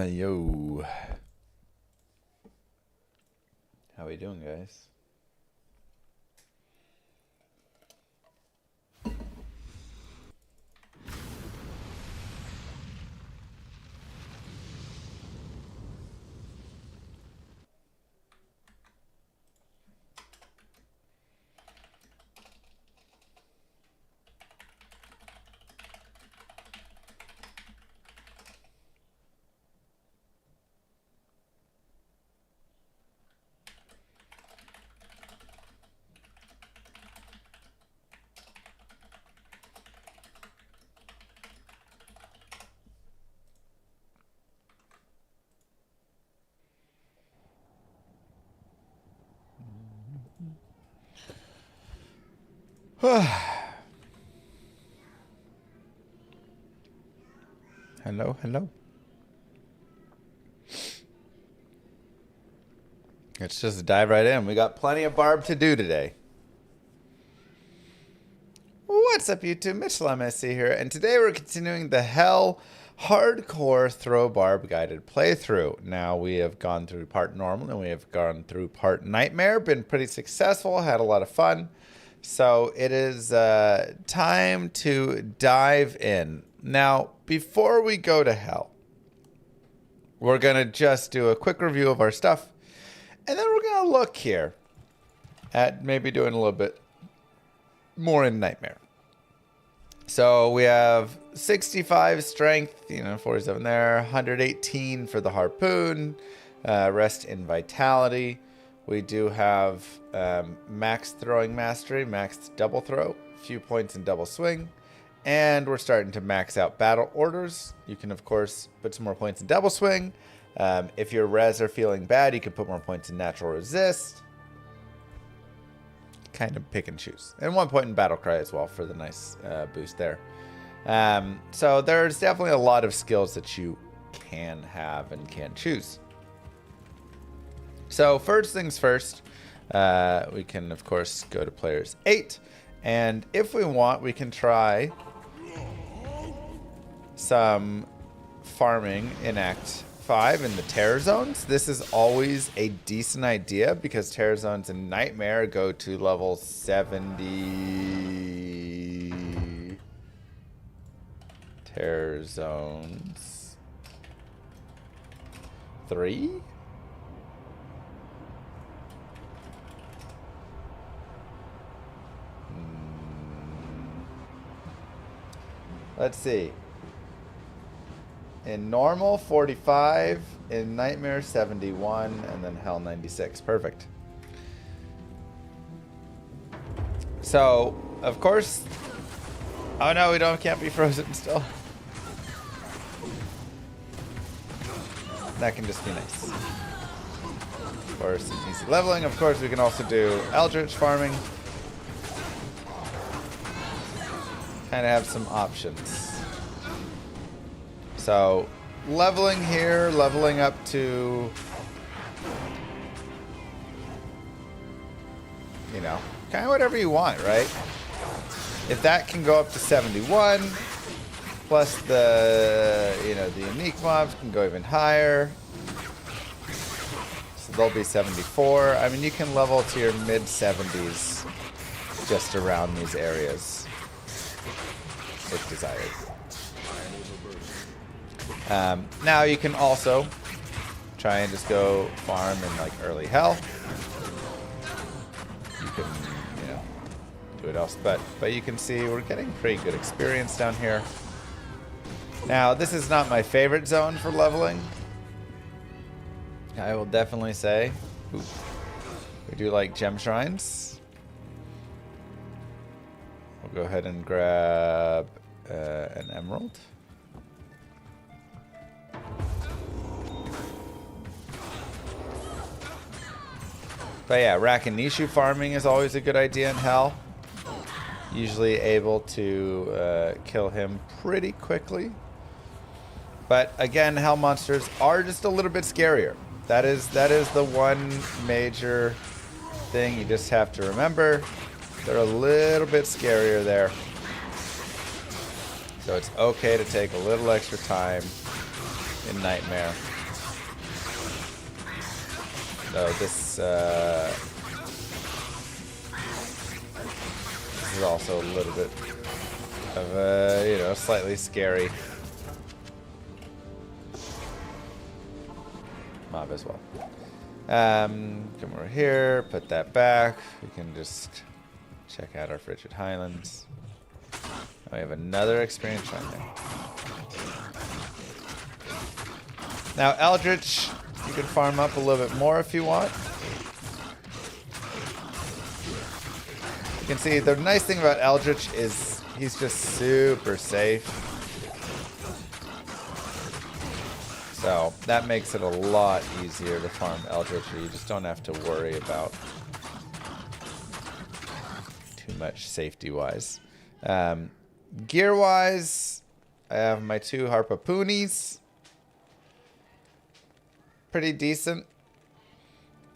Yo. How we doing, guys? Hello, hello. Let's just dive right in. We got plenty of barb to do today. What's up, YouTube? Mitch Llama here, and today we're continuing the Hell Hardcore Throw Barb Guided Playthrough. Now, we have gone through part normal, and we have gone through part nightmare. Been pretty successful, had a lot of fun. So, it is time to dive in. Now, before we go to Hell, we're going to just do a quick review of our stuff. And then we're going to look here at maybe doing a little bit more in Nightmare. So we have 65 strength, 47 there, 118 for the harpoon, rest in vitality. We do have max throwing mastery, max double throw, a few points in double swing. And we're starting to max out battle orders. You can, of course, put some more points in double swing. If your res are feeling bad, you can put more points in natural resist. Kind of pick and choose. And 1 point in battle cry as well for the nice boost there. So there's definitely a lot of skills that you can have and can choose. So first things first, we can, of course, go to players 8. And if we want, we can try some farming in Act 5 in the terror zones. This is always a decent idea because terror zones in Nightmare go to level 70. Terror zones 3. Let's see. In normal, 45. In Nightmare, 71. And then Hell, 96. Perfect. So, of course... Oh no, can't be frozen still. That can just be nice. Or some easy leveling. Of course, we can also do Eldritch farming. Kind of have some options. So, leveling here, leveling up to, kind of whatever you want, right? If that can go up to 71, plus the, the unique mobs can go even higher. So they'll be 74. I mean, you can level to your mid 70s just around these areas if desired. Now you can also try and just go farm in like early hell. You can, you know, do what else, but you can see we're getting pretty good experience down here. Now, this is not my favorite zone for leveling. I will definitely say. Ooh, we do like gem shrines. We'll go ahead and grab an emerald. But yeah, Rakanishu farming is always a good idea in Hell. Usually able to kill him pretty quickly. But again, Hell monsters are just a little bit scarier. That is the one major thing you just have to remember. They're a little bit scarier there. So it's okay to take a little extra time in Nightmare. So this is also a little bit of a, you know, slightly scary mob as well. Come over here, put that back. We can just check out our Frigid Highlands. We have another experience shrine there. Now Eldritch, you can farm up a little bit more if you want. You can see the nice thing about Eldritch is he's just super safe. So that makes it a lot easier to farm Eldritch. You just don't have to worry about too much safety-wise. Gear-wise, I have my 2 Harpapoonies. Pretty decent.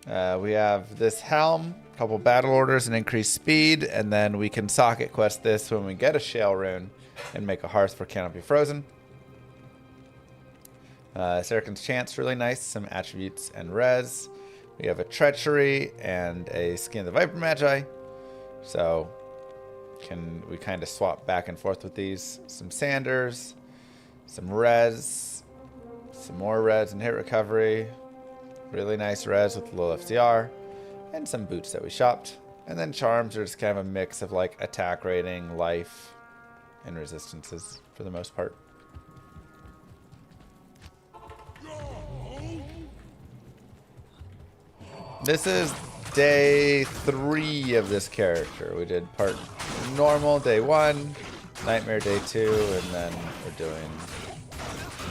We have this helm, a couple battle orders, and increased speed, and then we can socket quest this when we get a Shale Rune and make a Hearth for Canopy Frozen. Saracen's Chance, really nice. Some attributes and res. We have a Treachery and a Skin of the Viper Magi. So we kind of swap back and forth with these. Some Sanders, some res, some more res and hit recovery. Really nice res with low FCR. And some boots that we shopped. And then charms are just kind of a mix of like attack rating, life, and resistances for the most part. This is day 3 of this character. We did part normal day 1, nightmare day 2, and then we're doing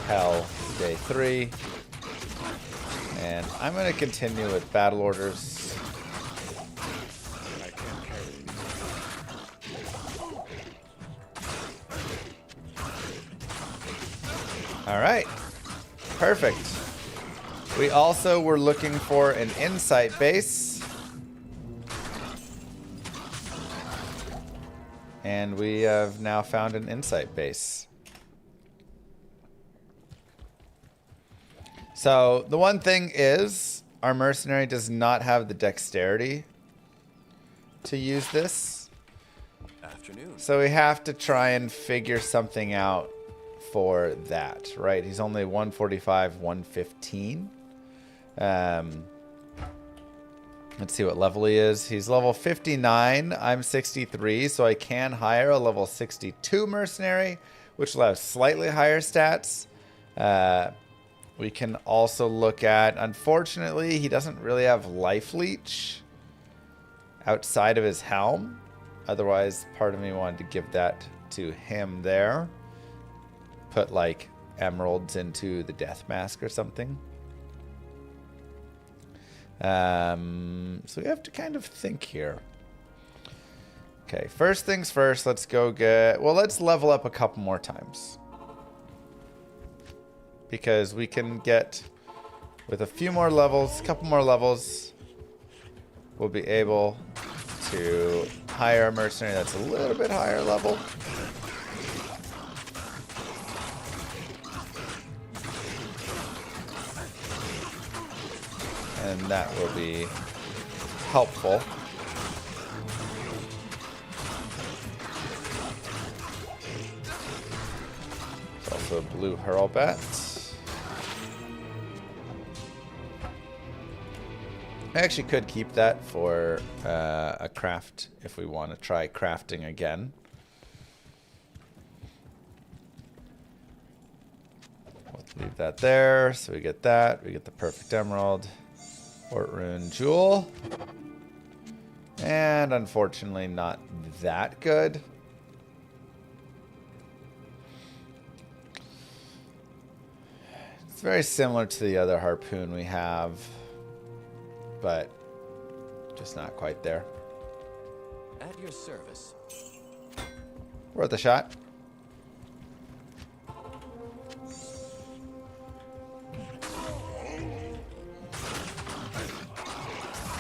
hell day 3. And I'm going to continue with battle orders. All right, perfect. We also were looking for an insight base. And we have now found an insight base. So the one thing is, our mercenary does not have the dexterity to use this. Afternoon. So we have to try and figure something out for that, right? He's only 145, 115. Let's see what level he is. He's level 59. I'm 63, so I can hire a level 62 mercenary, which will have slightly higher stats. We can also look at, unfortunately, he doesn't really have life leech outside of his helm. Otherwise, part of me wanted to give that to him there. Put like emeralds into the death mask or something. So we have to kind of think here. Okay, first things first, let's go let's level up a couple more times. Because we can get, with a few more levels, a couple more levels, we'll be able to hire a mercenary that's a little bit higher level. and that will be helpful. There's also a blue hurlbat. I actually could keep that for a craft if we want to try crafting again. We'll leave that there, so we get that. We get the perfect emerald. Fort Rune Jewel. And unfortunately not that good. It's very similar to the other harpoon we have, but just not quite there. At your service. Worth a shot.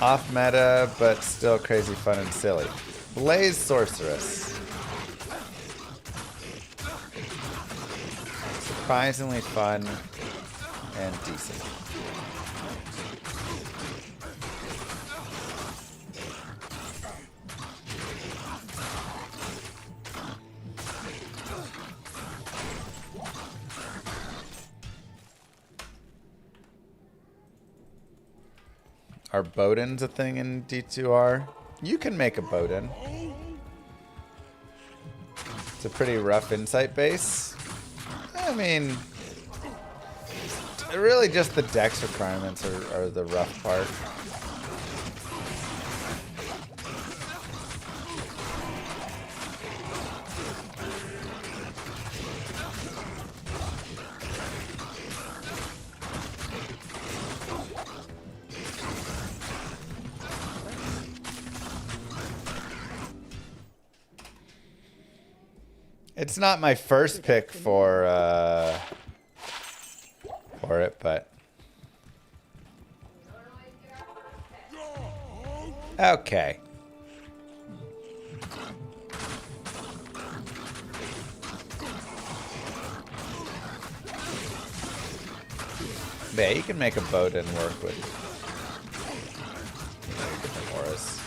Off meta, but still crazy fun and silly. Blaze Sorceress. Surprisingly fun and decent. Are Bowdens a thing in D2R? You can make a Bowden. It's a pretty rough insight base. I mean, really just the dex requirements are the rough part. It's not my first pick for it, but okay. Yeah, you can make a Bowden work with different auras.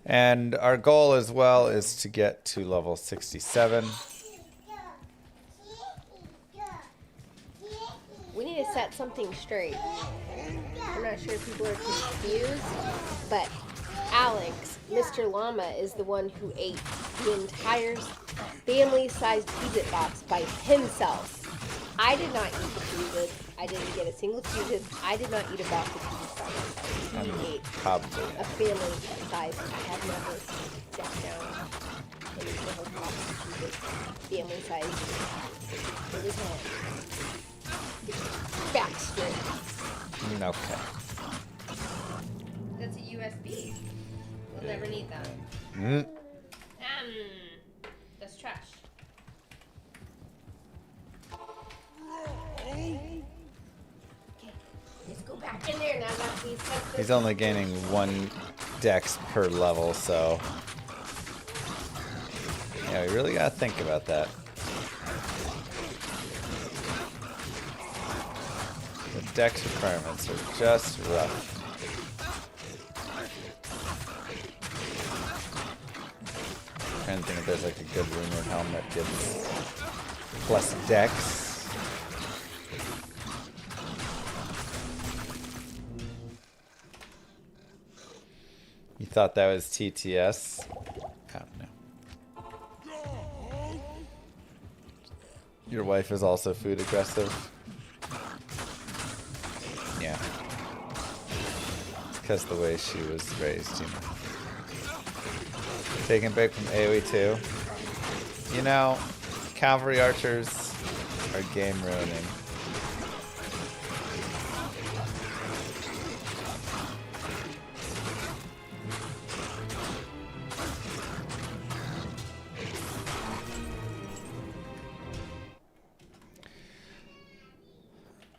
And our goal as well is to get to level 67. We need to set something straight. I'm not sure if people are confused, but Alex, Mr. Llama, is the one who ate the entire family-sized Cheez-It box by himself. I did not eat the Cheez-It. I didn't get a single Cheez-It. I did not eat a box of Cheez-It by myself. He ate Probably. a family size. I have never sat down and eaten a whole box of Cheez-It. Family size. It was hard. Back straight. Okay. That's a USB. We'll never need that. That's trash. Okay, let's go back in there now that we set this. He's only gaining 1 dex per level, so yeah, we really gotta think about that. The dex requirements are just rough. I'm trying to think if there's like a good rumored helm that gives plus dex. You thought that was TTS? Oh, no. Your wife is also food aggressive? Yeah. It's because the way she was raised, you know. Taking a break from AoE 2. You know, cavalry archers are game ruining.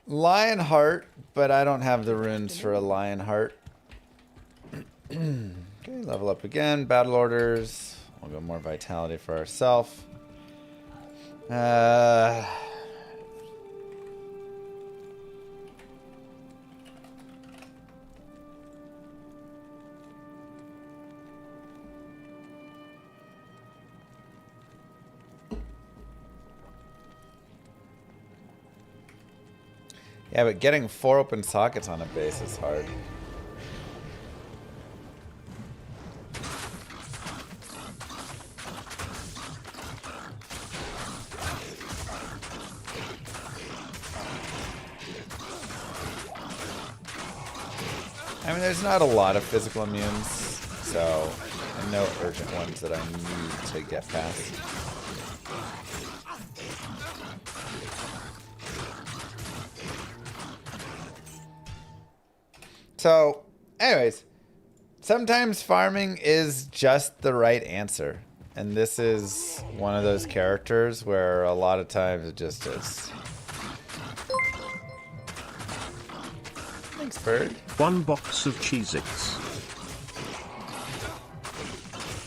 Lionheart, but I don't have the runes for a Lionheart. Okay, level up again. Battle orders. We'll go more vitality for ourselves. Yeah, but getting 4 open sockets on a base is hard. I mean, there's not a lot of physical immunes, so no urgent ones that I need to get past. So, anyways, sometimes farming is just the right answer. And this is one of those characters where a lot of times it just is. Thanks, Bird. 1 box of Cheez-Its.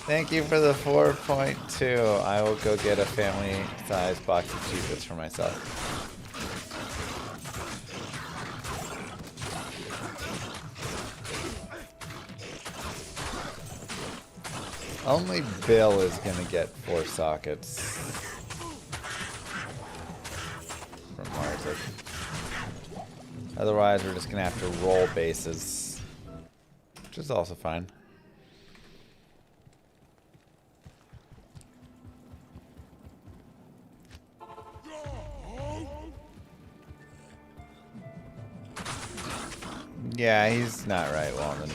Thank you for the 4.2. I will go get a family-sized box of Cheez-Its for myself. Only Bill is gonna get 4 sockets from Marzik. Otherwise, we're just gonna have to roll bases, which is also fine. Yeah, he's not right, Walden.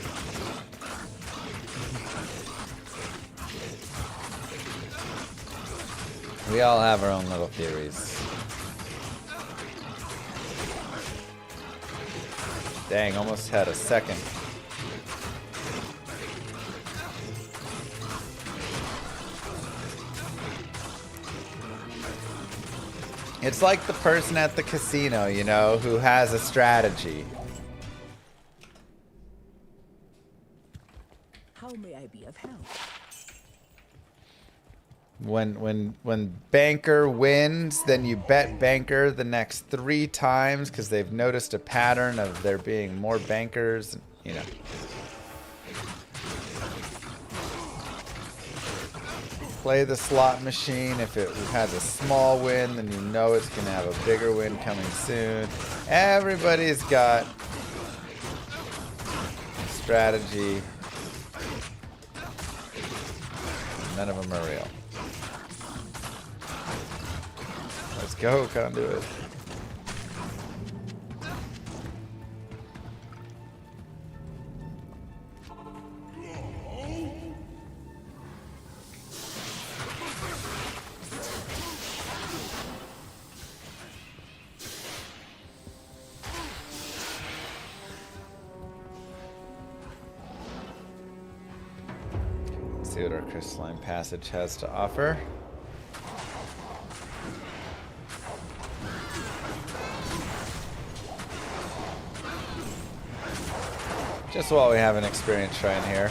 We all have our own little theories. Dang, almost had a second. It's like the person at the casino, you know, who has a strategy. How may I be of help? When banker wins, then you bet banker the next 3 times because they've noticed a pattern of there being more bankers, you know. Play the slot machine. If it has a small win, then you know it's going to have a bigger win coming soon. Everybody's got strategy. None of them are real. Let's go, Conduit. See what our crystalline passage has to offer. Just while we have an experience shrine here.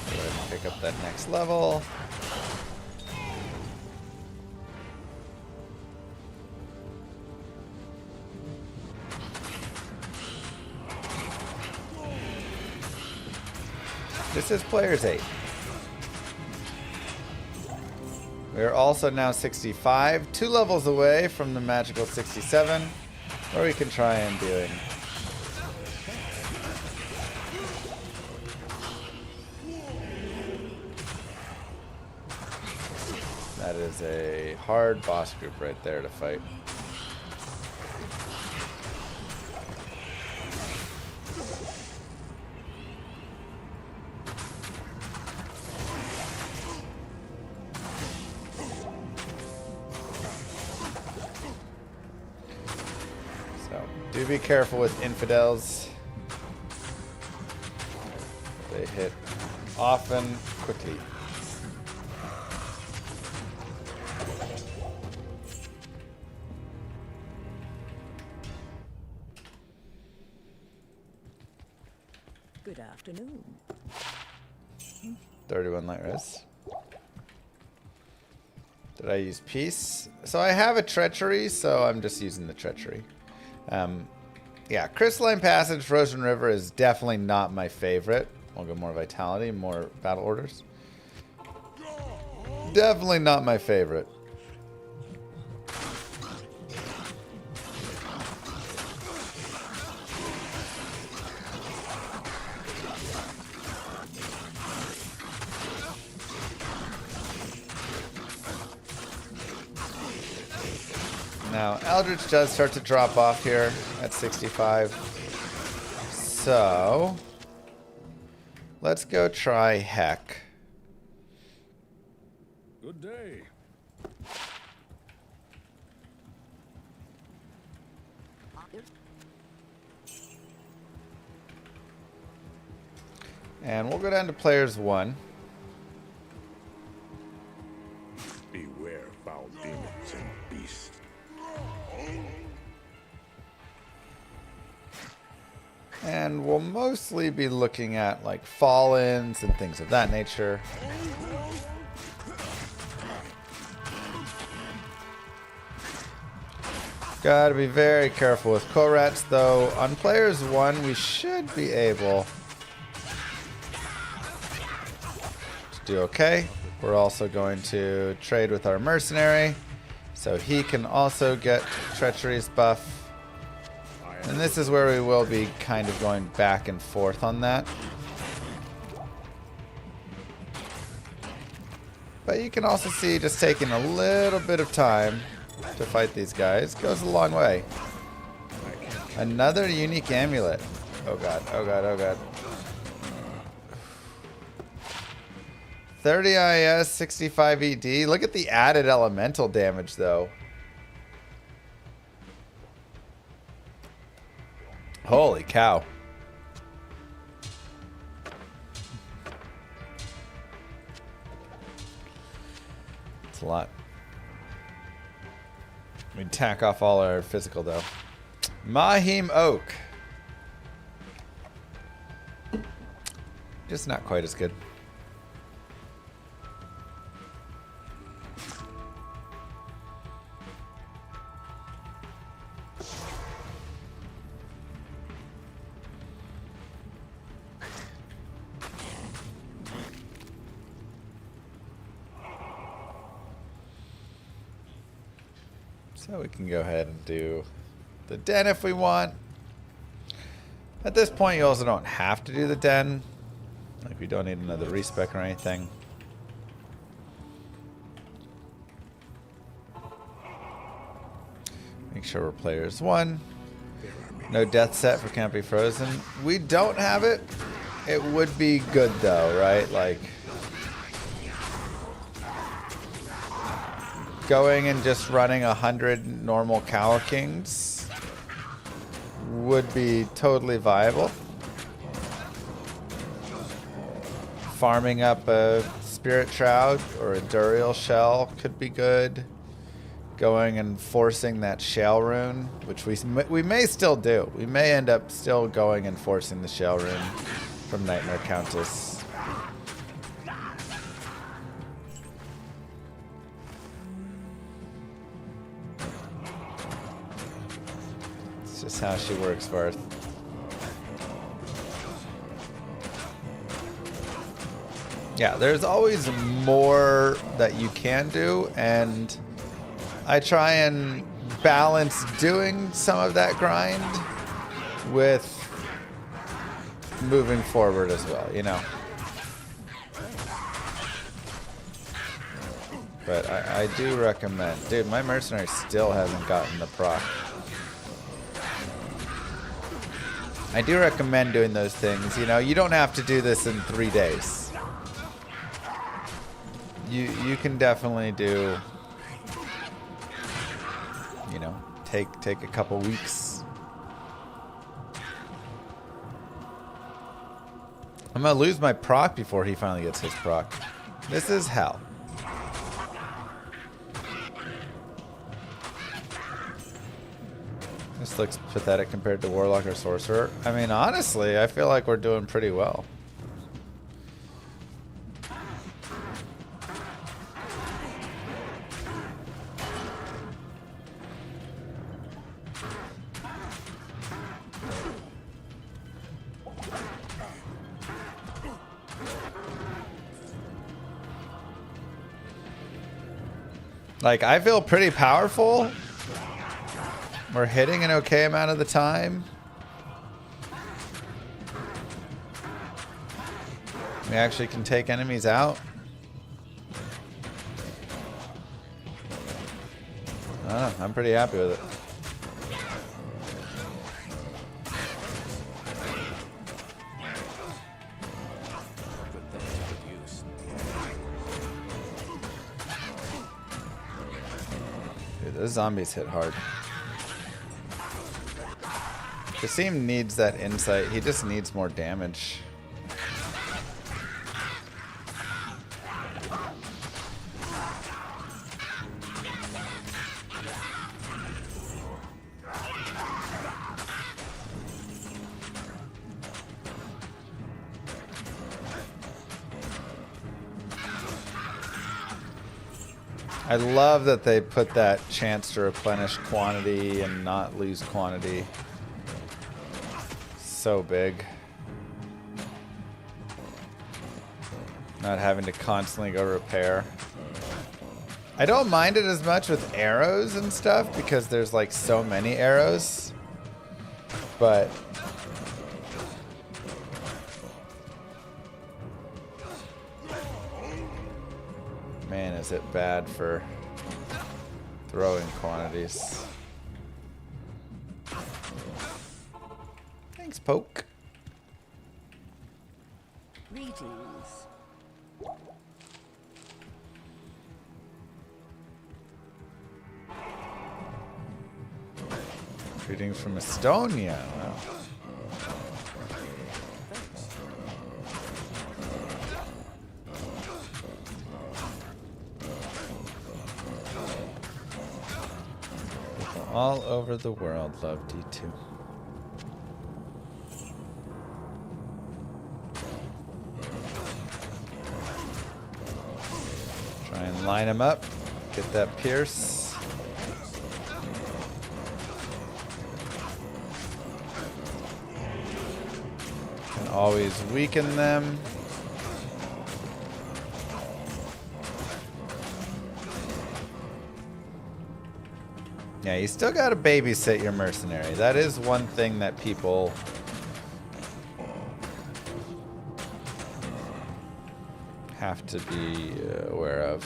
Go ahead and pick up that next level. This is Players 8. We are also now 65, 2 levels away from the magical 67, where we can try and doing. That is a hard boss group right there to fight. You be careful with infidels. They hit often, quickly. Good afternoon. 31 light res. Did I use peace? So I have a treachery, so I'm just using the treachery. Yeah, Crystalline Passage, Frozen River is definitely not my favorite. I'll go more vitality, more battle orders. Definitely not my favorite. Now, Eldritch does start to drop off here at 65. So, let's go try Heck. Good day. And we'll go down to players 1. Beware foul demons and beasts. And we'll mostly be looking at like Fallens and things of that nature. Gotta be very careful with Korats though. On players 1 we should be able to do okay. We're also going to trade with our mercenary so he can also get Treachery's buff. And this is where we will be kind of going back and forth on that. But you can also see just taking a little bit of time to fight these guys goes a long way. Another unique amulet. Oh god, oh god, oh god. 30 IS, 65 ED. Look at the added elemental damage though. Holy cow. It's a lot. We tack off all our physical though. Mahim Oak. Just not quite as good. So we can go ahead and do the den if we want. At this point, you also don't have to do the den. Like, we don't need another respec or anything. Make sure we're players 1. No death set for Can't Be Frozen. We don't have it. It would be good though, right? Like, going and just running 100 normal Cow Kings would be totally viable. Farming up a Spirit Shroud or a Duriel Shell could be good. Going and forcing that Shell Rune, which we may still do. We may end up still going and forcing the Shell Rune from Nightmare Countess. Just how she works, Varth. Yeah, there's always more that you can do, and I try and balance doing some of that grind with moving forward as well, you know. But I do recommend... Dude, my mercenary still hasn't gotten the proc. I do recommend doing those things. You know, you don't have to do this in 3 days. You can definitely do, you know, take a couple weeks I'm gonna lose my proc before he finally gets his proc. This is hell. This looks pathetic compared to Warlock or Sorcerer. I mean, honestly, I feel like we're doing pretty well. Like, I feel pretty powerful. We're hitting an okay amount of the time. We actually can take enemies out. I don't know, I'm pretty happy with it. Put that to good use. Dude, those zombies hit hard. Kasim needs that insight. He just needs more damage. I love that they put that chance to replenish quantity and not lose quantity. So big. Not having to constantly go repair. I don't mind it as much with arrows and stuff because there's like so many arrows. But man, is it bad for throwing quantities. Thanks, Poke. Greetings. Greetings from Estonia. Wow. People all over the world love D2. Try and line them up. Get that pierce. Can always weaken them. Yeah, you still gotta babysit your mercenary. That is one thing that people have to be aware of.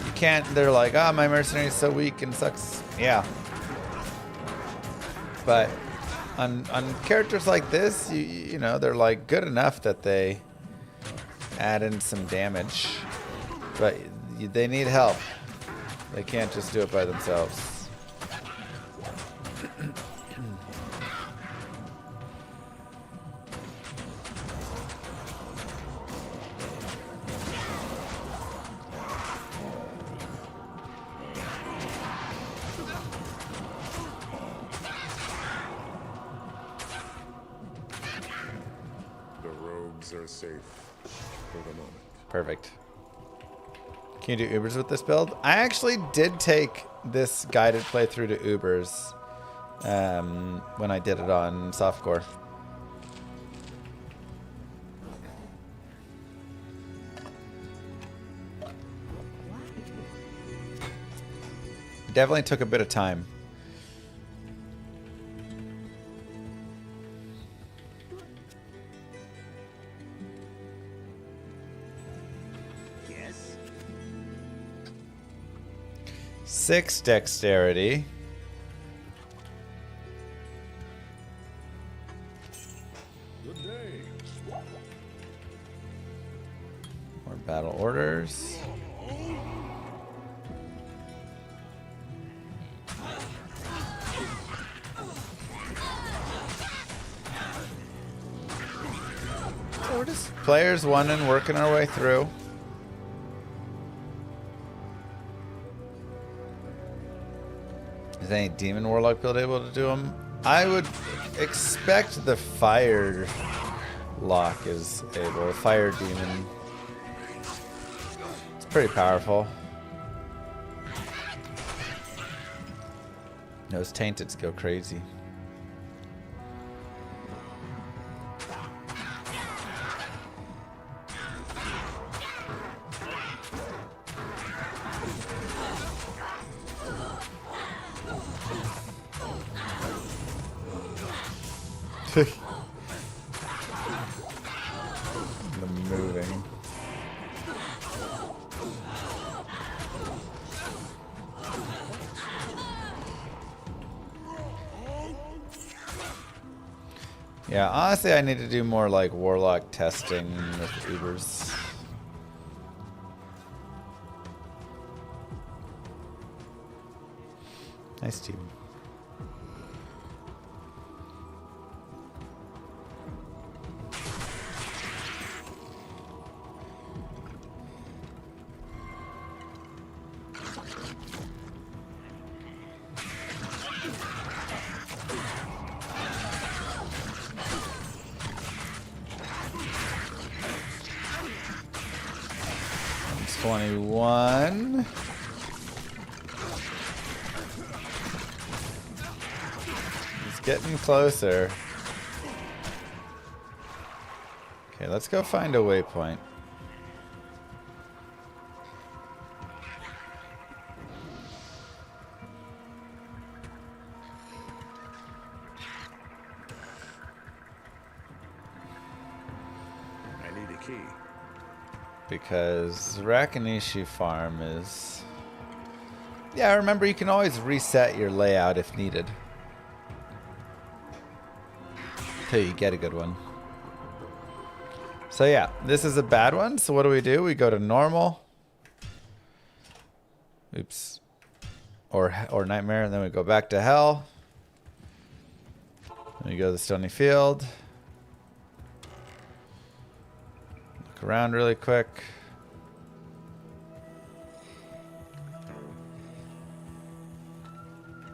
You can't, they're like, oh, my mercenary is so weak and sucks. Yeah. But on characters like this, you know, they're like good enough that they add in some damage. But they need help. They can't just do it by themselves. The rogues are safe for the moment. Perfect. Can you do Ubers with this build? I actually did take this guided playthrough to Ubers when I did it on softcore. Definitely took a bit of time. Yes. 6 dexterity. Good day. More battle orders. we're just players one and working our way through. Is any demon warlock build able to do them? I would expect the fire lock is able. Fire demon. It's pretty powerful. Those tainteds go crazy. The moving. Yeah, honestly, I need to do more like warlock testing with Ubers. Nice team. It's 21. It's getting closer. Okay, let's go find a waypoint. I need a key. Because Rakanishi Farm is... Yeah, remember you can always reset your layout if needed. Till you get a good one. So yeah, this is a bad one. So what do? We go to normal. Oops. Or nightmare, and then we go back to hell. Then we go to the stony field. Look around really quick.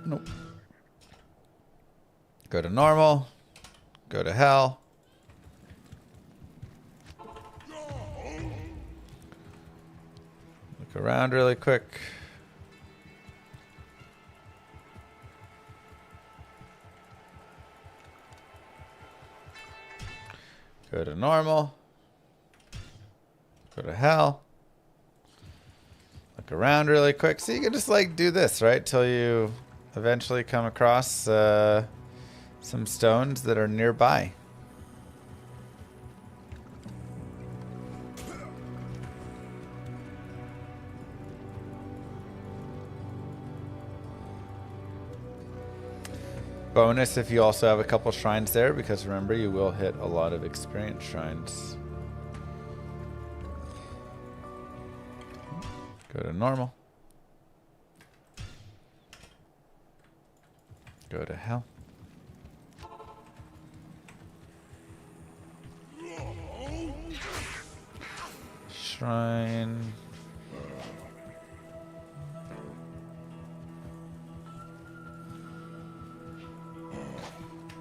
Nope. Go to normal. Go to hell. Look around really quick. Go to normal. Go to hell. Look around really quick. So you can just like do this, right? Till you eventually come across some stones that are nearby. Bonus if you also have a couple shrines there, because remember you will hit a lot of experience shrines. Go to normal. Go to hell. Shrine.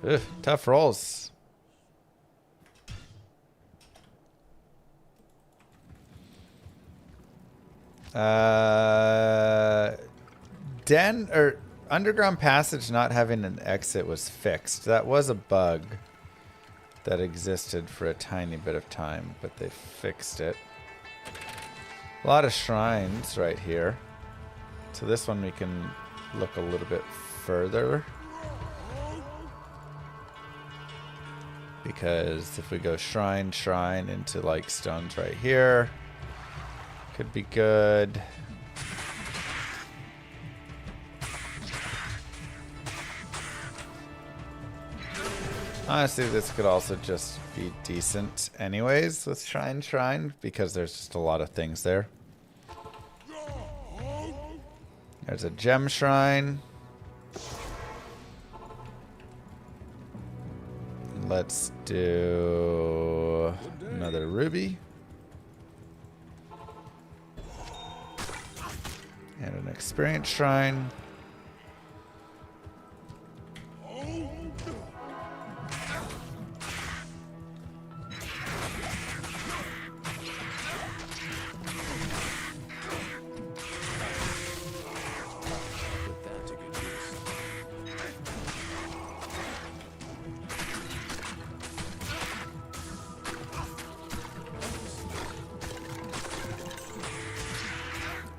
Ugh, tough rolls. Den or underground passage not having an exit was fixed. That was a bug that existed for a tiny bit of time, but they fixed it. A lot of shrines right here. So this one we can look a little bit further. Because if we go shrine into like stones right here, could be good. Honestly, this could also just be decent anyways with shrine, because there's just a lot of things there. There's a gem shrine. Let's do also another ruby. And an experience shrine. Put that to good use.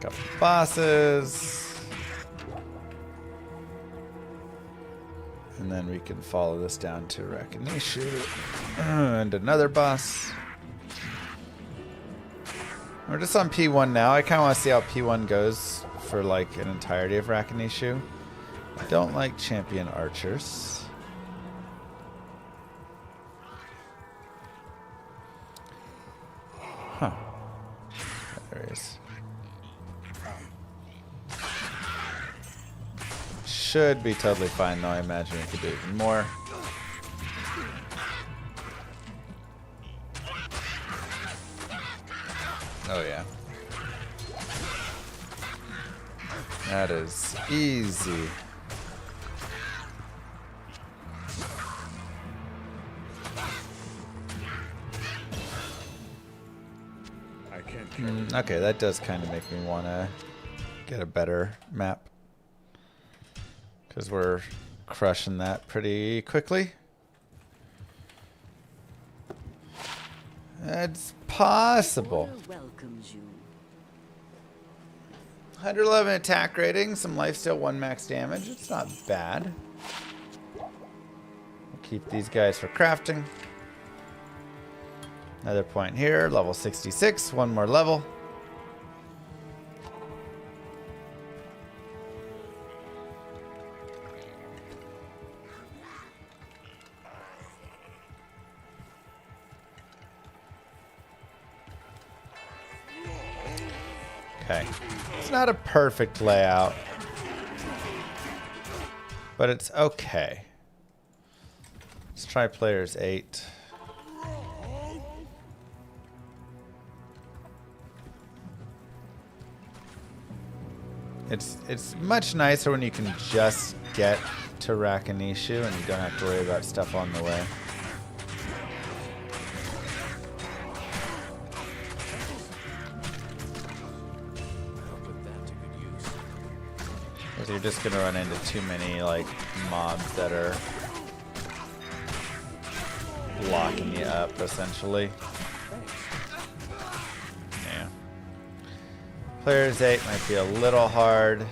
Couple bosses. And then we can follow this down to Rakinishu. And another boss. We're just on P1 now. I kind of want to see how P1 goes for like an entirety of Rakinishu. I don't like champion archers. Huh. There he is. Should be totally fine though. I imagine we could do even more. Oh yeah. That is easy. I can't carry Okay, that does kind of make me want to get a better map. Because we're crushing that pretty quickly. It's possible. Order welcomes you. 111 attack rating, some lifesteal, 1 max damage. It's not bad. We'll keep these guys for crafting. Another point here, level 66, 1 more level. Okay. It's not a perfect layout, but it's okay. Let's try players 8. It's much nicer when you can just get to Rakinishu and you don't have to worry about stuff on the way. I'll put that to good use. Because you're just gonna run into too many like mobs that are locking you up essentially. Yeah. Players 8 might be a little hard.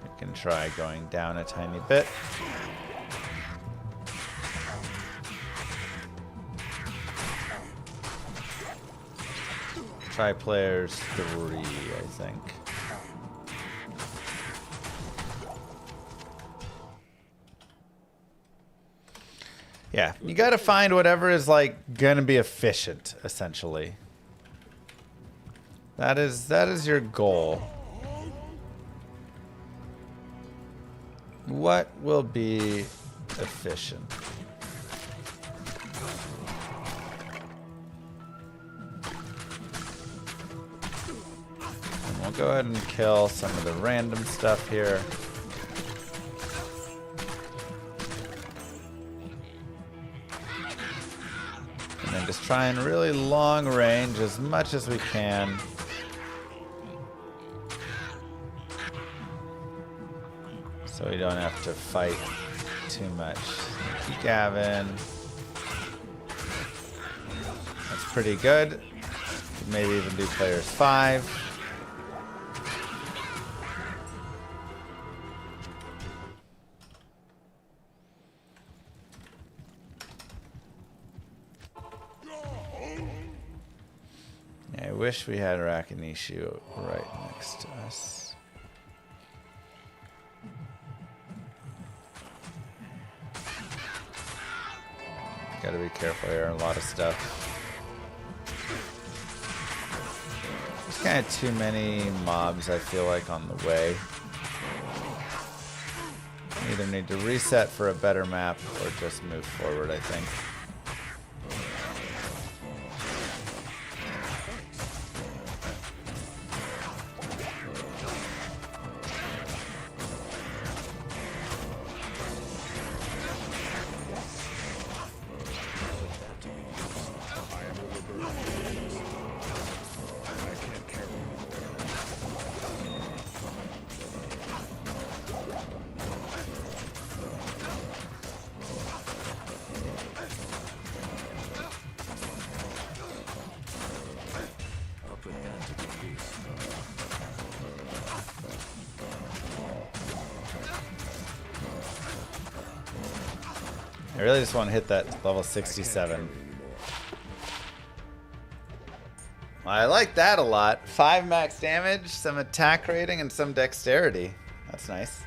You can try going down a tiny bit. Try players 3, I think. Yeah, you gotta find whatever is like gonna be efficient, essentially. That is your goal. What will be efficient? And we'll go ahead and kill some of the random stuff here. And then just try and really long range as much as we can. So we don't have to fight too much. Sneaky Gavin. That's pretty good. Could maybe even do players 5. I wish we had Rakinishu right next to us. Gotta be careful here, a lot of stuff. There's kind of too many mobs, I feel like, on the way. Either need to reset for a better map or just move forward, I think. I'll put that to good use. I really just want to hit that level 67. I like that a lot. 5 max damage, some attack rating, and some dexterity. That's nice.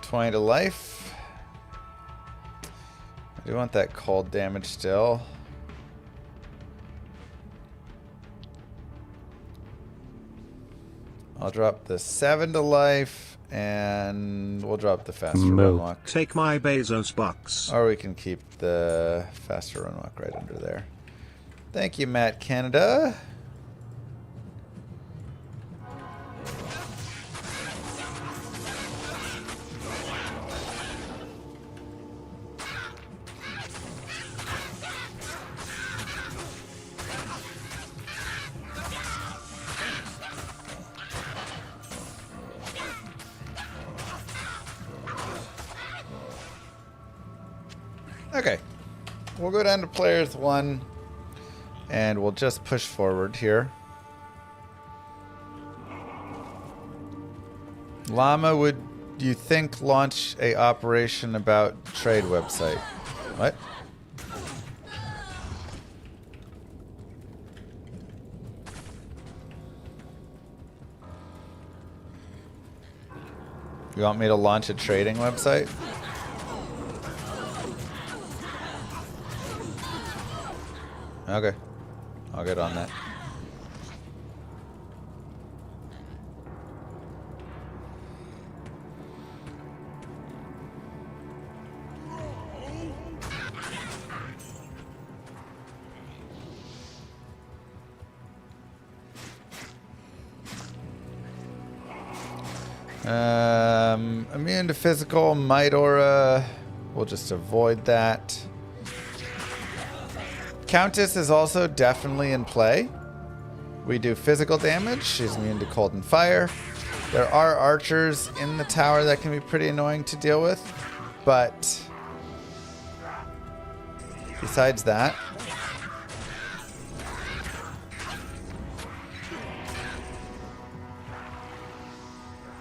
$20 to life. I do want that cold damage still. I'll drop the 7 to life, and we'll drop the faster run walk. Take my Bezos bucks. Or we can keep the faster run walk right under there. Thank you, Matt Canada. Okay, we'll go down to players 1, and we'll just push forward here. Llama, would you think launch a operation about trade website? What? You want me to launch a trading website? Okay, I'll get on that. Immune to physical, might aura. We'll just avoid that. Countess is also definitely in play. We do physical damage. She's immune to cold and fire. There are archers in the tower that can be pretty annoying to deal with, but besides that,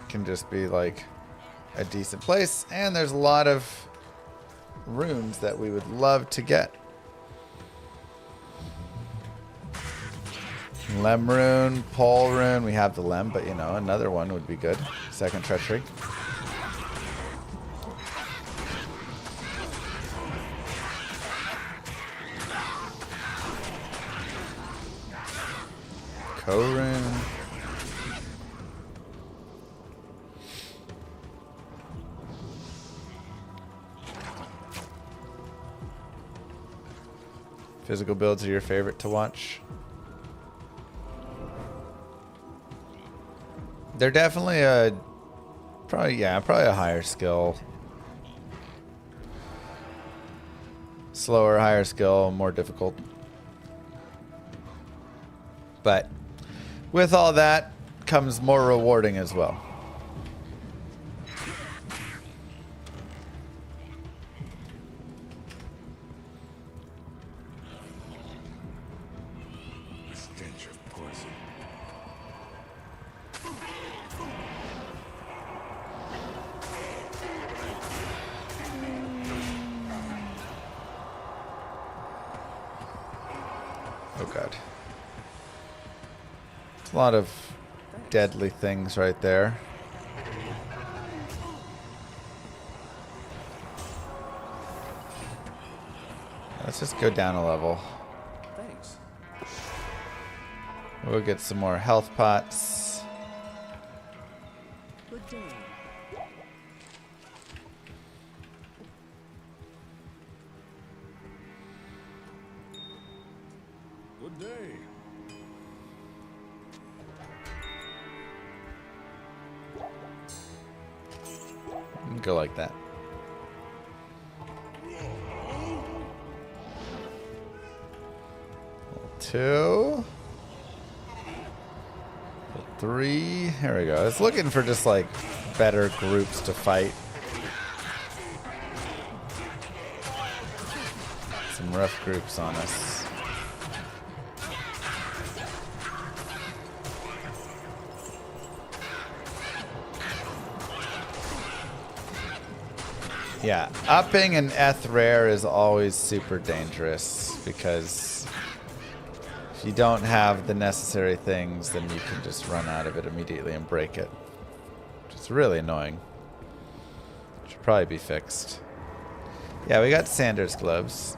can just be like a decent place. And there's a lot of runes that we would love to get. Lem rune, pole rune. We have the lem, but you know, another one would be good. Second treachery. Co-rune. Physical builds are your favorite to watch? They're definitely probably a higher skill. Slower, higher skill, more difficult. But with all that comes more rewarding as well. Stench of poison. Oh god. A lot of deadly things right there. Let's just go down a level. Thanks. We'll get some more health pots. Good day. Good day. Go like that. Two. 3. Here we go. I was looking for just like better groups to fight. Some rough groups on us. Yeah, upping an Eth rare is always super dangerous because if you don't have the necessary things, then you can just run out of it immediately and break it, which is really annoying. Should probably be fixed. Yeah, we got Sanders gloves.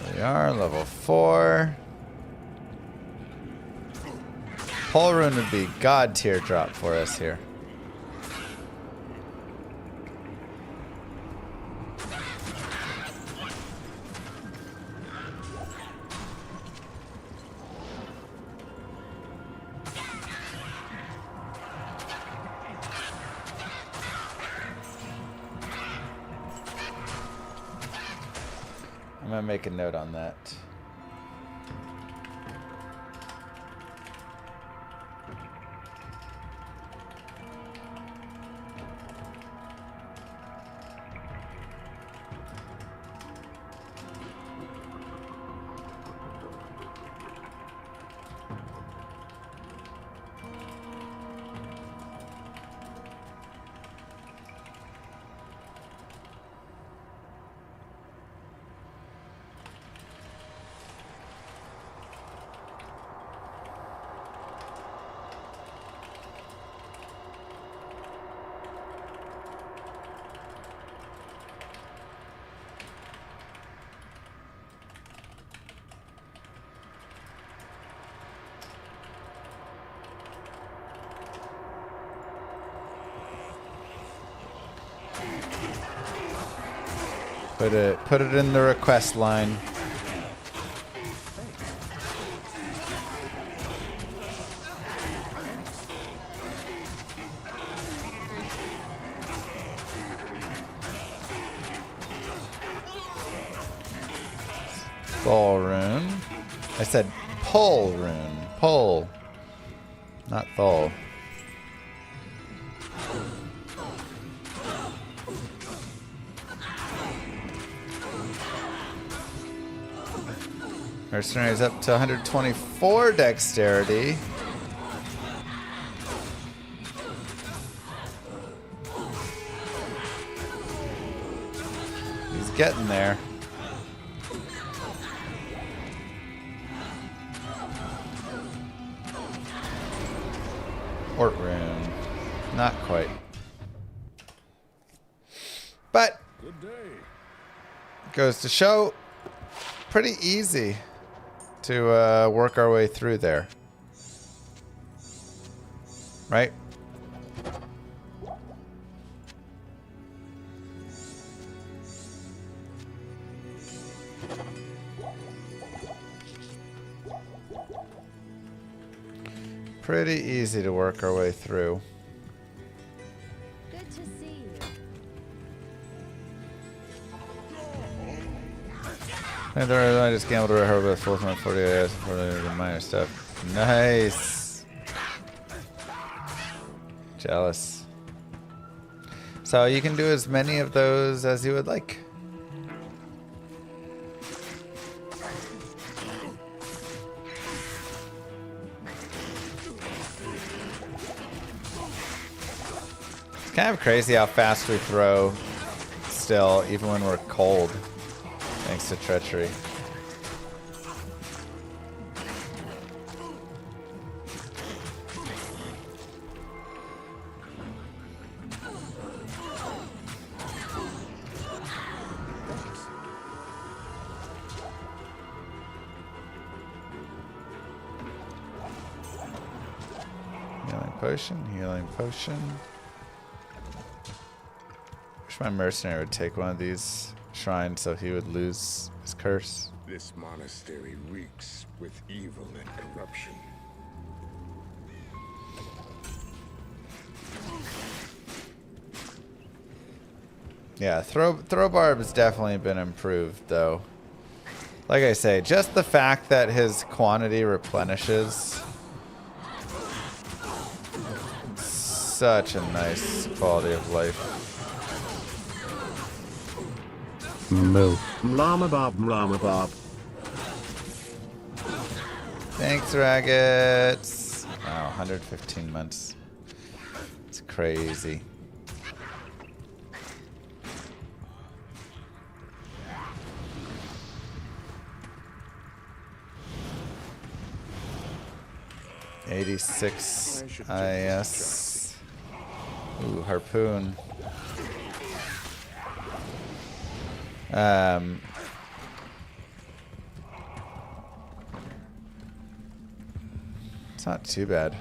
There we are, level 4. Pole rune would be god tier drop for us here. I'm gonna make a note on that. Put it in the request line. Thol rune. I said pole rune. Pole. Not thol. Mercenaries up to 124 dexterity. He's getting there. Port rune. Not quite. But Good day. goes to show pretty easy to work our way through there. Right? Pretty easy to work our way through. Good to see you. I just gambled around her with 440 AS for the minor stuff. Nice. Jealous. So you can do as many of those as you would like. It's kind of crazy how fast we throw still, even when we're cold. Thanks to treachery. Healing potion, healing potion. Wish my mercenary would take one of these shrines so he would lose his curse. This monastery reeks with evil and corruption. Yeah, throw barb has definitely been improved though. Like I say, just the fact that his quantity replenishes, such a nice quality of life. Moo. Llama Bob. Thanks, Raggets. Wow, 115 months. It's crazy. $86 IS. Ooh, harpoon. It's not too bad.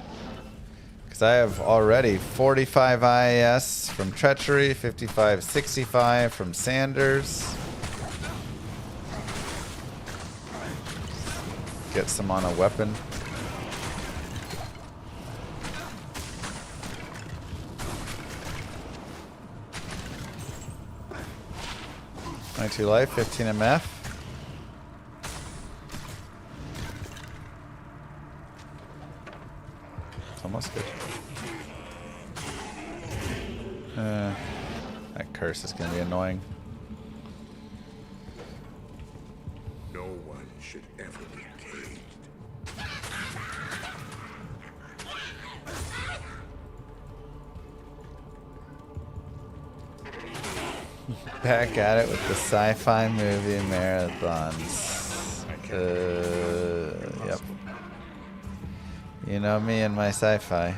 Because I have already 45 IS from Treachery, 55, 65 from Sanders. Get some on a weapon. $22 life, 15 MF. It's almost good. That curse is going to be annoying. No one should ever be caged. Back at it with the sci-fi movie marathons. Yep. You know me and my sci-fi.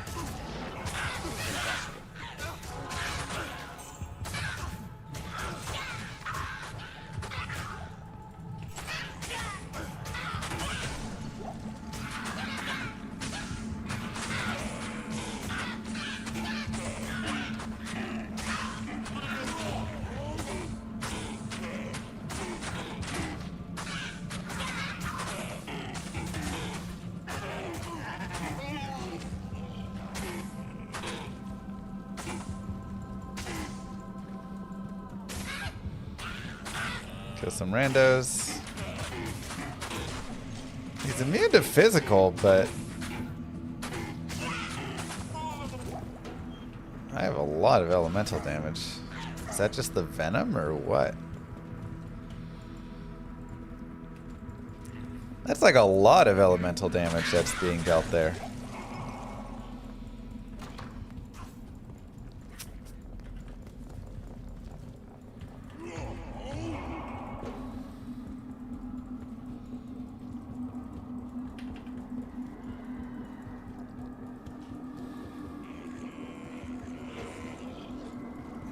Kill some randos. He's immune to physical, but I have a lot of elemental damage. Is that just the venom or what? That's like a lot of elemental damage that's being dealt there.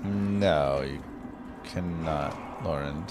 No, you cannot, Lauren.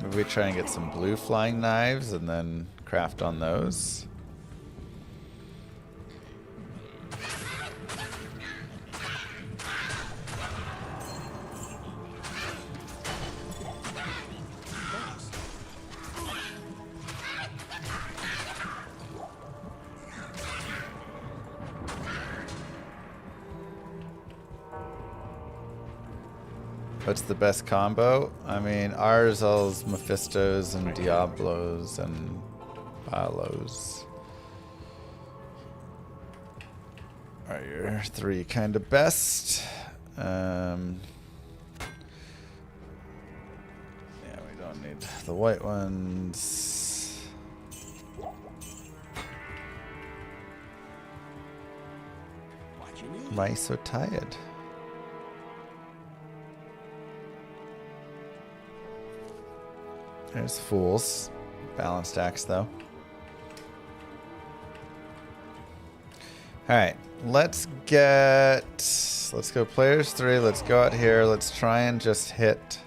Maybe we try and get some blue flying knives and then craft on those. What's the best combo? I mean, Arzals, Mephistos, and Diablos, and Balos are your three kind of best. Yeah, we don't need the white ones. Why are you so tired? There's fools. Balanced axe, though. Alright, let's go players 3, let's go out here, let's try and just hit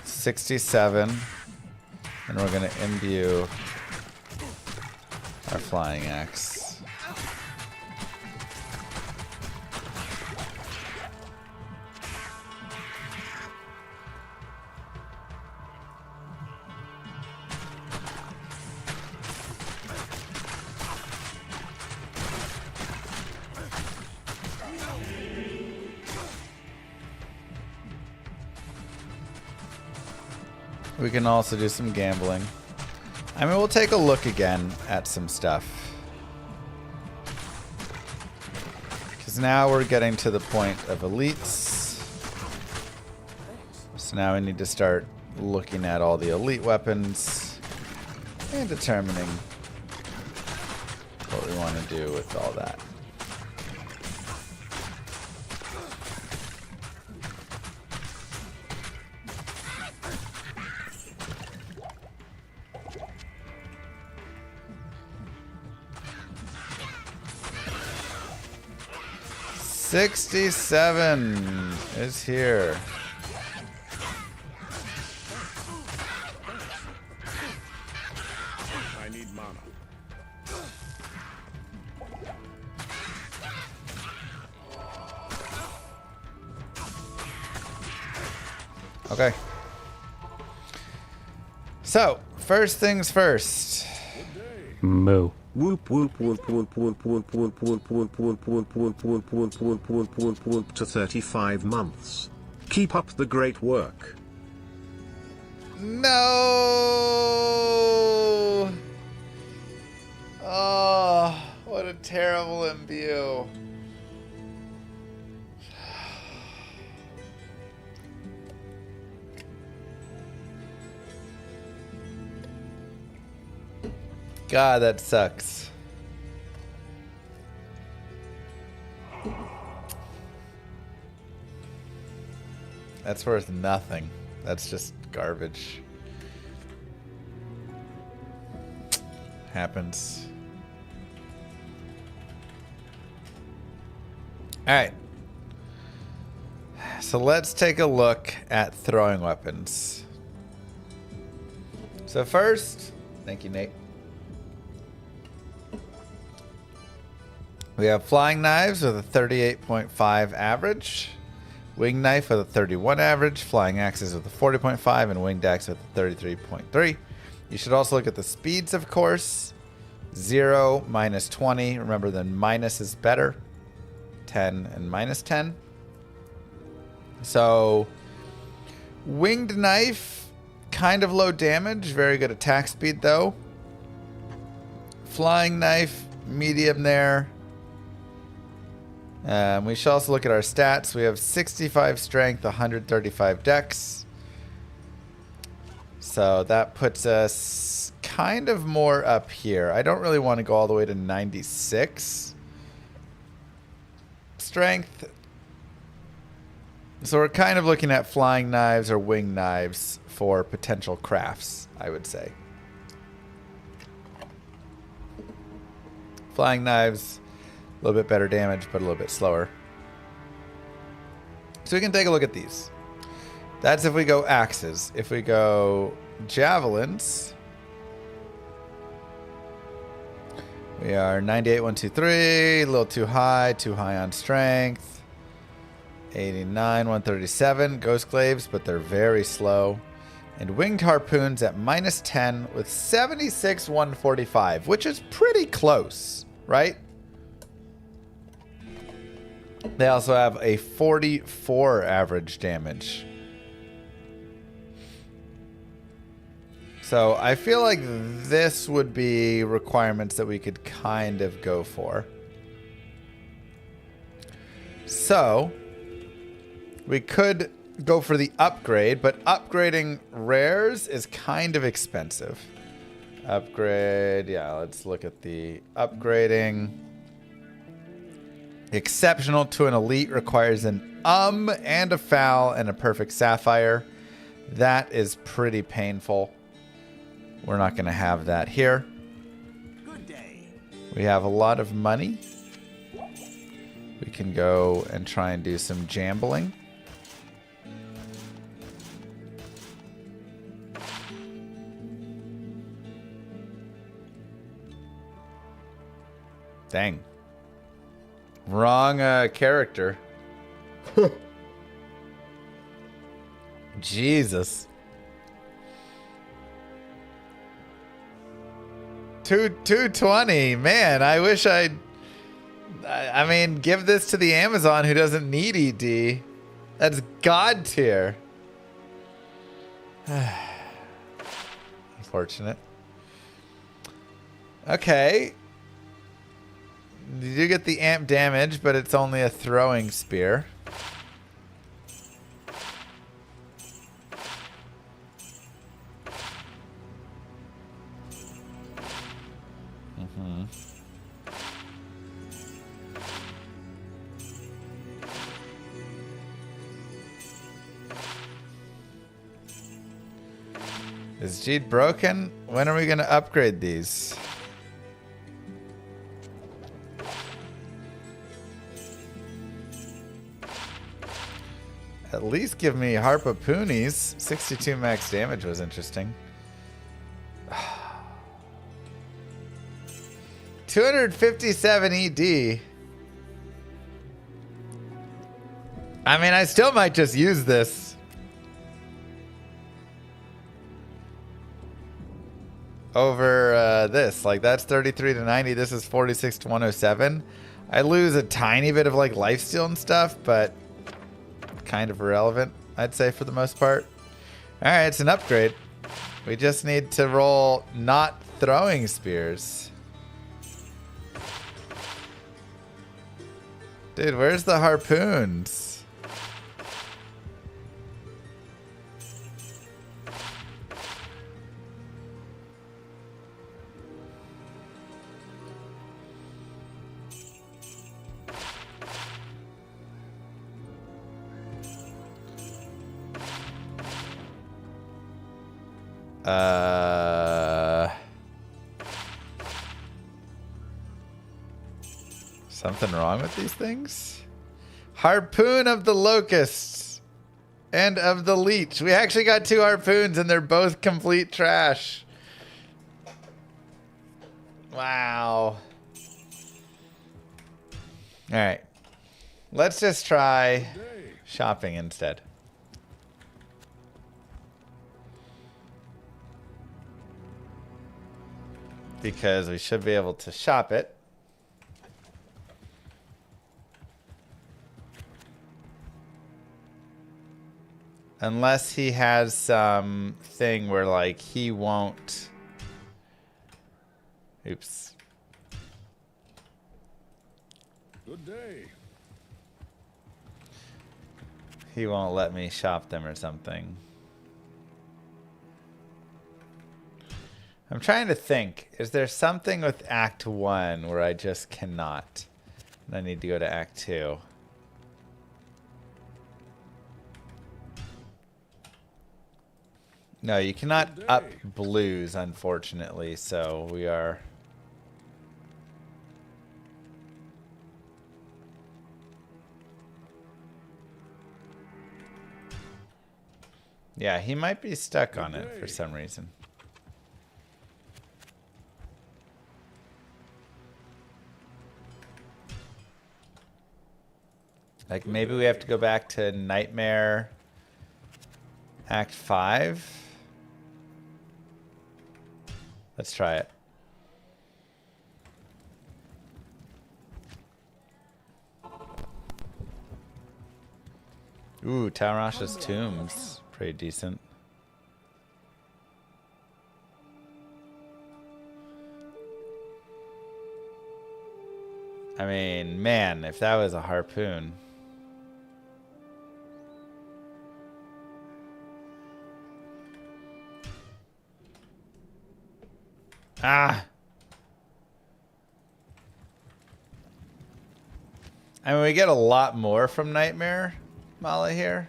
67, and we're going to imbue our flying axe. We can also do some gambling. I mean, we'll take a look again at some stuff. Because now we're getting to the point of elites. So now we need to start looking at all the elite weapons and determining what we want to do with all that. $67 is here. I need mana. Okay. So, first things first. Moo. Whoop whoop whoop whoop whoop whoop whoop whoop whoop whoop whoop whoop whoop whoop whoop whoop whoop whoop to 35 months. Keep up the great work. No! Oh, what a terrible imbue. God, that sucks. That's worth nothing. That's just garbage. Happens. Alright. So let's take a look at throwing weapons. So first, thank you, Nate. We have flying knives with a 38.5 average, winged knife with a 31 average, flying axes with a 40.5, and winged axe with a 33.3. You should also look at the speeds, of course. 0, minus 20. Remember, the minus is better. 10 and minus 10. So, winged knife, kind of low damage, very good attack speed though. Flying knife, medium there. We should also look at our stats. We have 65 strength, 135 dex. So that puts us kind of more up here. I don't really want to go all the way to 96 strength. So we're kind of looking at flying knives or wing knives for potential crafts, I would say. Flying knives, a little bit better damage, but a little bit slower. So we can take a look at these. That's if we go axes. If we go javelins, we are 98, 123, a little too high on strength. 89, 137, ghost glaives, but they're very slow. And winged harpoons at minus 10 with 76, 145, which is pretty close, right? They also have a 44 average damage. So I feel like this would be requirements that we could kind of go for. So we could go for the upgrade, but upgrading rares is kind of expensive. Upgrade, yeah, let's look at the upgrading. Exceptional to an elite requires an and a foul and a perfect sapphire. That is pretty painful. We're not going to have that here. We have a lot of money. We can go and try and do some gambling. Dang. Wrong character. Jesus. 220. Man, I wish I mean, give this to the Amazon who doesn't need ED. That's God tier. Unfortunate. Okay. You do get the amp damage, but it's only a throwing spear. Is Jeet broken? When are we going to upgrade these? At least give me Harpoonies. 62 max damage was interesting. 257 ED. I mean, I still might just use this. Over this. Like, that's 33 to 90. This is 46 to 107. I lose a tiny bit of, like, lifesteal and stuff, but kind of irrelevant, I'd say, for the most part. Alright, it's an upgrade. We just need to roll not throwing spears. Dude, where's the harpoons? Something wrong with these things? Harpoon of the locusts and of the leech. We actually got 2 harpoons and they're both complete trash. Wow. All right. Let's just try shopping instead. Because we should be able to shop it. Unless he has some thing where, like, he won't... Oops. Good day. He won't let me shop them or something. I'm trying to think. Is there something with Act 1 where I just cannot? And I need to go to Act 2. No, you cannot up blues, unfortunately, so we are... Yeah, he might be stuck on it for some reason. Like, maybe we have to go back to Nightmare Act 5. Let's try it. Ooh, Taurash's Tombs. Pretty decent. I mean, man, if that was a harpoon. Ah! I mean, we get a lot more from Nightmare Mala here.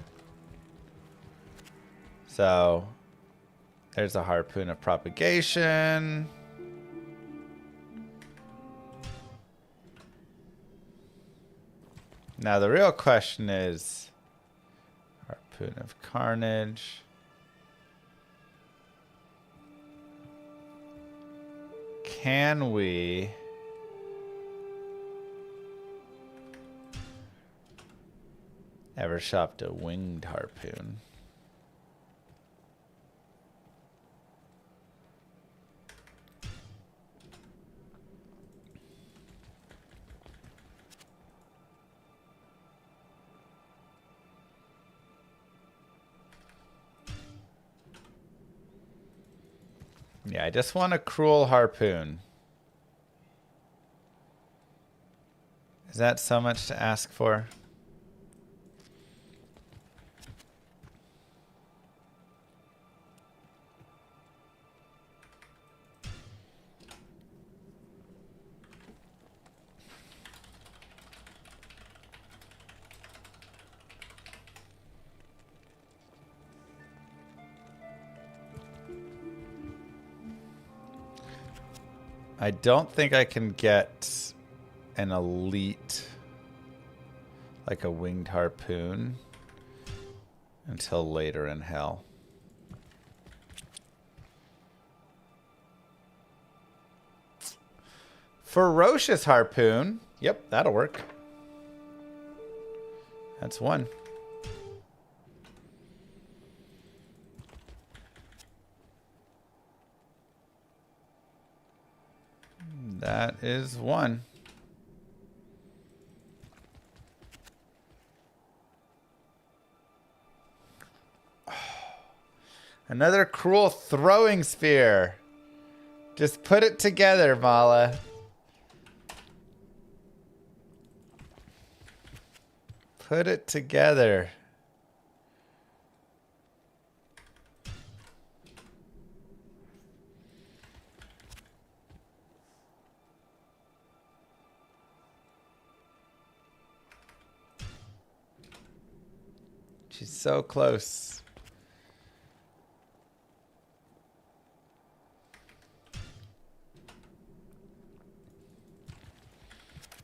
So there's a harpoon of propagation. Now the real question is harpoon of carnage. Can we ever shopped a winged harpoon? Yeah, I just want a cruel harpoon. Is that so much to ask for? I don't think I can get an elite, like a winged harpoon, until later in hell. Ferocious harpoon. Yep, that'll work. That's one. That is one. Another cruel throwing spear. Just put it together, Mala. Put it together. She's so close.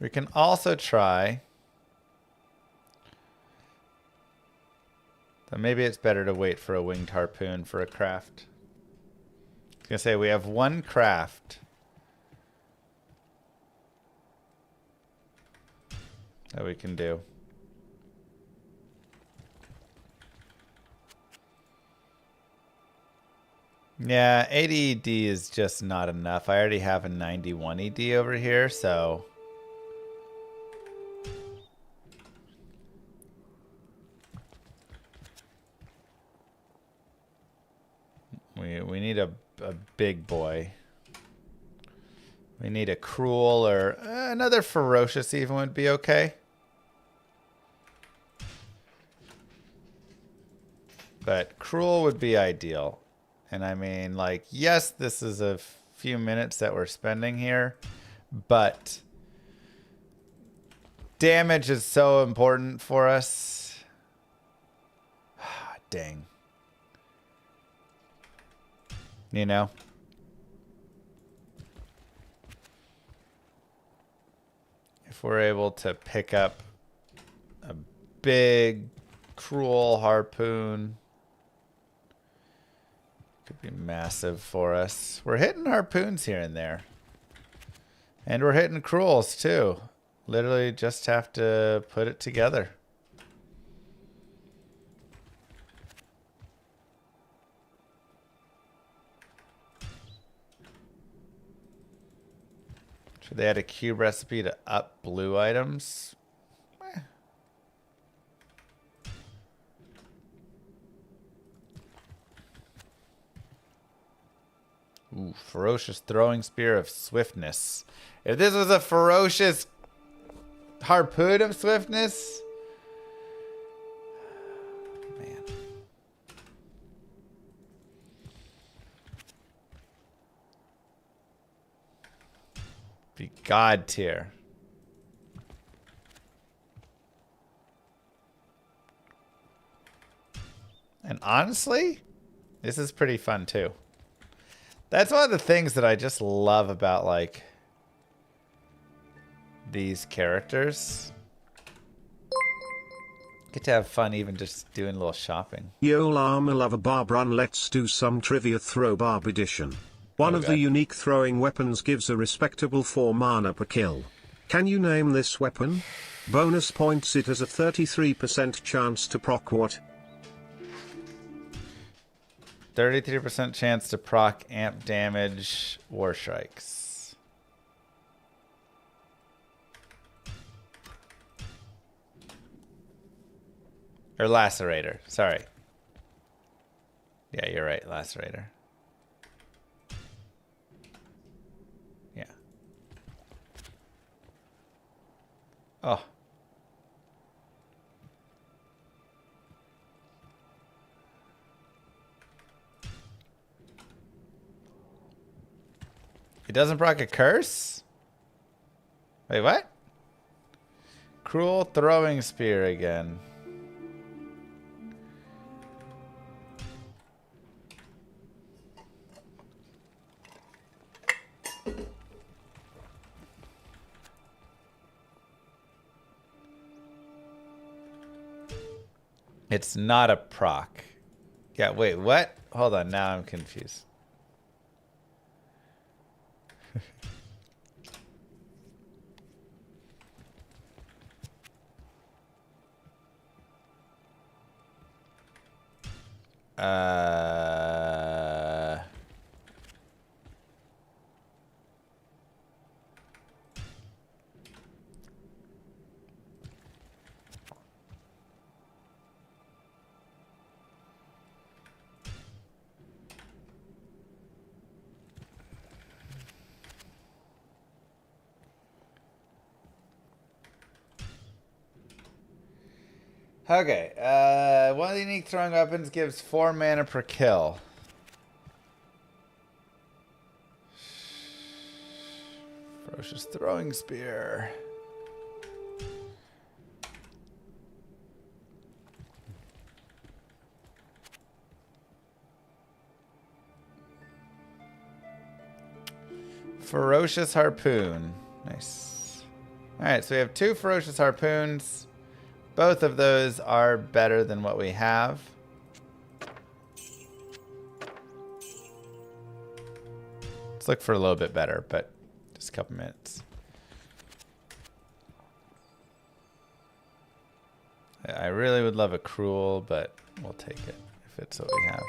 We can also try. But maybe it's better to wait for a winged harpoon for a craft. I was gonna say we have one craft that we can do. Yeah, 80 ED is just not enough. I already have a 91 ED over here, so we need a big boy. We need a cruel or another ferocious even would be okay. But cruel would be ideal. And I mean, like, yes, this is a few minutes that we're spending here, but damage is so important for us. Dang. You know? If we're able to pick up a big, cruel harpoon, could be massive for us. We're hitting harpoons here and there. And we're hitting cruels too. Literally just have to put it together. Should they add a cube recipe to up blue items? Ooh, ferocious throwing spear of swiftness. If this was a ferocious harpoon of swiftness, man. Be God tier. And honestly, This is pretty fun too. That's one of the things that I just love about like these characters. Get to have fun even just doing a little shopping. Yo llama lover barb run, let's do some trivia. Throw barb edition. One of the unique throwing weapons gives a respectable 4 mana per kill. Can you name this weapon? Bonus points, it has a 33% chance to proc what? 33% chance to proc amp damage war strikes. Or lacerator, sorry. Yeah, you're right, lacerator. Yeah. Oh. It doesn't proc a curse? Wait, what? Cruel throwing spear again. It's not a proc. Yeah, wait, what? Hold on, now I'm confused. Okay, one of the unique throwing weapons gives 4 mana per kill. Ferocious throwing spear. Ferocious harpoon. Nice. Alright, so we have 2 ferocious harpoons. Both of those are better than what we have. Let's look for a little bit better, but just a couple minutes. I really would love a cruel, but we'll take it if it's what we have.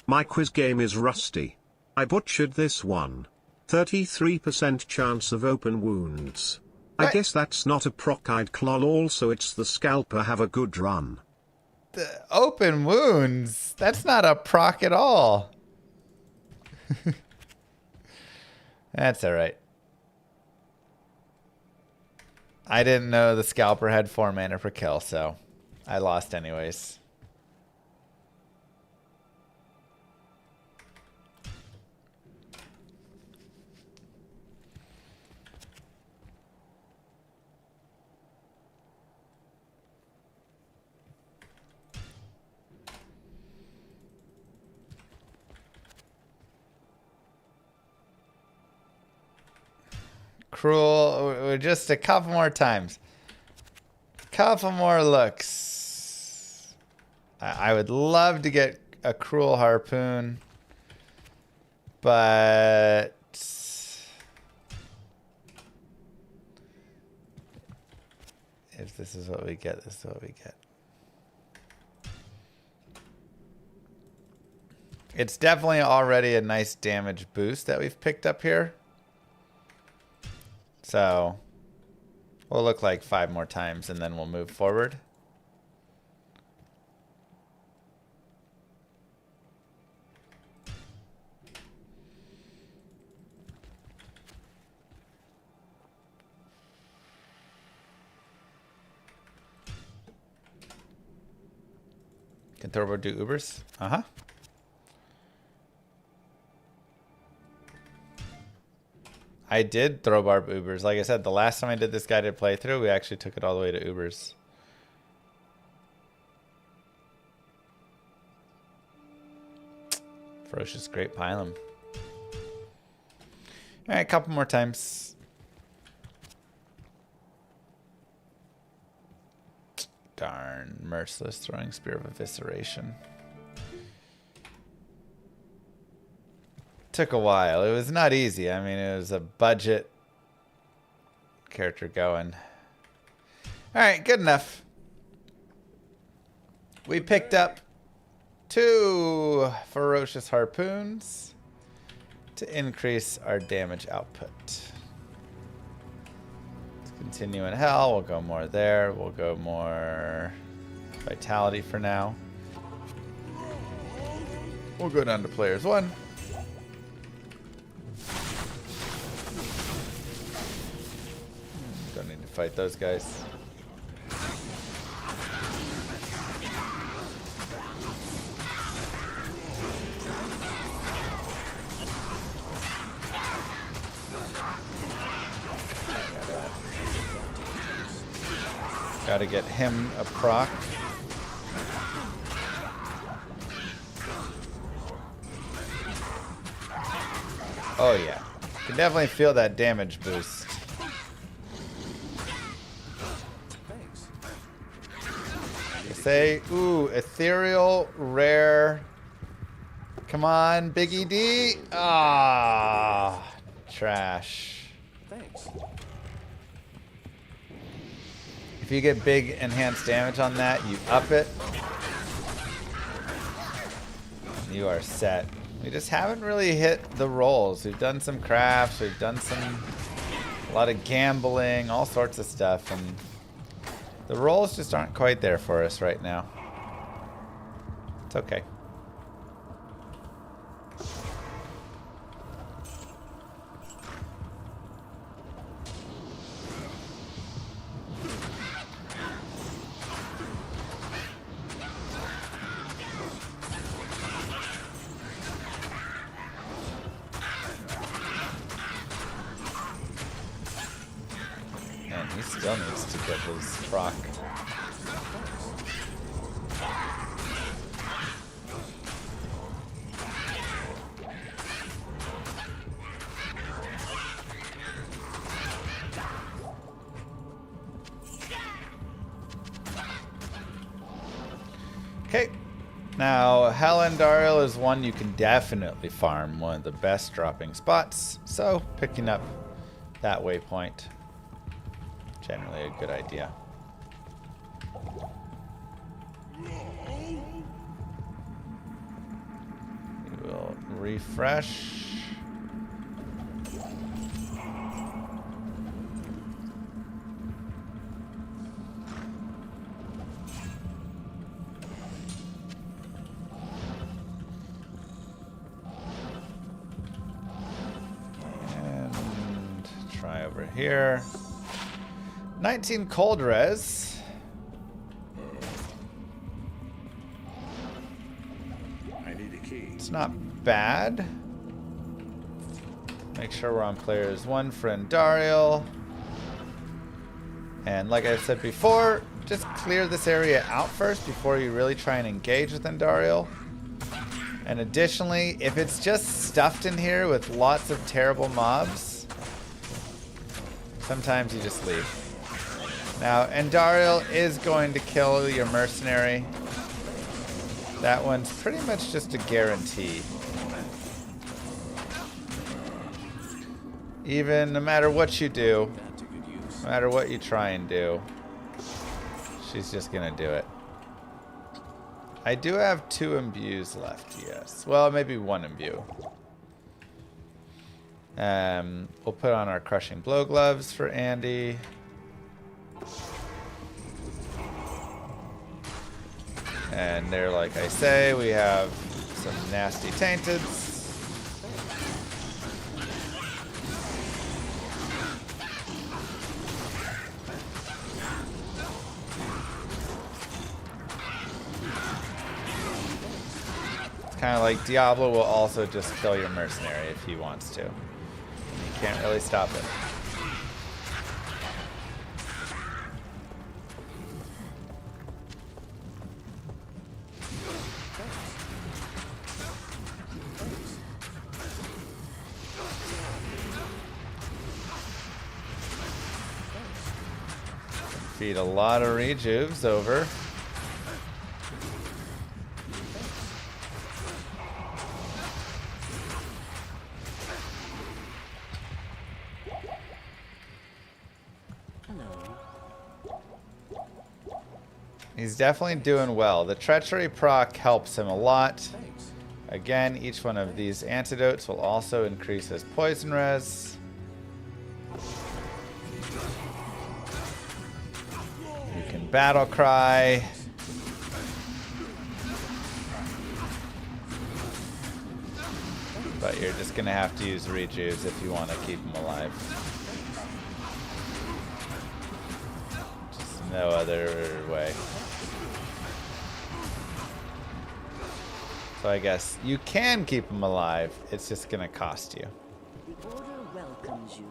My quiz game is rusty. I butchered this one. 33% chance of open wounds. I guess that's not a proc-eyed claw, also it's the scalper. Have a good run. The open wounds? That's not a proc at all. That's alright. I didn't know the scalper had 4 mana per kill, so I lost anyways. Cruel, just a couple more times. Couple more looks. I would love to get a cruel harpoon, but if this is what we get, this is what we get. It's definitely already a nice damage boost that we've picked up here. So we'll look like 5 more times and then we'll move forward. Can Thorbo do Ubers? Uh-huh. I did throw barb Ubers. Like I said, the last time I did this guided playthrough, we actually took it all the way to Ubers. Ferocious Great Pylum. All right, a couple more times. Darn, merciless throwing spear of evisceration. Took a while. It was not easy. I mean, it was a budget character going. All right, good enough. We picked up 2 ferocious harpoons to increase our damage output. Let's continue in hell. We'll go more there. We'll go more vitality for now. We'll go down to players 1. Don't need to fight those guys. Gotta get him a proc. Oh yeah. Can definitely feel that damage boost. Say, ooh, ethereal, rare. Come on, Biggie D. Ah, trash. Thanks. If you get big enhanced damage on that, you up it. You are set. We just haven't really hit the rolls. We've done some crafts, we've done a lot of gambling, all sorts of stuff, and the rolls just aren't quite there for us right now. It's okay. And he still needs to get his proc. Okay, now Hallandariel is one you can definitely farm, one of the best dropping spots, so picking up that waypoint, generally a good idea. We will refresh. Over here. 19 cold res. I need a key. It's not bad. Make sure we're on players 1 for Andariel. And like I said before, just clear this area out first before you really try and engage with Andariel. And additionally, if it's just stuffed in here with lots of terrible mobs, sometimes you just leave. Now, Andariel is going to kill your mercenary. That one's pretty much just a guarantee. Even no matter what you do, no matter what you try and do, she's just gonna do it. I do have 2 imbues left, yes. Well, maybe 1 imbue. We'll put on our crushing blow gloves for Andy. And there, like I say, we have some nasty tainteds. It's kind of like Diablo will also just kill your mercenary if he wants to. You can't really stop it. feed a lot of rejuves over. He's definitely doing well. The treachery proc helps him a lot. Again, each one of these antidotes will also increase his poison res. You can battle cry. But you're just gonna have to use rejuves if you want to keep him alive. Just no other way. So I guess you can keep him alive. It's just gonna cost you. The Order welcomes you.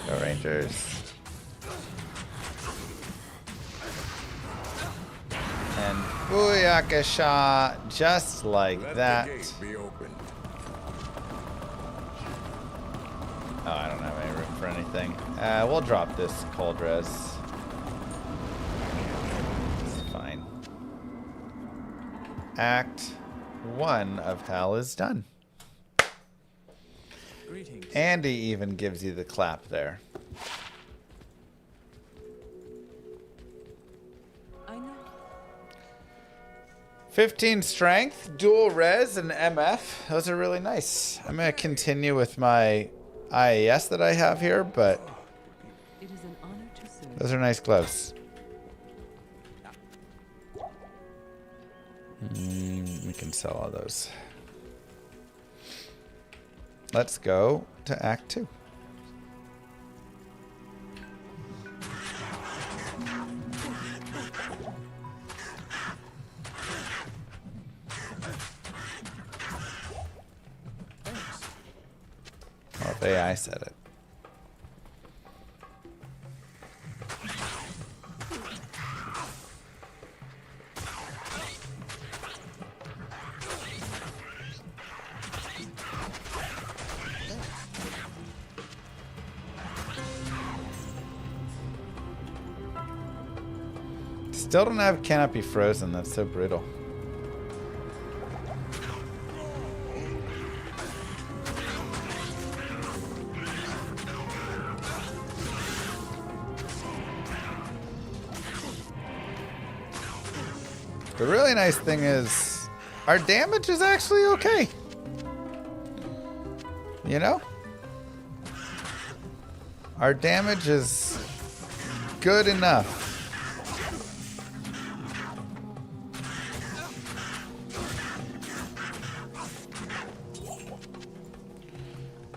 Go Rangers. And Booyaka shot just like Let that. the gate be opened. Oh, I don't have any room for anything. We'll drop this cold res. It's fine. Act 1 of Hell is done. Greetings. Andy even gives you the clap there. I know. 15 strength, dual res, and MF. Those are really nice. I'm going to continue with my IAS that I have here, but It is an honor to serve. those are nice gloves. We can sell all those. Let's go to Act 2. Well, if AI said it. Still don't have Cannot Be Frozen. That's so brutal. The really nice thing is our damage is actually okay. You know? Our damage is good enough.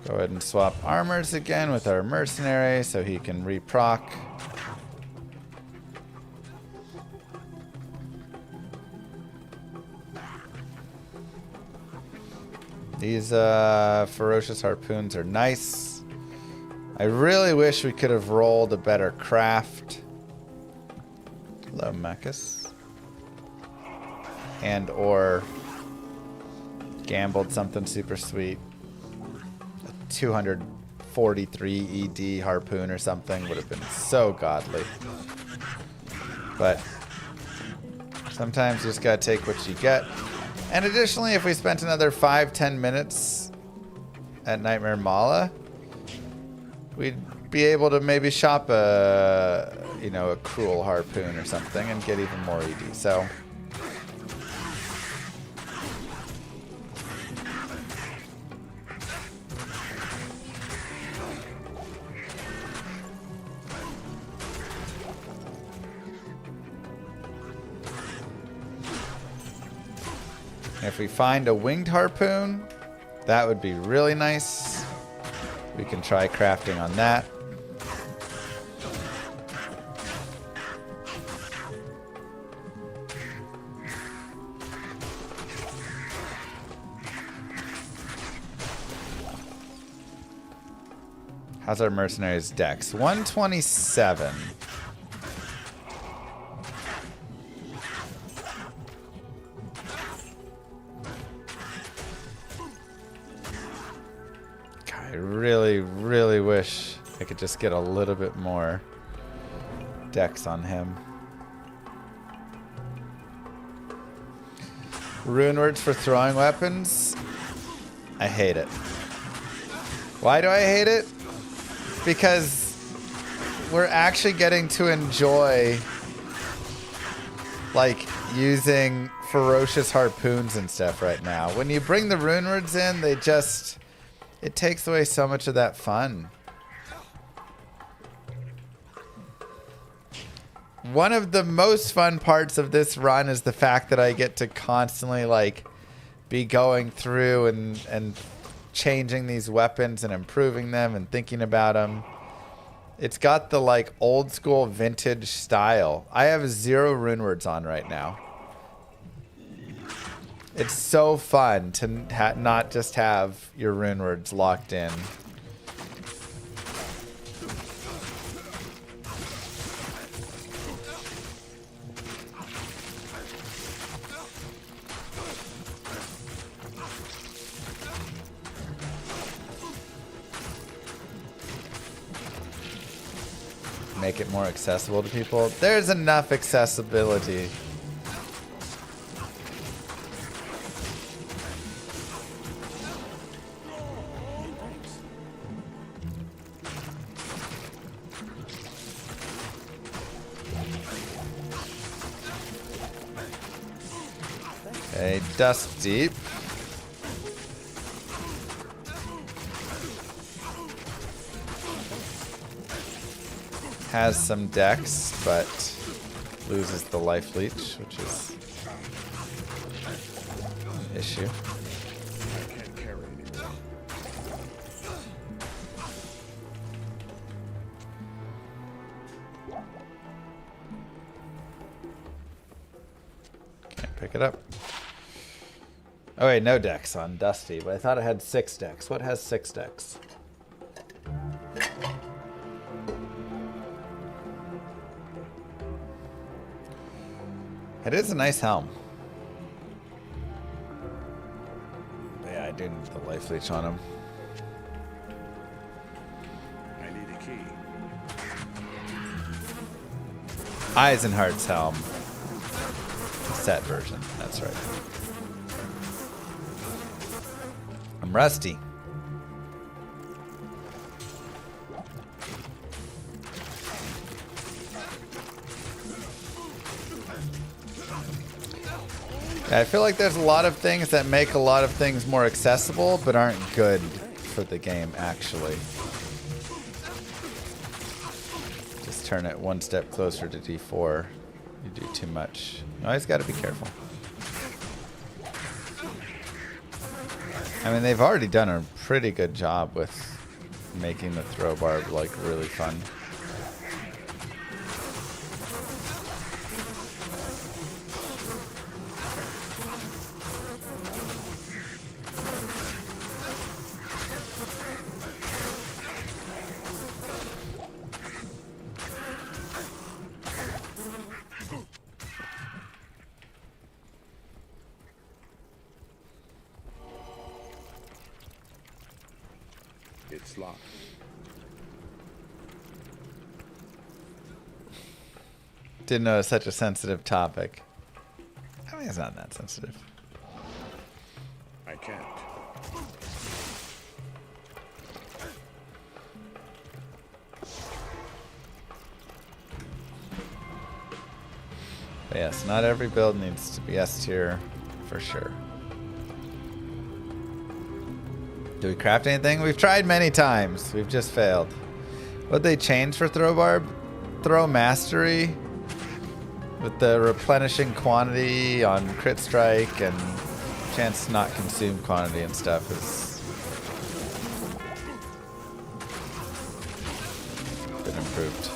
Go ahead and swap armors again with our mercenary so he can reproc. These ferocious harpoons are nice. I really wish we could have rolled a better craft. Hello, Mechas. And or gambled something super sweet. 243 ED harpoon or something would have been so godly. But sometimes you just gotta take what you get. And additionally, if we spent another 5-10 minutes at Nightmare Mala, we'd be able to maybe shop a, you know, a cruel harpoon or something and get even more ED. So if we find a winged harpoon, that would be really nice. We can try crafting on that. How's our mercenaries' dex? 127. I really, really wish I could just get a little bit more dex on him. Rune words for throwing weapons. I hate it. Why do I hate it? Because we're actually getting to enjoy like using ferocious harpoons and stuff right now. When you bring the rune words in, they just, it takes away so much of that fun. One of the most fun parts of this run is the fact that I get to constantly like be going through and changing these weapons and improving them and thinking about them. It's got the like old school vintage style. I have 0 rune words on right now. It's so fun to not just have your rune words locked in. Make it more accessible to people. There's enough accessibility. Okay, dust deep. Has some dex, but loses the life leech, which is an issue. I can't carry anymore. Can't pick it up. Oh wait, no dex on Dusty, but I thought it had 6 dex. What has 6 dex? It is a nice helm. But yeah, I do need the life leech on him. I need a key. Eisenhardt's helm. Set version, that's right. I'm rusty. I feel like there's a lot of things that make a lot of things more accessible, but aren't good for the game, actually. Just turn it one step closer to D4. You do too much. You always got to be careful. I mean, they've already done a pretty good job with making the throw barb, like, really fun. It's locked. Didn't know it was such a sensitive topic. I mean, it's not that sensitive. I can't. But yes, not every build needs to be S tier, for sure. Do we craft anything? We've tried many times. We've just failed. What'd they change for throw barb? Throw mastery with the replenishing quantity on crit strike and chance to not consume quantity and stuff has been improved.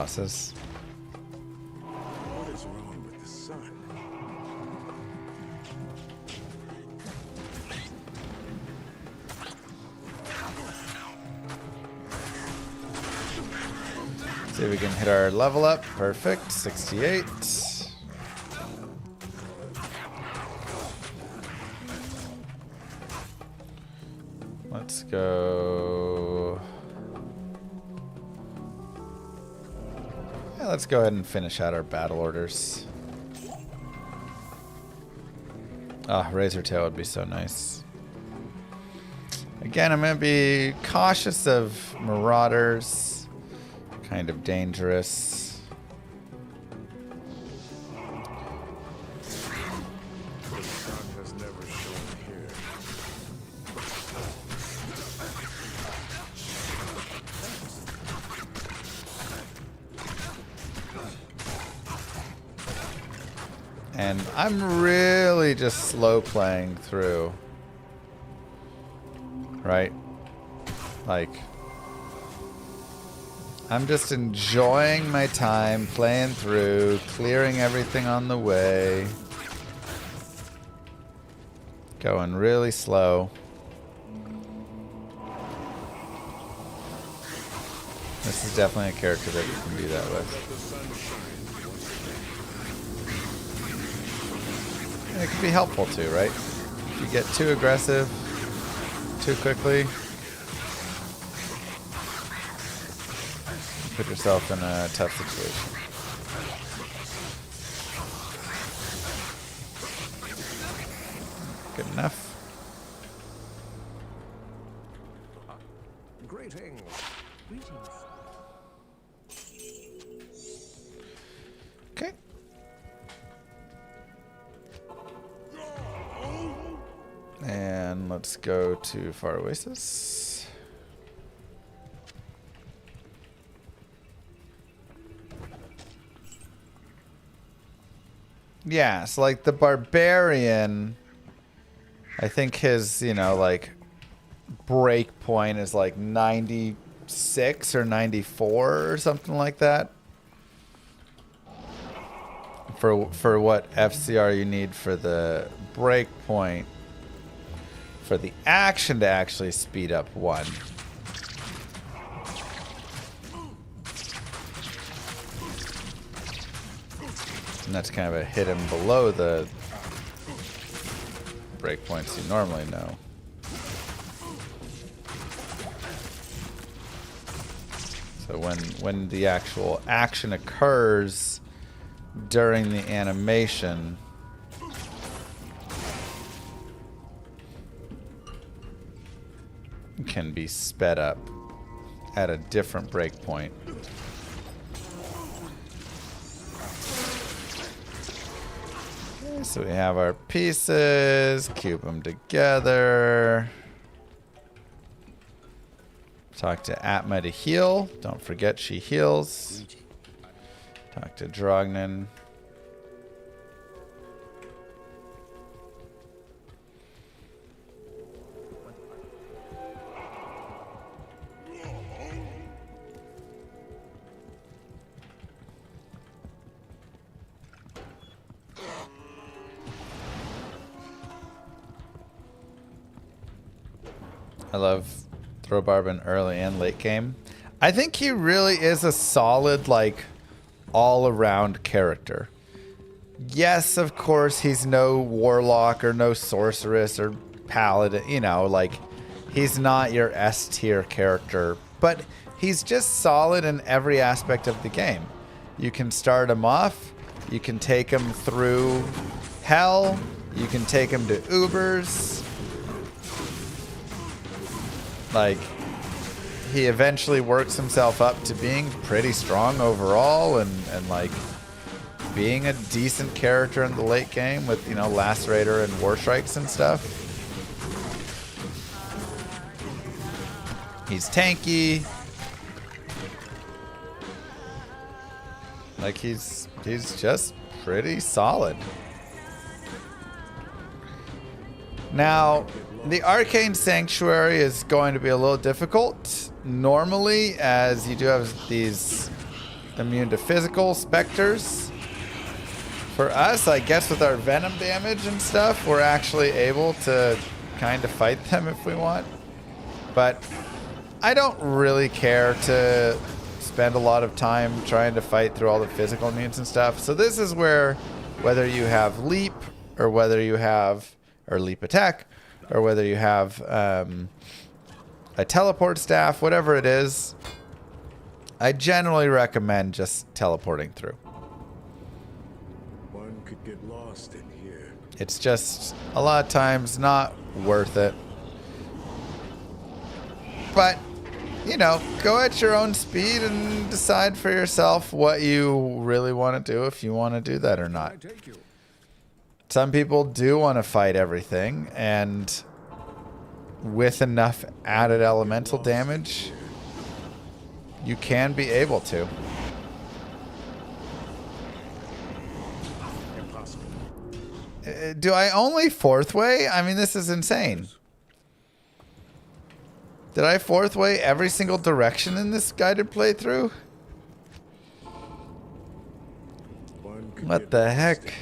bosses. What is wrong with the sun? See if we can hit our level up. Perfect. 68. Let's go. Yeah, let's go ahead and finish out our battle orders. Ah, Razor Tail would be so nice. Again, I'm going to be cautious of Marauders. Kind of dangerous. The sun has never shone here. And I'm really just slow playing through. Right? Like, I'm just enjoying my time playing through, clearing everything on the way. Going really slow. This is definitely a character that you can do that with. And it can be helpful too, right? If you get too aggressive too quickly, you put yourself in a tough situation. Good enough. Greetings. Greetings. Okay. And let's go to Far Oasis. Yeah, so like the Barbarian, I think his, like break point is like 96 or 94 or something like that. For what FCR you need for the break point for the action to actually speed up one. And that's kind of a hidden below the breakpoints you normally know. So when the actual action occurs during the animation, it can be sped up at a different breakpoint. So we have our pieces, cube them together. Talk to Atma to heal. Don't forget she heals. Talk to Drognin. I love Throwbarb in early and late game. I think he really is a solid, like, all-around character. Yes, of course, he's no warlock or no sorceress or paladin, like, he's not your S-tier character, but he's just solid in every aspect of the game. You can start him off, you can take him through hell, you can take him to Ubers. Like, he eventually works himself up to being pretty strong overall and like being a decent character in the late game with, Lacerator and War Strikes and stuff. He's tanky. Like, he's just pretty solid. Now, the Arcane Sanctuary is going to be a little difficult normally, as you do have these immune to physical specters. For us, I guess with our venom damage and stuff, we're actually able to kind of fight them if we want. But I don't really care to spend a lot of time trying to fight through all the physical immunes and stuff. So this is where, whether you have leap, or whether you have, or leap attack, or whether you have a teleport staff, whatever it is, I generally recommend just teleporting through. One could get lost in here. It's just a lot of times not worth it. But, you know, go at your own speed and decide for yourself what you really want to do, if you want to do that or not. Some people do want to fight everything, and with enough added elemental damage, you can be able to. Impossible. Do I only fourth way? I mean, this is insane. Did I fourth way every single direction in this guided playthrough? One could What get the lost heck? in here.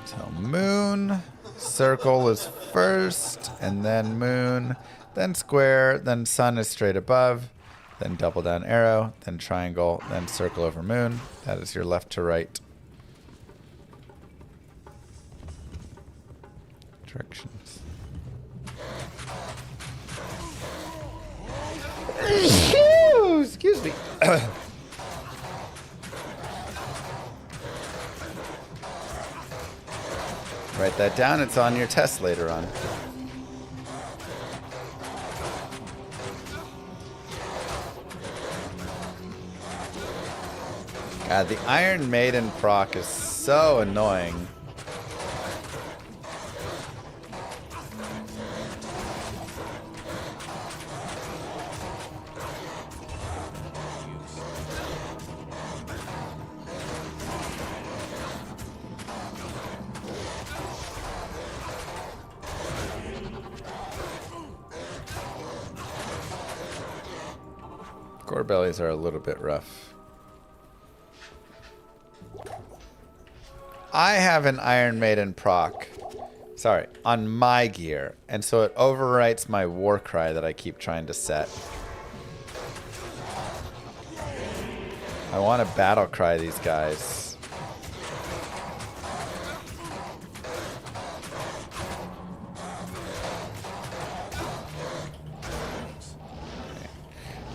So moon, circle is first, and then moon, then square, then sun is straight above, then double down arrow, then triangle, then circle over moon. That is your left to right directions. Excuse me. Write that down. It's on your test later on. God, the Iron Maiden proc is so annoying. Gore bellies are a little bit rough. I have an Iron Maiden proc, sorry, on my gear, and so it overwrites my war cry that I keep trying to set. I want to battle cry these guys.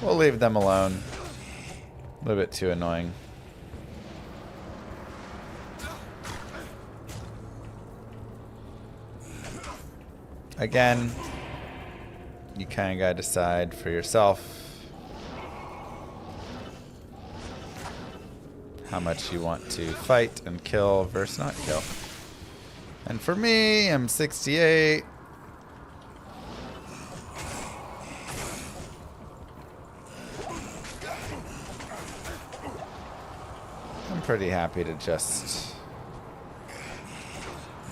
We'll leave them alone. A little bit too annoying. Again, you kind of got to decide for yourself how much you want to fight and kill versus not kill. And for me, I'm 68. I'm pretty happy to just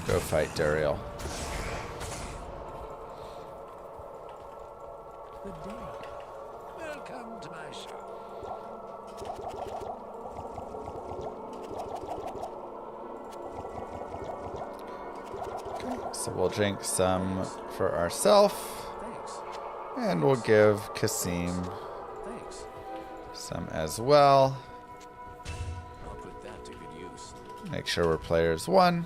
go fight Duriel. Good day. Welcome to my shop. So we'll drink some for ourselves, Thanks. and we'll give Kasim Thanks. some as well. I'll put that to good use. Make sure we're players 1.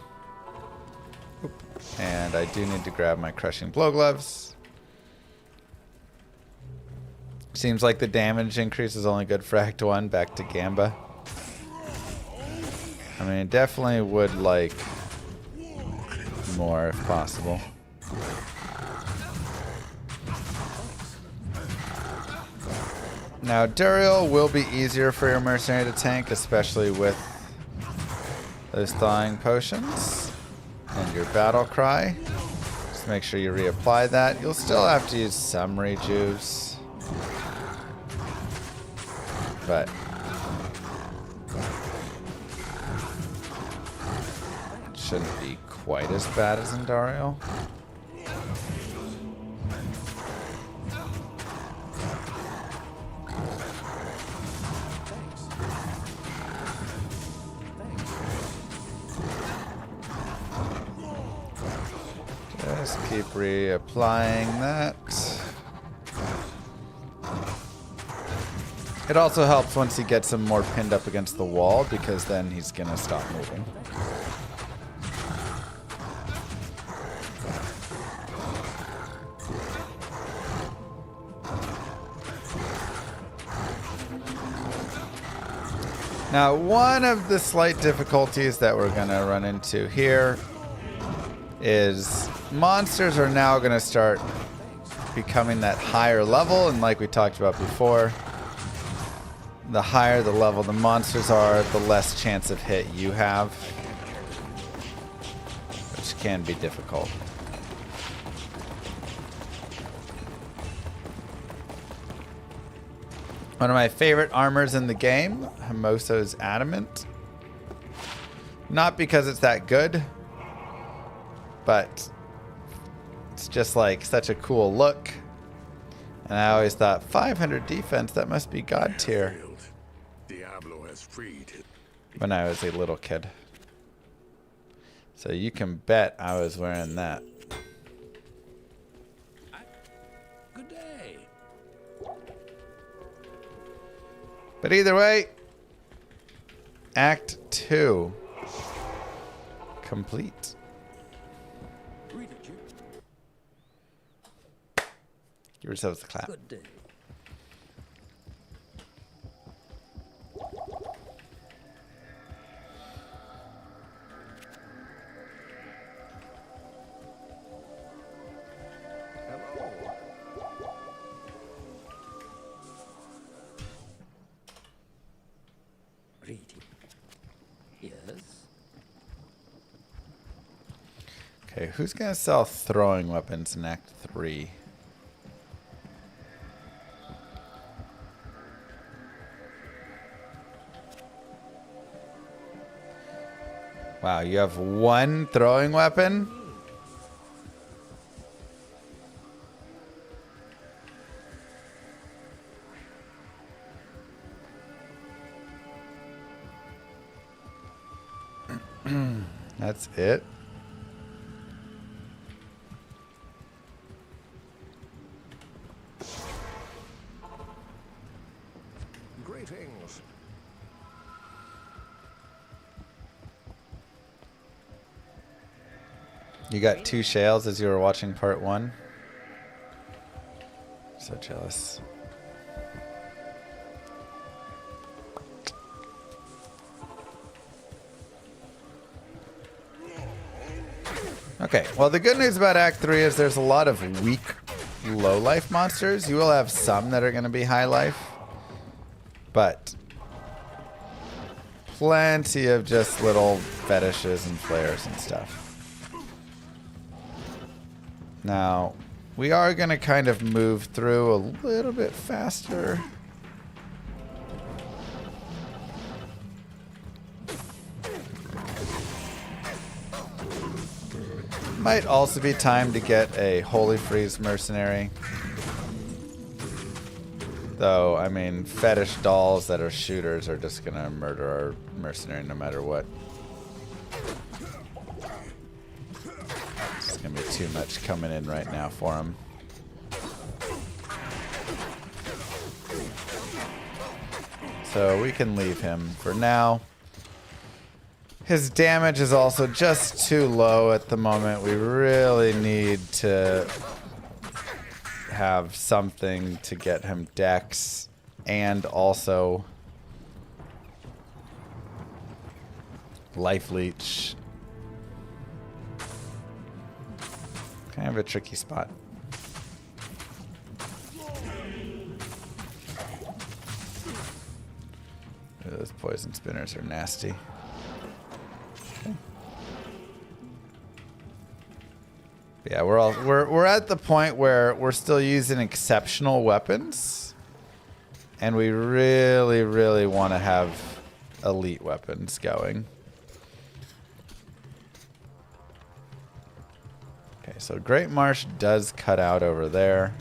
Oop. And I do need to grab my crushing blow gloves. Seems like the damage increase is only good for Act 1. Back to Gamba. I mean, definitely would like more if possible. Now, Duriel will be easier for your mercenary to tank, especially with those thawing potions and your battle cry. Just make sure you reapply that. You'll still have to use some rejuves, but shouldn't be quite as bad as in Dario. Just keep reapplying that. It also helps once he gets him more pinned up against the wall, because then he's gonna stop moving. Now, one of the slight difficulties that we're gonna run into here is monsters are now gonna start becoming that higher level, and like we talked about before, the higher the level the monsters are, the less chance of hit you have, which can be difficult. One of my favorite armors in the game, Hermoso's Adamant. Not because it's that good, but it's just like such a cool look. And I always thought 500 defense, that must be god tier. Diablo has freed him. When I was a little kid. So you can bet I was wearing that. Good day. But either way, Act 2 complete. Give yourselves a clap. Good day. Reading. Yes. Okay, who's gonna sell throwing weapons in Act 3? Wow, you have one throwing weapon? That's it? Greetings. You got 2 shales as you were watching part 1? So jealous. Okay, well the good news about Act 3 is there's a lot of weak low life monsters. You will have some that are going to be high life, but plenty of just little fetishes and flares and stuff. Now, we are going to kind of move through a little bit faster. Might also be time to get a Holy Freeze mercenary. Though, I mean, fetish dolls that are shooters are just going to murder our mercenary no matter what. It's going to be too much coming in right now for him. So we can leave him for now. His damage is also just too low at the moment. We really need to have something to get him dex and also life leech. Kind of a tricky spot. Those poison spinners are nasty. Yeah, we're at the point where we're still using exceptional weapons, and we really, really want to have elite weapons going. so Great Marsh does cut out over there.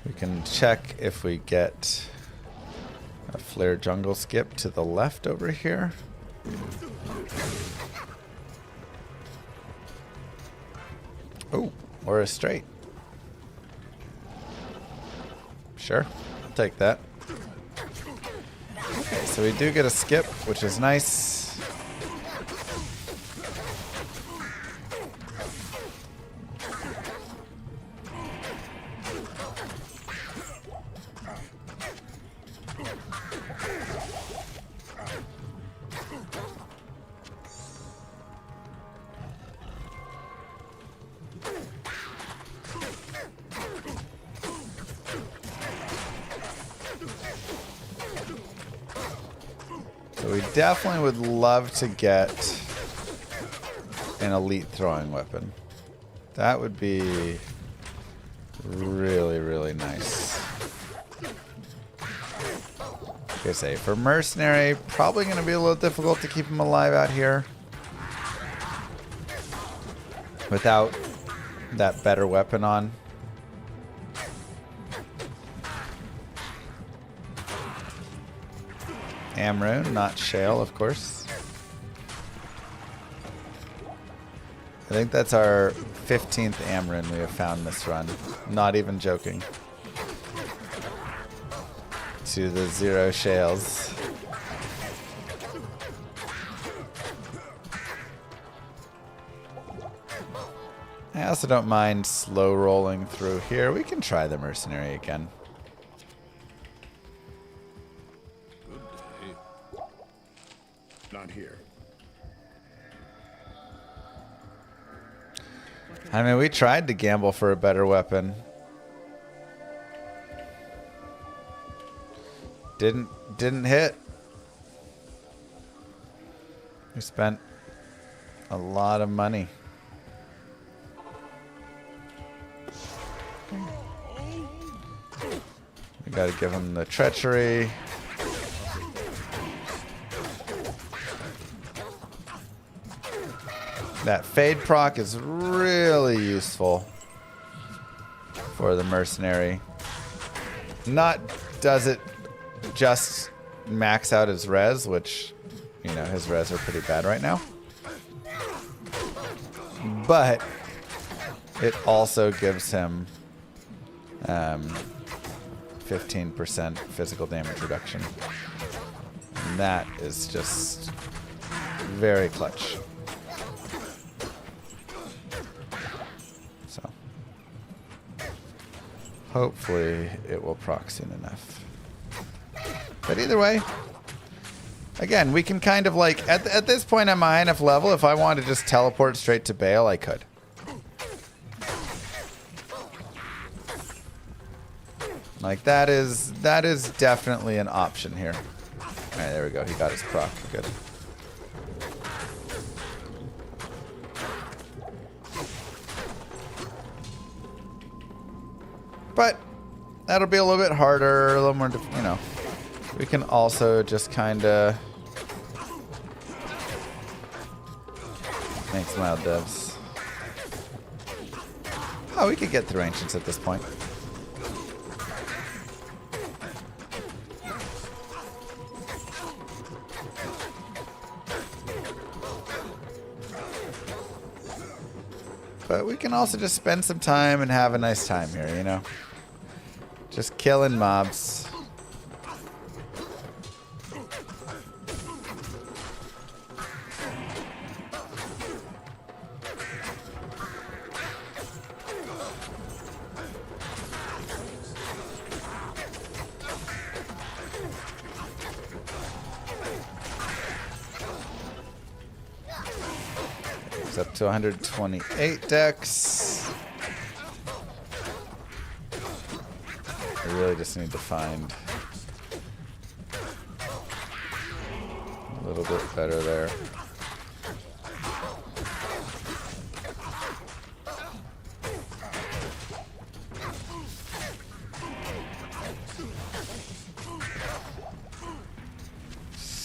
We can check if we get a flare jungle skip to the left over here. Oh, or a straight. Sure, I'll take that. Okay, so we do get a skip, which is nice. So we definitely would love to get an elite throwing weapon. That would be really, really nice. Like I say, for mercenary, probably going to be a little difficult to keep him alive out here without that better weapon on. Amrune, not Shale, of course. I think that's our 15th Amrune we have found this run. Not even joking. To the 0 Shales. I also don't mind slow rolling through here. We can try the mercenary again. Not here. I mean, we tried to gamble for a better weapon. Didn't hit. We spent a lot of money. We gotta give him the treachery. That fade proc is really useful for the mercenary. Not does it just max out his res, which, you know, his res are pretty bad right now. But it also gives him 15% physical damage reduction. And that is just very clutch. So hopefully it will proc soon enough. But either way, again, we can kind of like, at this point I'm a high enough level, if I wanted to just teleport straight to Bale, I could. Like, that is definitely an option here. Alright, there we go. He got his proc. Good. But that'll be a little bit harder, a little more, you know. We can also just kind of make some loud devs. Oh, we could get through Ancients at this point. But we can also just spend some time and have a nice time here, you know? Just killing mobs. It's up to 128 dex. I really just need to find a little bit better there.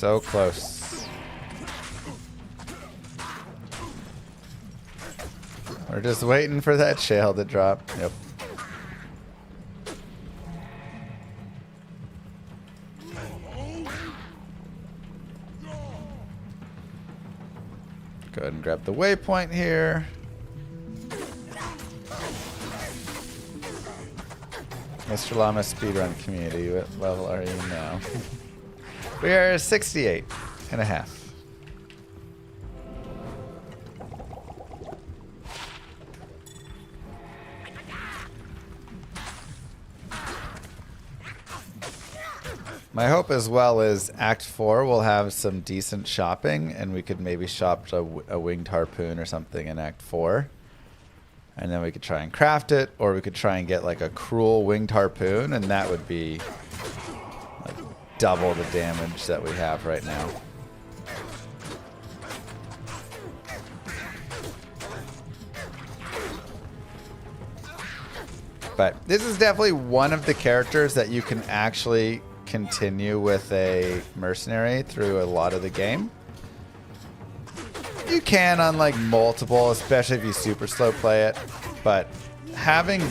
So close. We're just waiting for that shell to drop. Yep. Go ahead and grab the waypoint here. Mr. Llama speedrun community, what level are you now? We are 68 and a half. My hope as well is Act 4 will have some decent shopping, and we could maybe shop a winged harpoon or something in Act 4. And then we could try and craft it, or we could try and get like a cruel winged harpoon, and that would be like double the damage that we have right now. But this is definitely one of the characters that you can actually continue with a mercenary through a lot of the game. You can on like multiple, especially if you super slow play it, but having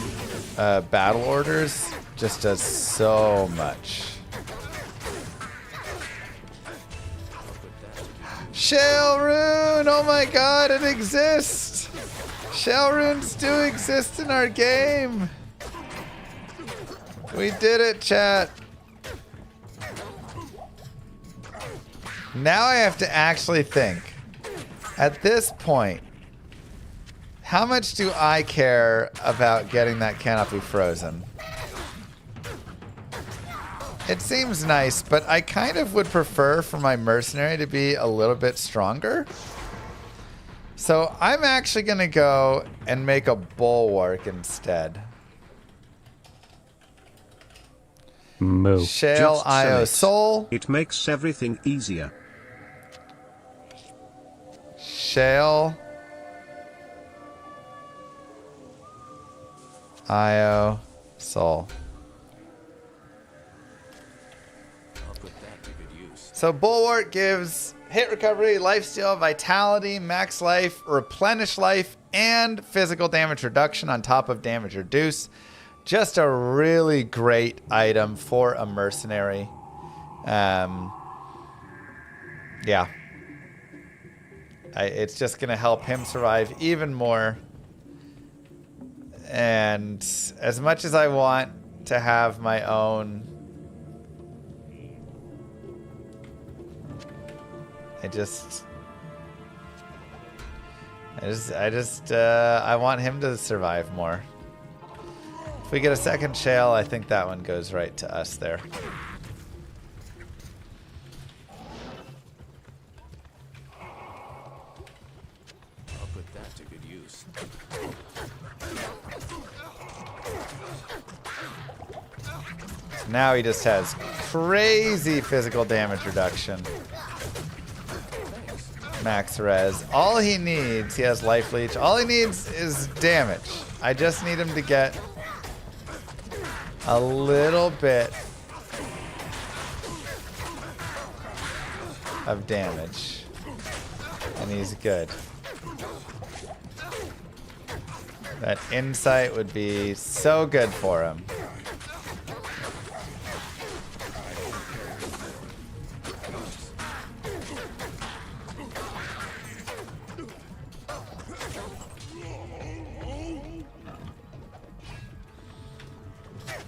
battle orders just does so much. Shell rune! Oh my god, it exists! Shell runes do exist in our game! We did it, chat! Now I have to actually think. At this point, how much do I care about getting that canopy frozen? It seems nice, but I kind of would prefer for my mercenary to be a little bit stronger. So I'm actually going to go and make a bulwark instead. Moo. Shale Just IO select. Soul. It makes everything easier. Shale IO Soul. So Bulwark gives hit recovery, lifesteal, vitality, max life, replenish life, and physical damage reduction on top of damage reduce. Just a really great item for a mercenary. Yeah. It's just going to help him survive even more. And as much as I want to have my own, I want him to survive more. If we get a second shale, I think that one goes right to us there. I'll put that to good use. Now he just has crazy physical damage reduction. Max res. All he needs, he has life leech. All he needs is damage. I just need him to get a little bit of damage. And he's good. That insight would be so good for him.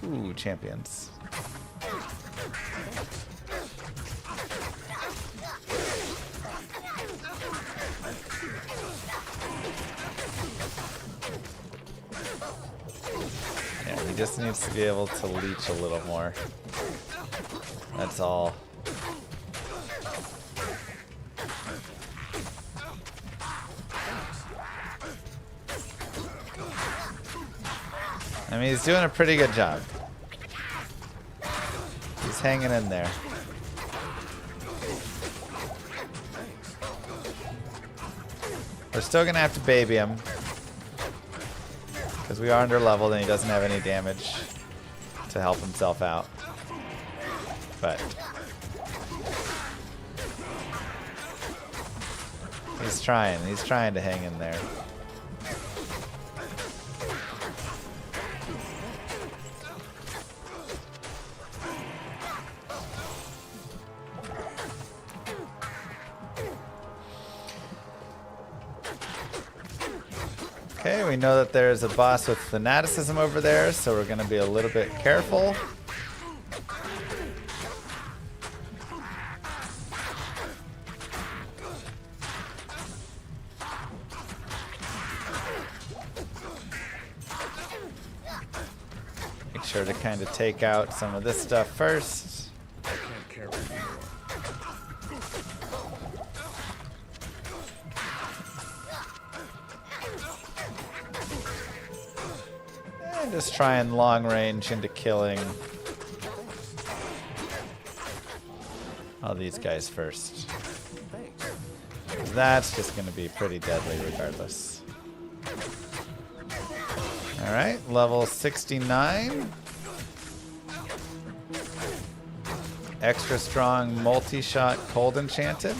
Ooh, champions. Yeah, he just needs to be able to leech a little more. That's all. I mean, he's doing a pretty good job. He's hanging in there. We're still gonna have to baby him because we are under leveled and he doesn't have any damage to help himself out. But He's trying. He's trying to hang in there. Okay, we know that there's a boss with fanaticism over there, so we're going to be a little bit careful. Make sure to kind of take out some of this stuff first. Can't carry anymore. And just try and long range into killing all these guys first. That's just going to be pretty deadly regardless. Alright, level 69. Extra strong multi-shot cold enchanted.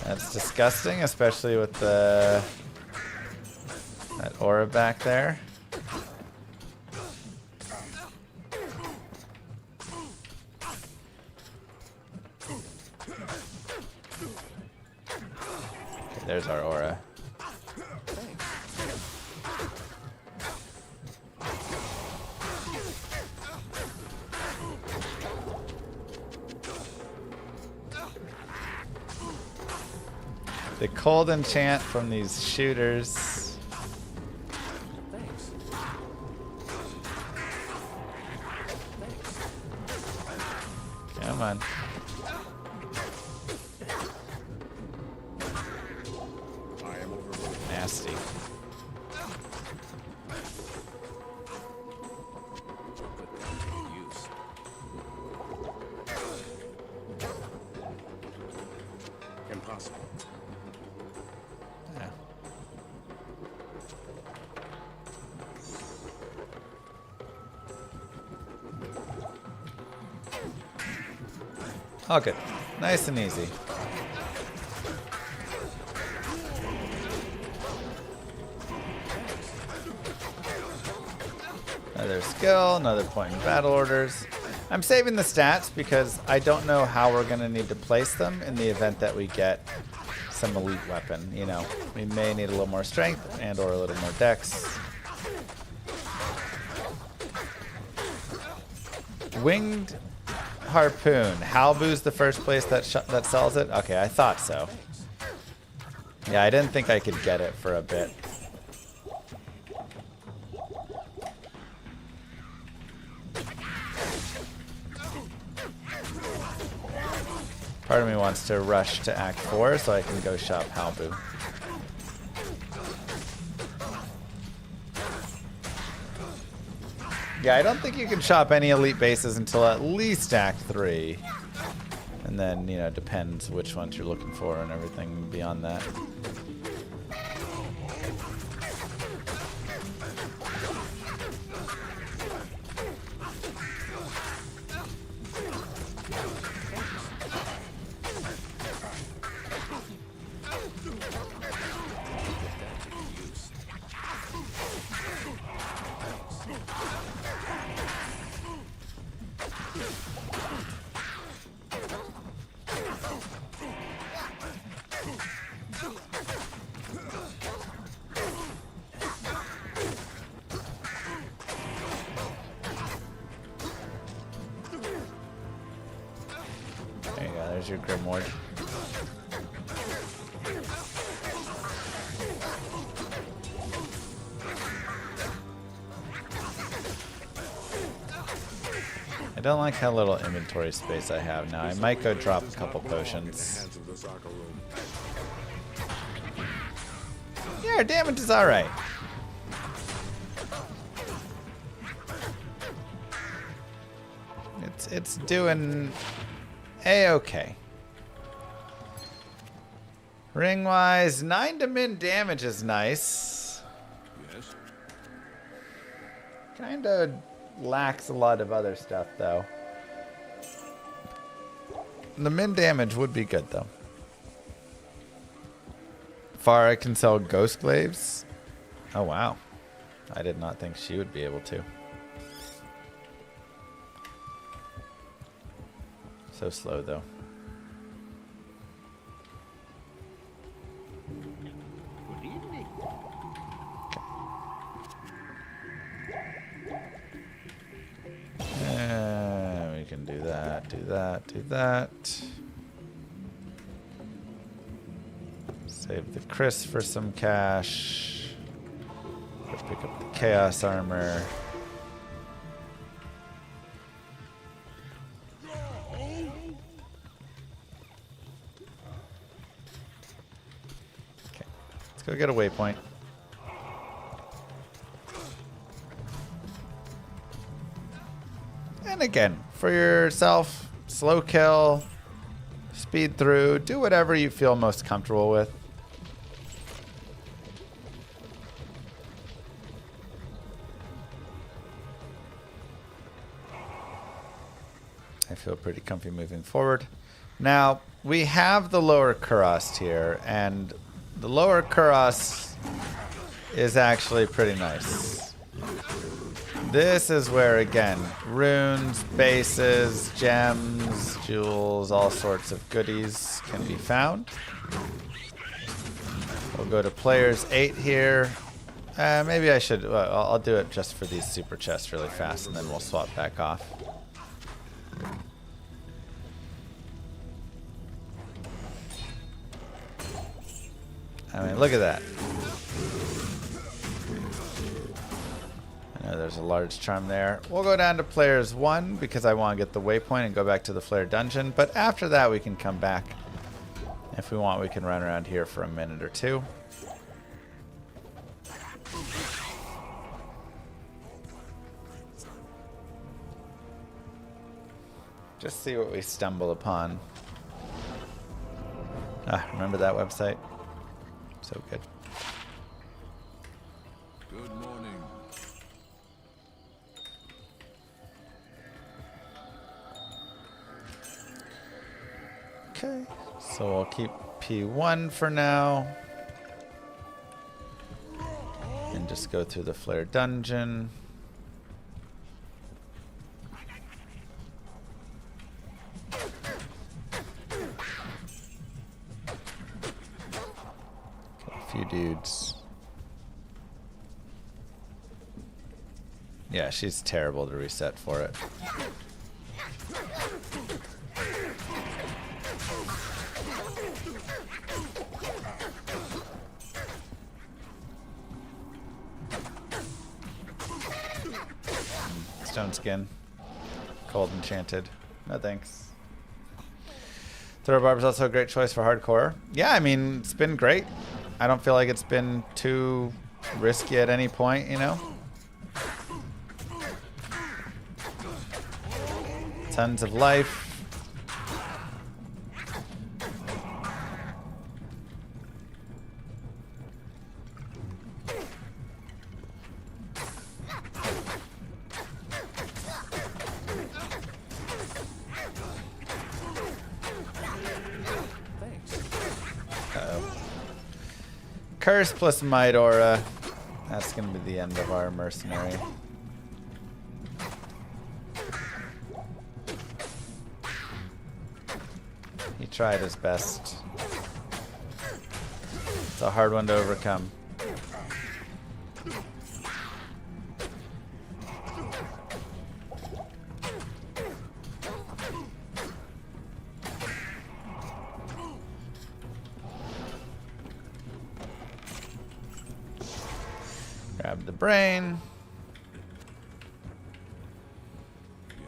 That's disgusting, especially with that aura back there. Okay, there's our aura. The cold enchant from these shooters. Come on. I am overruled. Nasty. Put that to good use. Impossible. Yeah. All good. Nice and easy. Another skill, another point in battle orders. I'm saving the stats because I don't know how we're going to need to place them in the event that we get some elite weapon. You know, we may need a little more strength and or a little more dex. Winged harpoon. Halbu's the first place that sells it? Okay, I thought so. Yeah, I didn't think I could get it for a bit. Part of me wants to rush to Act 4 so I can go shop Halbu. Yeah, I don't think you can shop any elite bases until at least Act 3. And then, you know, depends which ones you're looking for and everything beyond that. There you go, there's your Grimoire. I don't like how little inventory space I have now. I might go drop a couple potions. Hands of the Zaka room. Yeah, our damage is alright. It's doing A-okay. Ring-wise, 9 to min damage is nice. Yes. Kinda lacks a lot of other stuff, though. The min damage would be good, though. Farah can sell ghost glaives. Oh, wow. I did not think she would be able to. So slow, though. We can do that, do that, do that. Save the Chris for some cash. Let's pick up the Chaos Armor. Okay, let's go get a waypoint. And again, for yourself, slow kill, speed through, do whatever you feel most comfortable with. I feel pretty comfy moving forward. Now, we have the lower Kurast here, and the lower Kurast is actually pretty nice. This is where, again, runes, bases, gems, jewels, all sorts of goodies can be found. We'll go to players 8 here. Maybe I should, I'll do it just for these super chests really fast, and then we'll swap back off. I mean, look at that. I know there's a large charm there. We'll go down to players 1 because I want to get the waypoint and go back to the flare dungeon. But after that, we can come back. If we want, we can run around here for a minute or two. Just see what we stumble upon. Ah, remember that website? So good. Good morning. Okay, so we'll keep P1 for now. And just go through the flare dungeon. Few dudes. Yeah, she's terrible to reset for it. Stone skin. Cold enchanted. No thanks. Throw Barb is also a great choice for hardcore. Yeah, I mean, it's been great. I don't feel like it's been too risky at any point, you know? Tons of life. Curse plus Might Aura. That's going to be the end of our mercenary. He tried his best. It's a hard one to overcome. Grab the brain.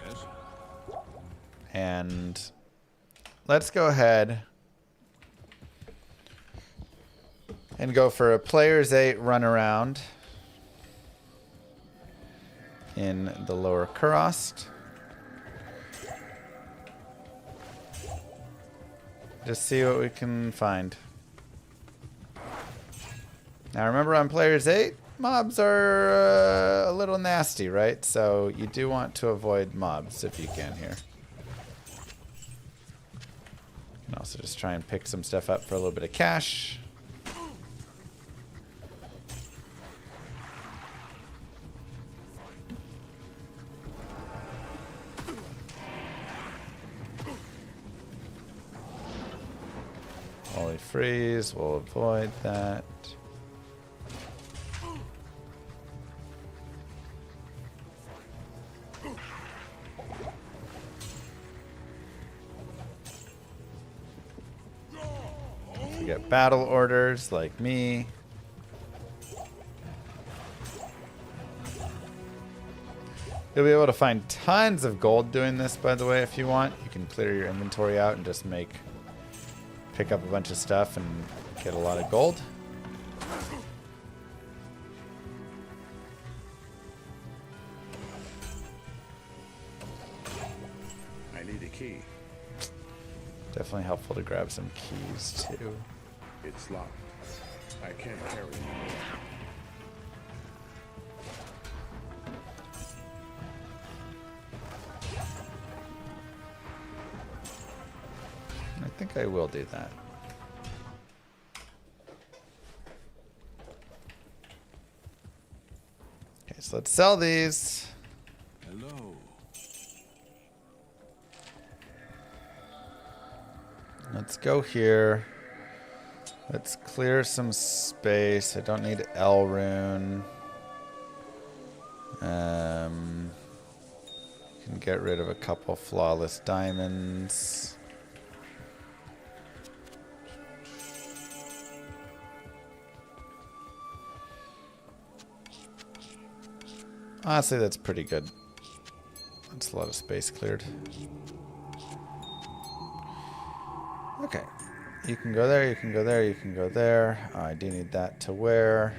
Yes. And let's go ahead and go for a player's 8 run around in the lower Kurast. Just see what we can find. Now remember, on players 8, mobs are a little nasty, right? So you do want to avoid mobs if you can here. You can also just try and pick some stuff up for a little bit of cash. Holy freeze, we'll avoid that. We get battle orders like me. You'll be able to find tons of gold doing this, by the way, if you want. You can clear your inventory out and just pick up a bunch of stuff and get a lot of gold. I need a key. Definitely helpful to grab some keys too. It's locked. I can't carry it. I think I will do that. Okay, so let's sell these. Hello. Let's go here. Let's clear some space. I don't need L rune. Can get rid of a couple flawless diamonds. Honestly, that's pretty good. That's a lot of space cleared. Okay. You can go there, you can go there, you can go there. I do need that to wear.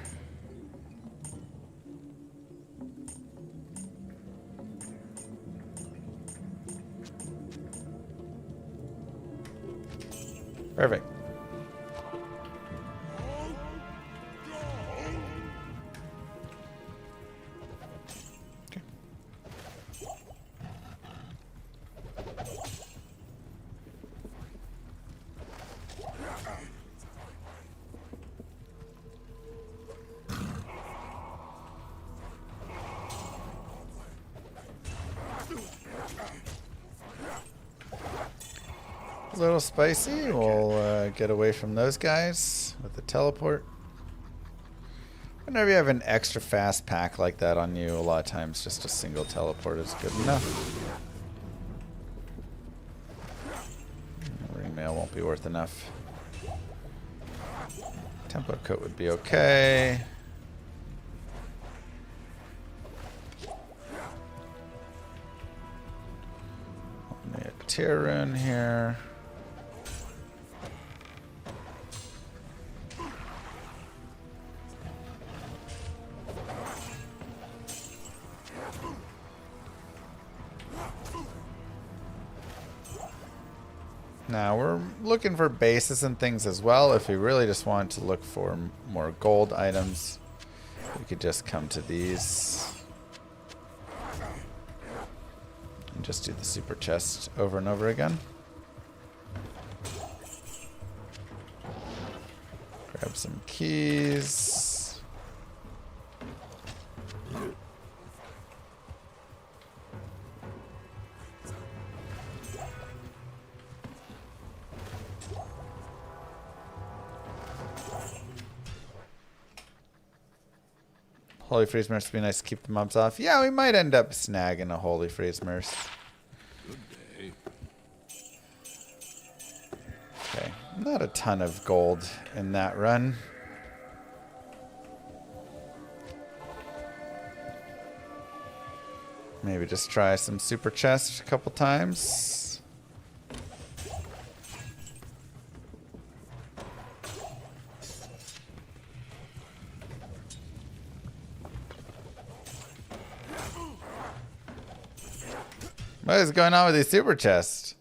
Perfect. A little spicy. We'll get away from those guys with the teleport. Whenever you have an extra fast pack like that on you, a lot of times just a single teleport is good enough. Ring mail won't be worth enough. Tempo coat would be okay. Only a tier rune here. Now we're looking for bases and things as well. If we really just want to look for more gold items, we could just come to these and just do the super chest over and over again. Grab some keys. Holy Freeze Mercy would be nice to keep the mobs off. Yeah, we might end up snagging a Holy Freeze Mercy. Good day. Okay, not a ton of gold in that run. Maybe just try some super chests a couple times. What is going on with these super chests?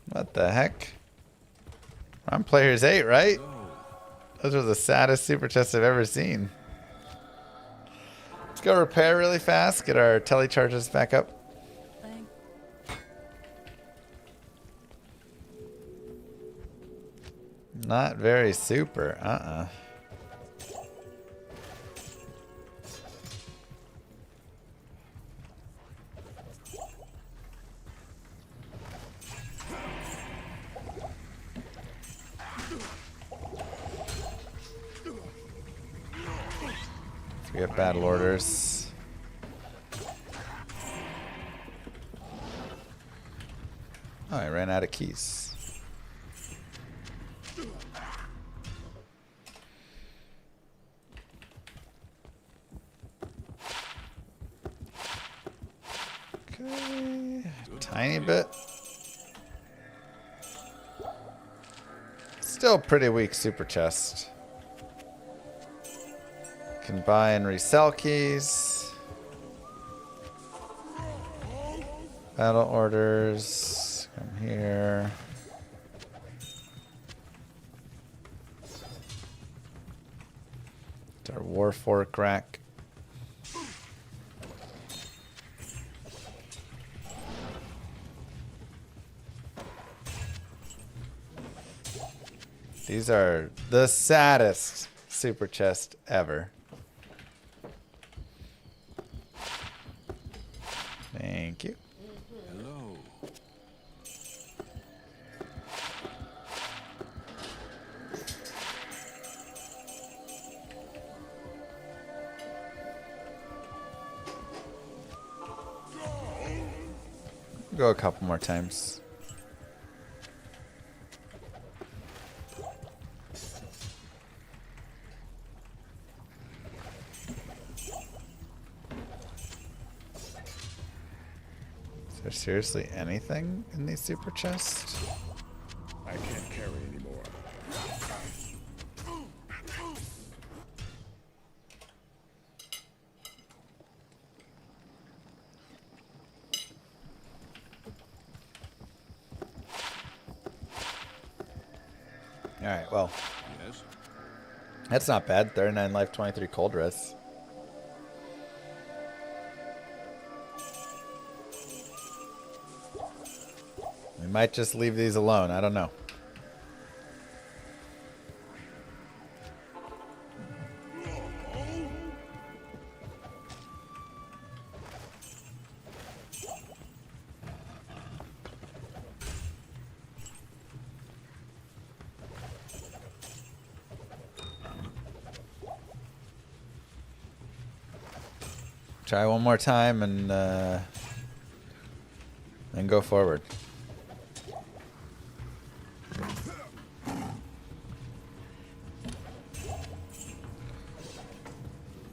What the heck? I'm players 8, right? Those are the saddest super chests I've ever seen. Let's go repair really fast, get our telecharges back up. Not very super, We have battle orders. Oh, I ran out of keys. Okay, tiny bit. Still pretty weak super chest. Can buy and resell keys. Battle orders. Come here. It's our Warfork rack. These are the saddest super chest ever. Thank you. Hello. Go a couple more times. Is there seriously anything in these super chests? I can't carry anymore. Alright, well, Yes. that's not bad. 39 life, 23 cold res. We might just leave these alone. I don't know. Try one more time and then go forward.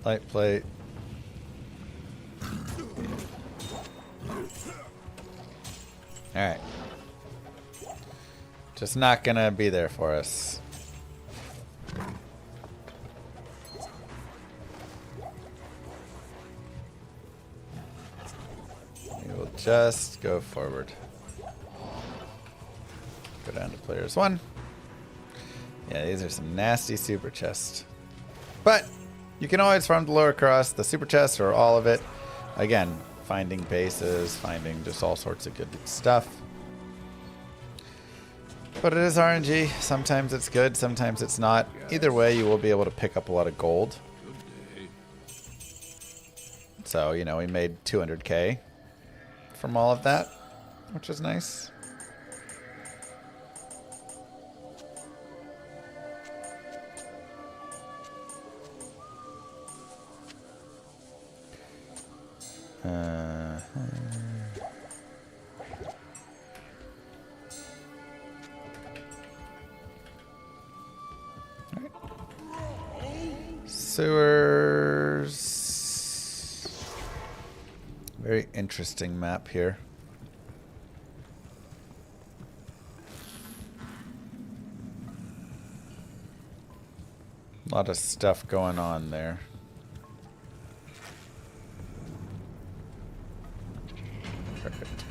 Light plate. Alright. Just not gonna be there for us. We will just go forward. Go down to players 1. Yeah, these are some nasty super chests. But you can always farm the lower cross, the super chests, or all of it. Again, finding bases, finding just all sorts of good stuff. But it is RNG. Sometimes it's good, sometimes it's not. Either way, you will be able to pick up a lot of gold. Good day. So, you know, we made 200k from all of that, which is nice. Sewers. Very interesting map here. A lot of stuff going on there. Perfect.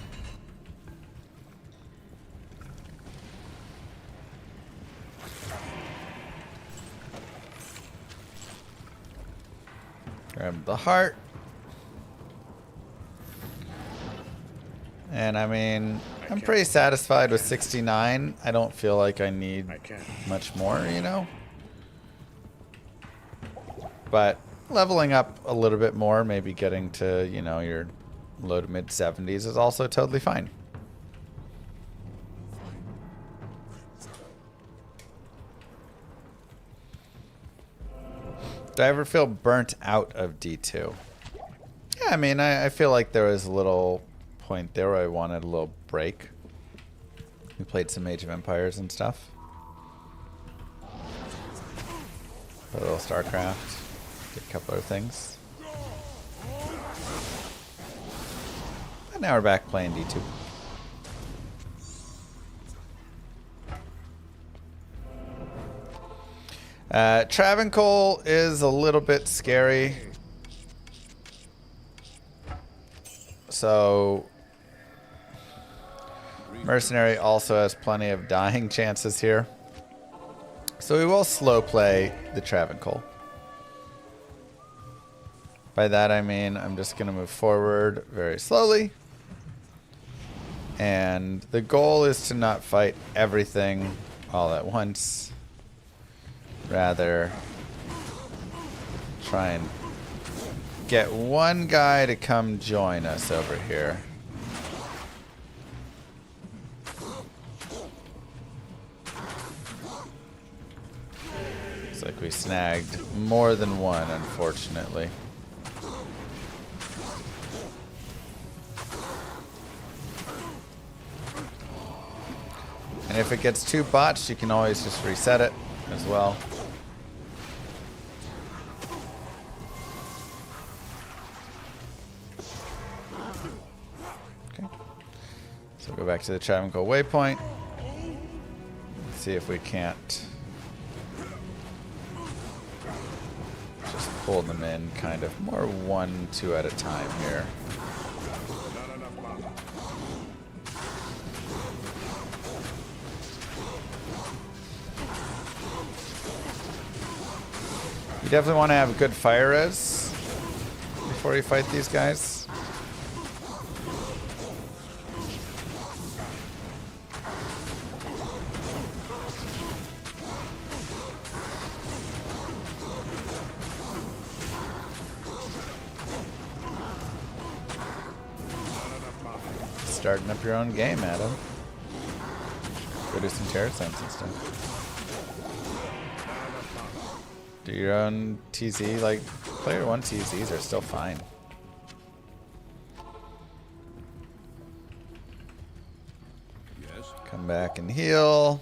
Grab the heart. And I mean, I'm pretty satisfied with 69. I don't feel like I need much more, you know? But leveling up a little bit more, maybe getting to, you know, your low to mid 70s is also totally fine. Do I ever feel burnt out of D2? Yeah, I mean, I feel like there was a little point there where I wanted a little break. We played some Age of Empires and stuff. A little StarCraft. Did a couple other things. And now we're back playing D2. Travancore is a little bit scary. So Mercenary also has plenty of dying chances here. So we will slow play the Travancore. By that I mean I'm just going to move forward very slowly. And the goal is to not fight everything all at once. Rather, try and get one guy to come join us over here. Looks like we snagged more than one, unfortunately. And if it gets too botched, you can always just reset it as well. Okay. So go back to the Travancore waypoint. Let's see if we can't just pull them in kind of more 1-2 at a time here. You definitely want to have a good fire res before you fight these guys. Starting up your own game, Adam. Go do some terror sense and stuff. Do your own TZ, like, player 1 TZs are still fine. Yes. Come back and heal.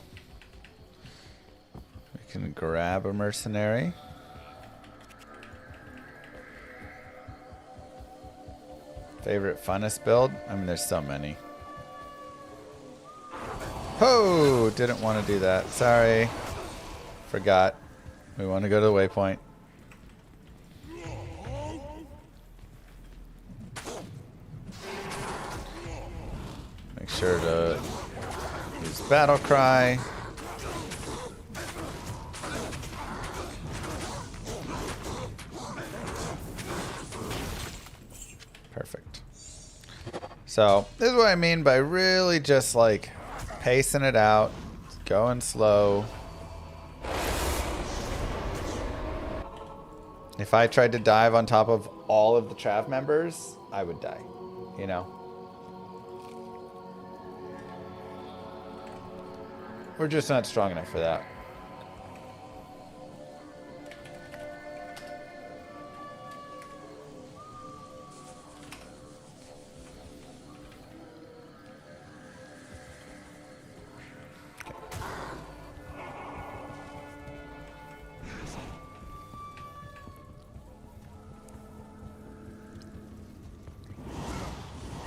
We can grab a mercenary. Favorite funnest build? I mean, there's so many. Oh, didn't want to do that. Sorry. Forgot. We want to go to the waypoint. Make sure to use battle cry. Perfect. So this is what I mean by really just like pacing it out, going slow. If I tried to dive on top of all of the Trav members, I would die, you know? We're just not strong enough for that.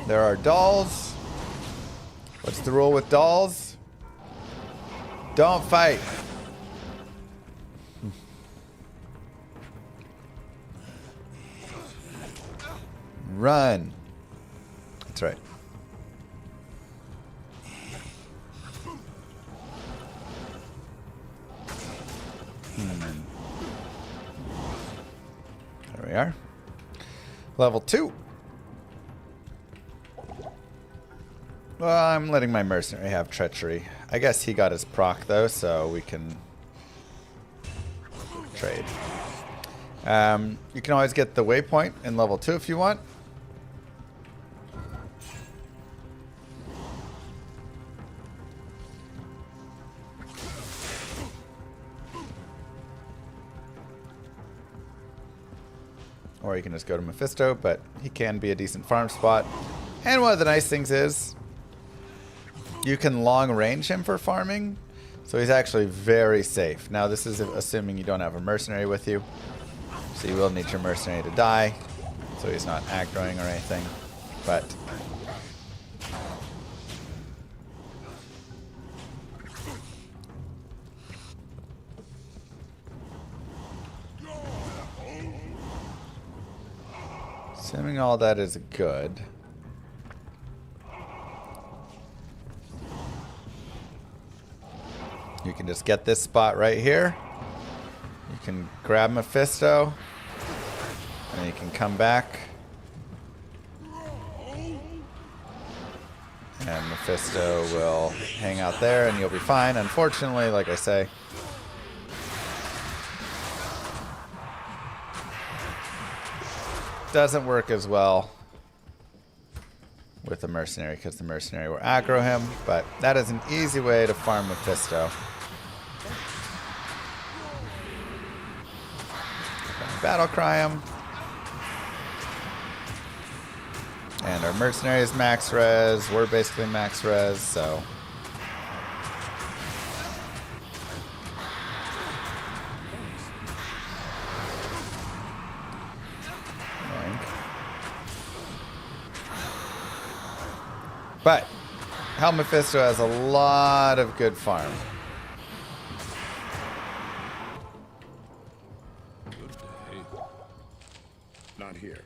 There are dolls. What's the rule with dolls? Don't fight. Run. That's right. There we are. Level 2. Well, I'm letting my mercenary have treachery. I guess he got his proc though, so we can trade. You can always get the waypoint in level 2 if you want. Or you can just go to Mephisto, but he can be a decent farm spot. And one of the nice things is you can long range him for farming. So he's actually very safe. Now this is assuming you don't have a mercenary with you. So you will need your mercenary to die. So he's not aggroing or anything. But assuming all that is good. You can just get this spot right here. You can grab Mephisto. And you can come back. And Mephisto will hang out there and you'll be fine. Unfortunately, like I say, doesn't work as well with the mercenary because the mercenary will aggro him. But that is an easy way to farm Mephisto. Battle cry him. And our mercenary is max res. We're basically max res, so. But Hell Mephisto has a lot of good farm. Good day. Not here.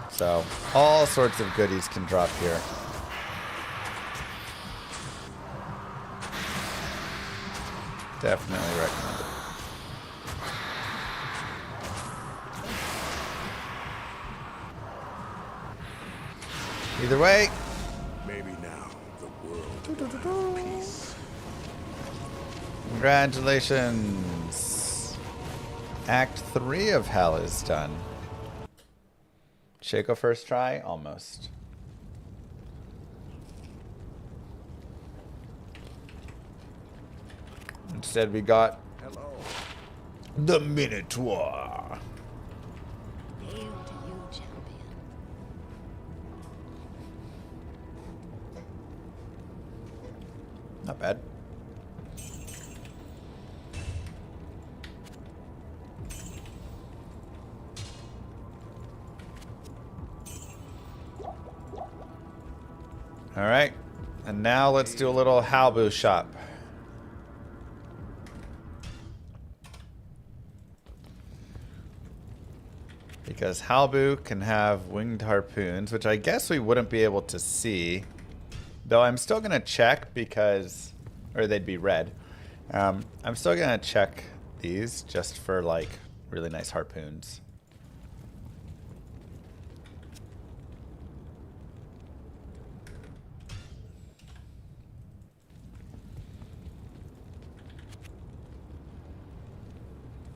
So, all sorts of goodies can drop here. Definitely recommend it. Either way, Maybe now the world will have peace. congratulations. Act 3 of Hell is done. Shaco first try? Almost. Instead we got the Minotaur. Hail to you, champion. Not bad. All right, and now let's do a little Halbu shop. Because Halbu can have winged harpoons, which I guess we wouldn't be able to see. Though I'm still going to check because, or they'd be red. I'm still going to check these just for like really nice harpoons.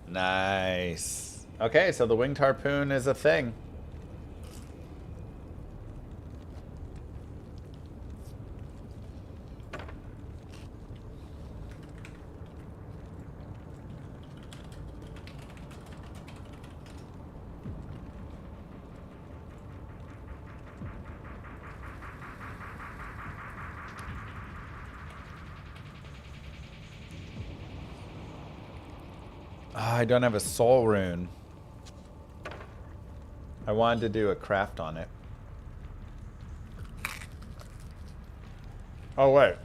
Nice. Okay, so the winged harpoon is a thing. I don't have a soul rune. I wanted to do a craft on it. Oh, wait.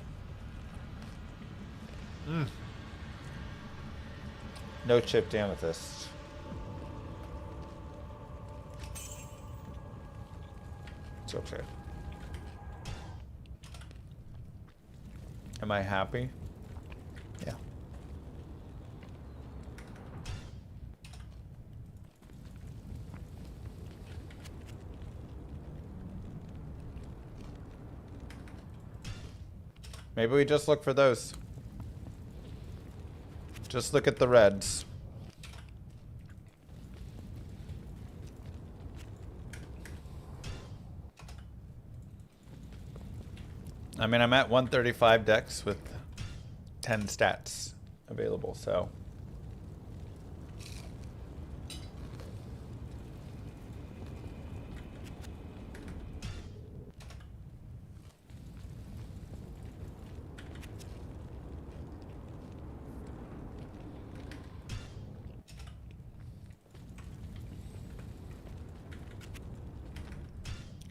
No chipped amethyst. It's okay. Am I happy? Yeah. Maybe we just look for those. Just look at the reds. I mean, I'm at 135 decks with 10 stats available, so.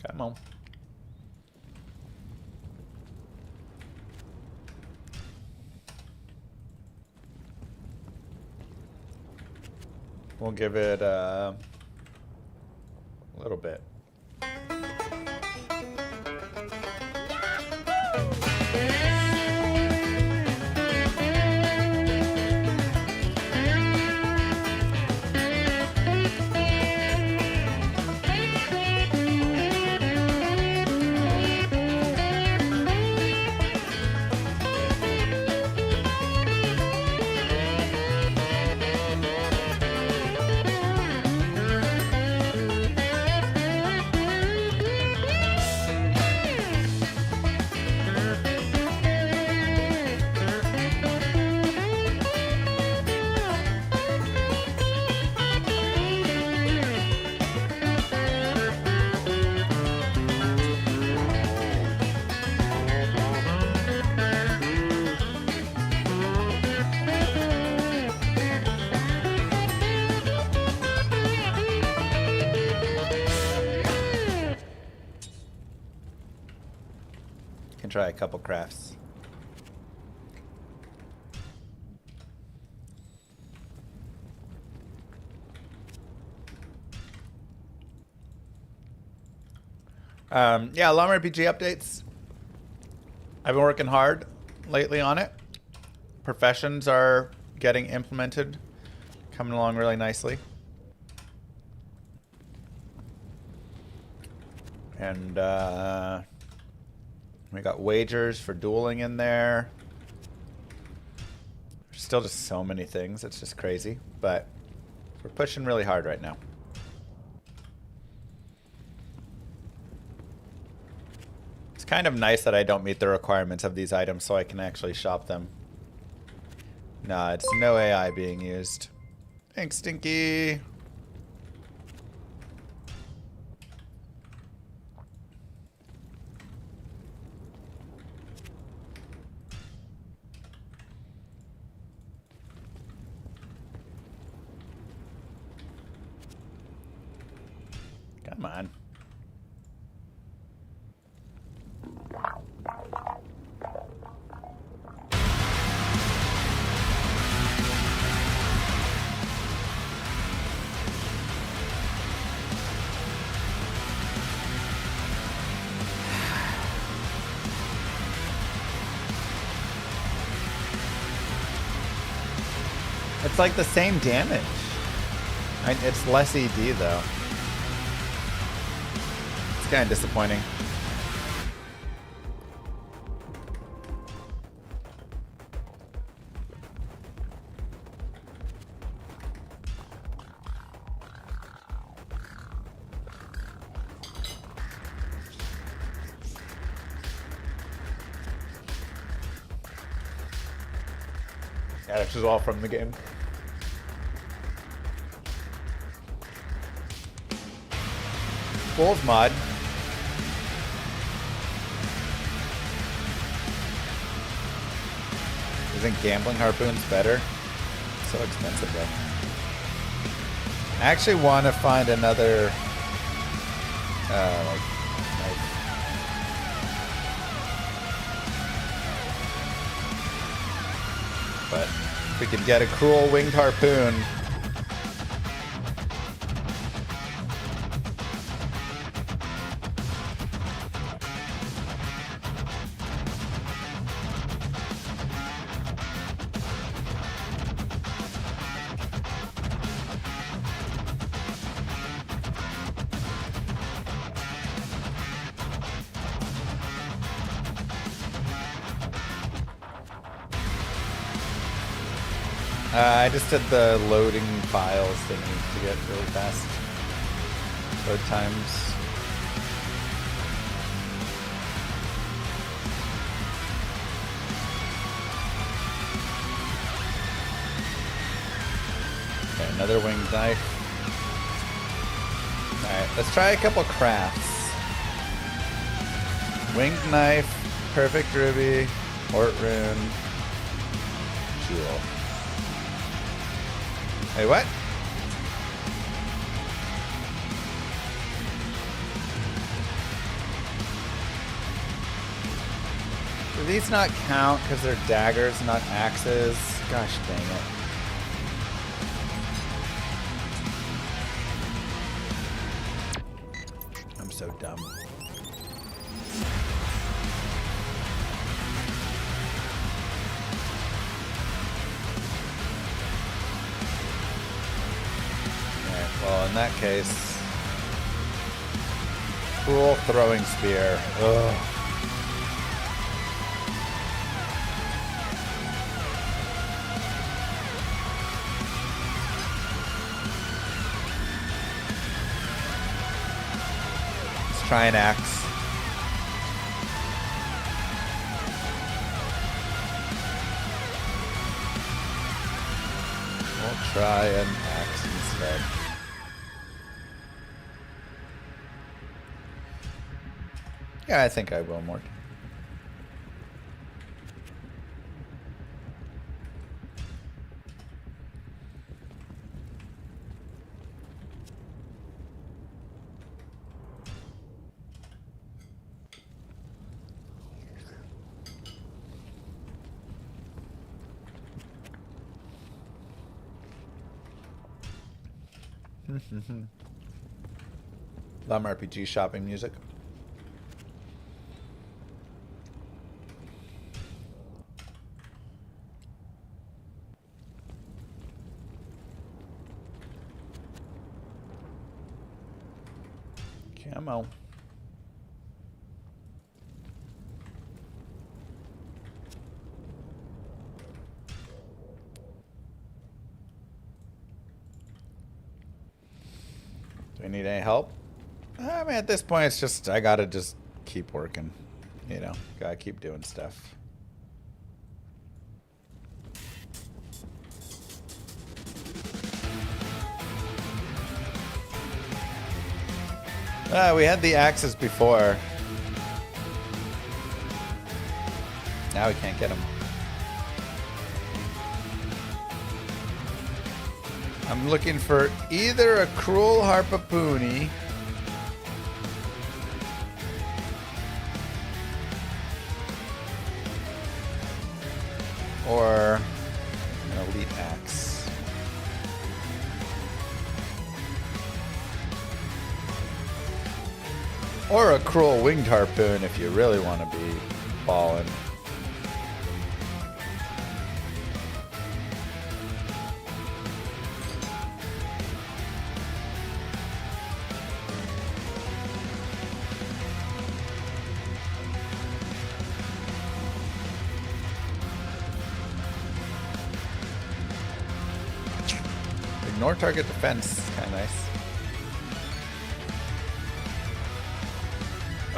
Come on. We'll give it a little bit. Can try a couple crafts. Yeah, Llama RPG updates. I've been working hard lately on it. Professions are getting implemented, coming along really nicely. And we got wagers for dueling in there. There's still just so many things. It's just crazy. But we're pushing really hard right now. It's kind of nice that I don't meet the requirements of these items so I can actually shop them. Nah, it's no AI being used. Thanks, Stinky. Come on. It's like the same damage. It's less ED though. It's kind of disappointing. Yeah, this is all from the game. Bulls mod. Isn't gambling harpoons better? So expensive though. I actually want to find another like knife. But if we could get a cruel winged harpoon. I just did the loading files thingy to get really fast load times. Okay, another winged knife. Alright, let's try a couple crafts. Winged knife, perfect ruby, port rune, jewel. Hey, what? Do these not count because they're daggers, not axes? Gosh dang it. I'm so dumb. Alright, well in that case, cruel throwing spear. Ugh. Try an axe. We'll try an axe instead. Yeah, I think I will, Mort. Llama RPG shopping music. Camo. Do we need any help? I mean, at this point, it's just, I gotta just keep working. You know, gotta keep doing stuff. We had the axes before. Now we can't get them. I'm looking for either a cruel harpapoony or an elite axe. Or a cruel winged harpoon if you really want to be balling. Ignore target defense. Kind of nice.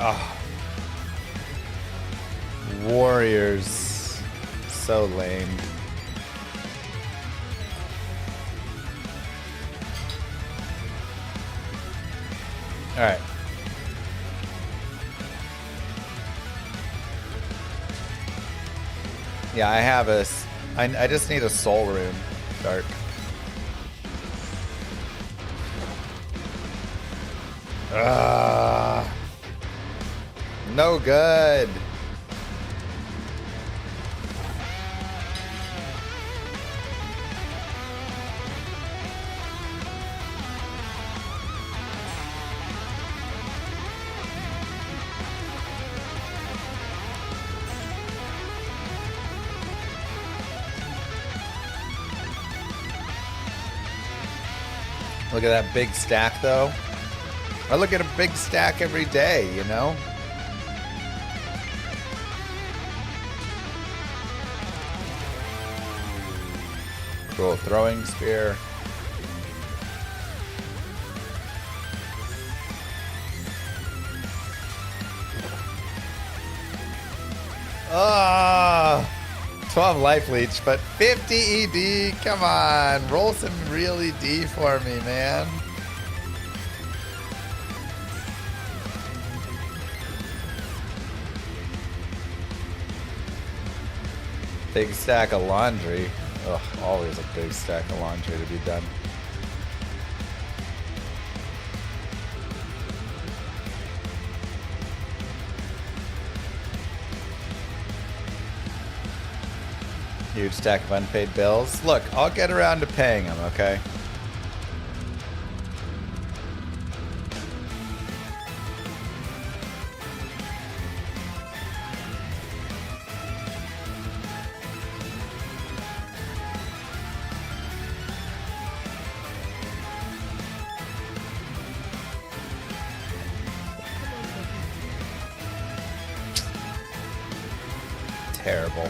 Ah. Warriors. So lame. Alright. Yeah, I have a... I just need a soul rune. Dark. No good. Look at that big stack, though. I look at a big stack every day, you know? Cool. Throwing spear. 12 life leech, but 50 ED. Come on, roll some real ED for me, man. Big stack of laundry. Ugh, always a big stack of laundry to be done. Huge stack of unpaid bills. Look, I'll get around to paying them, okay? Terrible.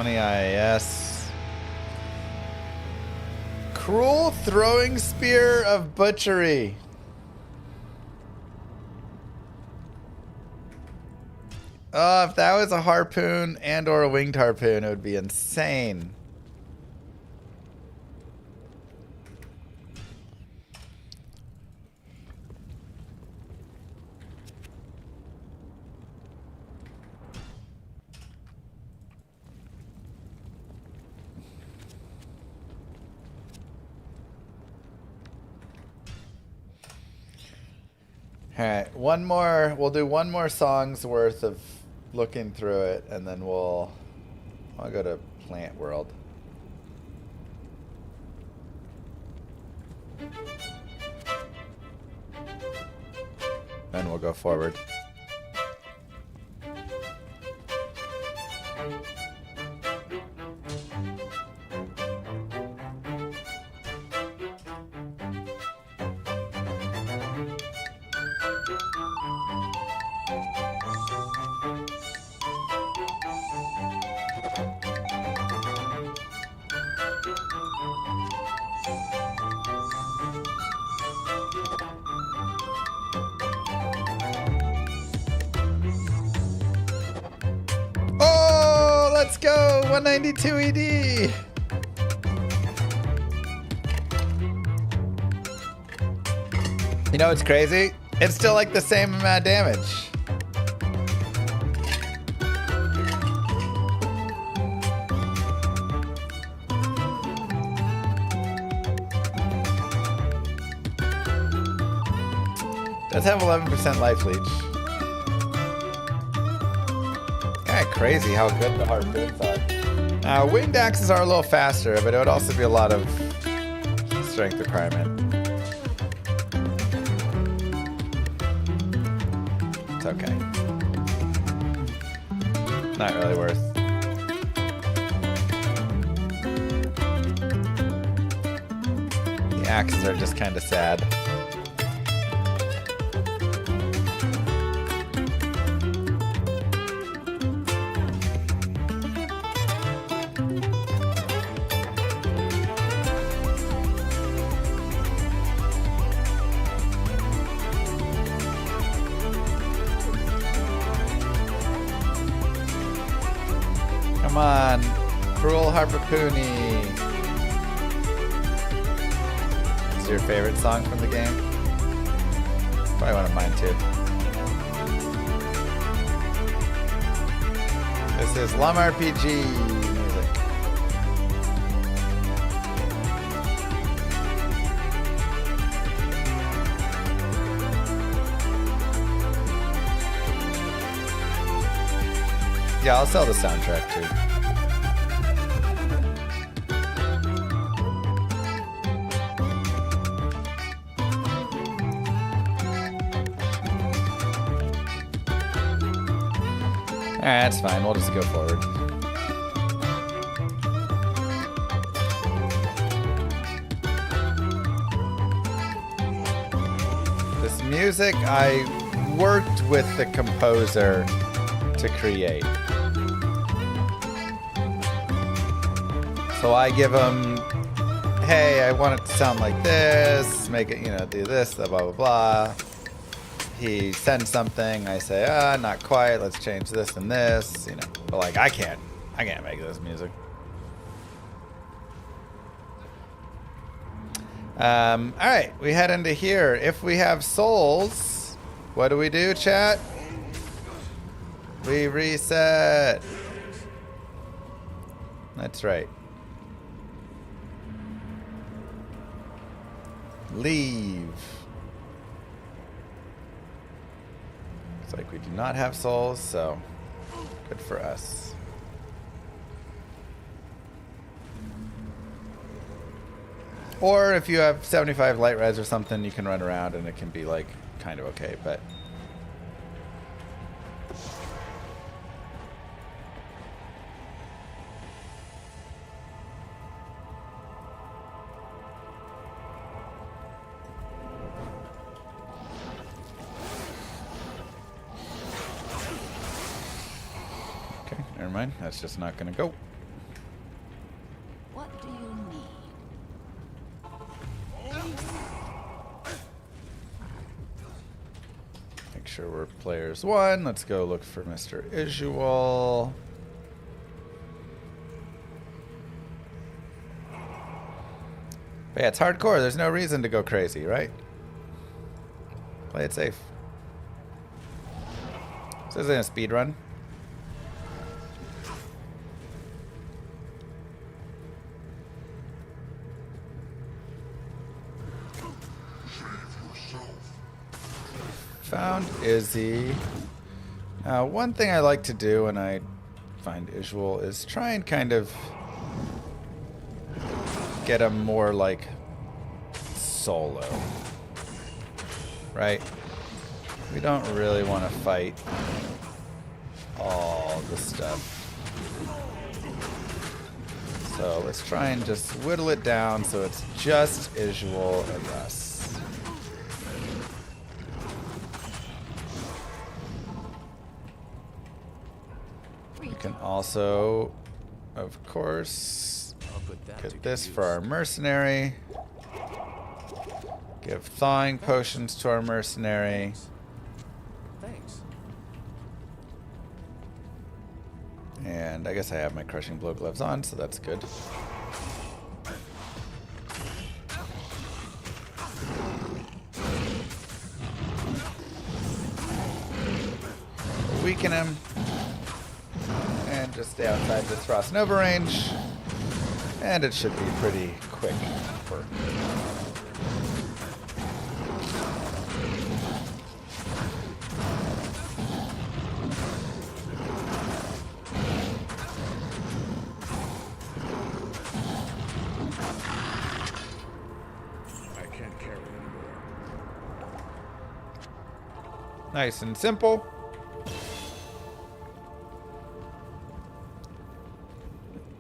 IAS. Cruel throwing spear of butchery. Oh, if that was a harpoon and or a winged harpoon, it would be insane. All right, one more. We'll do one more song's worth of looking through it, and then I'll go to Plant World. Then we'll go forward. Let's go! 192 ED! You know what's crazy? It's still like the same amount of damage. Does have 11% life leech. Crazy how good the harpoons are. Winged axes are a little faster, but it would also be a lot of strength requirement. It's okay. Not really worth. The axes are just kind of sad. Come on, Cruel Harpoony. This is your favorite song from the game? Probably one of mine too. This is Llama RPG music. Yeah, I'll sell the soundtrack too. Alright, that's fine. We'll just go forward. This music, I worked with the composer to create. So I give him, hey, I want it to sound like this, make it, do this, blah, blah, blah. he sends something, I say, not quite, let's change this and this, you know. But like, I can't make this music. Alright, we head into here. If we have souls, what do, chat? We reset. That's right. Leave. Looks like we do not have souls, so good for us. Or if you have 75 light res or something, you can run around and it can be like kind of okay, but okay, never mind. That's just not gonna go. What do you need? Make sure we're players 1. Let's go look for Mr. Isual. But yeah, it's hardcore. There's no reason to go crazy, right? Play it safe. So this isn't a speed run. Found Izzy. One thing I like to do when I find Isual is try and kind of get him more like solo. Right? We don't really want to fight all the stuff. So let's try and just whittle it down so it's just Isual and us. We can also, of course, get this for our mercenary. Give thawing potions to our mercenary. Thanks. And I guess I have my crushing blow gloves on, so that's good. Weaken him. And just stay outside this Frost Nova range. And it should be pretty quick for I can't carry anymore. nice and simple.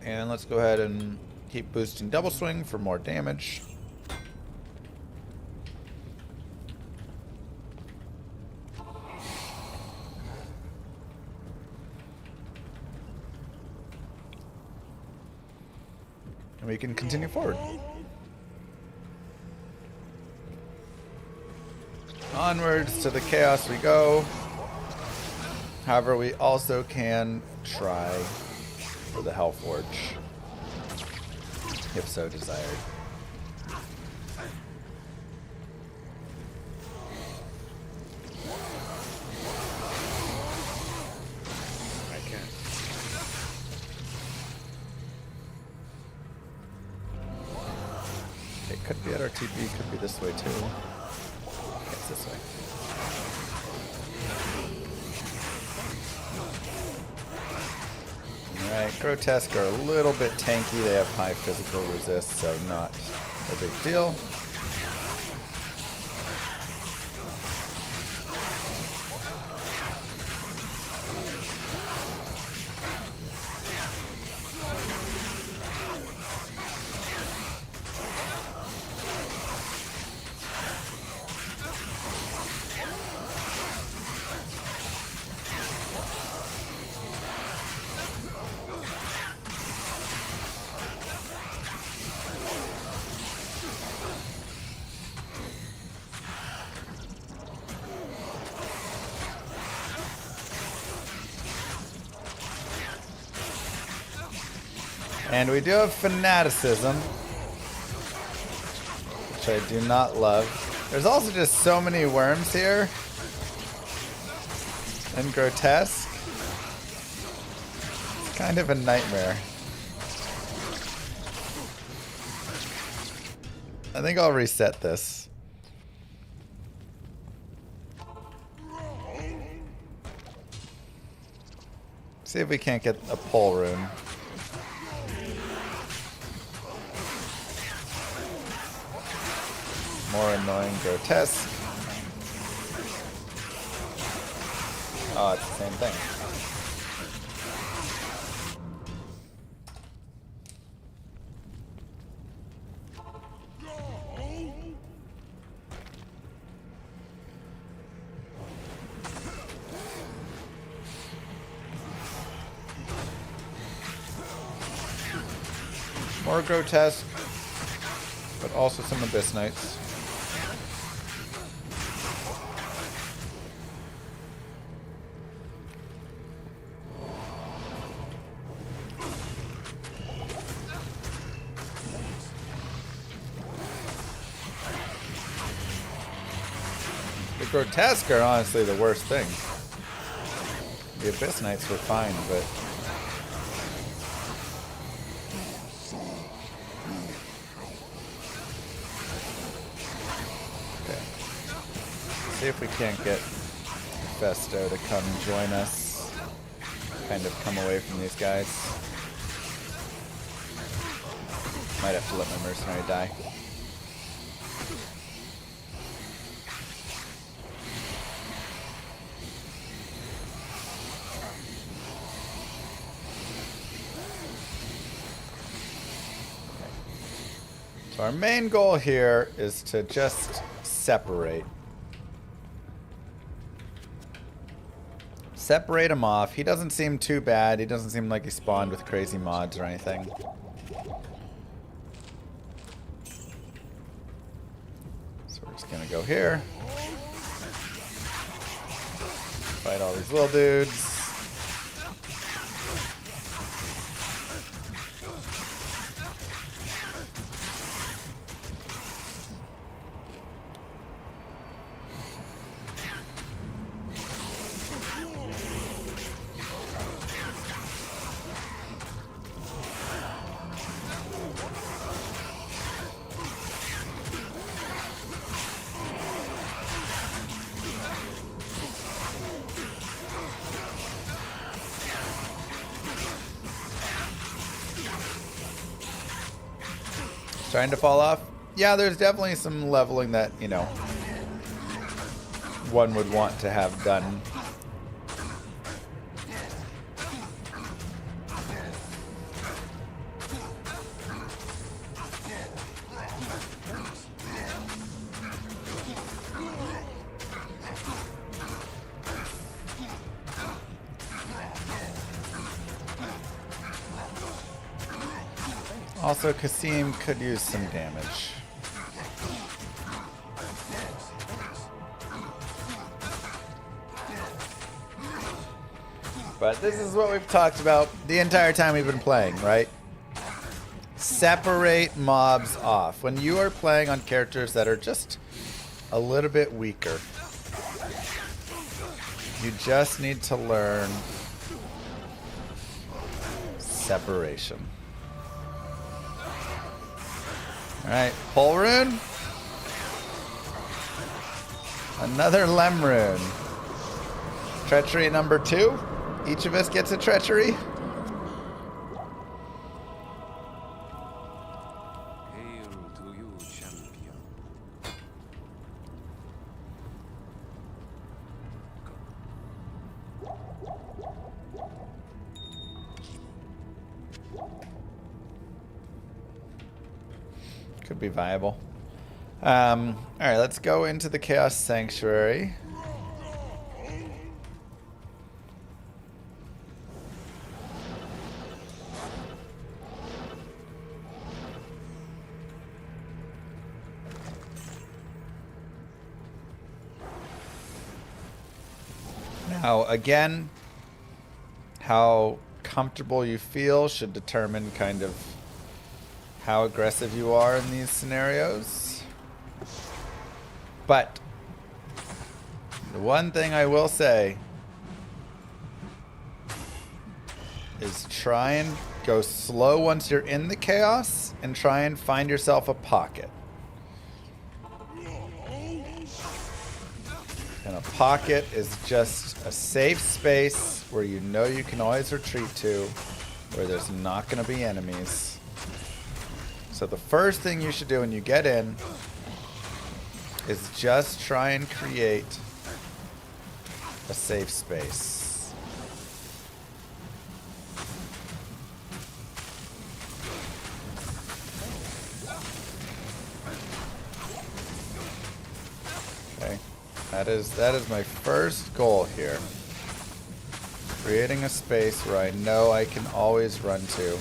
And let's go ahead and keep boosting double swing for more damage. And we can continue forward. Onwards to the chaos we go. However, we also can try for the Hellforge, if so desired. I can't. It could be at our TP, could be this way too. It's this way. Alright, Grotesque are a little bit tanky. They have high physical resist, so not a big deal. And we do have fanaticism, which I do not love. There's also just so many worms here. And grotesque. It's kind of a nightmare. I think I'll reset this. See if we can't get a pole rune. More annoying grotesque. Oh, it's the same thing. More grotesque, but also some abyss knights. The grotesque are honestly the worst thing. The abyss knights were fine, but see if we can't get Festo to come join us. Kind of come away from these guys. Might have to let my mercenary die. So our main goal here is to just separate. Separate him off. He doesn't seem too bad. He doesn't seem like he spawned with crazy mods or anything. So we're just gonna go here. Fight all these little dudes. Trying to fall off? Yeah, there's definitely some leveling that, you know, one would want to have done. Also, Kasim could use some damage. But this is what we've talked about the entire time we've been playing, right? Separate mobs off. When you are playing on characters that are just a little bit weaker, you just need to learn separation. Alright, pole rune. Another lem rune. Treachery number 2. Each of us gets a treachery. Hail to you, champion. Could be viable. Alright, let's go into the Chaos Sanctuary. Now, again, how comfortable you feel should determine kind of how aggressive you are in these scenarios. But the one thing I will say is try and go slow once you're in the chaos and try and find yourself a pocket. And a pocket is just a safe space where you know you can always retreat to, where there's not going to be enemies. So the first thing you should do when you get in is just try and create a safe space. Okay. That is my first goal here. Creating a space where I know I can always run to.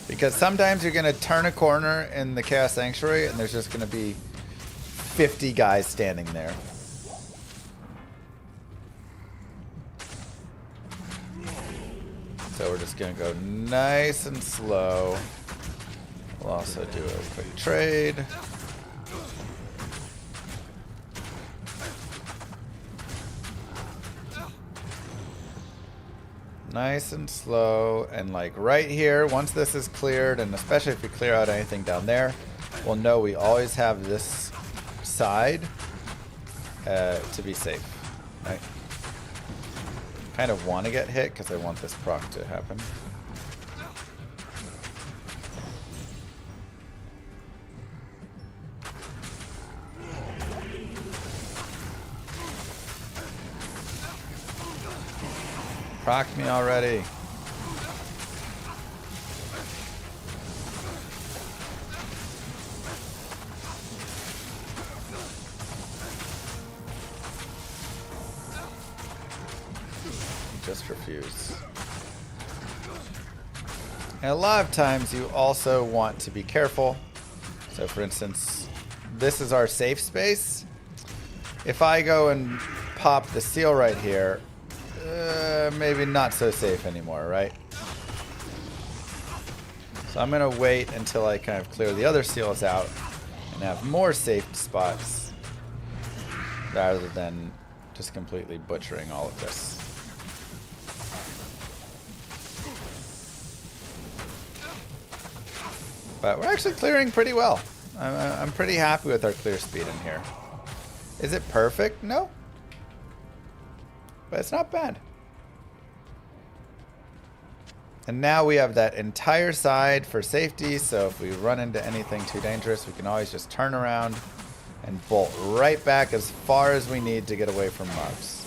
Because sometimes you're going to turn a corner in the Chaos Sanctuary and there's just going to be 50 guys standing there. So we're just going to go nice and slow. We'll also do a quick trade. Nice and slow, and like right here, once this is cleared, and especially if we clear out anything down there, we'll know we always have this side to be safe. Right? Kind of want to get hit because I want this proc to happen. Proc me already. Just refuse. And a lot of times you also want to be careful. So for instance, this is our safe space. If I go and pop the seal right here, maybe not so safe anymore, right? So I'm going to wait until I kind of clear the other seals out and have more safe spots rather than just completely butchering all of this. But we're actually clearing pretty well. I'm pretty happy with our clear speed in here. Is it perfect? No. But it's not bad. And now we have that entire side for safety, so if we run into anything too dangerous, we can always just turn around and bolt right back as far as we need to get away from mobs.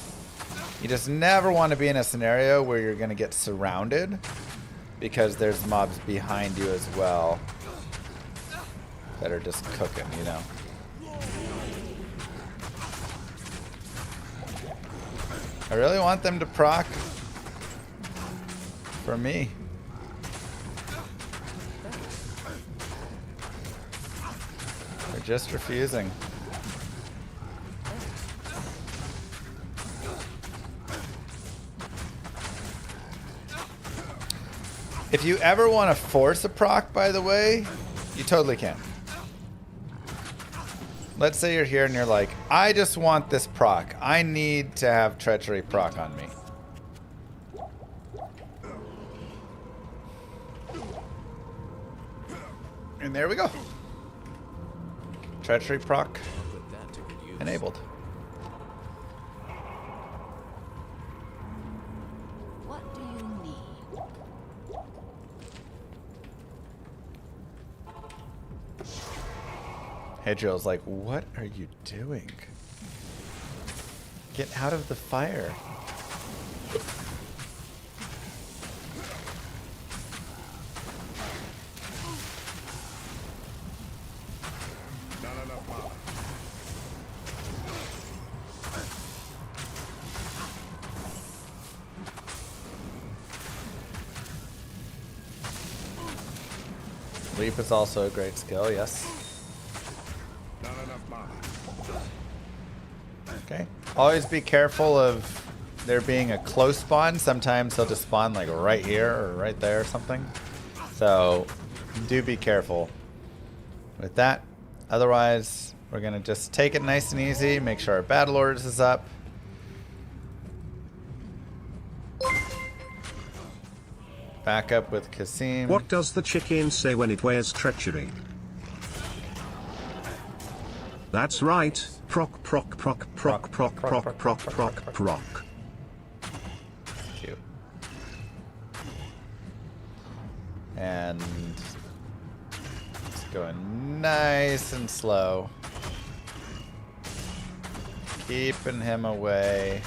You just never want to be in a scenario where you're going to get surrounded because there's mobs behind you as well that are just cooking, you know. I really want them to proc for me. They're just refusing. If you ever want to force a proc, by the way, you totally can. Let's say you're here and you're like, I just want this proc. I need to have treachery proc on me. And there we go. Treachery proc enabled. What do you need? Hadriel's like, what are you doing? Get out of the fire. Leap is also a great skill, yes. Okay. Always be careful of there being a close spawn. Sometimes he'll just spawn like right here or right there or something. So do be careful with that. Otherwise, we're going to just take it nice and easy. Make sure our battle orders is up. Back up with Kasim. What does the chicken say when it wears treachery? That's right. Proc proc proc proc proc proc proc proc proc. Cute. And it's going nice and slow. Keeping him away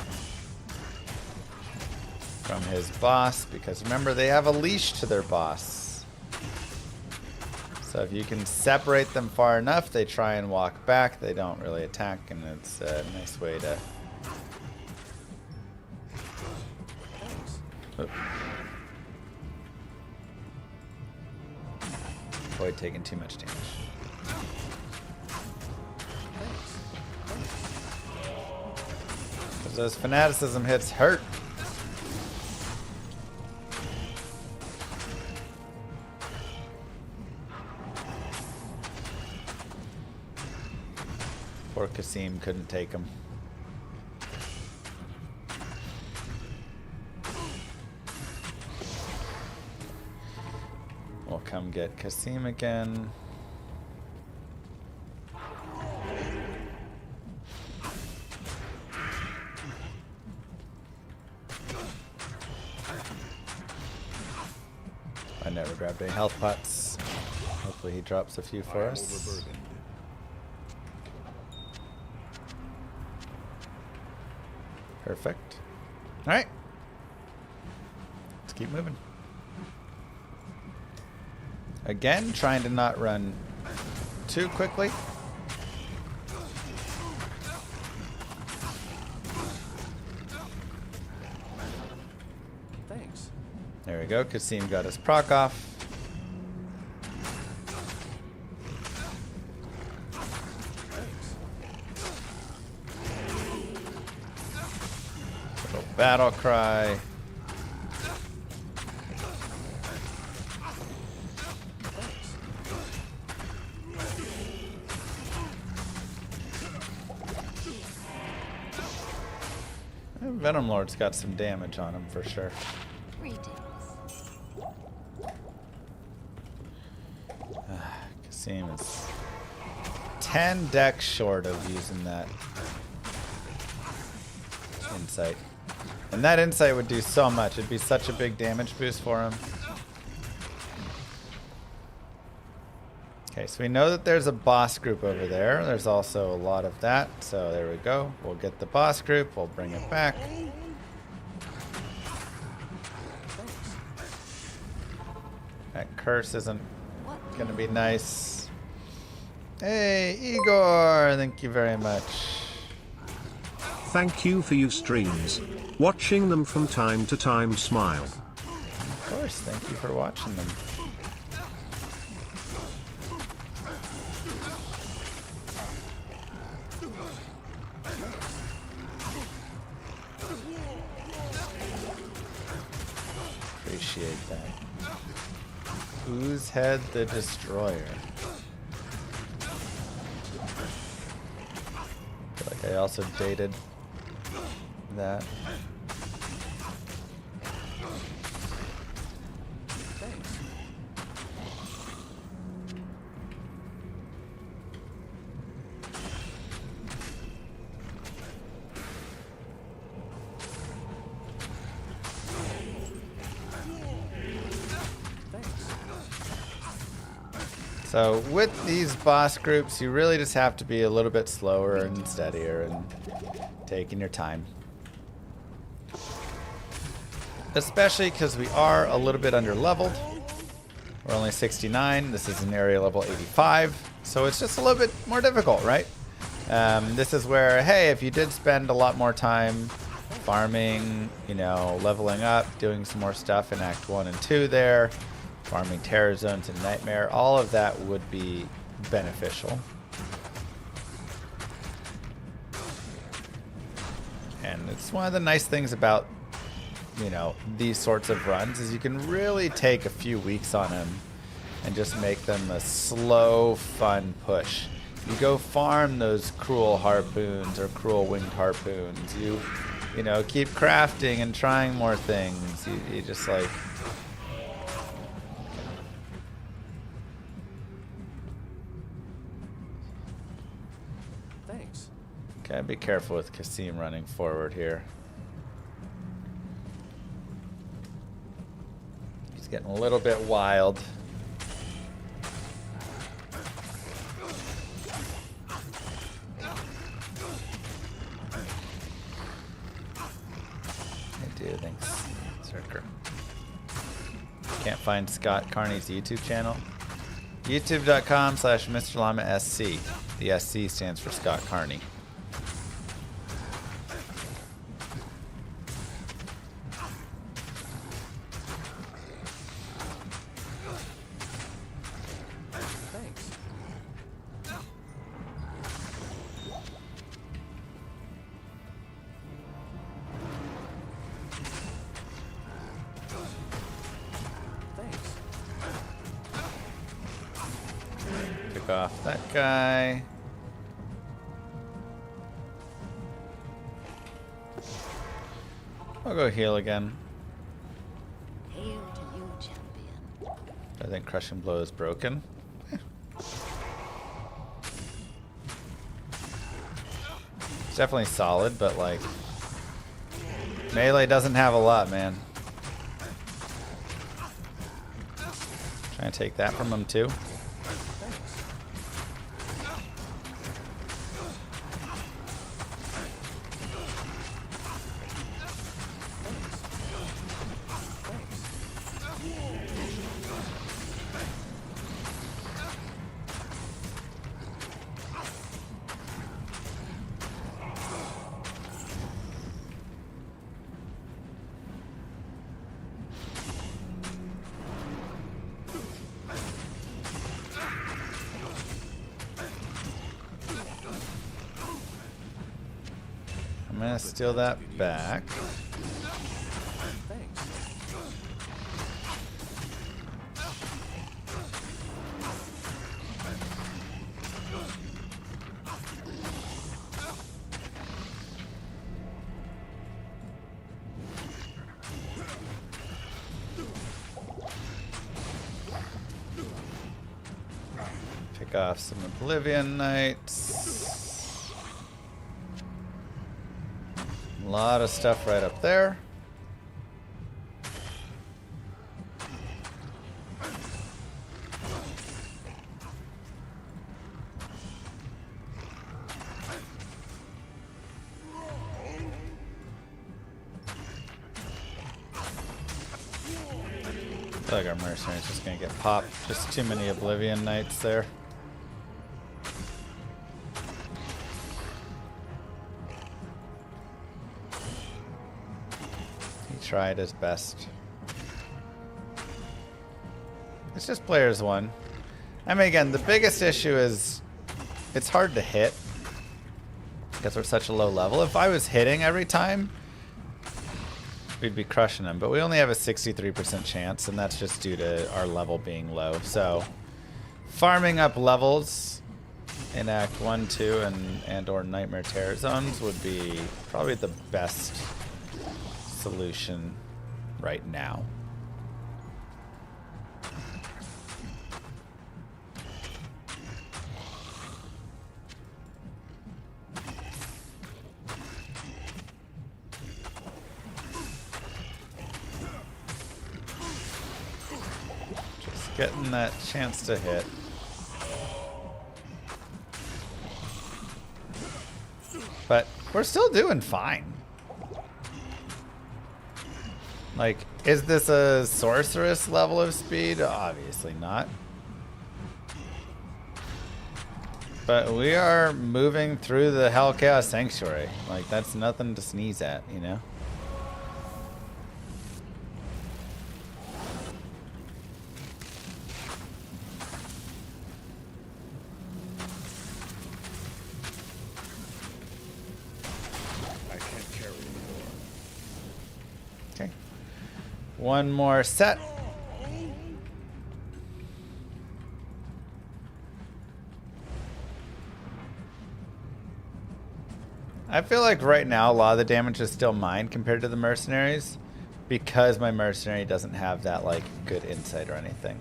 from his boss, because remember, they have a leash to their boss. So if you can separate them far enough, they try and walk back. They don't really attack, and it's a nice way to... Oop. Avoid taking too much damage. Because those fanaticism hits hurt. Poor Kasim couldn't take him. We'll come get Kasim again. I never grabbed any health pots. Hopefully he drops a few for us. Perfect. Alright. Let's keep moving. Again, trying to not run too quickly. Thanks. There we go. Kasim got his proc off. Little battle cry. Venom Lord's got some damage on him for sure. Greetings. Kasim is 10 decks short of using that insight. And that insight would do so much. It'd be such a big damage boost for him. Okay, so we know that there's a boss group over there. There's also a lot of that. So there we go. We'll get the boss group. We'll bring it back. That curse isn't going to be nice. Hey, Igor. Thank you very much. Thank you for your streams. Watching them from time to time, smile. Of course. Thank you for watching them. Appreciate that. Who's Head the Destroyer? I feel like I also dated that. So with these boss groups, you really just have to be a little bit slower and steadier and taking your time. Especially because we are a little bit under leveled. We're only 69. This is an area level 85. So it's just a little bit more difficult, right? This is where, hey, if you did spend a lot more time farming, you know, leveling up, doing some more stuff in Act 1 and 2 there, farming terror zones and nightmare, all of that would be beneficial. And it's one of the nice things about, you know, these sorts of runs is you can really take a few weeks on them and just make them a slow, fun push. You go farm those cruel harpoons or cruel winged harpoons. You know, keep crafting and trying more things. You just like... Thanks. Gotta be careful with Kasim running forward here. He's getting a little bit wild. I do, thanks, Zerker. Can't find Scott Carney's YouTube channel. YouTube.com/Mr. Llama SC. The SC stands for Scott Carney. Thanks. Thanks. Pick off that guy. I'll go heal again. Hail to you, champion. I think Crushing Blow is broken. It's definitely solid, but like melee doesn't have a lot, man. Trying to take that from him too. I'm gonna steal that back. Thanks. Pick off some Oblivion Knights. A lot of stuff right up there. I feel like our mercenary's just gonna get popped. Just too many Oblivion Knights there. He tried his best. It's just players one. I mean, again, the biggest issue is it's hard to hit because we're such a low level. If I was hitting every time, we'd be crushing them, but we only have a 63% chance, and that's just due to our level being low. So farming up levels in Act 1, 2, and or Nightmare Terror Zones would be probably the best solution right now. Getting that chance to hit. But we're still doing fine. Like, is this a sorceress level of speed? Obviously not. But we are moving through the Hell Chaos Sanctuary. Like, that's nothing to sneeze at, you know? I can't carry it. One more set. I feel like right now a lot of the damage is still mine compared to the mercenaries because my mercenary doesn't have that like good insight or anything.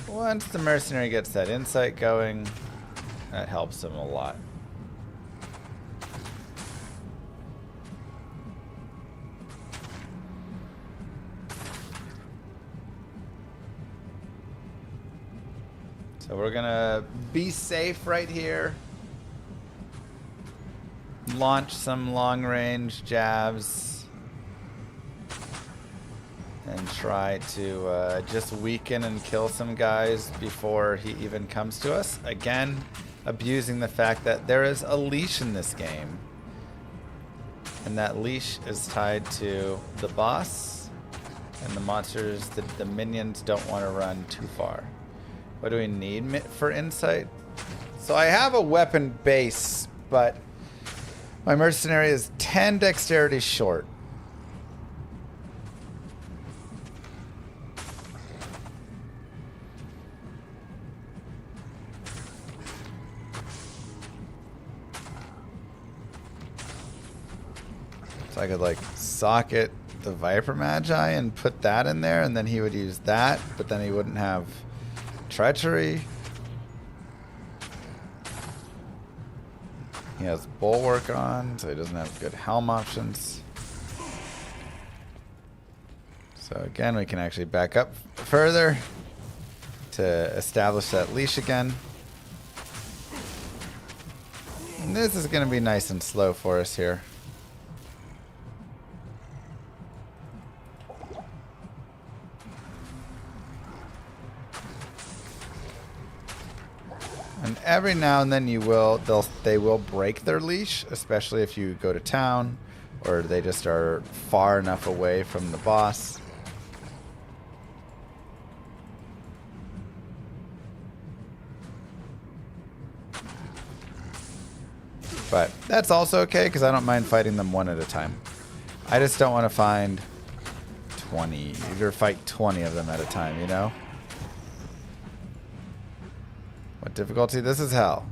Once the mercenary gets that insight going, that helps him a lot. So we're gonna be safe right here. Launch some long-range jabs and try to just weaken and kill some guys before he even comes to us. Again, abusing the fact that there is a leash in this game. And that leash is tied to the boss. And the monsters, the minions don't want to run too far. What do we need for insight? So I have a weapon base, but my mercenary is 10 dexterity short. So I could like socket the Viper Magi and put that in there, and then he would use that, but then he wouldn't have treachery. He has Bulwark on, so he doesn't have good helm options. So again, we can actually back up further to establish that leash again. And this is going to be nice and slow for us here. And every now and then they will break their leash, especially if you go to town or they just are far enough away from the boss. But that's also okay because I don't mind fighting them one at a time. I just don't want to find 20 or fight 20 of them at a time, you know? What difficulty? This is hell.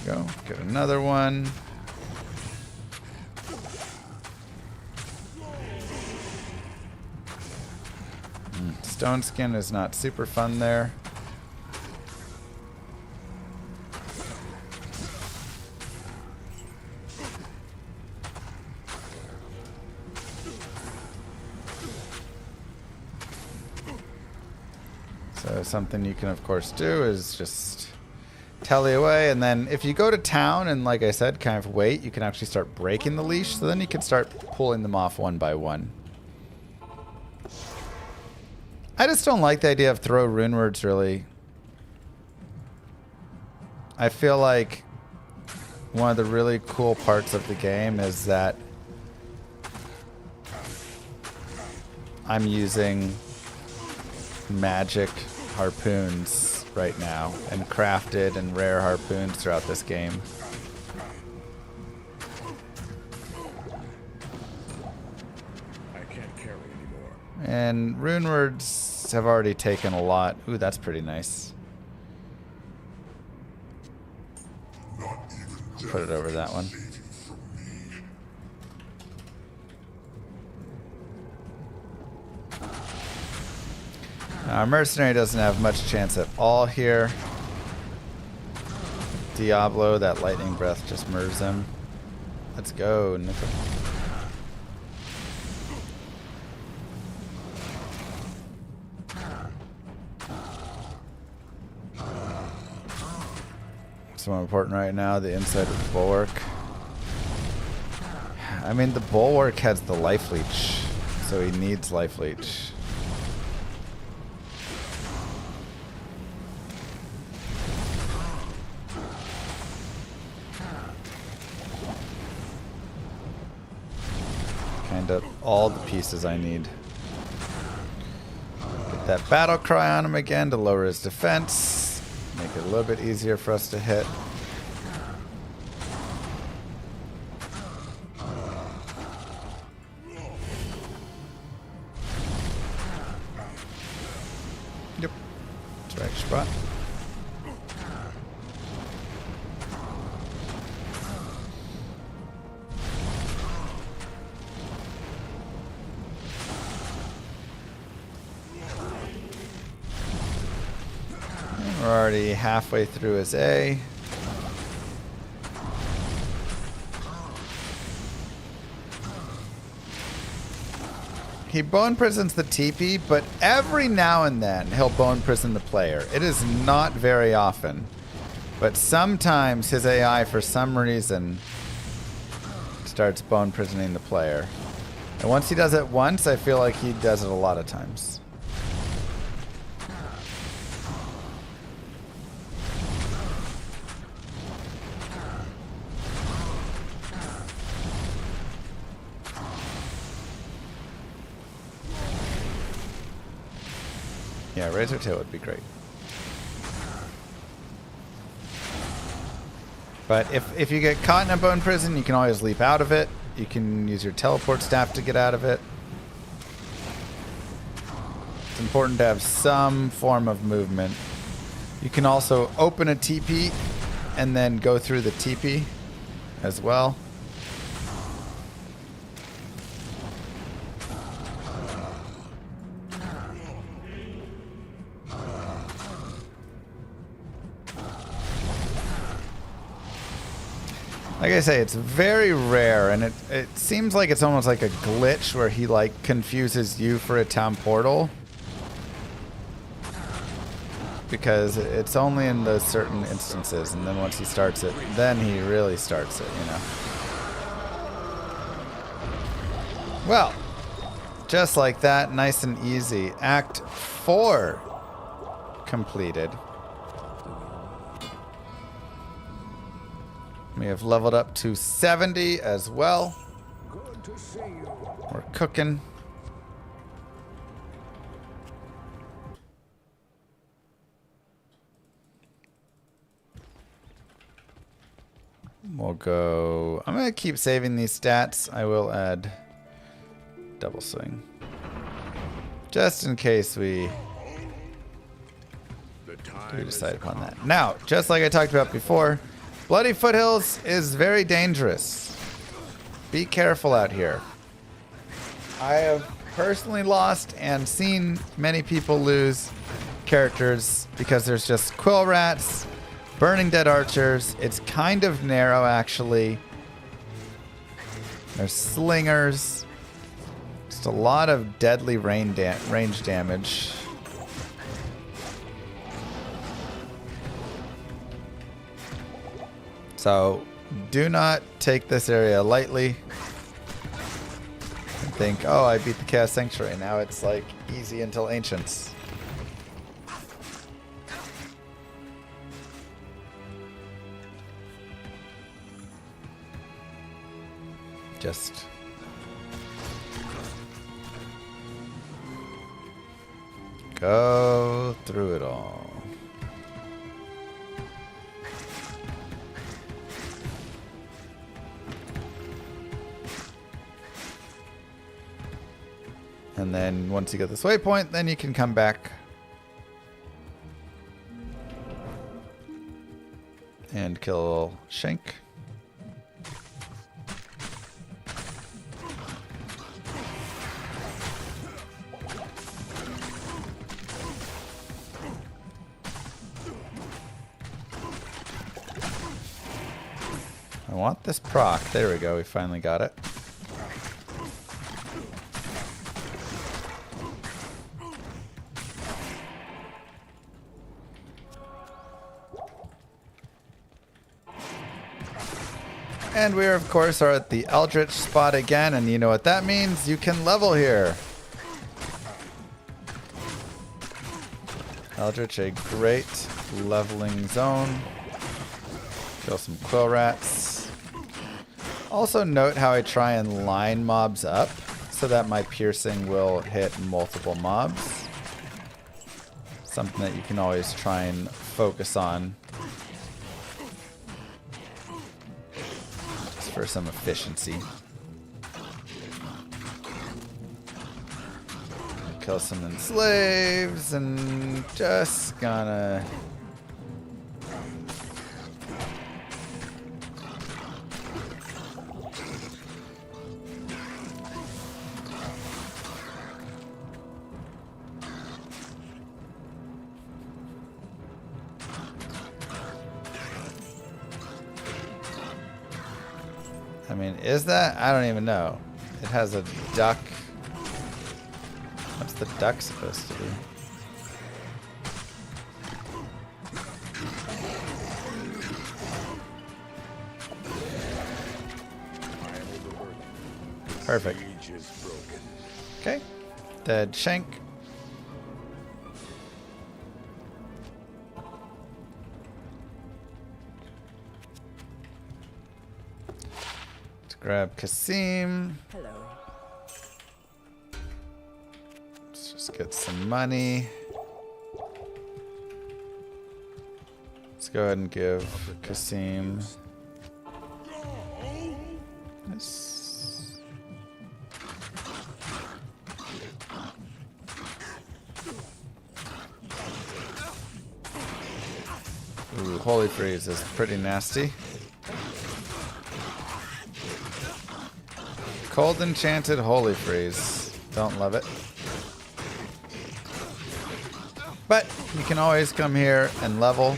Go. Get another one. Stone skin is not super fun there. So something you can of course do is just tally away, and then if you go to town and like I said kind of wait, you can actually start breaking the leash, so then you can start pulling them off one by one. I just don't like the idea of throw rune words really. I feel like one of the really cool parts of the game is that I'm using magic harpoons right now and crafted and rare harpoons throughout this game. I can't carry anymore. And rune words have already taken a lot. Ooh, that's pretty nice. Put it over that one. Our mercenary doesn't have much chance at all here. Diablo, that lightning breath just murders him. Let's go, Nickel. What's more important right now? The inside of the bulwark. I mean, the bulwark has the life leech, so he needs life leech. Kind of all the pieces I need. that battle cry on him again to lower his defense. Make it a little bit easier for us to hit. Yep. That's the right spot. We're already halfway through his A. He bone prisons the TP, but every now and then he'll bone prison the player. It is not very often. But sometimes his AI, for some reason, starts bone prisoning the player. And once he does it once, I feel like he does it a lot of times. Yeah, Razor Tail would be great. But if you get caught in a bone prison, you can always leap out of it. You can use your teleport staff to get out of it. It's important to have some form of movement. You can also open a TP and then go through the TP as well. Like I say, it's very rare, and it seems like it's almost like a glitch where he like confuses you for a town portal. Because it's only in those certain instances, and then once he starts it, then he really starts it, you know. Well, just like that, nice and easy. Act 4 completed. We have leveled up to 70 as well. Good to see you. We're cooking. We'll go... I'm going to keep saving these stats. I will add double swing. Just in case we do decide upon that. Now, just like I talked about before, Bloody Foothills is very dangerous. Be careful out here. I have personally lost and seen many people lose characters because there's just quill rats, burning dead archers. It's kind of narrow, actually. There's slingers. Just a lot of deadly range damage. So, do not take this area lightly. And think, oh, I beat the Chaos Sanctuary. Now it's like easy until Ancients. Just go through it all. And then once you get this waypoint, then you can come back and kill Shank. I want this proc. There we go. We finally got it. And we, of course, are at the Eldritch spot again, and you know what that means. You can level here. Eldritch, a great leveling zone. Kill some quill rats. Also note how I try and line mobs up so that my piercing will hit multiple mobs. something that you can always try and focus on. Just for some efficiency. Kill some enslaves and just gonna... I mean, is that? I don't even know. It has a duck. What's the duck supposed to be? Perfect. Okay. Dead shank. Let's grab Kasim. Hello. Let's just get some money. Let's go ahead and give Kasim this. Ooh, Holy Freeze is pretty nasty. Cold Enchanted Holy Freeze. Don't love it. But you can always come here and level.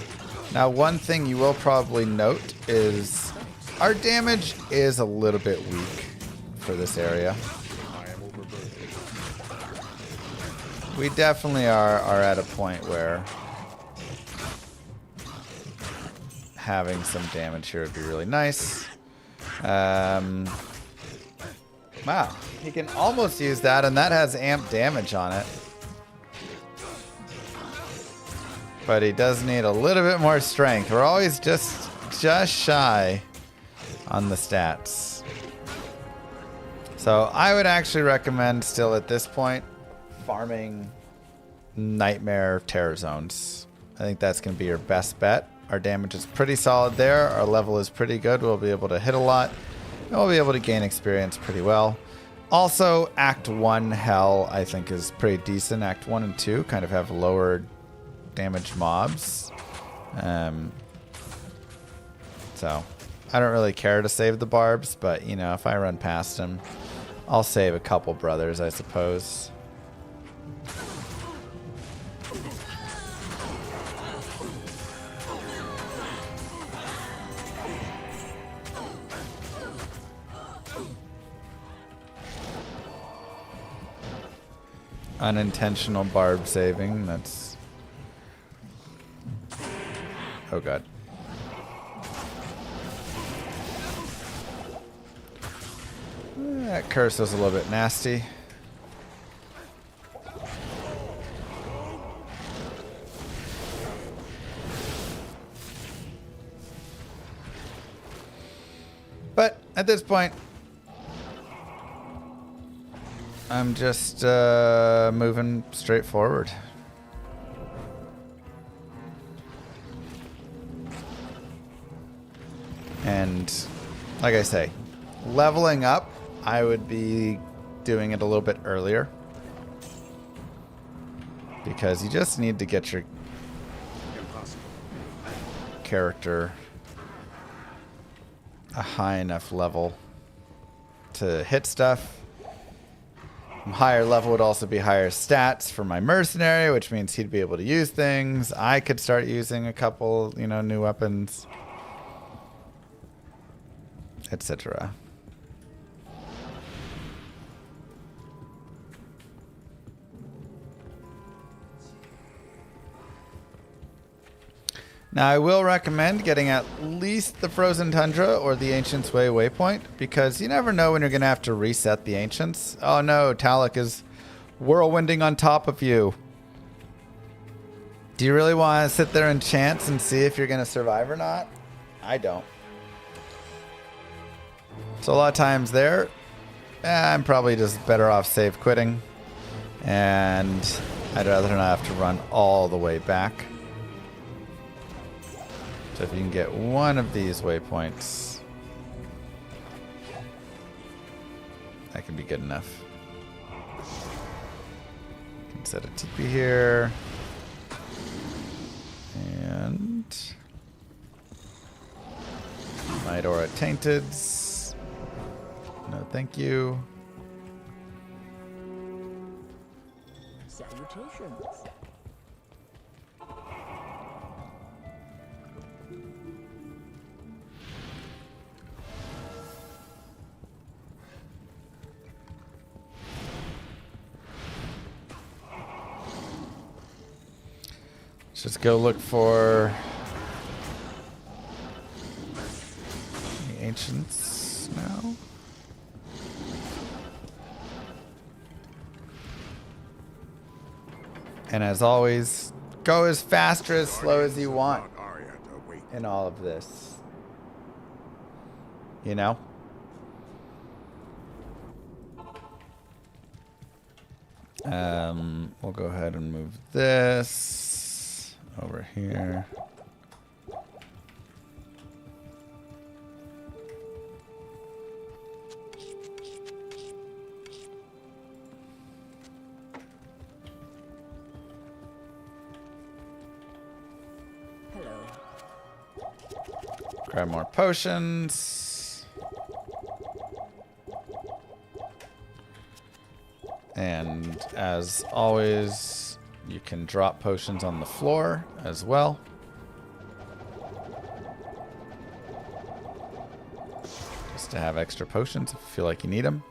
Now, one thing you will probably note is our damage is a little bit weak for this area. We definitely are at a point where having some damage here would be really nice. Wow, he can almost use that, and that has amp damage on it. But he does need a little bit more strength. We're always just shy on the stats. So I would actually recommend still at this point farming Nightmare Terror Zones. I think that's going to be your best bet. Our damage is pretty solid there. Our level is pretty good. We'll be able to hit a lot. And we'll be able to gain experience pretty well. Also, Act 1 Hell, I think, is pretty decent. Act 1 and 2 kind of have lower damage mobs. So, I don't really care to save the barbs, but, you know, if I run past them, I'll save a couple brothers, I suppose. Unintentional barb saving, that's... Oh god. That curse was a little bit nasty. But at this point, I'm just moving straight forward. And like I say, leveling up, I would be doing it a little bit earlier. Because you just need to get your character a high enough level to hit stuff. Higher level would also be higher stats for my mercenary, which means he'd be able to use things. I could start using a couple, you know, new weapons, etc. Now, I will recommend getting at least the Frozen Tundra or the Ancients Way waypoint, because you never know when you're going to have to reset the Ancients. Oh no, Talak is whirlwinding on top of you. Do you really want to sit there and chance and see if you're going to survive or not? I don't. So a lot of times there, I'm probably just better off save quitting and I'd rather not have to run all the way back. So if you can get one of these waypoints, that can be good enough. You can set a teepee here. And Might Aura Tainteds. No, thank you. Salutations. Let's just go look for the ancients now. And as always, go as fast or as slow as you want in all of this. You know? We'll go ahead and move this over here. Hello. Grab more potions. And as always, you can drop potions on the floor as well. Just to have extra potions if you feel like you need them.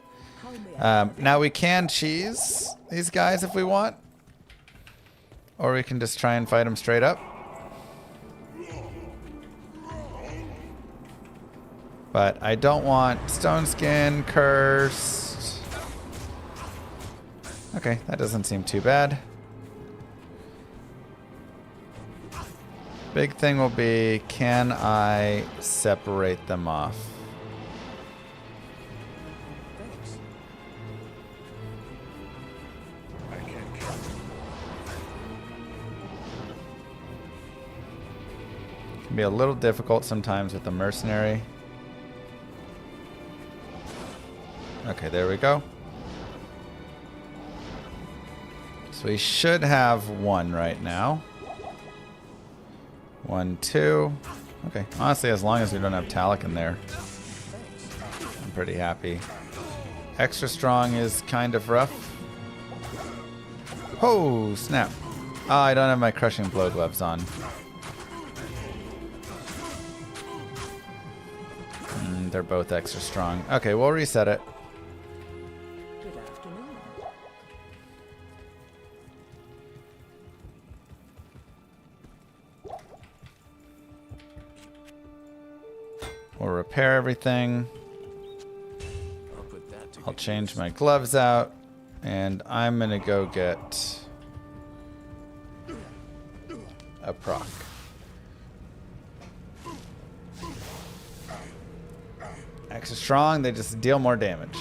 Now we can cheese these guys if we want. Or we can just try and fight them straight up. But I don't want Stone Skin, Cursed. Okay, that doesn't seem too bad. Big thing will be, can I separate them off? Thanks. It can be a little difficult sometimes with the mercenary. Okay, there we go. So we should have one right now. 1, 2. Okay, honestly, as long as we don't have Talic in there, I'm pretty happy. Extra strong is kind of rough. Oh, snap. Oh, I don't have my crushing blow gloves on. They're both extra strong. Okay, we'll reset it. Good afternoon. We'll repair everything. I'll put that to I'll good change use. my gloves out. And I'm going to go get a proc. Extra strong, they just deal more damage.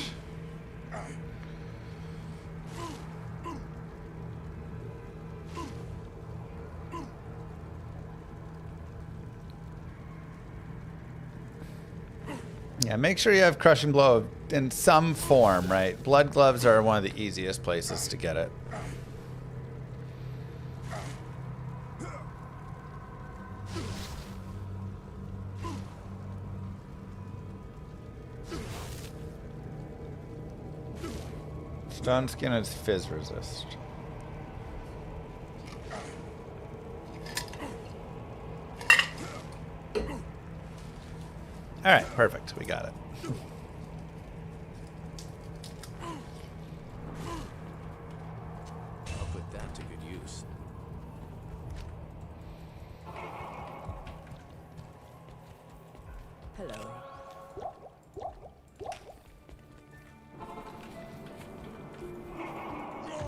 Yeah, make sure you have Crushing Blow in some form, right? Blood gloves are one of the easiest places to get it. Stone Skin is fizz resist. All right, perfect. We got it. I'll put that to good use. Hello.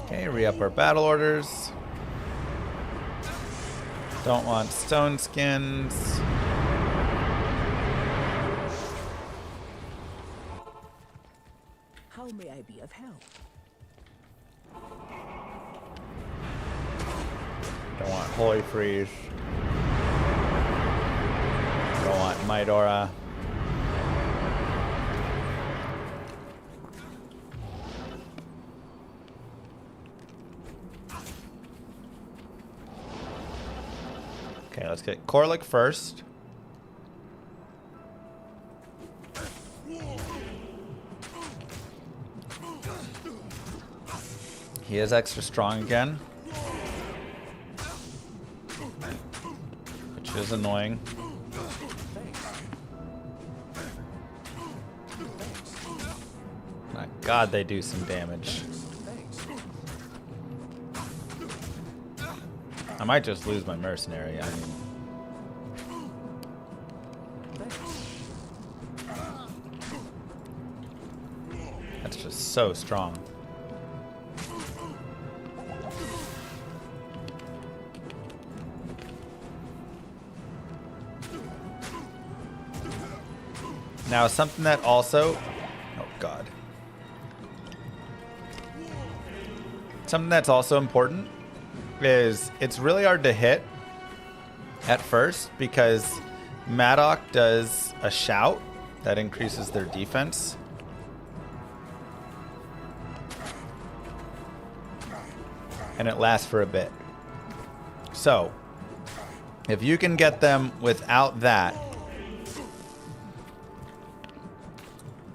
Okay, re-up our battle orders. Don't want stone skins. How may I be of help? Don't want Holy Freeze. Don't want Might Aura. Okay, let's get Corlick first. He is extra strong again, which is annoying. My God, they do some damage. I might just lose my mercenary. I mean, that's just so strong. Now, something that also... Oh, God. Something that's also important is it's really hard to hit at first because Maddock does a shout that increases their defense. And it lasts for a bit. So, if you can get them without that,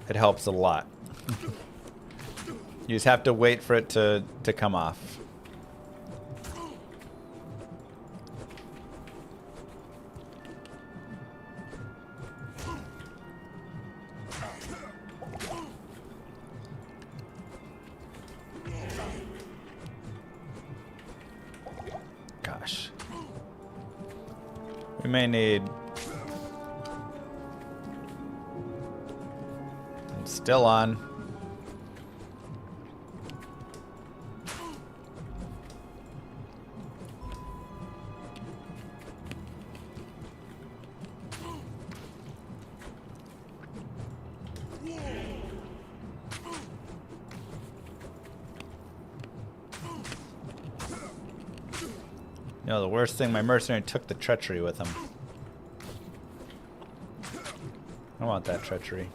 it helps a lot. You just have to wait for it to come off. Gosh. We may need... I'm still on. You know, the worst thing, my mercenary took the treachery with him. I want that treachery.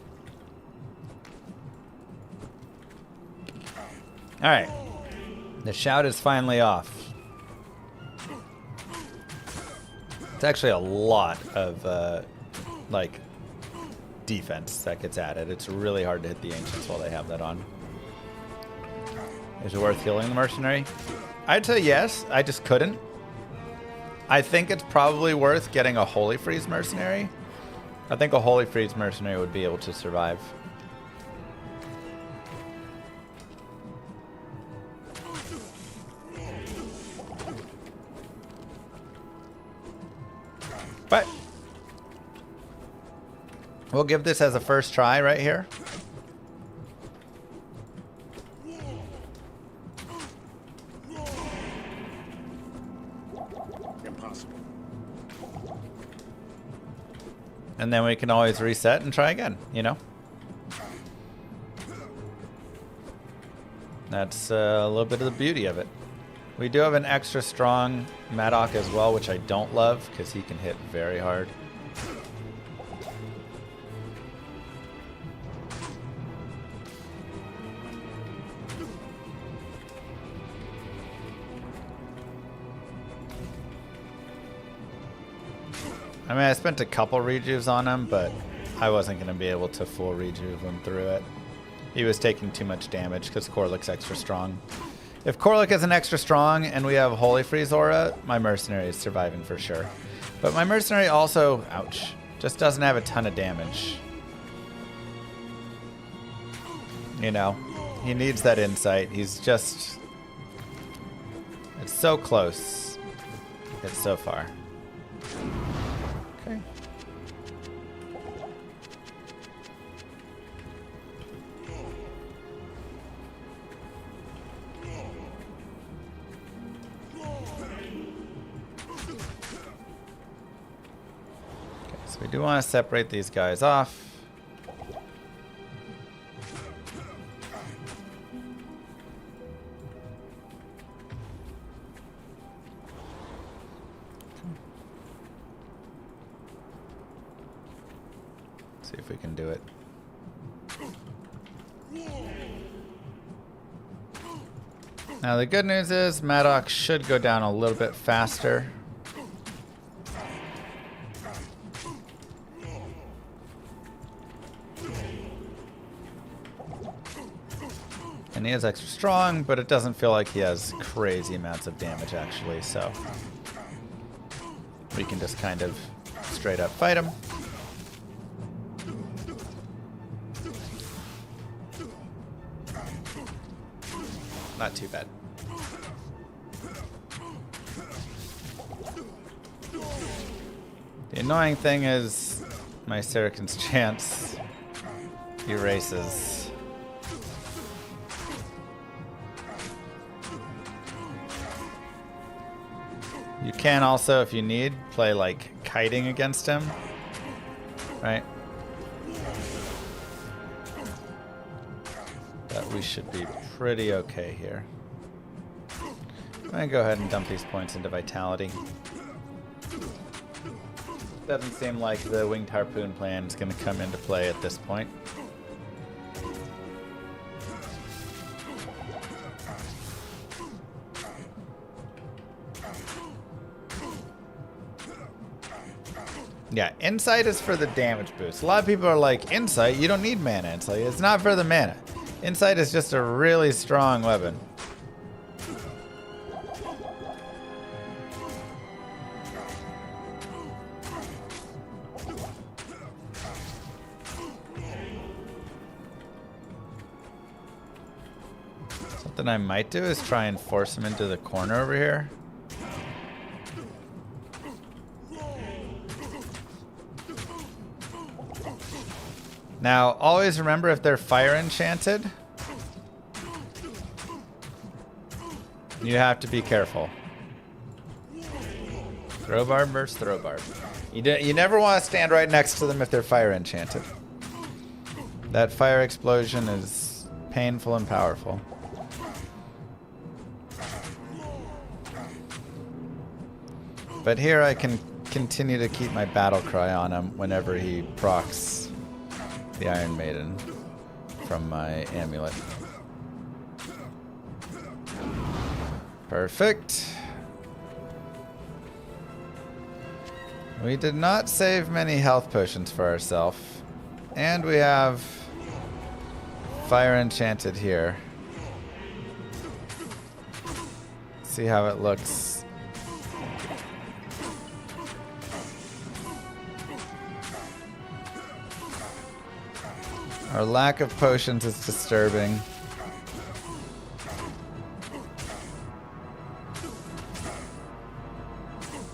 Alright. The shout is finally off. It's actually a lot of, like, defense that gets added. It's really hard to hit the Ancients while they have that on. Is it worth killing the mercenary? I'd say yes. I just couldn't. I think it's probably worth getting a Holy Freeze mercenary. I think a Holy Freeze mercenary would be able to survive. But we'll give this as a first try right here. And then we can always reset and try again, you know? That's a little bit of the beauty of it. We do have an extra strong Maddock as well, which I don't love because he can hit very hard. I mean, I spent a couple rejuves on him, but I wasn't going to be able to full rejuve him through it. He was taking too much damage because Corlick's extra strong. If Corlick isn't extra strong and we have Holy Freeze Aura, my mercenary is surviving for sure. But my mercenary also, ouch, just doesn't have a ton of damage. You know, he needs that insight. He's just... It's so close. It's so far. Okay. So we do want to separate these guys off. See if we can do it. Now the good news is Maddox should go down a little bit faster. And he is extra strong, but it doesn't feel like he has crazy amounts of damage actually, so we can just kind of straight up fight him. Not too bad. The annoying thing is my Surican's chance erases. You can also, if you need, play like kiting against him, right? But we should be pretty okay here. I'm gonna go ahead and dump these points into Vitality. Doesn't seem like the Winged Harpoon plan is gonna come into play at this point. Yeah, Insight is for the damage boost. A lot of people are like, Insight? You don't need mana. It's like, it's not for the mana. Insight is just a really strong weapon. Something I might do is try and force him into the corner over here. Now, always remember if they're fire enchanted, you have to be careful. Throw barb versus throw barb. You never want to stand right next to them if they're fire enchanted. That fire explosion is painful and powerful. But here I can continue to keep my battle cry on him whenever he procs the Iron Maiden from my amulet. Perfect. We did not save many health potions for ourselves. And we have fire enchanted here. See how it looks. Our lack of potions is disturbing.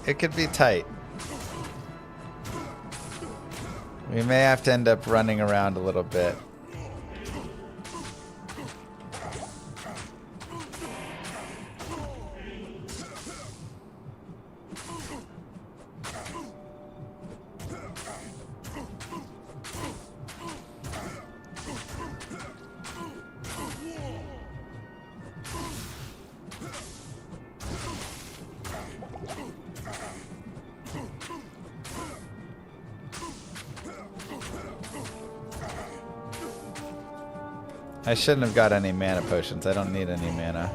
It could be tight. We may have to end up running around a little bit. I shouldn't have got any mana potions. I don't need any mana.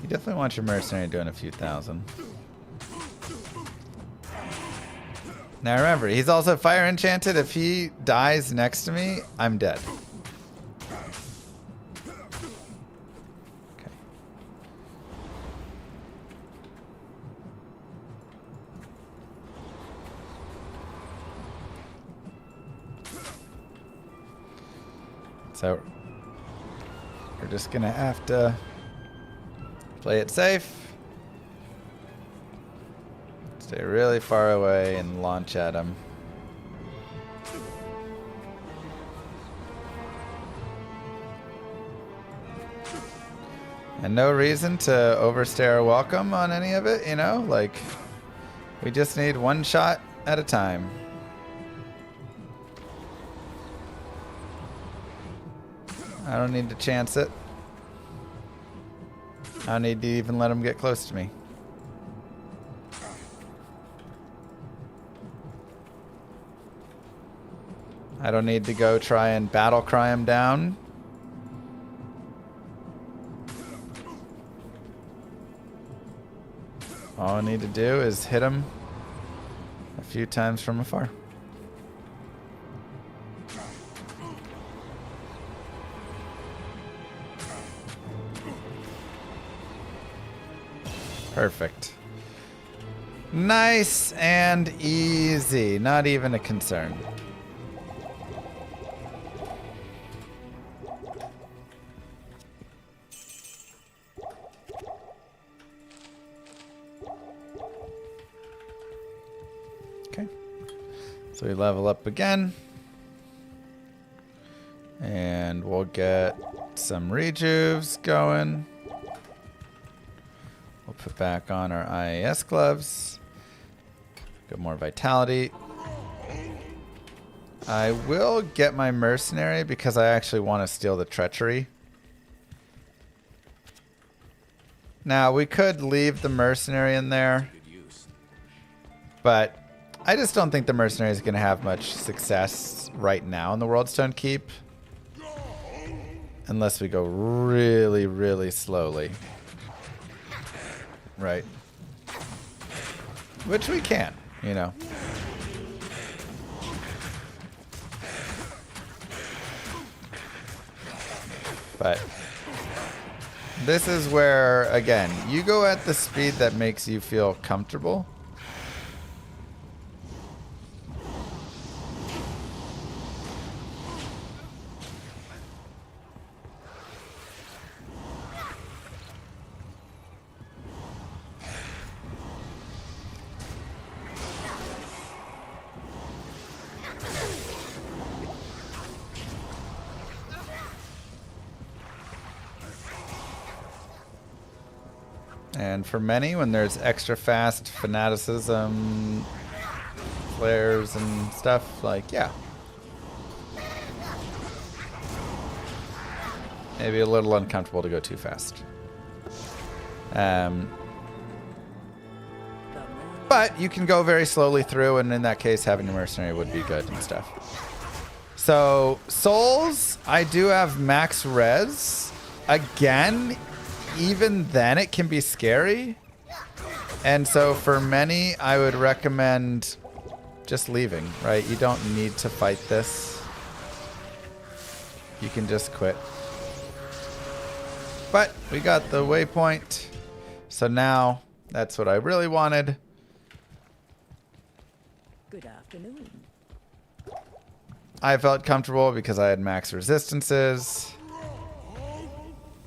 You definitely want your mercenary doing a few thousand. Now remember, he's also fire enchanted. If he dies next to me, I'm dead. So we're just gonna have to play it safe, stay really far away, and launch at him. And no reason to overstay our welcome on any of it, you know? Like, we just need one shot at a time. I don't need to chance it. I don't need to even let him get close to me. I don't need to go try and battle cry him down. All I need to do is hit him a few times from afar. Perfect. Nice and easy. Not even a concern. Okay. So we level up again. And we'll get some rejuves going. We'll put back on our IAS gloves. Get more vitality. I will get my mercenary because I actually want to steal the treachery. Now, we could leave the mercenary in there. But I just don't think the mercenary is going to have much success right now in the Worldstone Keep. Unless we go really, really slowly. Right. Which we can, you know. But this is where, again, you go at the speed that makes you feel comfortable. And for many, when there's extra fast fanaticism, flares and stuff, like, yeah. Maybe a little uncomfortable to go too fast. But you can go very slowly through, and in that case, having a mercenary would be good and stuff. So, souls, I do have max res. Again, even then it can be scary. And so for many, I would recommend just leaving, right? You don't need to fight this. You can just quit. But we got the waypoint. So now that's what I really wanted. Good afternoon. I felt comfortable because I had max resistances.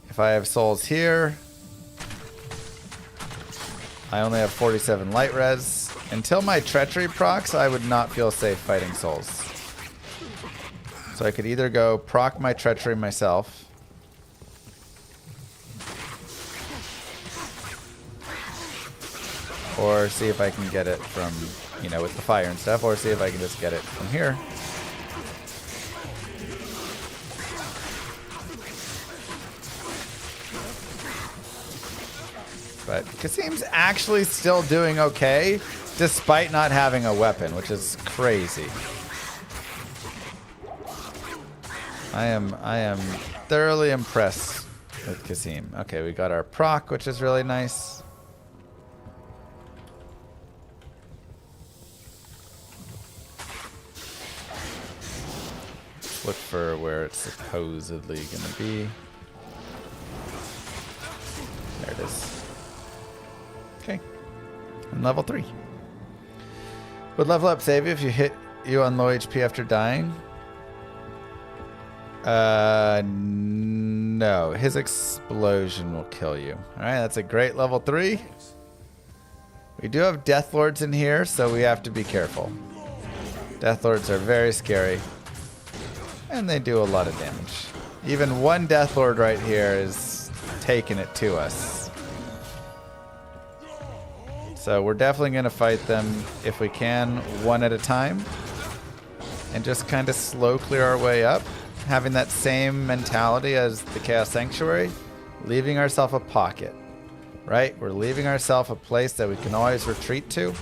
If I have souls here, I only have 47 light res. Until my treachery procs, I would not feel safe fighting souls. So I could either go proc my treachery myself, or see if I can get it from, you know, with the fire and stuff, or see if I can just get it from here. But Kasim's actually still doing okay, despite not having a weapon, which is crazy. I am thoroughly impressed with Kasim. Okay, we got our proc, which is really nice. Look for where it's supposedly gonna be. There it is. Okay. And level 3. Would level up save you if you hit you on low HP after dying? No. His explosion will kill you. Alright, that's a great level 3. We do have Death Lords in here, so we have to be careful. Death Lords are very scary. And they do a lot of damage. Even one Death Lord right here is taking it to us. So we're definitely going to fight them, if we can, one at a time. And just kind of slow clear our way up. Having that same mentality as the Chaos Sanctuary. Leaving ourselves a pocket. right? We're leaving ourselves a place that we can always retreat to.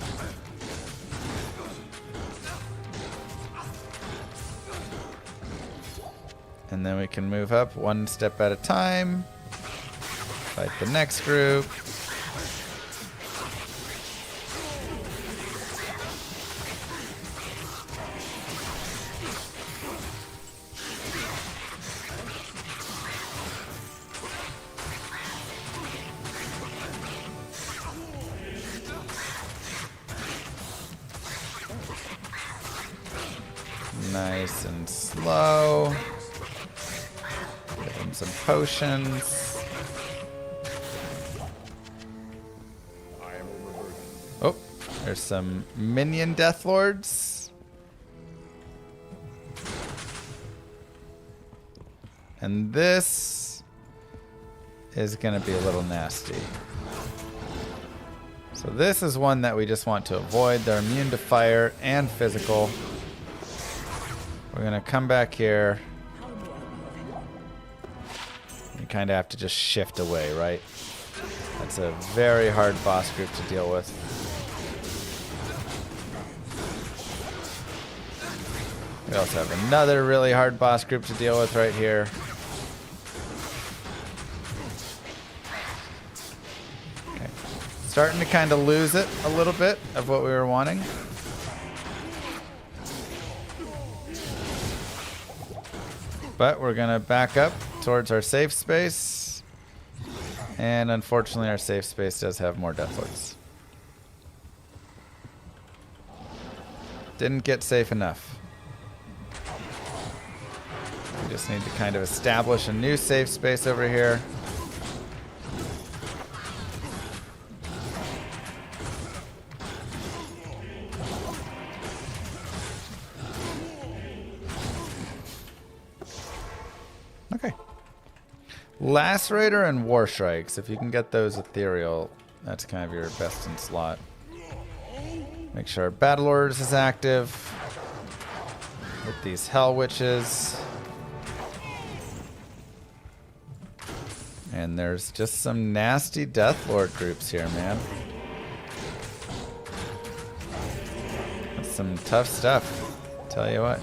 And then we can move up one step at a time. Fight the next group. Nice and slow. Give him some potions. I am overburdened. Oh, there's some minion death lords. And this is gonna be a little nasty. So this is one that we just want to avoid. They're immune to fire and physical. We're gonna come back here. You kind of have to just shift away, right? That's a very hard boss group to deal with. We also have another really hard boss group to deal with right here. Okay. Starting to kind of lose it a little bit of what we were wanting. But we're gonna back up towards our safe space. And unfortunately our safe space does have more Death Lords. Didn't get safe enough. We just need to kind of establish a new safe space over here. Okay. Lacerator and War Strikes. If you can get those ethereal, that's kind of your best in slot. Make sure our Battle Orders is active. With these Hell Witches. And there's just some nasty Death Lord groups here, man. That's some tough stuff. Tell you what.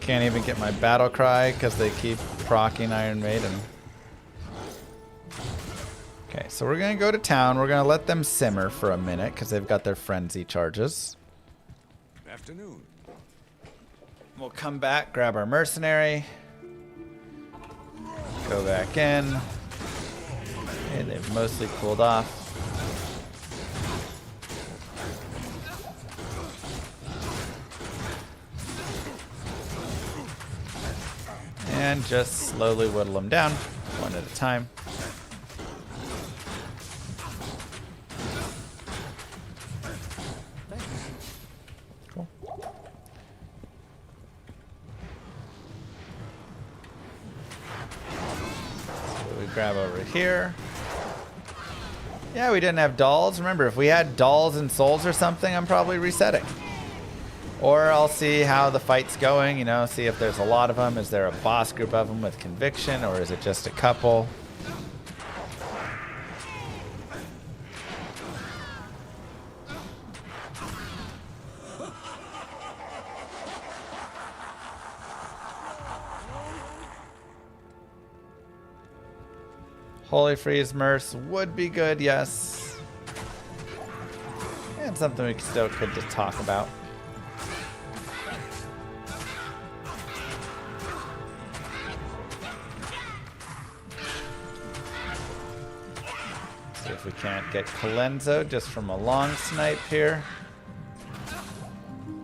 Can't even get my battle cry because they keep proccing Iron Maiden. Okay, so we're gonna go to town. We're gonna let them simmer for a minute because they've got their frenzy charges. Afternoon. We'll come back, grab our mercenary, go back in. Okay, they've mostly cooled off. And just slowly whittle them down, one at a time. Cool. So we grab over here. Yeah, we didn't have dolls. Remember, if we had dolls and souls or something, I'm probably resetting. Or I'll see how the fight's going, you know, see if there's a lot of them. Is there a boss group of them with conviction, or is it just a couple? Holy Freeze Merce would be good, yes. And something we still could just talk about. See if we can't get Colenso just from a long snipe here.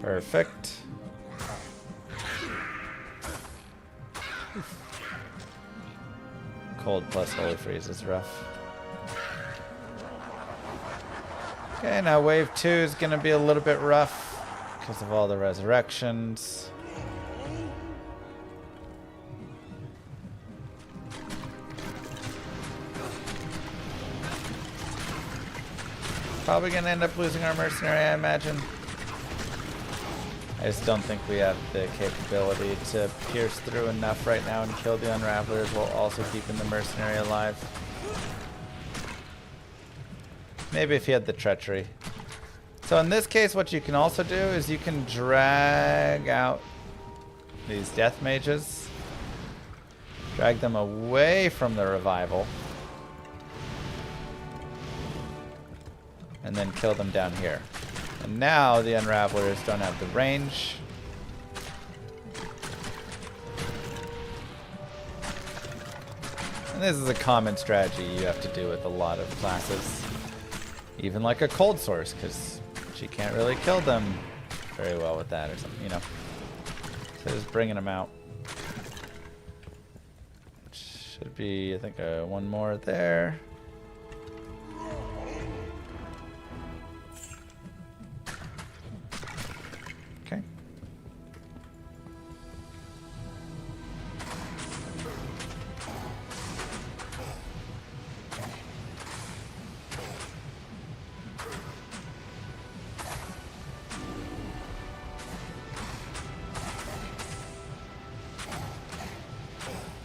Perfect. Cold plus Holy Freeze is rough. Okay, now wave 2 is going to be a little bit rough because of all the resurrections. Probably going to end up losing our mercenary, I imagine. I just don't think we have the capability to pierce through enough right now and kill the Unravelers while also keeping the Mercenary alive. Maybe if he had the Treachery. So in this case, what you can also do is you can drag out these Death Mages. Drag them away from the Revival. And then kill them down here. And now the Unravelers don't have the range. And this is a common strategy you have to do with a lot of classes. Even like a Cold Source, because she can't really kill them very well with that or something, you know. So just bringing them out. Should be, I think, one more there. Okay.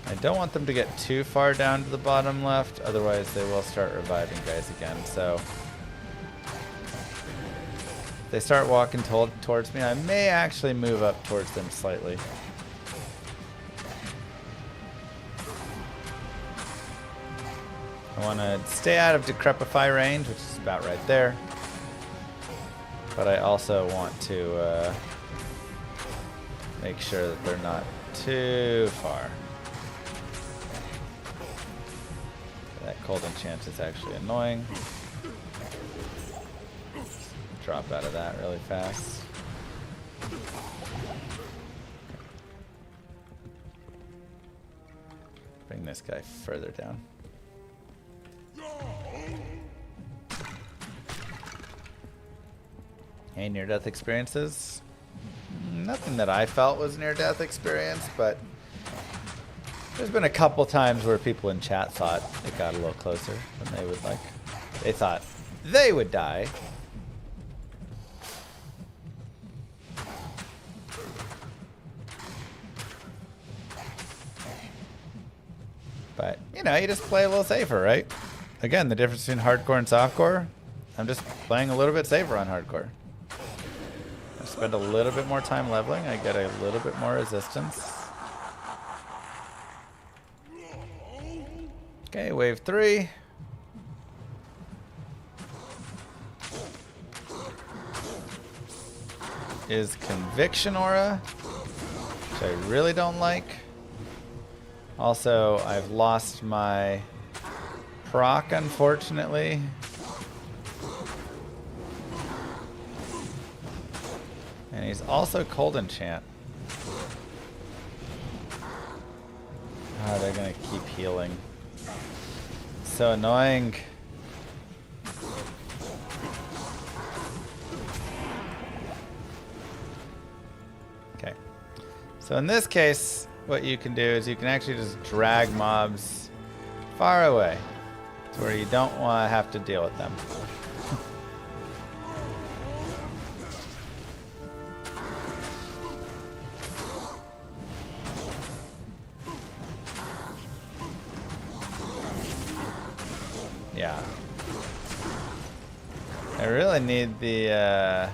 I don't want them to get too far down to the bottom left, otherwise they will start reviving guys again. So if they start walking towards me, I may actually move up towards them slightly. I want to stay out of Decrepify range, which is about right there. But I also want to make sure that they're not too far. That cold enchant is actually annoying. Drop out of that really fast. Bring this guy further down. Any near-death experiences? Nothing that I felt was near-death experience, but there's been a couple times where people in chat thought it got a little closer than they would like. They thought they would die. But, you know, you just play a little safer, right? Again, the difference between hardcore and softcore, I'm just playing a little bit safer on hardcore. I spend a little bit more time leveling, I get a little bit more resistance. Okay, wave 3. Is Conviction Aura, which I really don't like. Also, I've lost my proc, unfortunately. And he's also Cold Enchant. Oh, they're gonna keep healing. So annoying. Okay. So in this case, what you can do is you can actually just drag mobs far away to where you don't want to have to deal with them. Yeah. I really need the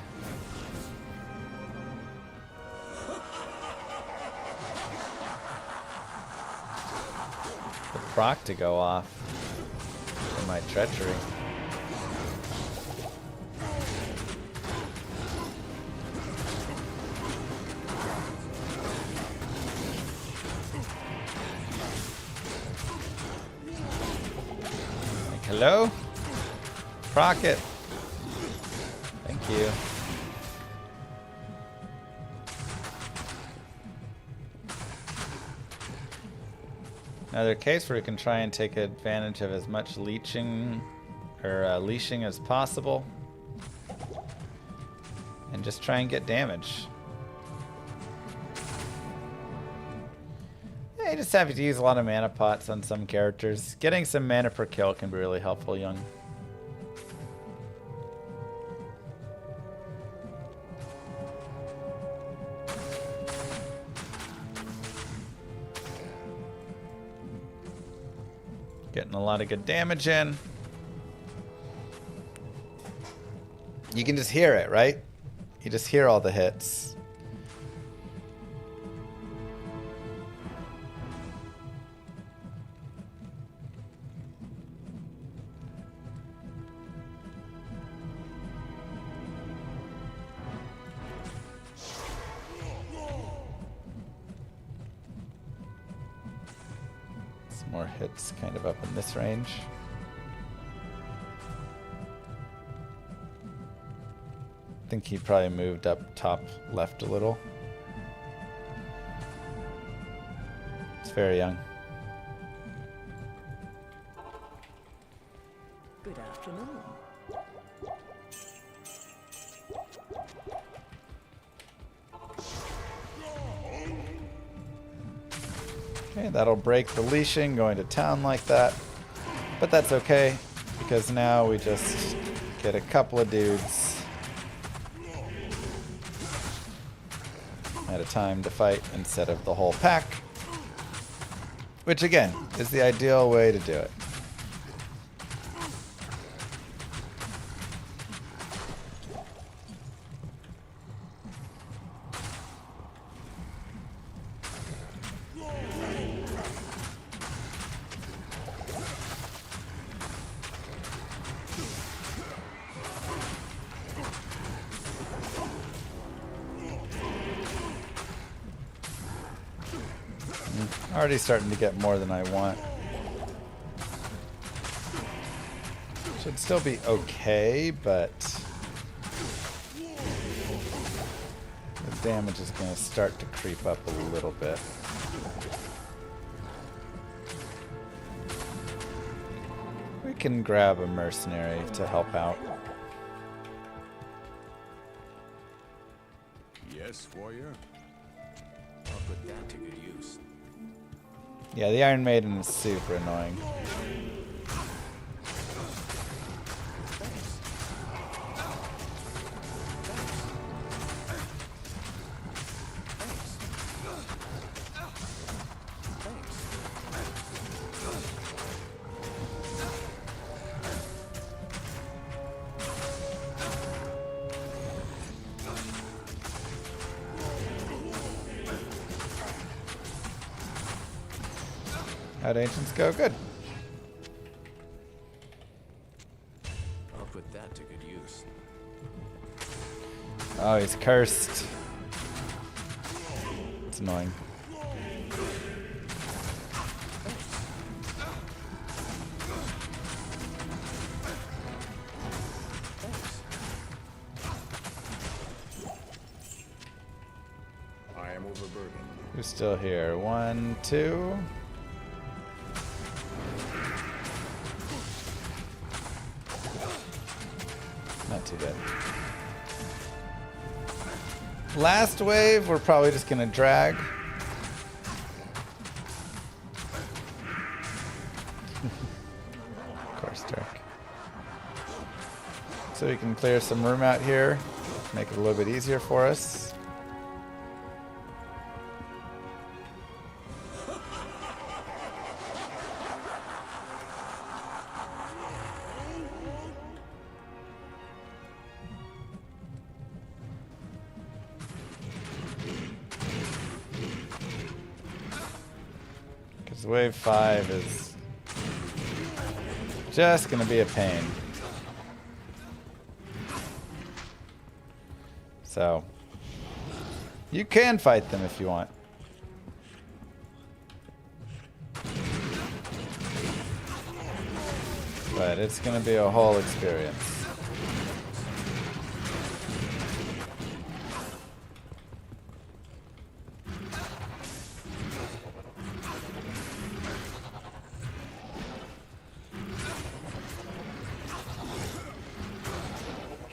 proc to go off for my treachery. Like, hello? Proc it. Thank you. Another case where you can try and take advantage of as much leeching or leashing as possible and just try and get damage. Yeah, you just have to use a lot of mana pots on some characters. Getting some mana per kill can be really helpful, Young. Getting a lot of good damage in. You can just hear it, right? You just hear all the hits. Some more hits kind of up in this range. I think he probably moved up top left a little. It's very young. Good afternoon. Okay, that'll break the leashing going to town like that. But that's okay, because now we just get a couple of dudes at a time to fight instead of the whole pack. Which again, is the ideal way to do it. Already starting to get more than I want. Should still be okay, but the damage is going to start to creep up a little bit. We can grab a mercenary to help out. Yes, warrior. I'll put that to good use. Yeah, the Iron Maiden is super annoying. How'd Ancients go? Good. I'll put that to good use. Oh, he's cursed. It's annoying. I am overburdened. Who's still here? 1, 2. Not too bad. Last wave, we're probably just gonna drag. Of course, Dirk. So we can clear some room out here, make it a little bit easier for us. Because wave 5 is just going to be a pain. So, you can fight them if you want. But it's going to be a whole experience.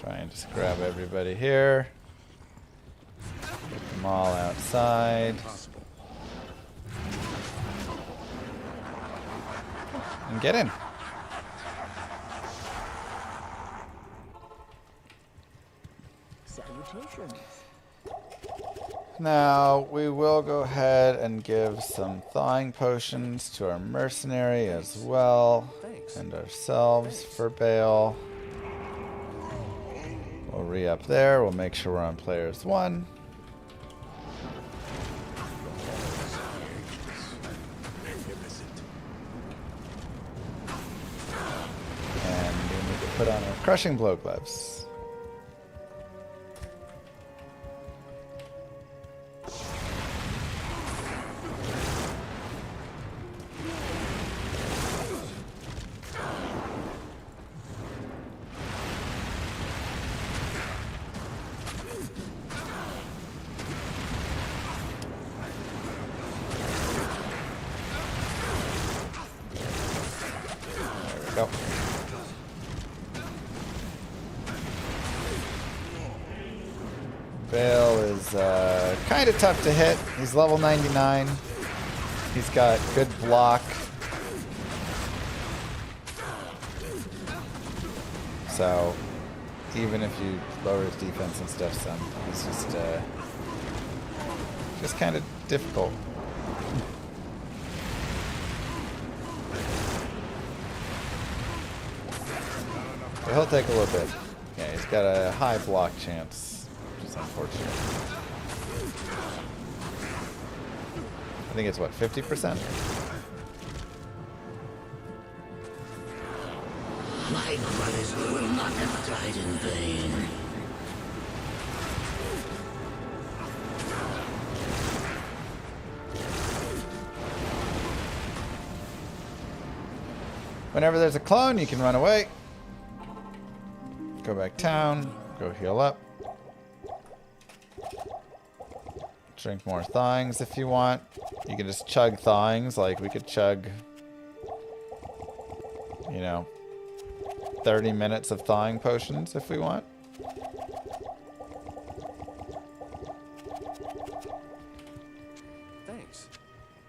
Try and just grab everybody here. Get them all outside. And get in. Salutations. Now, we will go ahead and give some thawing potions to our mercenary as well. Thanks. And ourselves for Bale. We'll re-up there. We'll make sure we're on players 1. And we need to put on our crushing blow gloves. Go. Bale is kind of tough to hit. He's level 99. He's got good block. So even if you lower his defense and stuff some, he's just kind of difficult. But he'll take a little bit. Yeah, he's got a high block chance, which is unfortunate. I think it's what, 50%? My brothers will not have died in vain. Whenever there's a clone, you can run away. Go back town. Go heal up. Drink more thawings if you want. You can just chug thawings. Like, we could chug, you know, 30 minutes of thawing potions if we want. Thanks.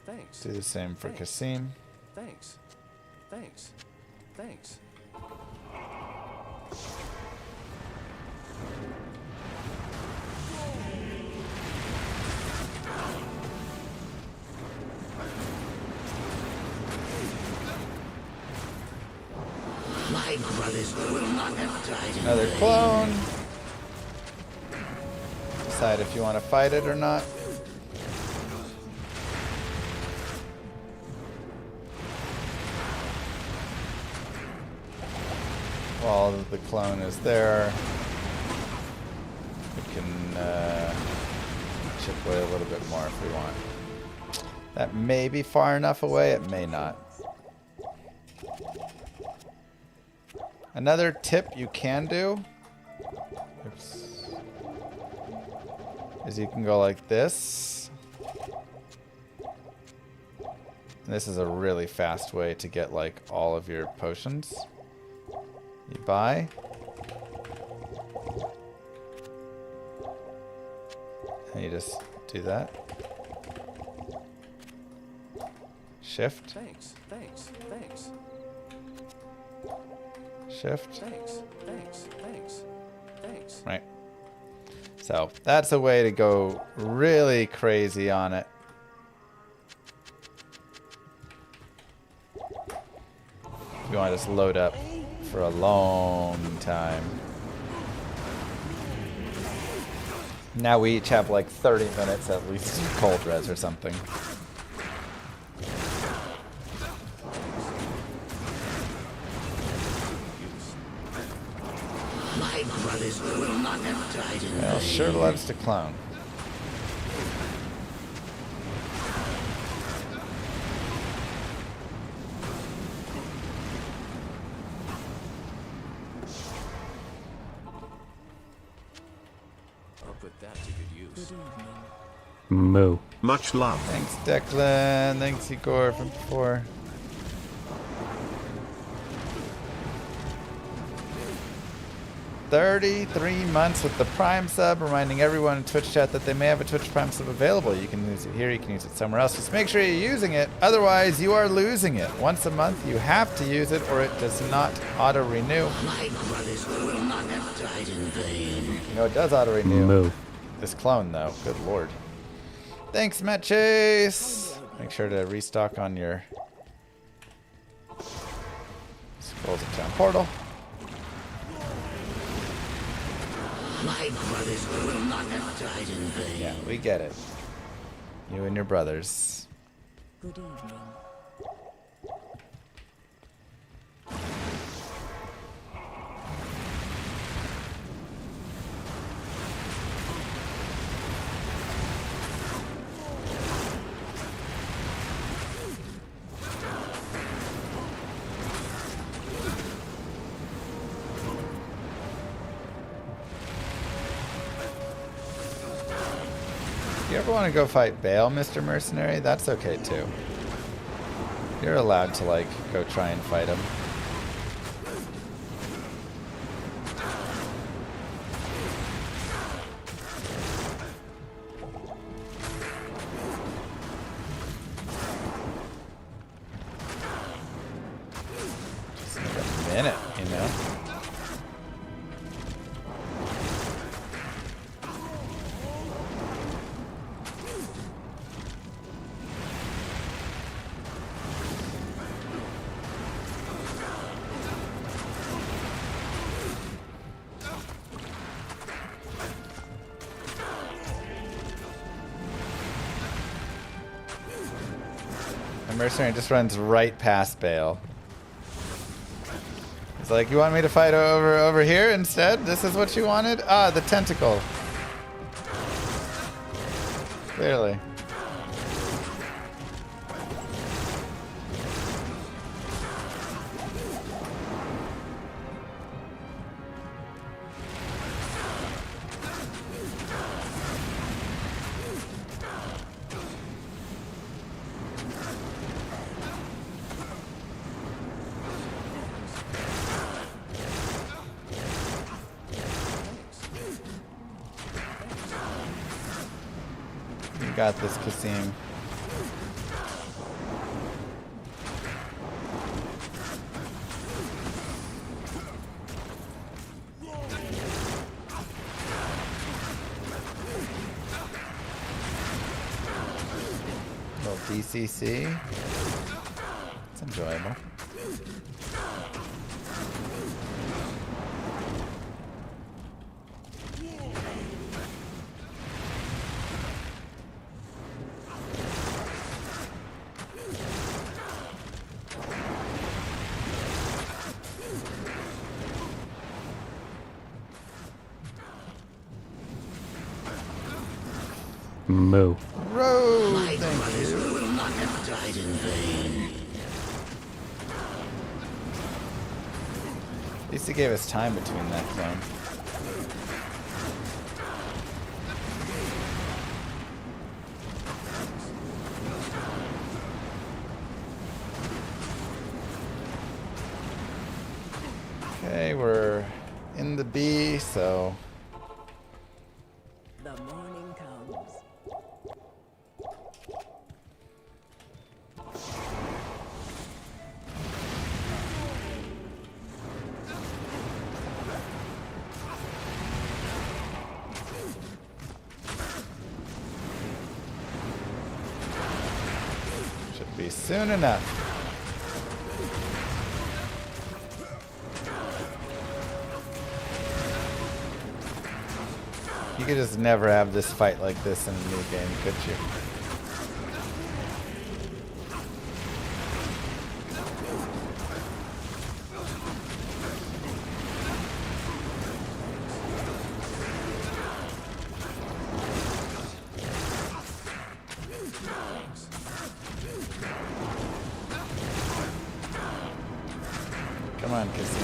Thanks. Do the same for Kasim. Thanks. Thanks. Thanks. My brothers will not have died in Another vain. clone. Decide if you want to fight it or not. While the clone is there, we can chip away a little bit more if we want. That may be far enough away, it may not. Another tip you can do, oops, is you can go like this. And this is a really fast way to get like all of your potions. You buy. And you just do that. Shift. Thanks. Thanks. Thanks. Shift. Thanks. Thanks. Thanks. Thanks. Right. So that's a way to go really crazy on it. You want to just load up for a long time. Now we each have like 30 minutes at least of cold res or something. My brothers will not have died in Well, vain. sure loves to clone. I'll put that to good use. Moo. Much love. Thanks, Declan. Thanks, Igor, from before. $33 months with the Prime sub, reminding everyone in Twitch chat that they may have a Twitch Prime sub available. You can use it here, you can use it somewhere else. Just make sure you're using it, otherwise you are losing it. Once a month, you have to use it or it does not auto-renew. My brothers will not have died in vain. You know, it does auto-renew. Moo. This clone, though. Good lord. Thanks, Matt Chase. Make sure to restock on your Scrolls of Town portal. My brothers will not have died in vain. Yeah, we get it. You and your brothers. Good evening. You ever want to go fight Bale, Mr. Mercenary? That's okay too. You're allowed to, like, go try and fight him. Just need a minute, you know? The mercenary just runs right past Bale. He's like, you want me to fight over here instead? This is what you wanted? Ah, the tentacle. Clearly. You got this, Kasim. Little DCC. It's enjoyable. Moo. Road, My thank brothers you. will not have died in vain. At least he gave us time between that zone. Okay, we're in the B, so The morning comes. should be soon enough. You could just never have this fight like this in a new game, could you? Come on, Kasim.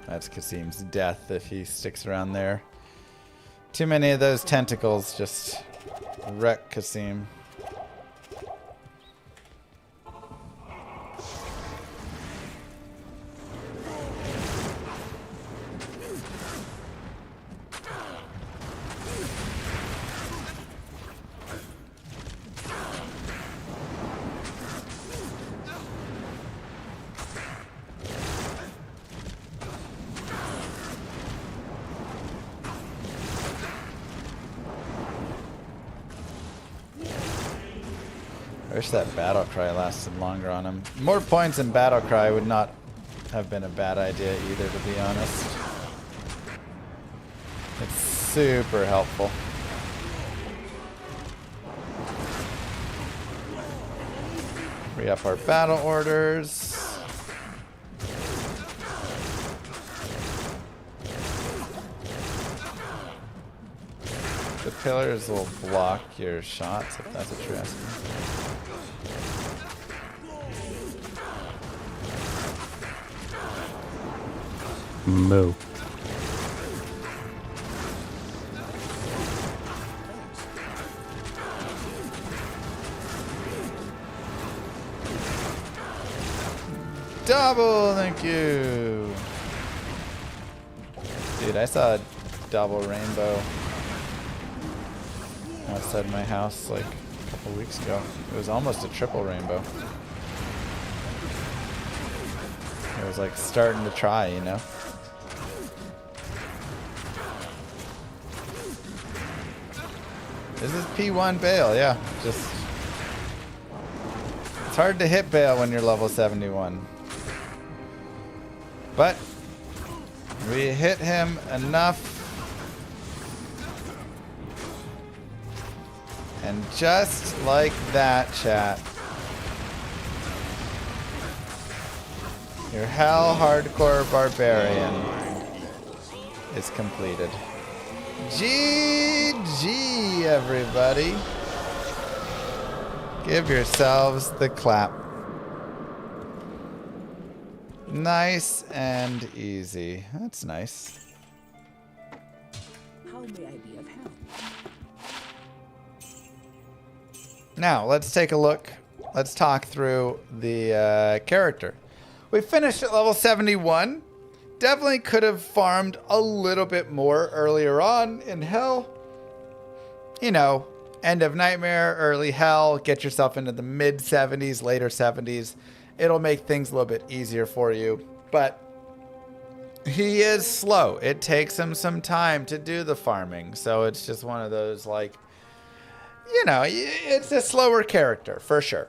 That's Kasim's death if he sticks around there. Too many of those tentacles just wreck Kasim. I wish that battle cry lasted longer on him. More points in battle cry would not have been a bad idea either, to be honest. It's super helpful. Free up our battle orders. The pillars will block your shots, if that's what you're asking. Moo. Double, thank you. Dude, I saw a double rainbow outside my house like a couple weeks ago. It was almost a triple rainbow. It was like starting to try, you know? This is P1 Bale, yeah. Just it's hard to hit Bale when you're level 71. But we hit him enough. And just like that, chat, your Hell Hardcore Barbarian is completed. GG, everybody. Give yourselves the clap. Nice and easy. That's nice. How may I be of help? Now, let's take a look. Let's talk through the character. We finished at level 71. Definitely could have farmed a little bit more earlier on in Hell. You know, end of Nightmare, early Hell. Get yourself into the mid 70s, later 70s. It'll make things a little bit easier for you. But he is slow. It takes him some time to do the farming. So it's just one of those, like, you know, it's a slower character for sure.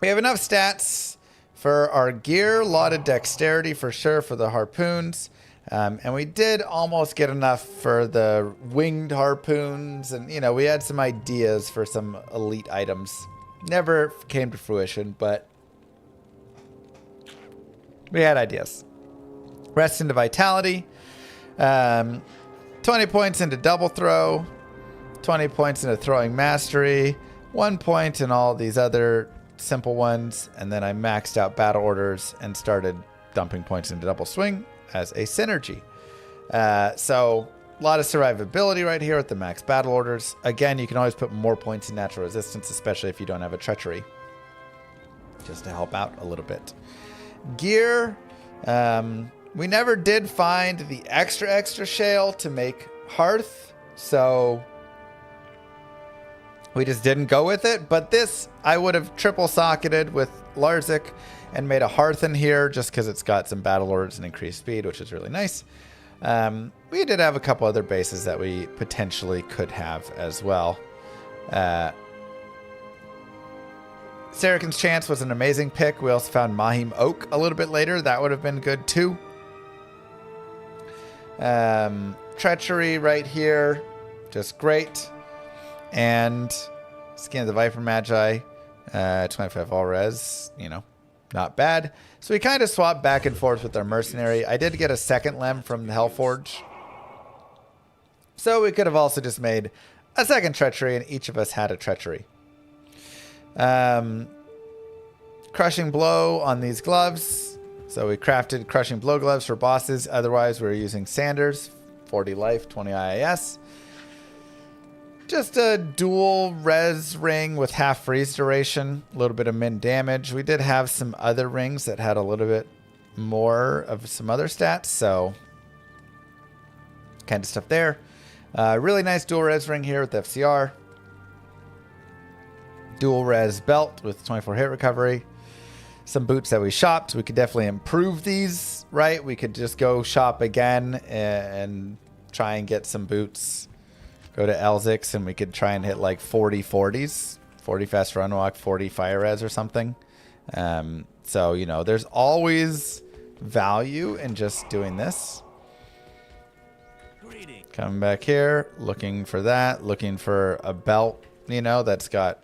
We have enough stats for our gear, a lot of dexterity for sure for the harpoons. And we did almost get enough for the winged harpoons. And, you know, we had some ideas for some elite items. Never came to fruition, but we had ideas. Rest into vitality. 20 points into double throw. 20 points into throwing mastery. 1 point in all these other simple ones. And then I maxed out battle orders and started dumping points into double swing as a synergy. So a lot of survivability right here with the max battle orders. Again, you can always put more points in natural resistance, especially if you don't have a treachery, just to help out a little bit. Gear. We never did find the extra shale to make hearth, so we just didn't go with it. But this I would have triple socketed with Larzik and made a hearth in here just because it's got some battle orders and increased speed, which is really nice. We did have a couple other bases that we potentially could have as well. Saracen's Chance was an amazing pick. We also found Mahim Oak a little bit later. That would have been good too. Treachery right here, just great. And Skin of the Viper Magi, 25 all res, you know, not bad. So we kind of swapped back and forth with our mercenary. I did get a second lem from the Hellforge. So we could have also just made a second treachery, and each of us had a treachery. Crushing blow on these gloves. So we crafted crushing blow gloves for bosses. Otherwise, we were using Sanders, 40 life, 20 IIS. Just a dual res ring with half freeze duration, a little bit of min damage. We did have some other rings that had a little bit more of some other stats, so kind of stuff there. Really nice dual res ring here with FCR. Dual res belt with 24 hit recovery. Some boots that we shopped. We could definitely improve these, right? We could just go shop again and try and get some boots. Go to Elzix and we could try and hit like 40 40s 40 fast run walk, 40 fire res or something. So, you know, there's always value in just doing this. Coming back here, looking for that, looking for a belt, you know, that's got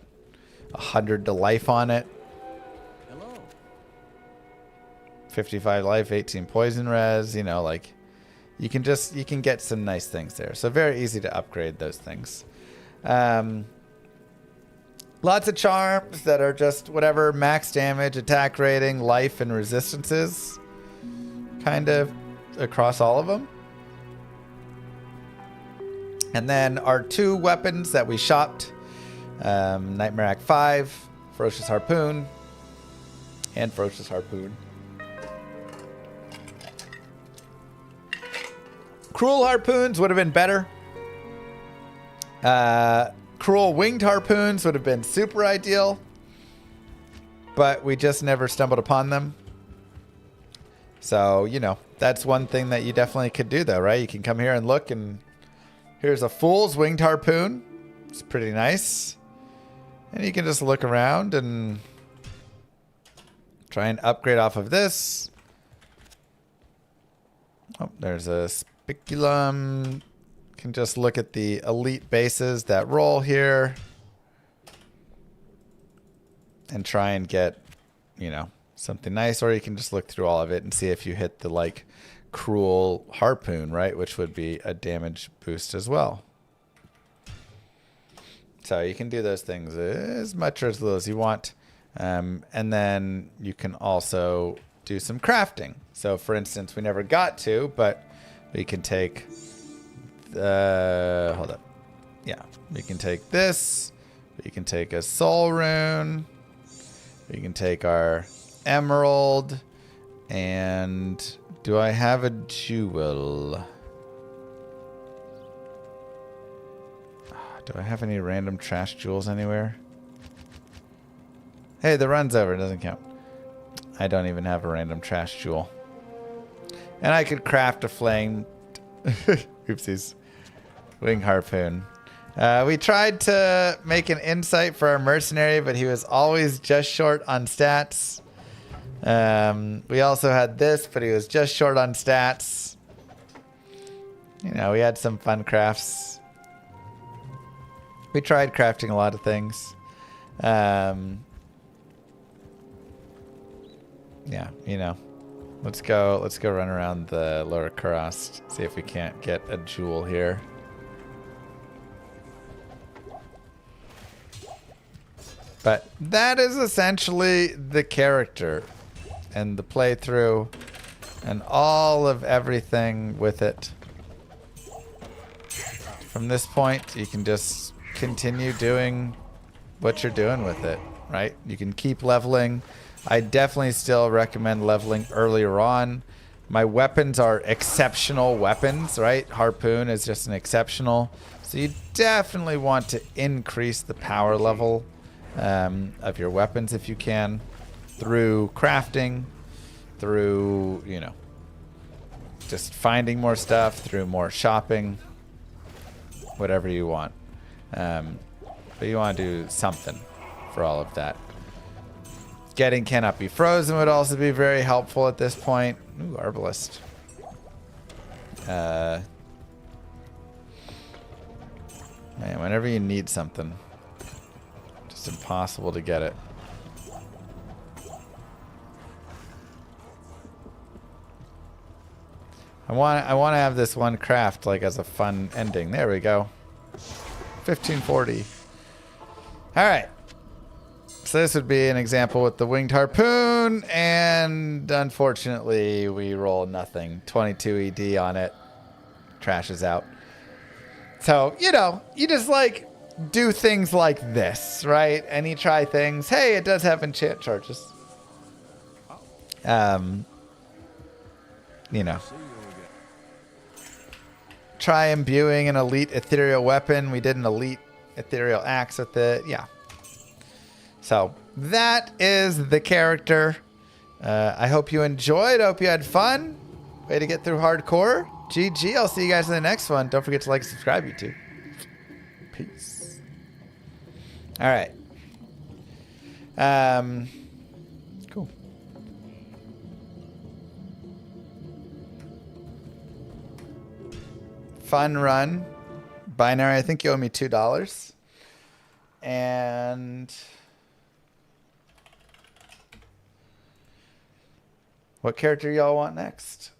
100 to life on it. 55 life, 18 poison res, you know, like you can get some nice things there. So very easy to upgrade those things. Lots of charms that are just whatever max damage, attack rating, life, and resistances kind of across all of them. And then our 2 weapons that we shopped, Nightmare Act 5, Ferocious Harpoon, and Ferocious Harpoon. Cruel Harpoons would have been better. Cruel Winged Harpoons would have been super ideal, but we just never stumbled upon them. So, you know, that's one thing that you definitely could do though, right? You can come here and look, and here's a Fool's Winged Harpoon. It's pretty nice. And you can just look around and try and upgrade off of this. Oh, there's a Spiculum. Can just look at the elite bases that roll here and try and get, you know, something nice. Or you can just look through all of it and see if you hit the like Cruel Harpoon, right? Which would be a damage boost as well. So you can do those things as much or as little as you want. And then you can also do some crafting. So for instance, we never got to, but we can take, hold up. Yeah, we can take this. We can take a soul rune. We can take our emerald. And do I have a jewel? Do I have any random trash jewels anywhere? Hey, the run's over. It doesn't count. I don't even have a random trash jewel. And I could craft a flame. Oopsies. Wing harpoon. We tried to make an insight for our mercenary, but he was always just short on stats. We also had this, but he was just short on stats. You know, we had some fun crafts. We tried crafting a lot of things. Yeah, you know. Let's go run around the Lower Kurast, see if we can't get a jewel here. But that is essentially the character and the playthrough and all of everything with it. From this point, you can just continue doing what you're doing with it, right? You can keep leveling. I definitely still recommend leveling earlier on. My weapons are exceptional weapons, right? Harpoon is just an exceptional. So you definitely want to increase the power level of your weapons if you can, through crafting, through, you know, just finding more stuff, through more shopping, whatever you want. But you want to do something for all of that. Getting Cannot Be Frozen would also be very helpful at this point. Ooh, Arbalist. Man, whenever you need something, just impossible to get it. I want to have this one craft like as a fun ending. There we go. 1540. All right. So this would be an example with the Winged Harpoon, and unfortunately we roll nothing. 22 ED on it. Trashes out. So, you know, you just like do things like this, right? And you try things. Hey, it does have enchant charges. You know. Try imbuing an elite ethereal weapon. We did an elite ethereal axe with it. Yeah. So that is the character. I hope you enjoyed. I hope you had fun. Way to get through hardcore. GG. I'll see you guys in the next one. Don't forget to like and subscribe, YouTube. Peace. All right. Cool. Fun run. Binary, I think you owe me $2. And what character y'all want next?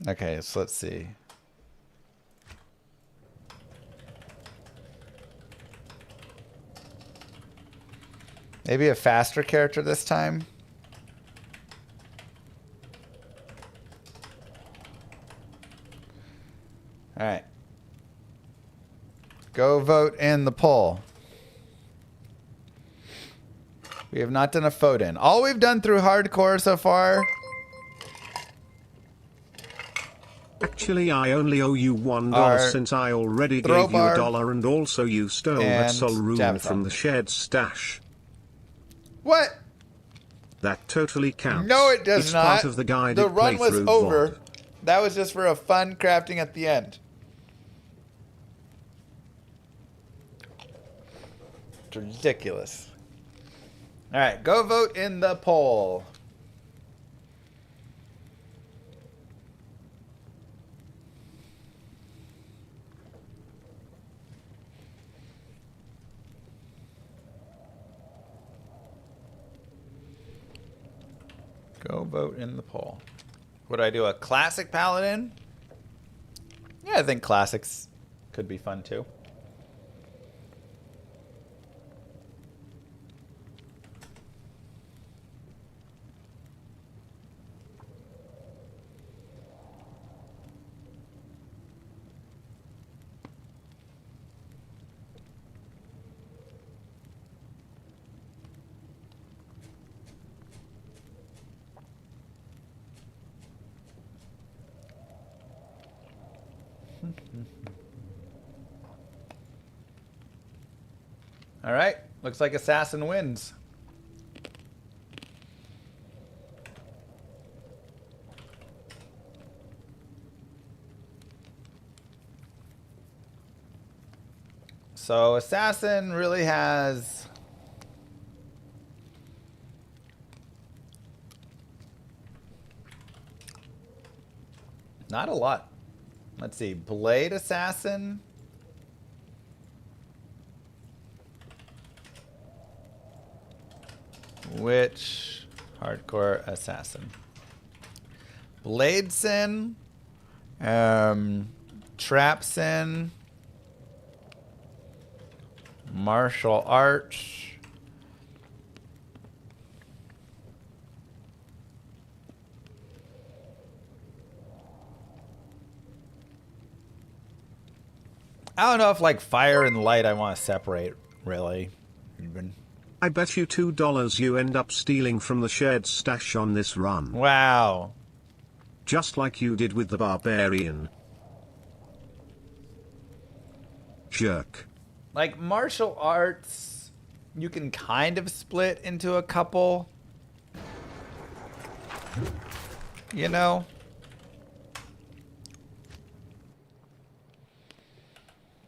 Okay, so let's see. Maybe a faster character this time. All right. Go vote in the poll. We have not done a vote in. All we've done through hardcore so far. Actually, I only owe you $1 Our since I already throw gave you bar $1 and also you stole that and soul rune jab from thumb. the shared stash. What? That totally counts. No, it does it's not. part of the guided The run was playthrough over. VOD. That was just for a fun crafting at the end. It's ridiculous. All right, go vote in the poll. Go vote in the poll. Would I do a classic paladin? Yeah, I think classics could be fun too. All right, looks like assassin wins. So assassin really has not a lot. Let's see, blade assassin. Which hardcore assassin? Bladesin, Trapsin, martial arts. I don't know if like fire and light I want to separate, really. Even. I bet you $2 you end up stealing from the shared stash on this run. Wow. Just like you did with the barbarian. Jerk. Like martial arts, you can kind of split into a couple. You know?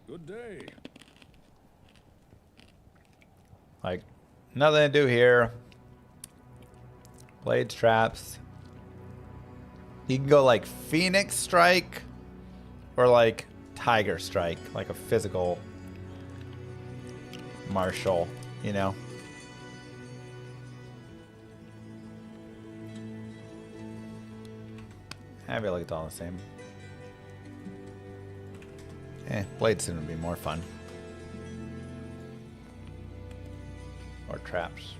Good day. Like, nothing to do here. Blades, traps. You can go like Phoenix Strike or like Tiger Strike, like a physical martial, you know? I feel like it's all the same. Blades seem to be more fun. Or traps.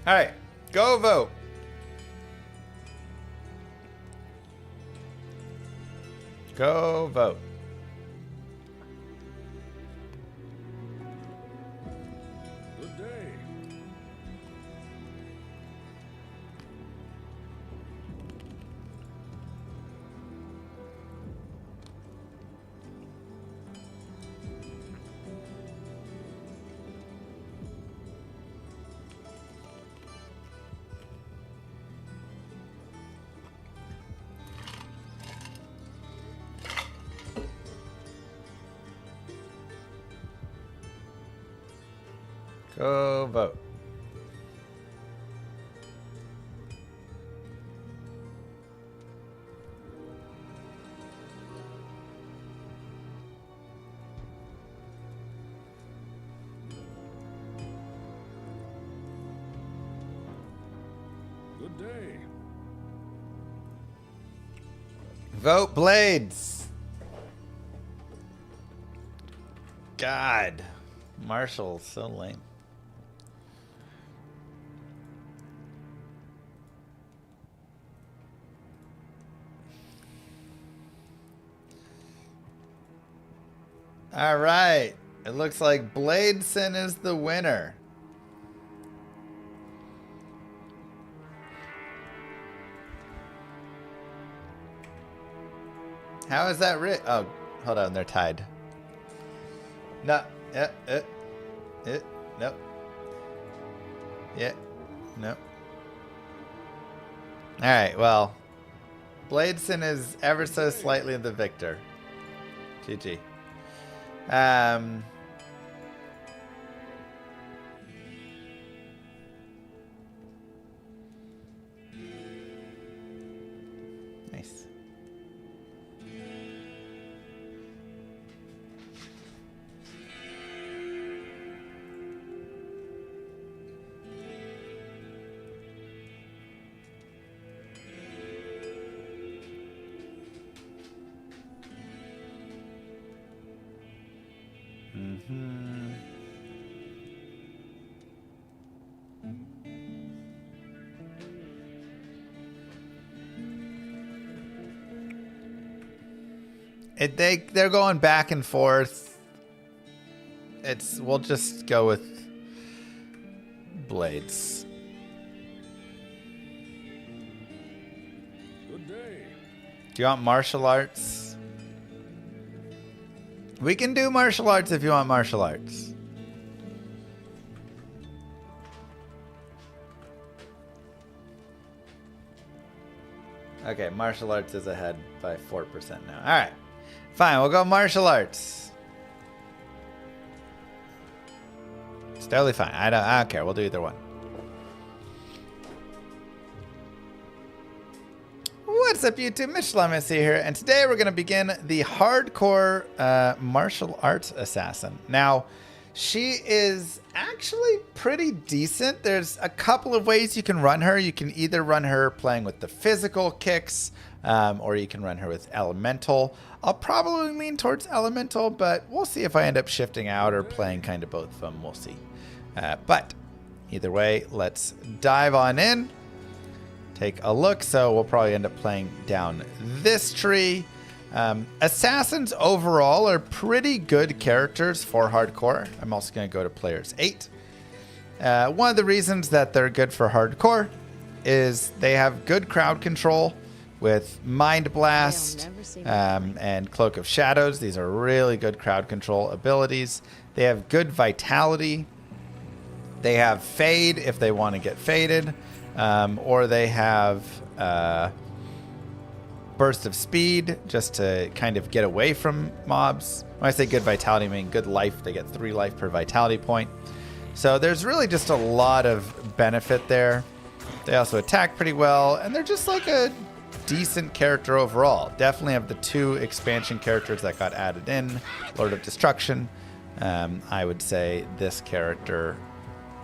Alright, go vote. Go vote. Good day. Go vote. Good day. Vote Blades. God. Marshall's so lame. All right. It looks like Bladeson is the winner. How is that written? Oh, hold on. They're tied. No. Nope. Yeah. Nope. All right. Well, Bladeson is ever so slightly the victor. GG. Nice. They're going back and forth. We'll just go with Blades. Good day. Do you want martial arts? We can do martial arts if you want martial arts. Okay, martial arts is ahead by 4% now. All right. Fine, we'll go martial arts. It's totally fine. I don't care. We'll do either one. What's up, YouTube? Mitch Llama here, and today we're going to begin the hardcore martial arts assassin. Now, she is actually pretty decent. There's a couple of ways you can run her. You can either run her playing with the physical kicks, or you can run her with elemental. I'll probably lean towards elemental, but we'll see if I end up shifting out or playing kind of both of them. We'll see. But either way, let's dive on in. Take a look. So we'll probably end up playing down this tree. Assassins overall are pretty good characters for hardcore. I'm also going to go to players 8. One of the reasons that they're good for hardcore is they have good crowd control with Mind Blast and Cloak of Shadows. These are really good crowd control abilities. They have good vitality. They have Fade if they want to get faded. Or they have Burst of Speed just to kind of get away from mobs. When I say good vitality, I mean good life. They get 3 life per vitality point. So there's really just a lot of benefit there. They also attack pretty well, and they're just like a decent character overall. Definitely have the 2 expansion characters that got added in, Lord of Destruction. I would say this character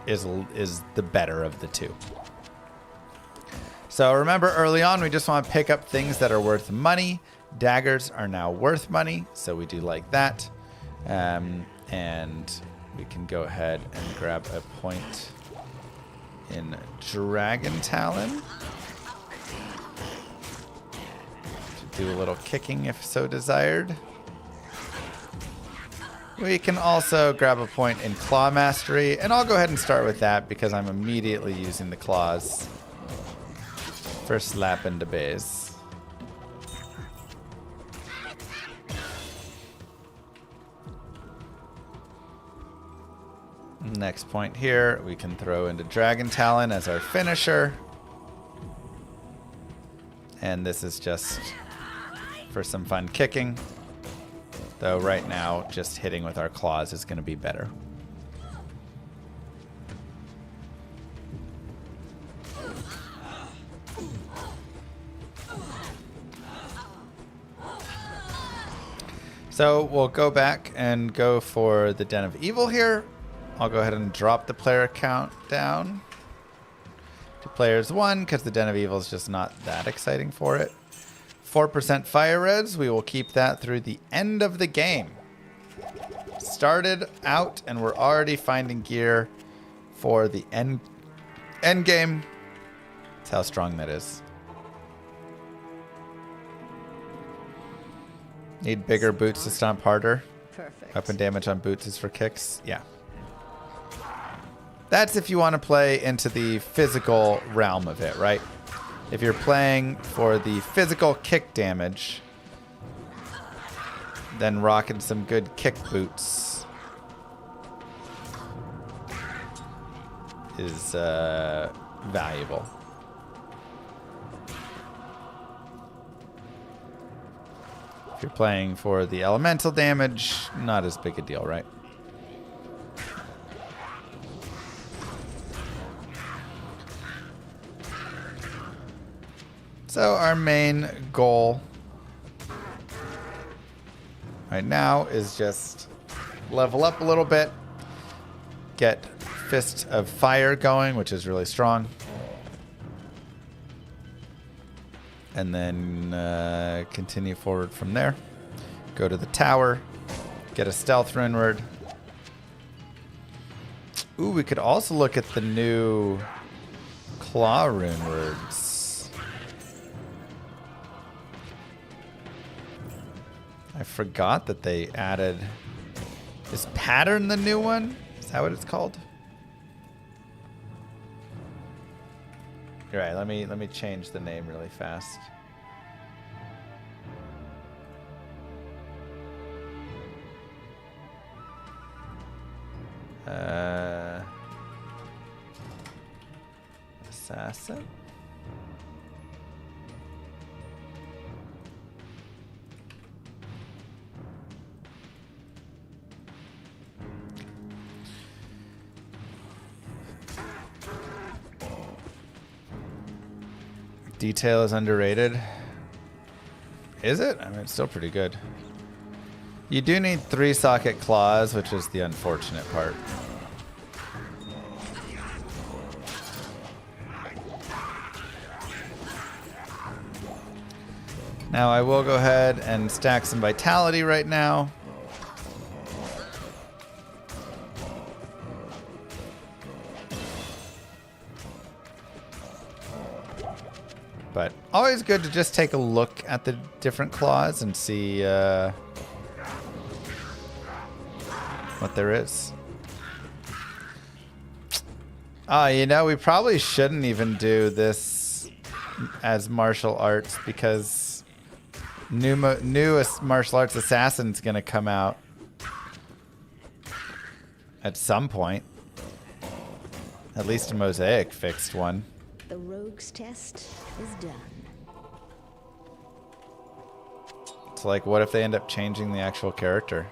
is the better of the 2. So remember, early on, we just want to pick up things that are worth money. Daggers are now worth money, so we do like that. And we can go ahead and grab a point in Dragon Talon to do a little kicking if so desired. We can also grab a point in Claw Mastery, and I'll go ahead and start with that because I'm immediately using the claws for slap into base. Next point here, we can throw into Dragon Talon as our finisher. And this is just for some fun kicking. Though right now, just hitting with our claws is going to be better. So we'll go back and go for the Den of Evil here. I'll go ahead and drop the player count down to players 1 because the Den of Evil is just not that exciting for it. 4% fire reds. We will keep that through the end of the game. Started out and we're already finding gear for the end game. That's how strong that is. Need bigger boots to stomp harder. Perfect. Weapon damage on boots is for kicks. Yeah. That's if you want to play into the physical realm of it, right? If you're playing for the physical kick damage, then rocking some good kick boots is valuable. If you're playing for the elemental damage, not as big a deal, right? So our main goal right now is just level up a little bit, get Fist of Fire going, which is really strong, and then continue forward from there. Go to the tower, get a Stealth Runeward. Ooh, we could also look at the new Claw Runewords. I forgot that they added... Is Pattern the new one? Is that what it's called? All right, let me change the name really fast. Assassin? Detail is underrated. Is it? I mean, it's still pretty good. You do need 3-socket claws, which is the unfortunate part. Now I will go ahead and stack some vitality right now. But always good to just take a look at the different claws and see what there is. You know, we probably shouldn't even do this as martial arts because newest martial arts assassin's gonna come out at some point. At least a Mosaic fixed one. The rogue's test is done. It's like, what if they end up changing the actual character?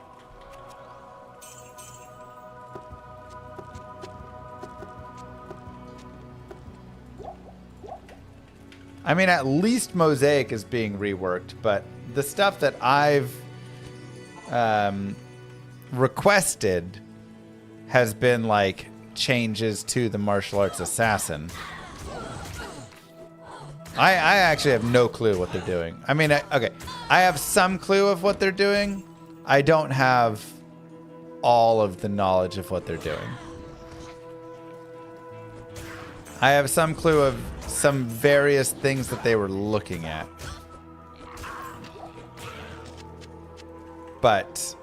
I mean, at least Mosaic is being reworked, but the stuff that I've requested has been like changes to the martial arts assassin. I actually have no clue what they're doing. I mean, okay, I have some clue of what they're doing. I don't have all of the knowledge of what they're doing. I have some clue of some various things that they were looking at. But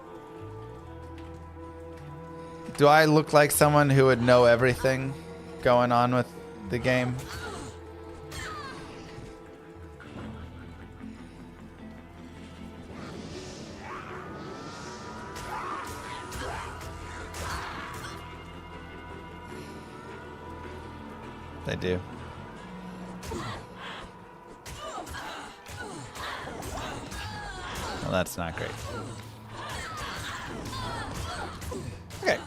do I look like someone who would know everything going on with the game? They do. Well, that's not great. Okay.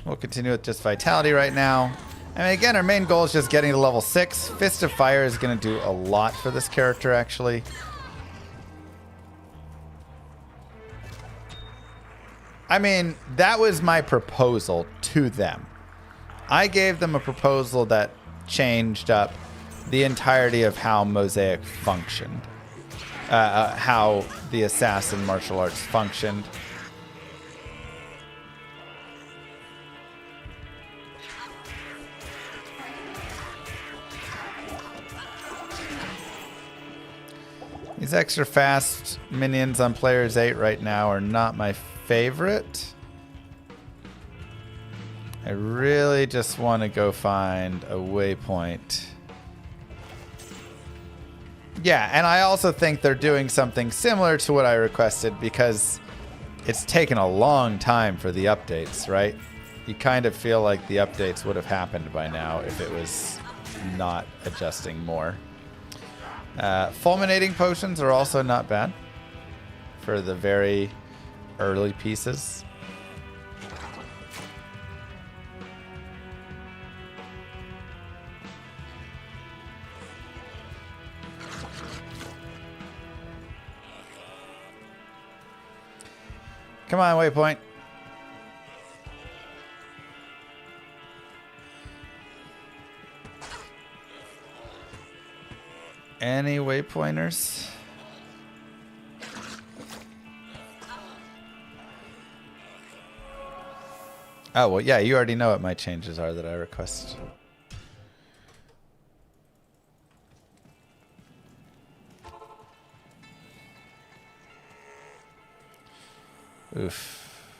We'll continue with just Vitality right now. I mean, again, our main goal is just getting to level 6. Fist of Fire is going to do a lot for this character, actually. I mean, that was my proposal to them. I gave them a proposal that changed up the entirety of how Mosaic functioned. How the assassin martial arts functioned. These extra fast minions on players 8 right now are not my favorite. I really just want to go find a waypoint. Yeah, and I also think they're doing something similar to what I requested because it's taken a long time for the updates, right? You kind of feel like the updates would have happened by now if it was not adjusting more. Fulminating potions are also not bad for the very early pieces. Come on, waypoint. Any waypointers? Oh, well, yeah, you already know what my changes are that I request. Oof.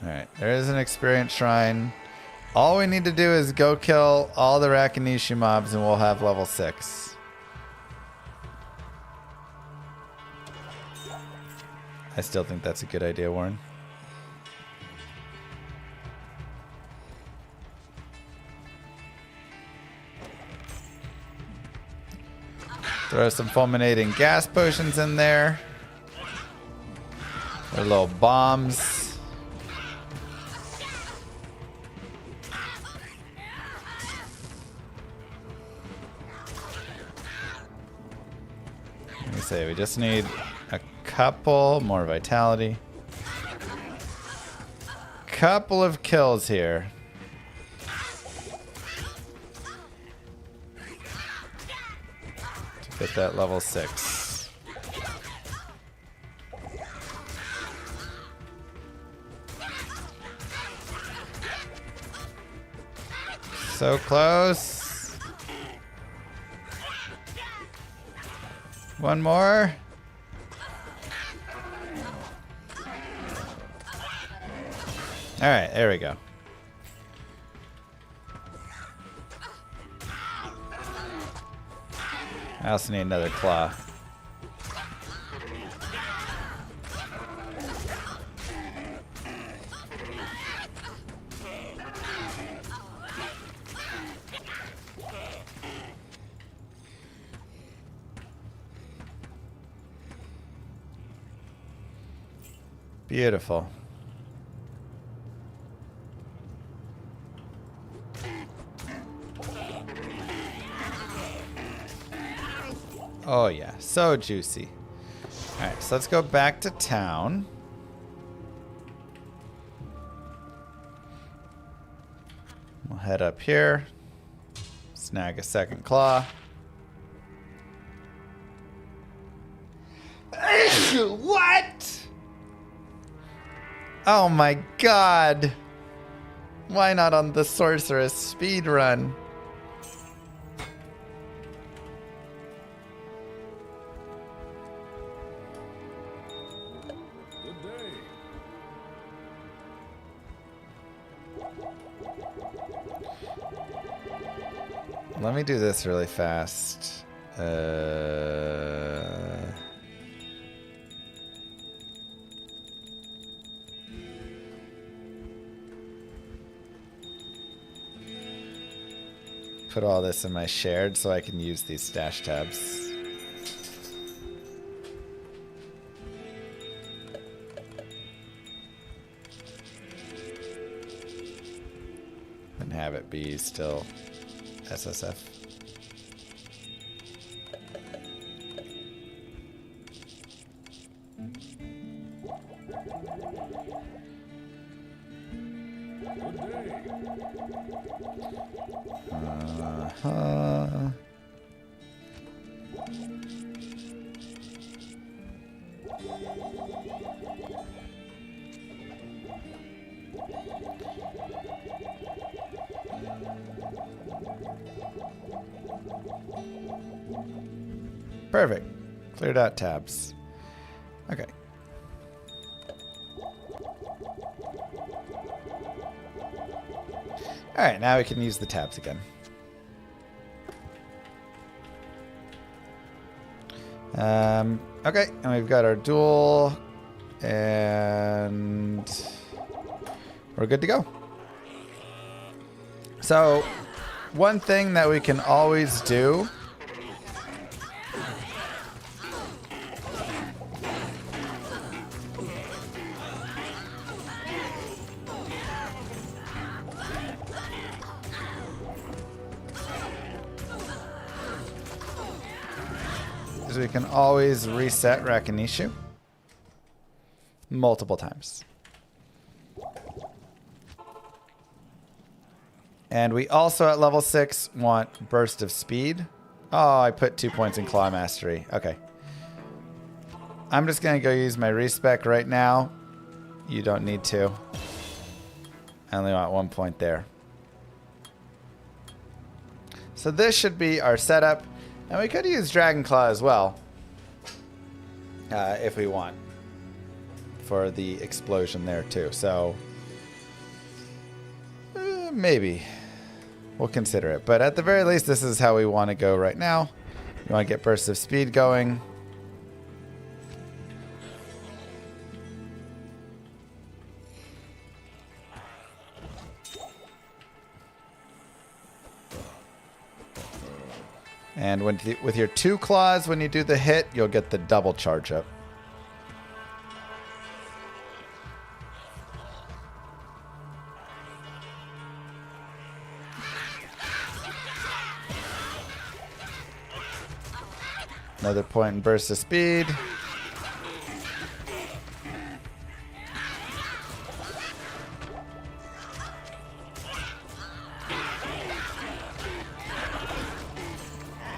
Alright, there is an experience shrine. All we need to do is go kill all the Rakanishi mobs and we'll have level 6. I still think that's a good idea, Warren. Throw some fulminating gas potions in there. They're little bombs. Let me say, we just need a couple more vitality. Couple of kills here. To get that level 6. So close. One more. All right, there we go. I also need another claw. Beautiful. Oh yeah, so juicy. Alright, so let's go back to town. We'll head up here. Snag a second claw. What? Oh my god. Why not on the sorceress speed run? Good day. Let me do this really fast. Put all this in my shared so I can use these stash tabs. And have it be still SSF. Uh-huh. Perfect. Cleared out tabs. Okay. Alright, now we can use the tabs again. Okay, and we've got our duel, and we're good to go. So, one thing that we can always do is we can always reset Rakinishu multiple times. And we also at level 6 want Burst of Speed. Oh, I put 2 points in Claw Mastery. Okay. I'm just going to go use my respec right now. You don't need to. I only want 1 point there. So this should be our setup. And we could use Dragon Claw as well. If we want. For the explosion there too. So maybe. We'll consider it. But at the very least, this is how we want to go right now. We want to get Burst of Speed going. And with your 2 claws, when you do the hit, you'll get the double charge up. Another point in Burst of Speed.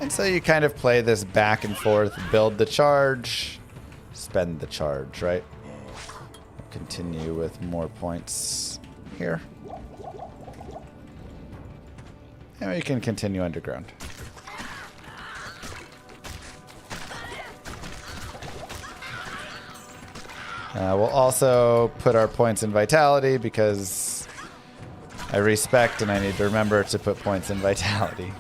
And so you kind of play this back and forth, build the charge, spend the charge, right? Continue with more points here. And we can continue underground. We'll also put our points in Vitality because I respect and I need to remember to put points in Vitality.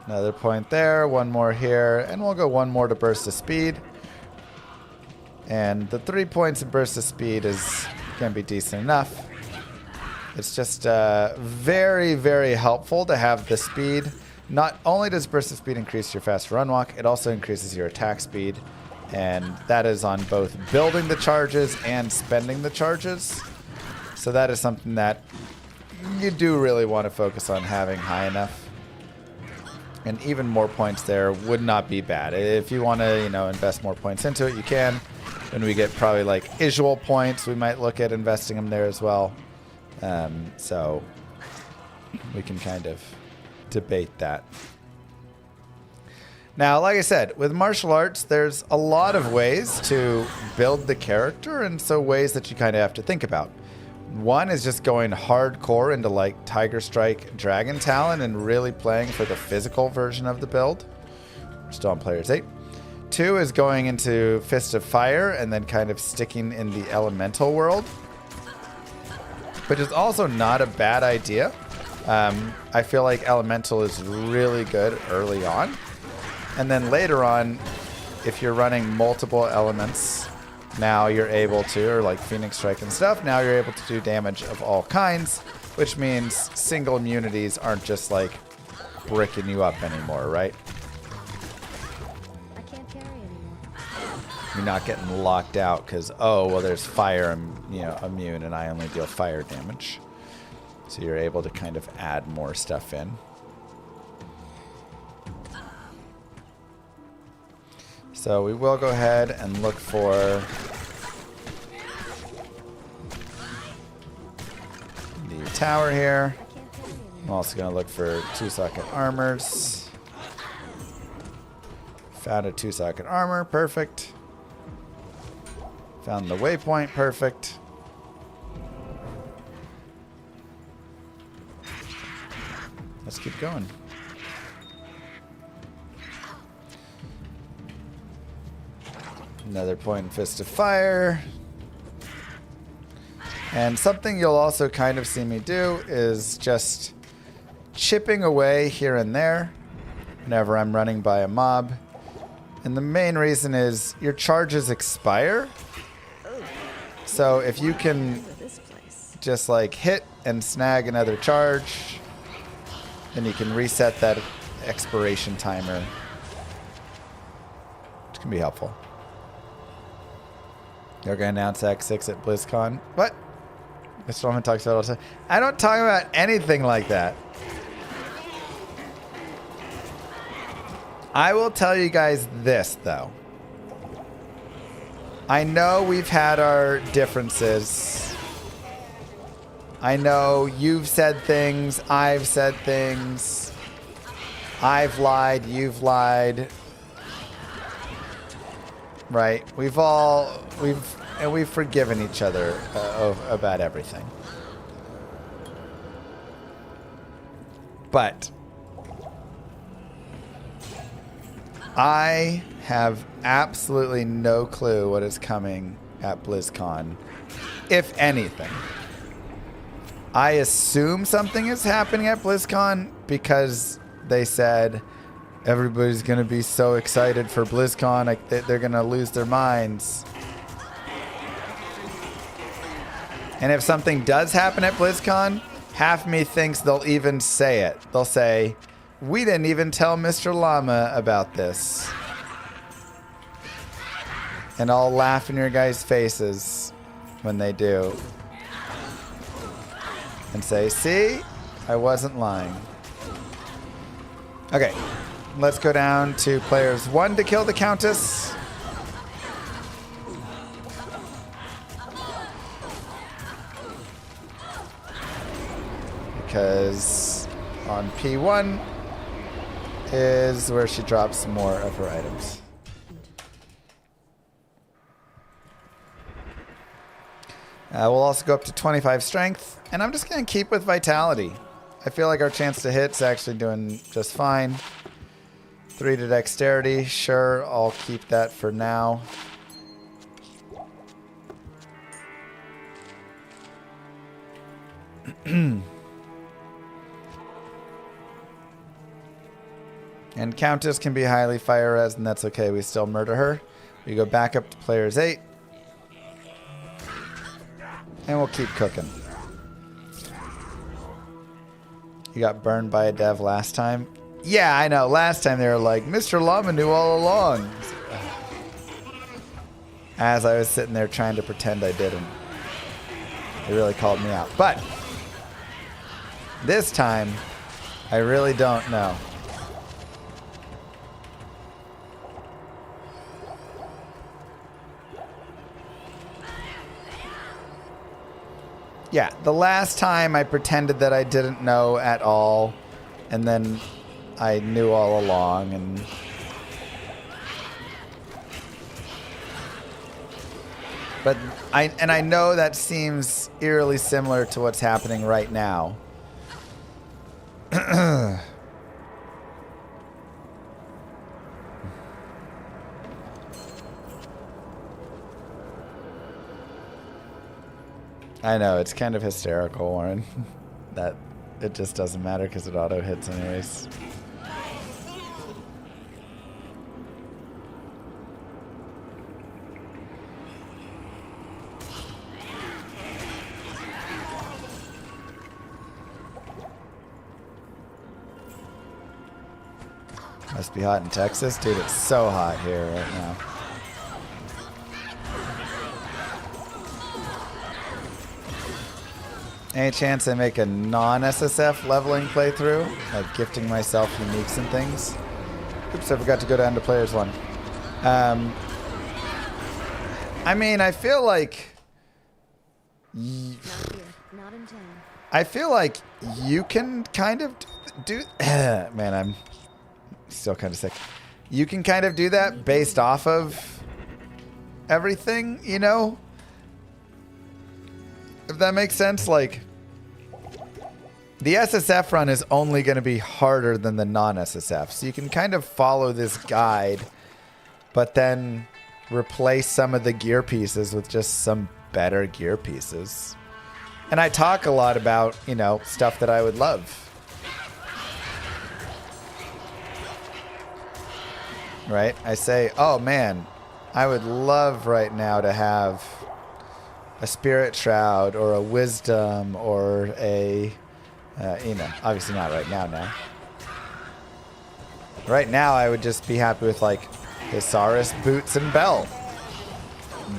Another point there, 1 more here, and we'll go 1 more to Burst of Speed. And the 3 points of Burst of Speed is going to be decent enough. It's just very, very helpful to have the speed. Not only does Burst of Speed increase your fast run walk, it also increases your attack speed. And that is on both building the charges and spending the charges. So that is something that you do really want to focus on having high enough. And even more points there would not be bad. If you want to, invest more points into it, you can. When we get probably like Isual points, we might look at investing them there as well. So we can kind of debate that. Now, like I said, with martial arts, there's a lot of ways to build the character, and so ways that you kind of have to think about. One is just going hardcore into like Tiger Strike, Dragon Talon, and really playing for the physical version of the build. We're still on Players 8. 2 is going into Fist of Fire and then kind of sticking in the elemental world, which is also not a bad idea. I feel like elemental is really good early on. And then later on, if you're running multiple elements, now you're able to, or like Phoenix Strike and stuff, now you're able to do damage of all kinds, which means single immunities aren't just like bricking you up anymore, right? I can't carry anymore. You're not getting locked out because, oh, well, there's fire, immune, and I only deal fire damage. So you're able to kind of add more stuff in. So we will go ahead and look for the tower here. I'm also going to look for 2-socket armors. Found a 2-socket armor. Perfect. Found the waypoint. Perfect. Let's keep going. Another point and fist of fire. And something you'll also kind of see me do is just chipping away here and there whenever I'm running by a mob. And the main reason is your charges expire. So if you can just like hit and snag another charge, then you can reset that expiration timer, which can be helpful. They're going to announce Act 6 at BlizzCon. What? Mr. Llama talks about all the time. I don't talk about anything like that. I will tell you guys this, though. I know we've had our differences. I know you've said things. I've said things. I've lied. You've lied. Right? We've forgiven each other about everything. But I have absolutely no clue what is coming at BlizzCon, if anything. I assume something is happening at BlizzCon because they said everybody's going to be so excited for BlizzCon, like they're going to lose their minds. And if something does happen at BlizzCon, half me thinks they'll even say it. They'll say, we didn't even tell Mr. Llama about this. And I'll laugh in your guys' faces when they do. And say, see? I wasn't lying. Okay. Let's go down to players 1 to kill the Countess. Because on P1 is where she drops more of her items. We'll also go up to 25 strength, and I'm just going to keep with vitality. I feel like our chance to hit's actually doing just fine. 3 to dexterity, sure, I'll keep that for now. And Countess can be highly fire res, and that's okay. We still murder her. We go back up to players 8. And we'll keep cooking. You got burned by a dev last time? Yeah, I know. Last time they were like, Mr. Llama knew all along. As I was sitting there trying to pretend I didn't. They really called me out. But this time, I really don't know. Yeah, the last time I pretended that I didn't know at all, and then I knew all along, and I know that seems eerily similar to what's happening right now. I know, it's kind of hysterical, Warren, that it just doesn't matter because it auto hits anyways. Must be hot in Texas. Dude, it's so hot here right now. Any chance I make a non-SSF leveling playthrough? Like gifting myself uniques and things? Oops, I forgot to go down to players 1. I mean, I feel like Not here. Not in town. I feel like you can kind of do. Man, I'm still kind of sick. You can kind of do that based off of everything, you know? If that makes sense, like the SSF run is only going to be harder than the non-SSF. So you can kind of follow this guide, but then replace some of the gear pieces with just some better gear pieces. And I talk a lot about, you know, stuff that I would love. Right? I say, oh man, I would love right now to have a spirit shroud or a wisdom or a, you know, obviously not right now. Right now I would just be happy with like Hisaris boots and belt.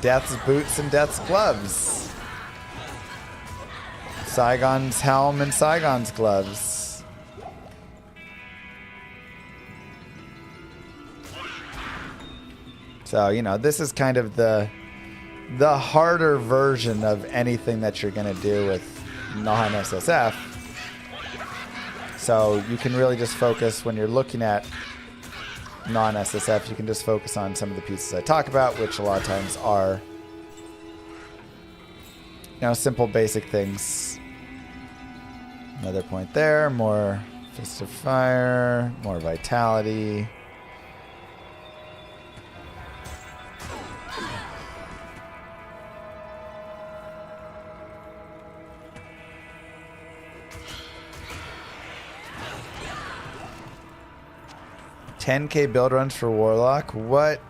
Death's boots and Death's gloves. Saigon's helm and Saigon's gloves. So, you know, this is kind of the harder version of anything that you're going to do with non-SSF. So you can really just focus when you're looking at non-SSF, you can just focus on some of the pieces I talk about, which a lot of times are, you know, simple basic things. Another point there, more Fist of Fire, more Vitality. $10K build runs for Warlock. What?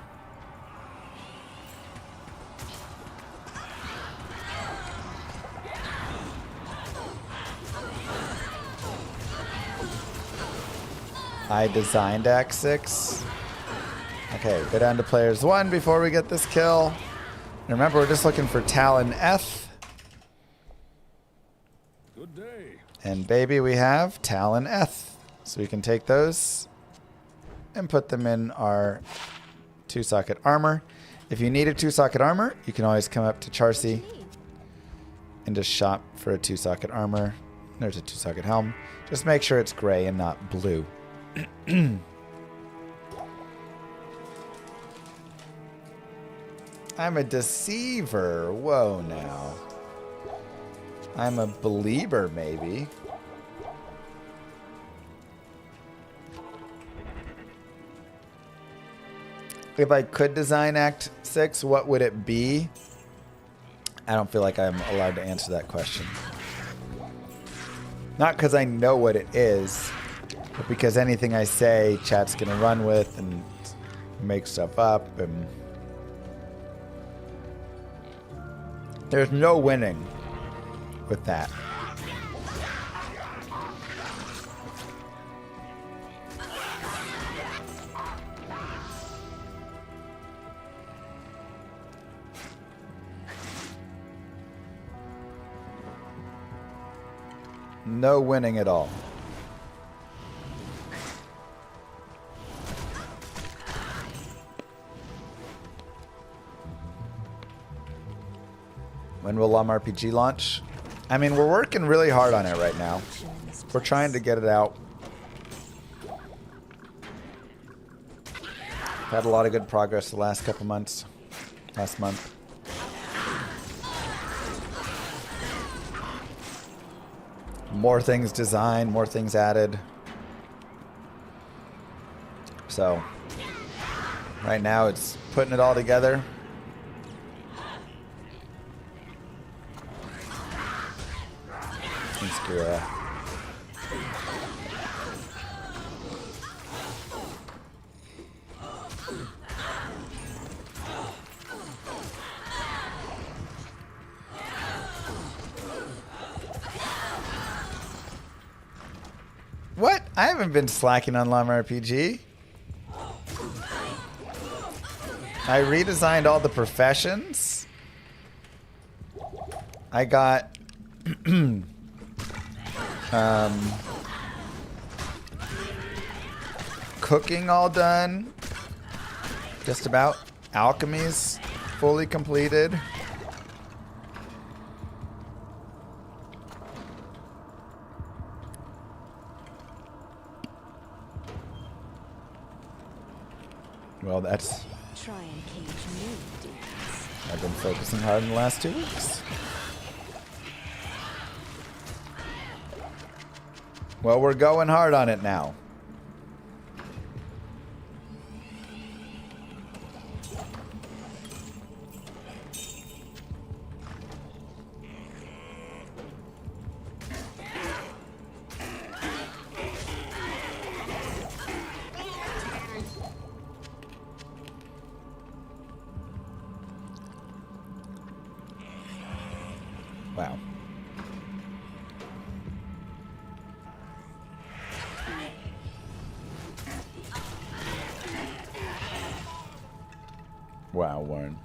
I designed Act 6. Okay, go down to players 1 before we get this kill. And remember, we're just looking for Talon F. Good day. And baby, we have Talon F. So we can take those and put them in our 2-socket armor. If you need a 2-socket armor, you can always come up to Charcy and just shop for a 2-socket armor. There's a 2-socket helm. Just make sure it's gray and not blue. I'm a deceiver. Whoa, now. I'm a believer, maybe. If I could design Act 6, what would it be? I don't feel like I'm allowed to answer that question. Not because I know what it is, but because anything I say, chat's going to run with and make stuff up. And there's no winning with that. No winning at all. When will Llama RPG launch? I mean, we're working really hard on it right now. We're trying to get it out. Had a lot of good progress the last couple months. Last month. More things designed, more things added. So, right now it's putting it all together. And screw that. What? I haven't been slacking on Llama RPG. I redesigned all the professions. I got cooking all done. Just about. Alchemy's fully completed. Well, that's... Try and cage me, demons. I've been focusing hard in the last 2 weeks. Well, we're going hard on it now. Wow. Wow, Warren.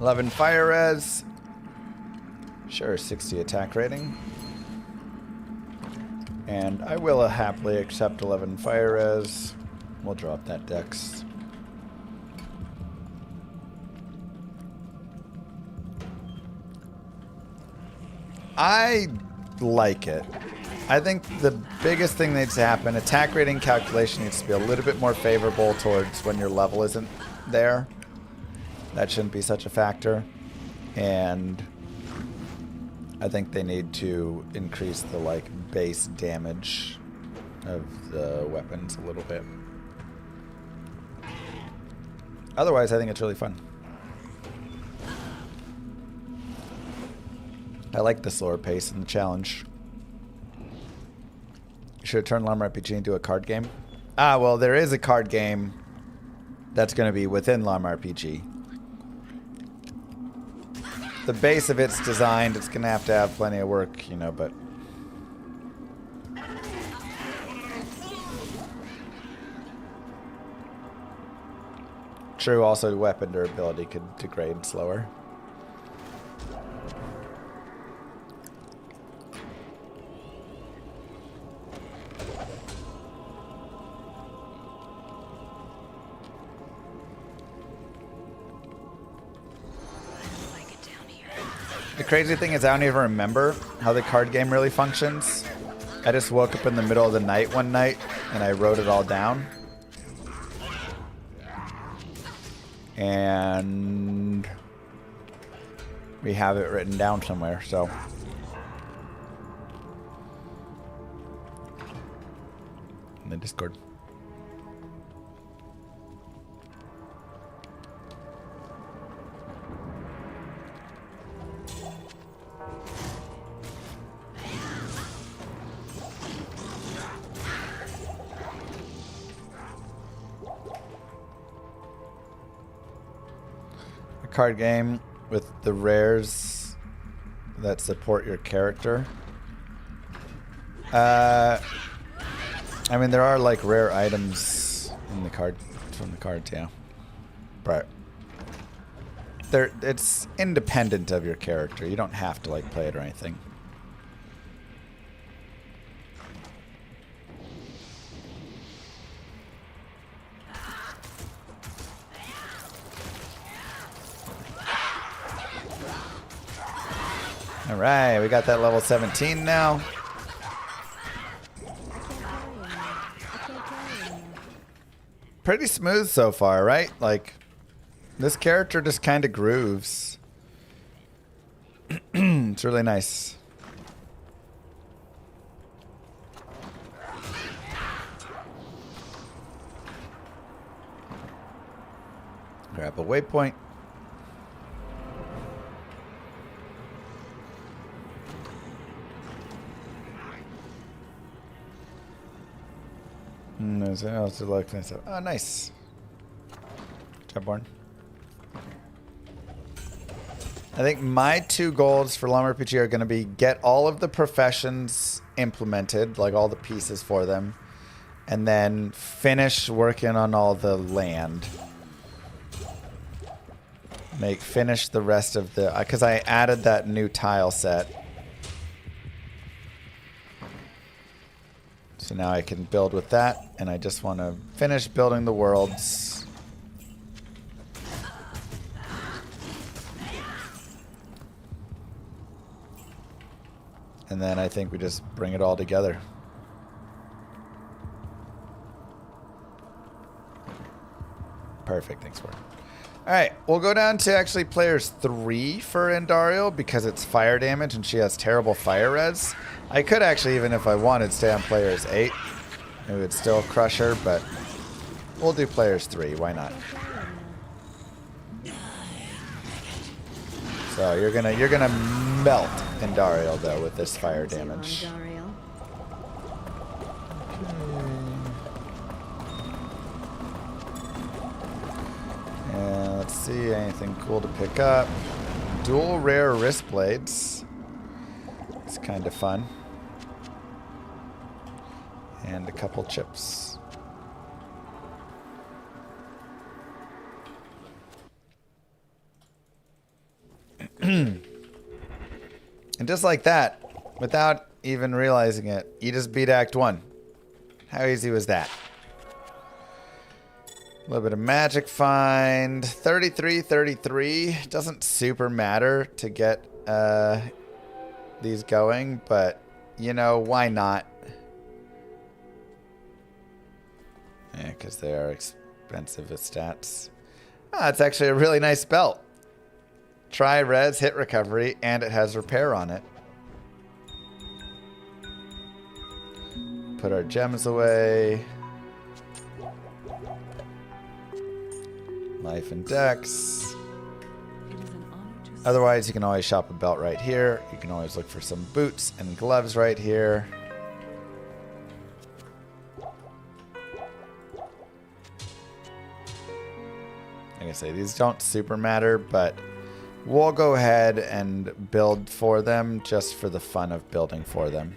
11 fire res. Sure, 60 attack rating. And I will happily accept 11 fire res. We'll drop that dex. I like it. I think the biggest thing that needs to happen, attack rating calculation needs to be a little bit more favorable towards when your level isn't there. That shouldn't be such a factor. And I think they need to increase the base damage of the weapons a little bit. Otherwise, I think it's really fun. I like the slower pace and the challenge. Should have turned Llama RPG into a card game. Ah, well, there is a card game that's going to be within Llama RPG. The base of it's designed. It's going to have plenty of work, you know, but... True, also weapon durability could degrade slower. The crazy thing is I don't even remember how the card game really functions. I just woke up in the middle of the night one night and I wrote it all down. And we have it written down somewhere, so. In the Discord. Card game with the rares that support your character. I mean, there are rare items in the card from the cards, yeah, but it's independent of your character. You don't have to play it or anything. All right, we got that level 17 now. Pretty smooth so far, right? This character just kind of grooves. It's really nice. Grab a waypoint. There's anything else to look nice. Oh, nice. Job, Born. I think my 2 goals for Llama RPG are going to be get all of the professions implemented, all the pieces for them, and then finish working on all the land. Finish the rest of the... Because I added that new tile set. So now I can build with that, and I just want to finish building the worlds. And then I think we just bring it all together. Perfect, thanks for it. Alright, we'll go down to actually players 3 for Andariel because it's fire damage and she has terrible fire res. I could actually, even if I wanted, stay on players 8. It would still crush her, but we'll do players 3, why not? So you're gonna melt Andariel though with this fire damage. And let's see, anything cool to pick up. Dual rare wrist blades. It's kind of fun. And a couple chips. And just like that, without even realizing it, you just beat Act 1. How easy was that? A little bit of magic find. 33. Doesn't super matter to get these going, but you know, why not? Yeah, because they are expensive with stats. Ah, it's actually a really nice belt. Try res, hit recovery, and it has repair on it. Put our gems away. Life and dex. Otherwise, you can always shop a belt right here. You can always look for some boots and gloves right here. Like I say, these don't super matter, but we'll go ahead and build for them just for the fun of building for them.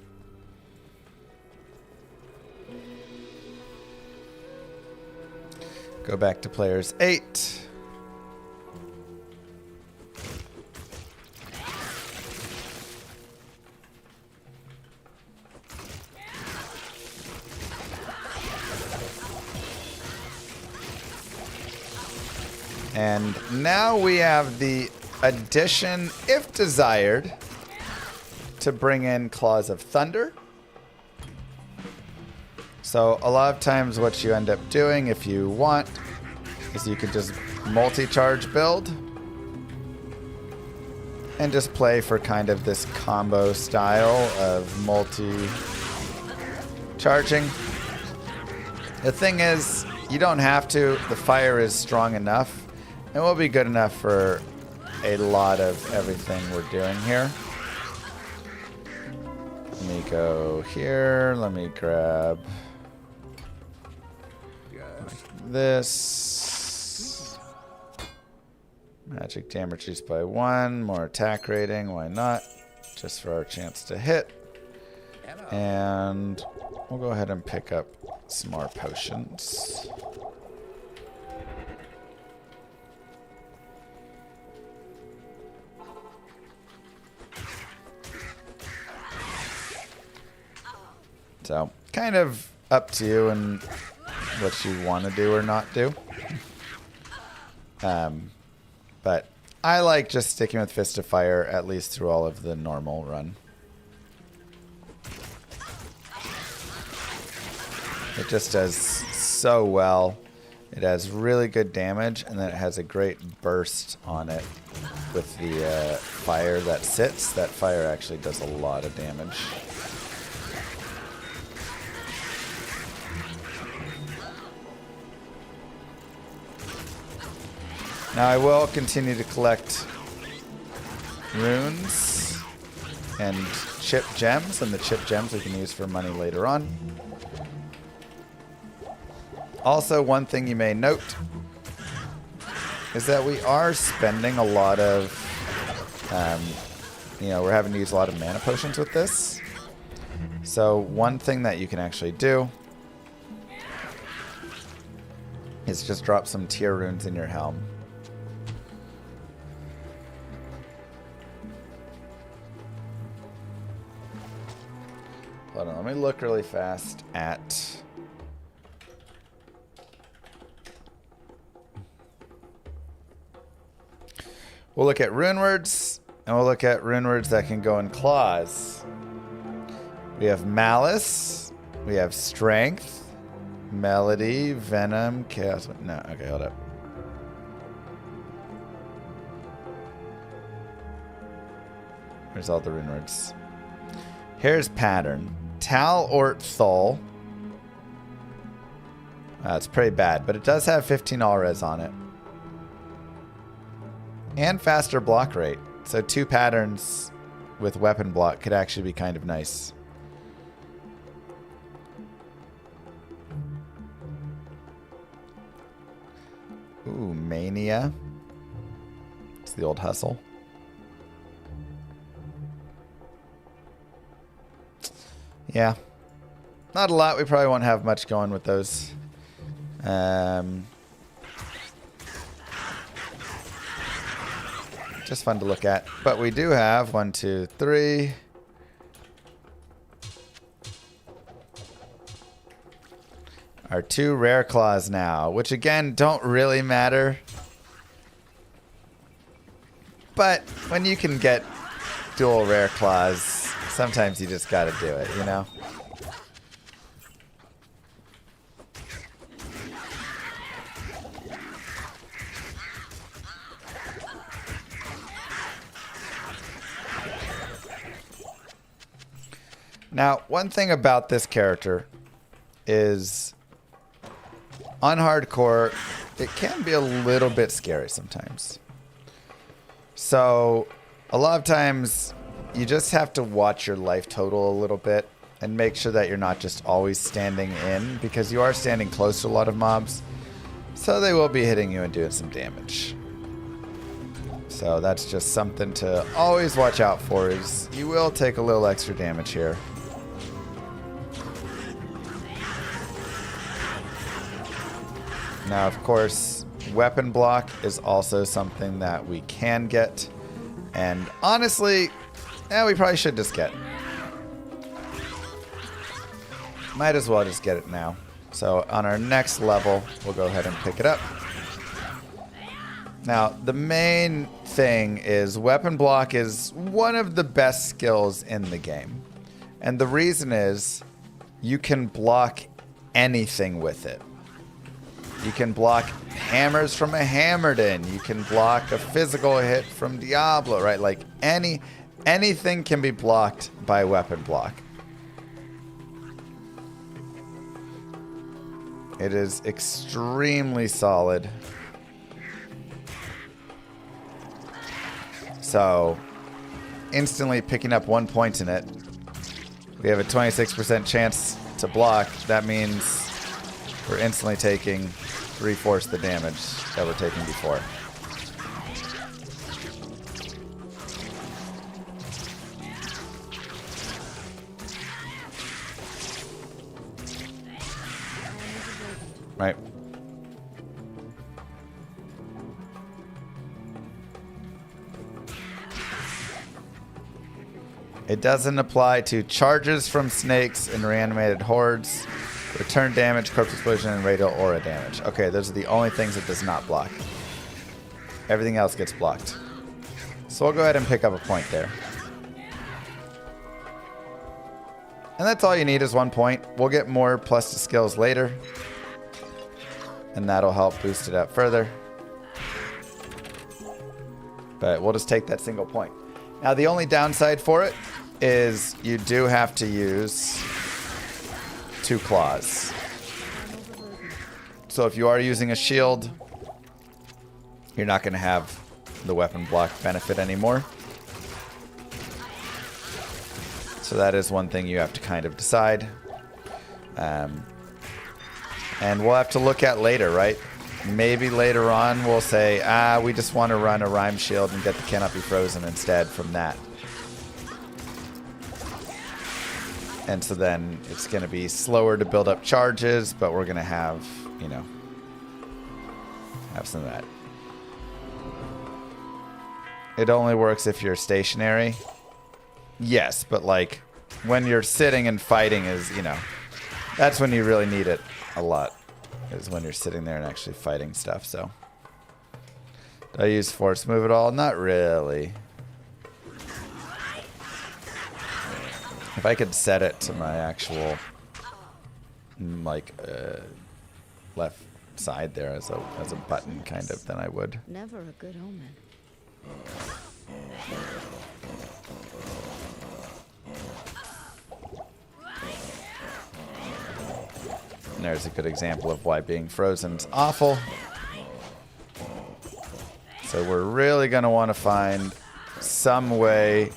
Go back to players 8. And now we have the addition, if desired, to bring in Claws of Thunder. So a lot of times what you end up doing, if you want, is you could just multi-charge build and just play for kind of this combo style of multi-charging. The thing is, you don't have to. The fire is strong enough and will be good enough for a lot of everything we're doing here. Let me go here. Let me grab this. Magic damage reduced by 1. More attack rating. Why not? Just for our chance to hit. And we'll go ahead and pick up some more potions. So, kind of up to you and what you want to do or not do. But I like just sticking with Fist of Fire, at least through all of the normal run. It just does so well. It has really good damage, and then it has a great burst on it with the fire that sits. That fire actually does a lot of damage. Now I will continue to collect runes and chip gems, and the chip gems we can use for money later on. Also, one thing you may note is that we are spending a lot of, we're having to use a lot of mana potions with this. So one thing that you can actually do is just drop some tier runes in your helm. Hold on, let me look really fast at... We'll look at rune words, and we'll look at rune words that can go in claws. We have malice, we have strength, melody, venom, chaos. No, okay, hold up. Where's all the rune words? Here's pattern. Tal Ort Thol. It's pretty bad, but it does have 15 all res on it. And faster block rate. So 2 patterns with weapon block could actually be kind of nice. Ooh, Mania. It's the old hustle. Yeah. Not a lot. We probably won't have much going with those. Just fun to look at. But we do have 1, 2, 3. Our 2 rare claws now, which again don't really matter. But when you can get dual rare claws, sometimes you just gotta do it, you know? Now, one thing about this character is on hardcore, it can be a little bit scary sometimes. So, a lot of times, you just have to watch your life total a little bit and make sure that you're not just always standing in, because you are standing close to a lot of mobs. So they will be hitting you and doing some damage. So that's just something to always watch out for, is you will take a little extra damage here. Now, of course, weapon block is also something that we can get. And honestly, we probably should just get. Might as well just get it now. So on our next level, we'll go ahead and pick it up. Now, the main thing is weapon block is one of the best skills in the game. And the reason is you can block anything with it. You can block hammers from a Hammerden. You can block a physical hit from Diablo, right? Like anything can be blocked by weapon block. It is extremely solid. So, instantly picking up 1 point in it. We have a 26% chance to block. That means we're instantly taking 3/4 the damage that we're taking before. Right. It doesn't apply to charges from snakes and reanimated hordes. Return damage, corpse explosion, and radial aura damage. Okay, those are the only things it does not block. Everything else gets blocked. So we'll go ahead and pick up a point there. And that's all you need is 1 point. We'll get more plus to skills later. And that'll help boost it up further. But we'll just take that single point. Now the only downside for it is you do have to use 2 claws. So if you are using a shield, you're not going to have the weapon block benefit anymore. So that is one thing you have to kind of decide. And we'll have to look at later, right? Maybe later on we'll say, we just want to run a rhyme shield and get the cannot be frozen instead from that. And so then it's going to be slower to build up charges, but we're going to have, have some of that. It only works if you're stationary. Yes, but like when you're sitting and fighting is, you know, that's when you really need it a lot. Is when you're sitting there and actually fighting stuff. So, do I use force move at all? Not really. If I could set it to my actual, like, left side there as a button, kind of, then I would. Never a good omen. And there's a good example of why being frozen's awful. So we're really going to want to find some way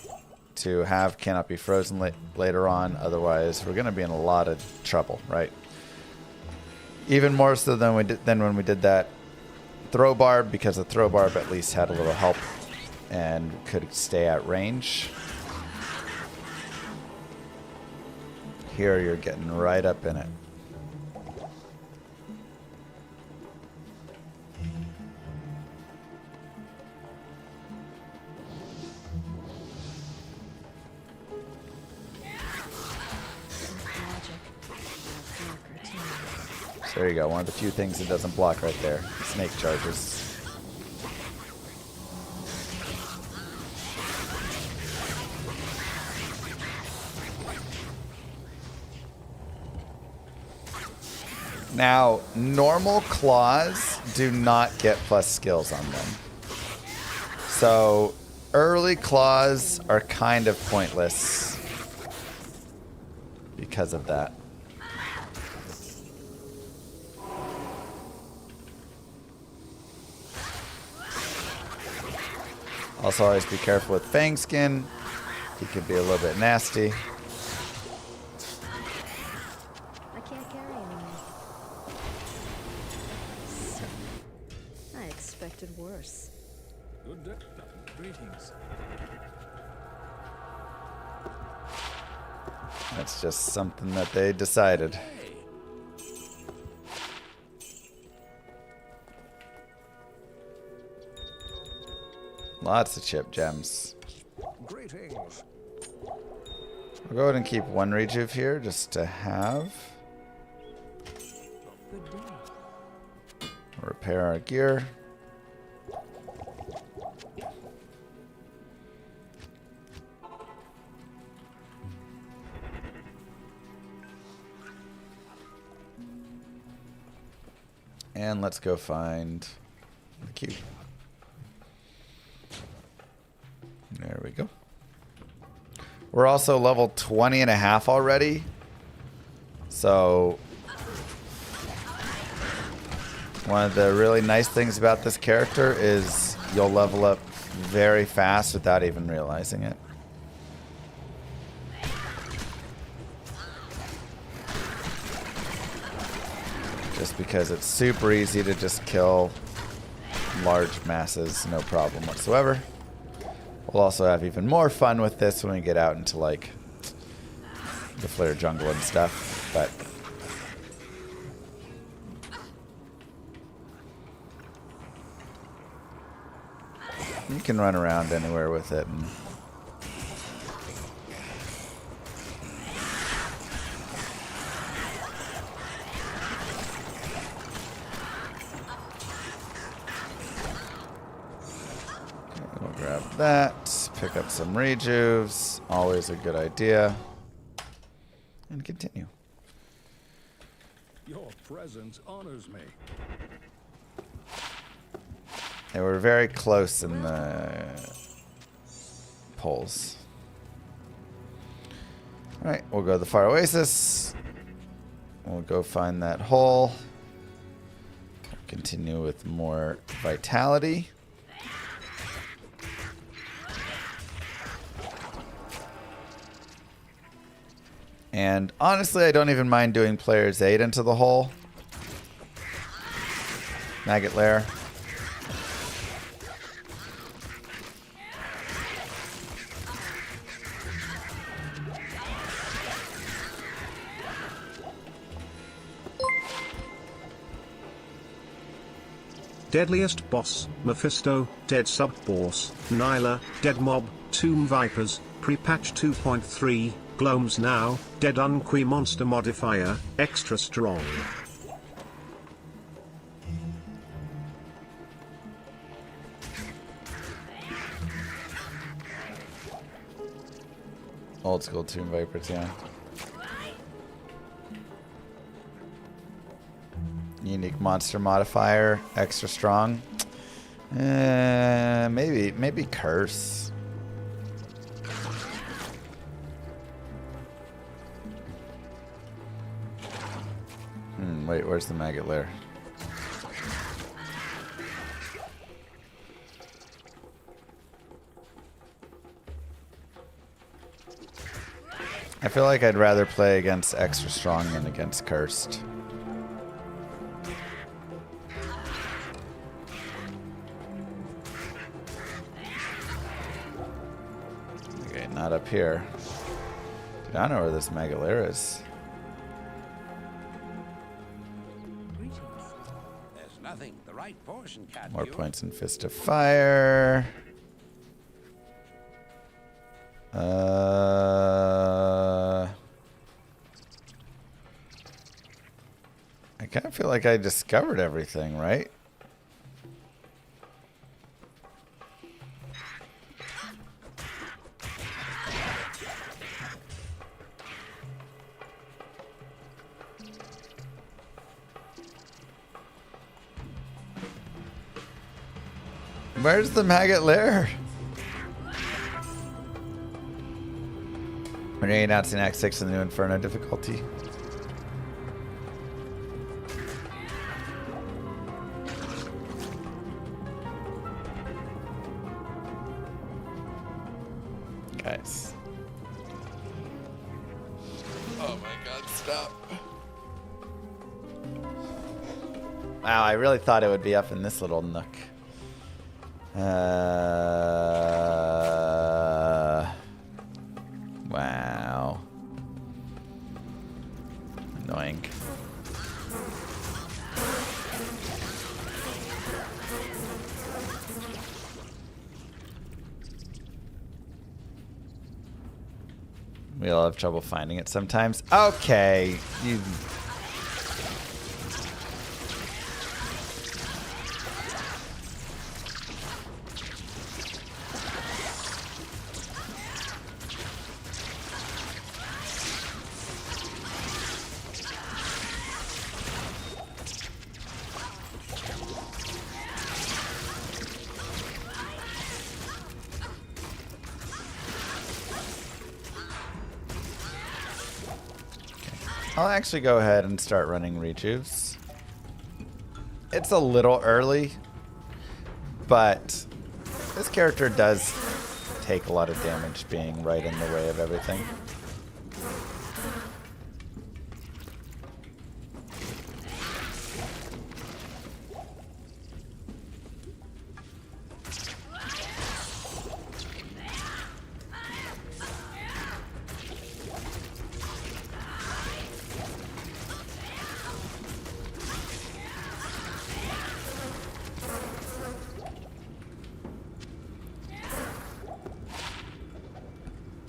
to have cannot be frozen later on. Otherwise, we're going to be in a lot of trouble, right? Even more so than when we did that throw barb, because the throw barb at least had a little help and could stay at range. Here you're getting right up in it. So there you go, one of the few things that doesn't block right there. Snake charges. Now, normal claws do not get plus skills on them. So, early claws are kind of pointless because of that. Also, always be careful with Fang Skin. He could be a little bit nasty. I can't carry anymore. I expected worse. Good day. Greetings. That's just something that they decided. Lots of chip gems. Greetings. I'll go ahead and keep one rejuve here just to have. Good day. Repair our gear. And let's go find the cube. There we go. We're also level 20 and a half already. So one of the really nice things about this character is you'll level up very fast without even realizing it. Just because it's super easy to just kill large masses, no problem whatsoever. We'll also have even more fun with this when we get out into like the Flare jungle and stuff, but you can run around anywhere with it and grab that, pick up some rejuves, always a good idea, and continue. Your presence honors me. They were very close in the polls. Alright, we'll go to the Fire Oasis. We'll go find that hole. Continue with more vitality. And honestly, I don't even mind doing player's aid into the hole. Maggot lair. Deadliest Boss, Mephisto, Dead Sub-Boss, Nyla, Dead Mob, Tomb Vipers, Pre-Patch 2.3, Gloams now, Dead Unqui Monster Modifier, extra strong. Old school Tomb Vipers, yeah. Unique monster modifier, extra strong. Maybe curse. Wait, where's the maggot lair? I feel like I'd rather play against extra strong than against cursed. Okay, not up here. Dude, I don't know where this maggot lair is. There's nothing the right portion can't More do. points in Fist of Fire. I kind of feel like I discovered everything, right? Where's the maggot lair? When are you announcing Act 6 in the new Inferno difficulty? Guys. Oh my god, stop. Wow, I really thought it would be up in this little nook. Wow. Annoying. We all have trouble finding it sometimes. Okay. You... I'll actually go ahead and start running rejuves. It's a little early, but this character does take a lot of damage being right in the way of everything.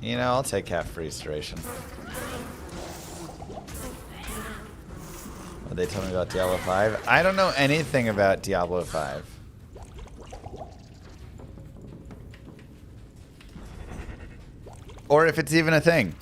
You know, I'll take half restoration. What they told me about Diablo 5? I don't know anything about Diablo 5. Or if it's even a thing.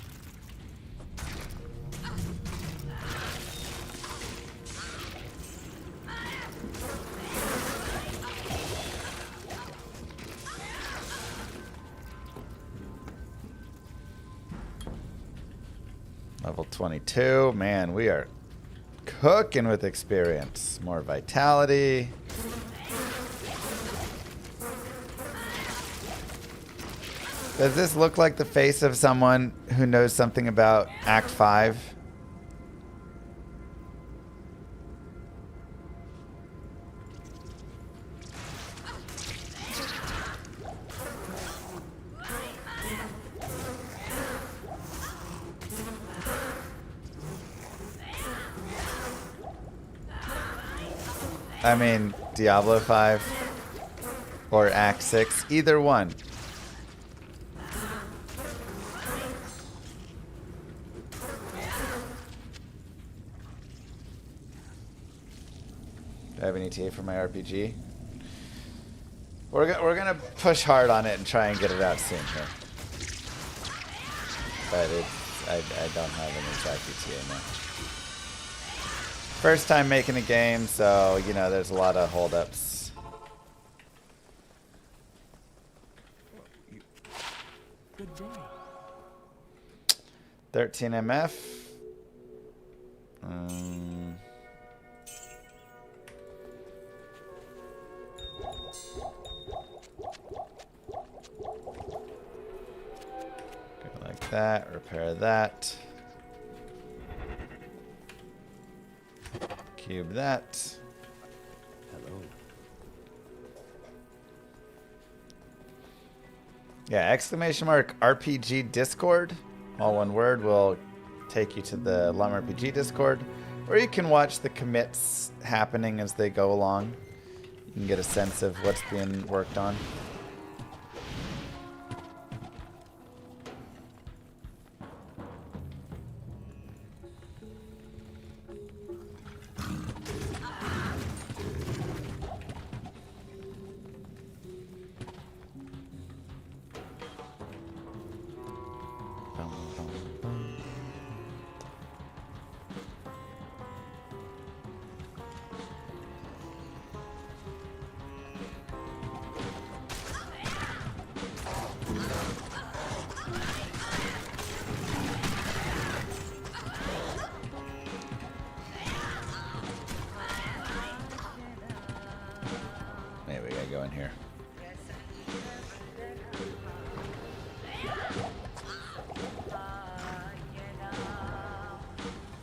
Level 22. Man, we are cooking with experience. More vitality. Does this look like the face of someone who knows something about Act 5? I mean, Diablo 5 or Act 6, either one. Do I have any TA for my RPG? We're gonna push hard on it and try and get it out soon here. But I don't have an exact ETA now. First time making a game, so you know there's a lot of holdups. Good day. 13 MF. Go like that, repair that. Cube that. Hello. Yeah, exclamation mark RPG Discord, all one word, will take you to the Llama RPG Discord, or you can watch the commits happening as they go along. You can get a sense of what's being worked on. Maybe we gotta go in here.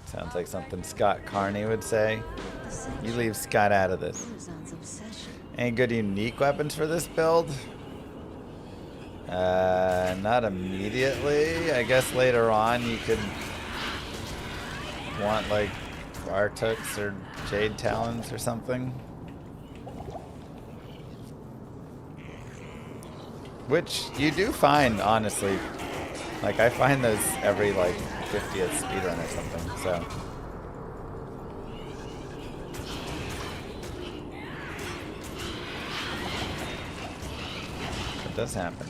Sounds like something Scott Carney would say. You leave Scott out of this. Any good unique weapons for this build? Not immediately. I guess later on you could want like Bartooks or Jade Talons or something. Which you do find, honestly. Like, I find those every, like, 50th speedrun or something, so. It does happen.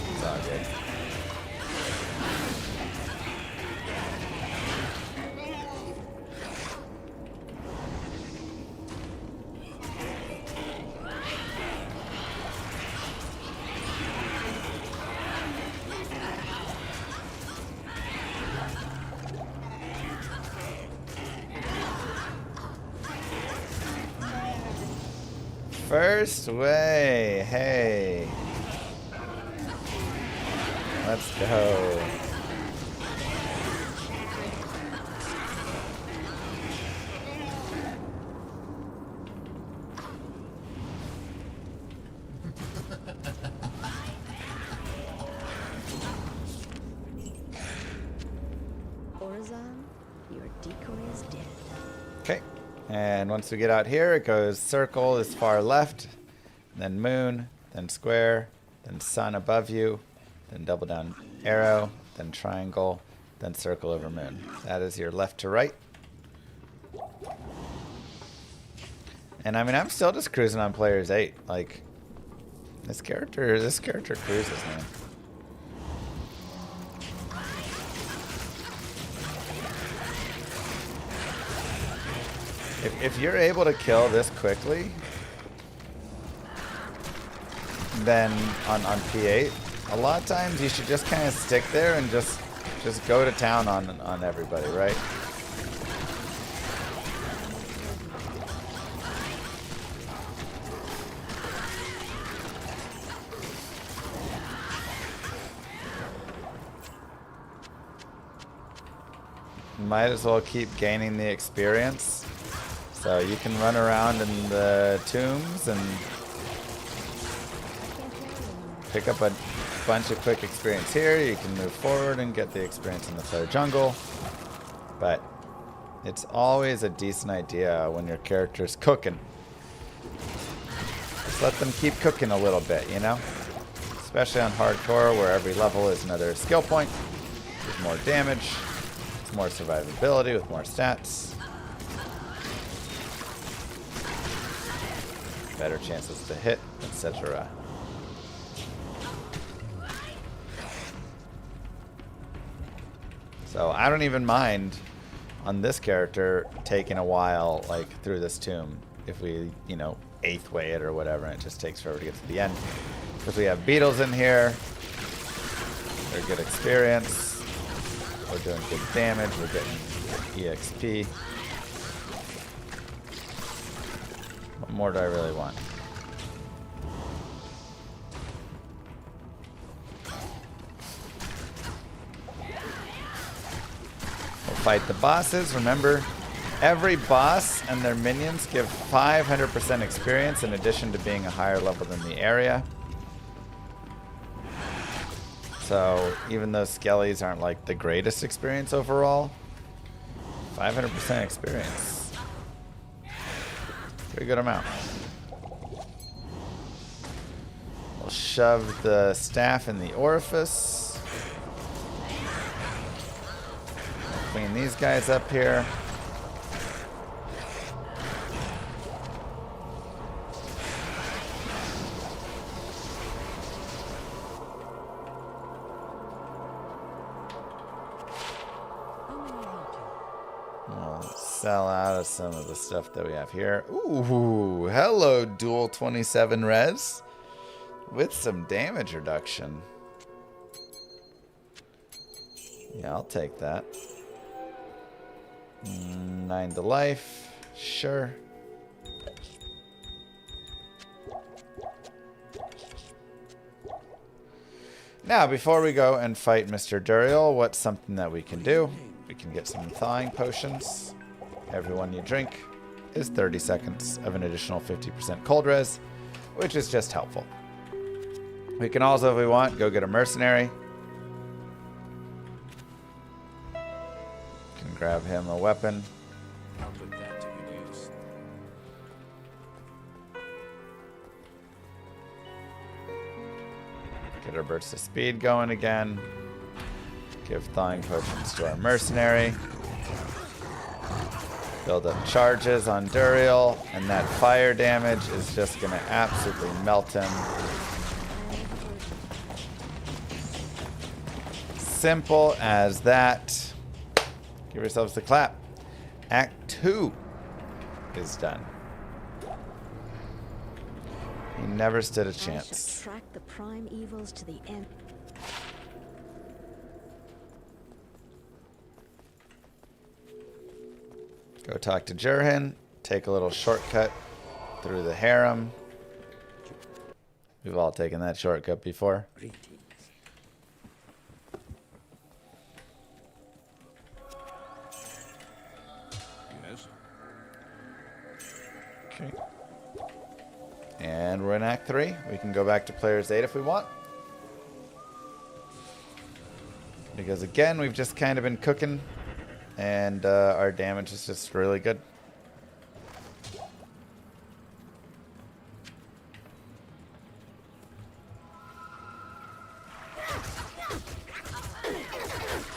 It's all good. First way, hey. Let's go. Orzon, your decoy is dead. Okay. And once we get out here, it goes circle is far left, then moon, then square, then sun above you, then double down arrow, then triangle, then circle over moon. That is your left to right. And I mean, I'm still just cruising on players 8. Like, this character cruises, man. If you're able to kill this quickly, then on P8, a lot of times you should just kind of stick there and just go to town on everybody, right? might as well keep gaining the experience. So you can run around in the tombs and pick up a bunch of quick experience here. You can move forward and get the experience in the Flare Jungle. But it's always a decent idea when your character's cooking. Just let them keep cooking a little bit, you know? Especially on hardcore, where every level is another skill point. With more damage, with more survivability, with more stats. Better chances to hit, etc. So I don't even mind on this character taking a while, like through this tomb, if we, you know, 8th way it or whatever, and it just takes forever to get to the end. Because we have beetles in here, they're good experience, we're doing good damage, we're getting EXP. What more do I really want? Fight the bosses. Remember, every boss and their minions give 500% experience in addition to being a higher level than the area. So even though skellies aren't like the greatest experience overall, 500% experience. Pretty good amount. We'll shove the staff in the orifice. Clean these guys up here. We'll sell out of some of the stuff that we have here. Ooh, hello, dual 27 res with some damage reduction. Yeah, I'll take that. 9 to life. Sure. Now, before we go and fight Mr. Duriel, what's something that we can do? We can get some thawing potions. Every one you drink is 30 seconds of an additional 50% cold res, which is just helpful. We can also, if we want, go get a mercenary. Grab him a weapon. I'll put that to good use. Get our burst of speed going again. Give thawing potions to our mercenary. Build up charges on Duriel, and that fire damage is just going to absolutely melt him. Simple as that. Give yourselves the clap. Act 2 is done. He never stood a chance. Track the prime evils to the end. Go talk to Jurhin. Take a little shortcut through the harem. We've all taken that shortcut before. Okay. And we're in Act 3. We can go back to Player's 8 if we want. Because again, we've just kind of been cooking. And our damage is just really good.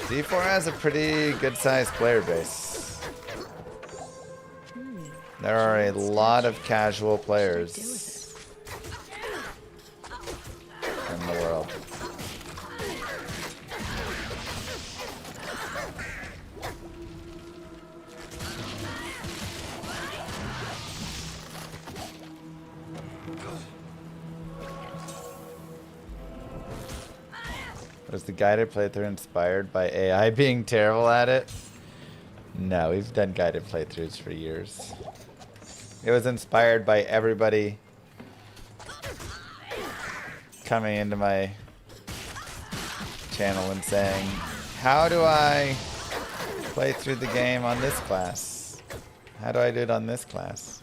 D4 has a pretty good-sized player base. There are a lot of casual players in the world. Was the guided playthrough inspired by AI being terrible at it? No, we've done guided playthroughs for years. It was inspired by everybody coming into my channel and saying, how do I play through the game on this class? How do I do it on this class?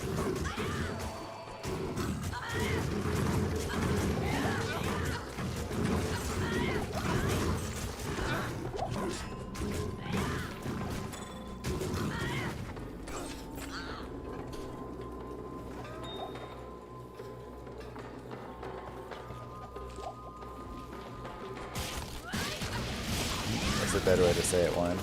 That's a better way to say it, one.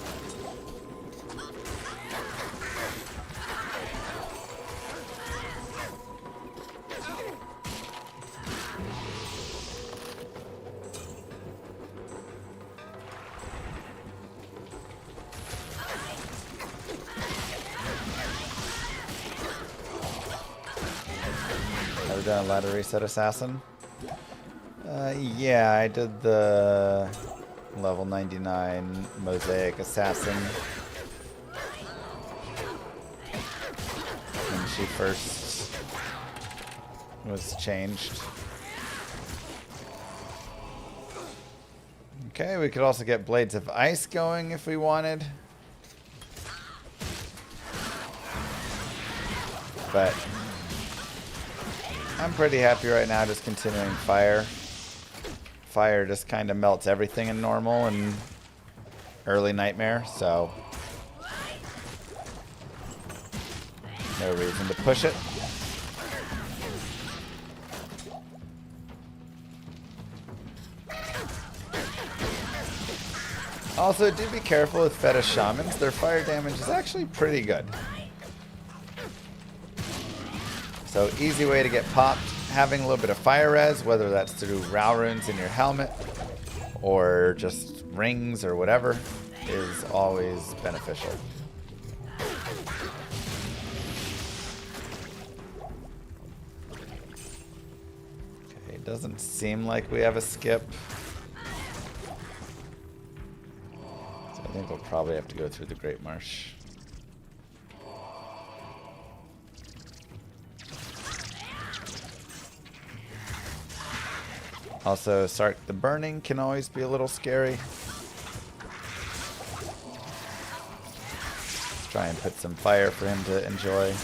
Ever done a ladder reset assassin? Yeah, I did the level 99 mosaic assassin when she first was changed. Okay, we could also get Blades of Ice going if we wanted. But I'm pretty happy right now just continuing Fire. Fire just kind of melts everything in normal and early Nightmare, so no reason to push it. Also, do be careful with Fetish Shamans. Their fire damage is actually pretty good. So easy way to get popped. Having a little bit of fire res, whether that's through Rao runes in your helmet or just rings or whatever, is always beneficial. Okay, doesn't seem like we have a skip. So I think we'll probably have to go through the Great Marsh. Also, Sark the Burning can always be a little scary. Try and put some fire for him to enjoy.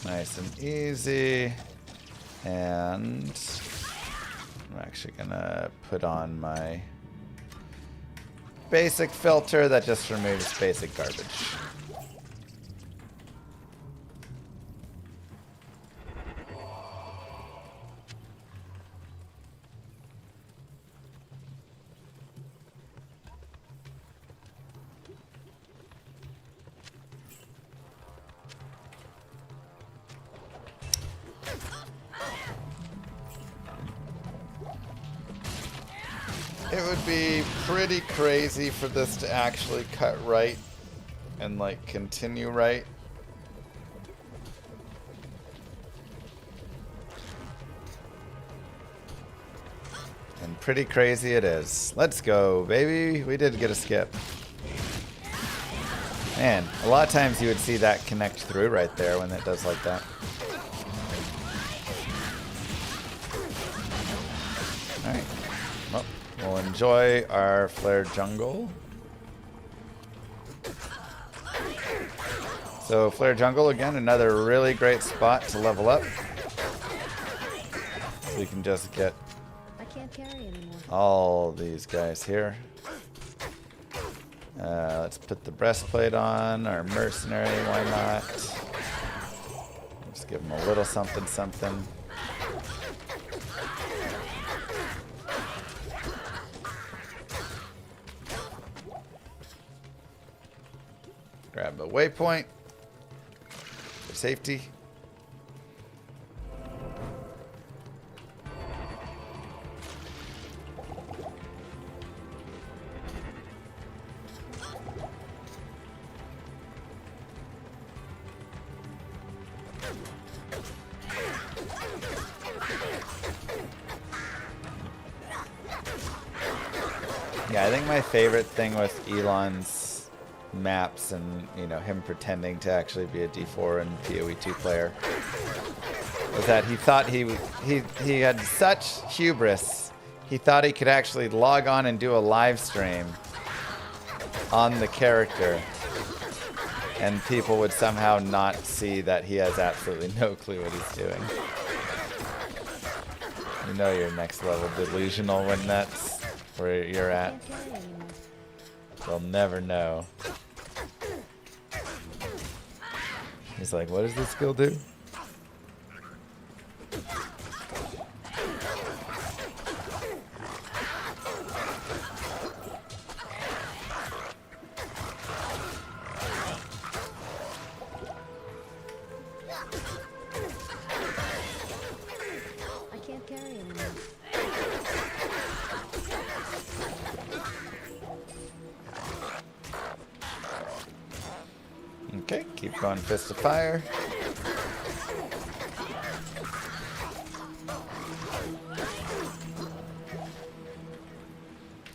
Nice and easy. And I'm actually gonna put on my basic filter that just removes basic garbage. It would be pretty crazy for this to actually cut right and like continue right. And pretty crazy it is. Let's go, baby. We did get a skip. Man, a lot of times you would see that connect through right there when it does like that. Alright. Well, we'll enjoy our flared jungle. So Flare Jungle, again, another really great spot to level up. So you can just get I can't carry anymore. all these guys here. Let's put the breastplate on, our mercenary, why not? Just give them a little something something. Grab a waypoint for safety. Yeah, I think my favorite thing with Elon's maps and, you know, him pretending to actually be a D4 and PoE2 player was that he thought he had such hubris. He thought he could actually log on and do a live stream on the character, and people would somehow not see that he has absolutely no clue what he's doing. You know you're next level delusional when that's where you're at. They'll never know. He's like, what does this skill do? I can't carry anymore. Okay, keep going, Fist of Fire.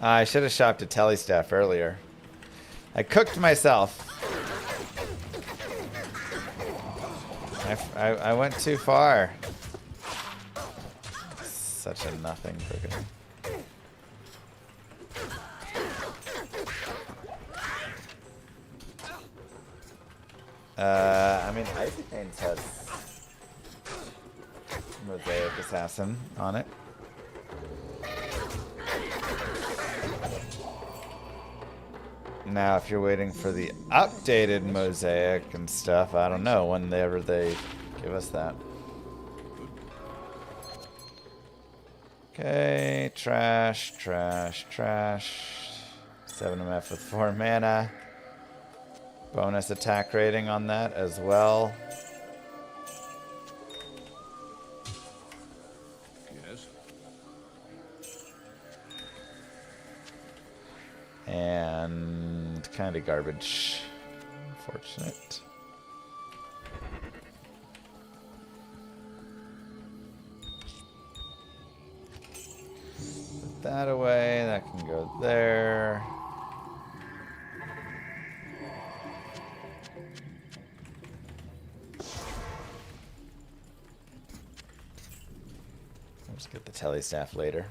I should have shopped a telestaff earlier. I cooked myself. I went too far. Such a nothing freaking. I mean, Icy Pains has Mosaic Assassin on it. Now, if you're waiting for the updated Mosaic and stuff, I don't know whenever they give us that. Okay, trash, trash, trash. 7 MF with 4 mana. Bonus attack rating on that as well. Yes. And kind of garbage. Unfortunate. Put that away. That can go there. I'll just get the telestaff later.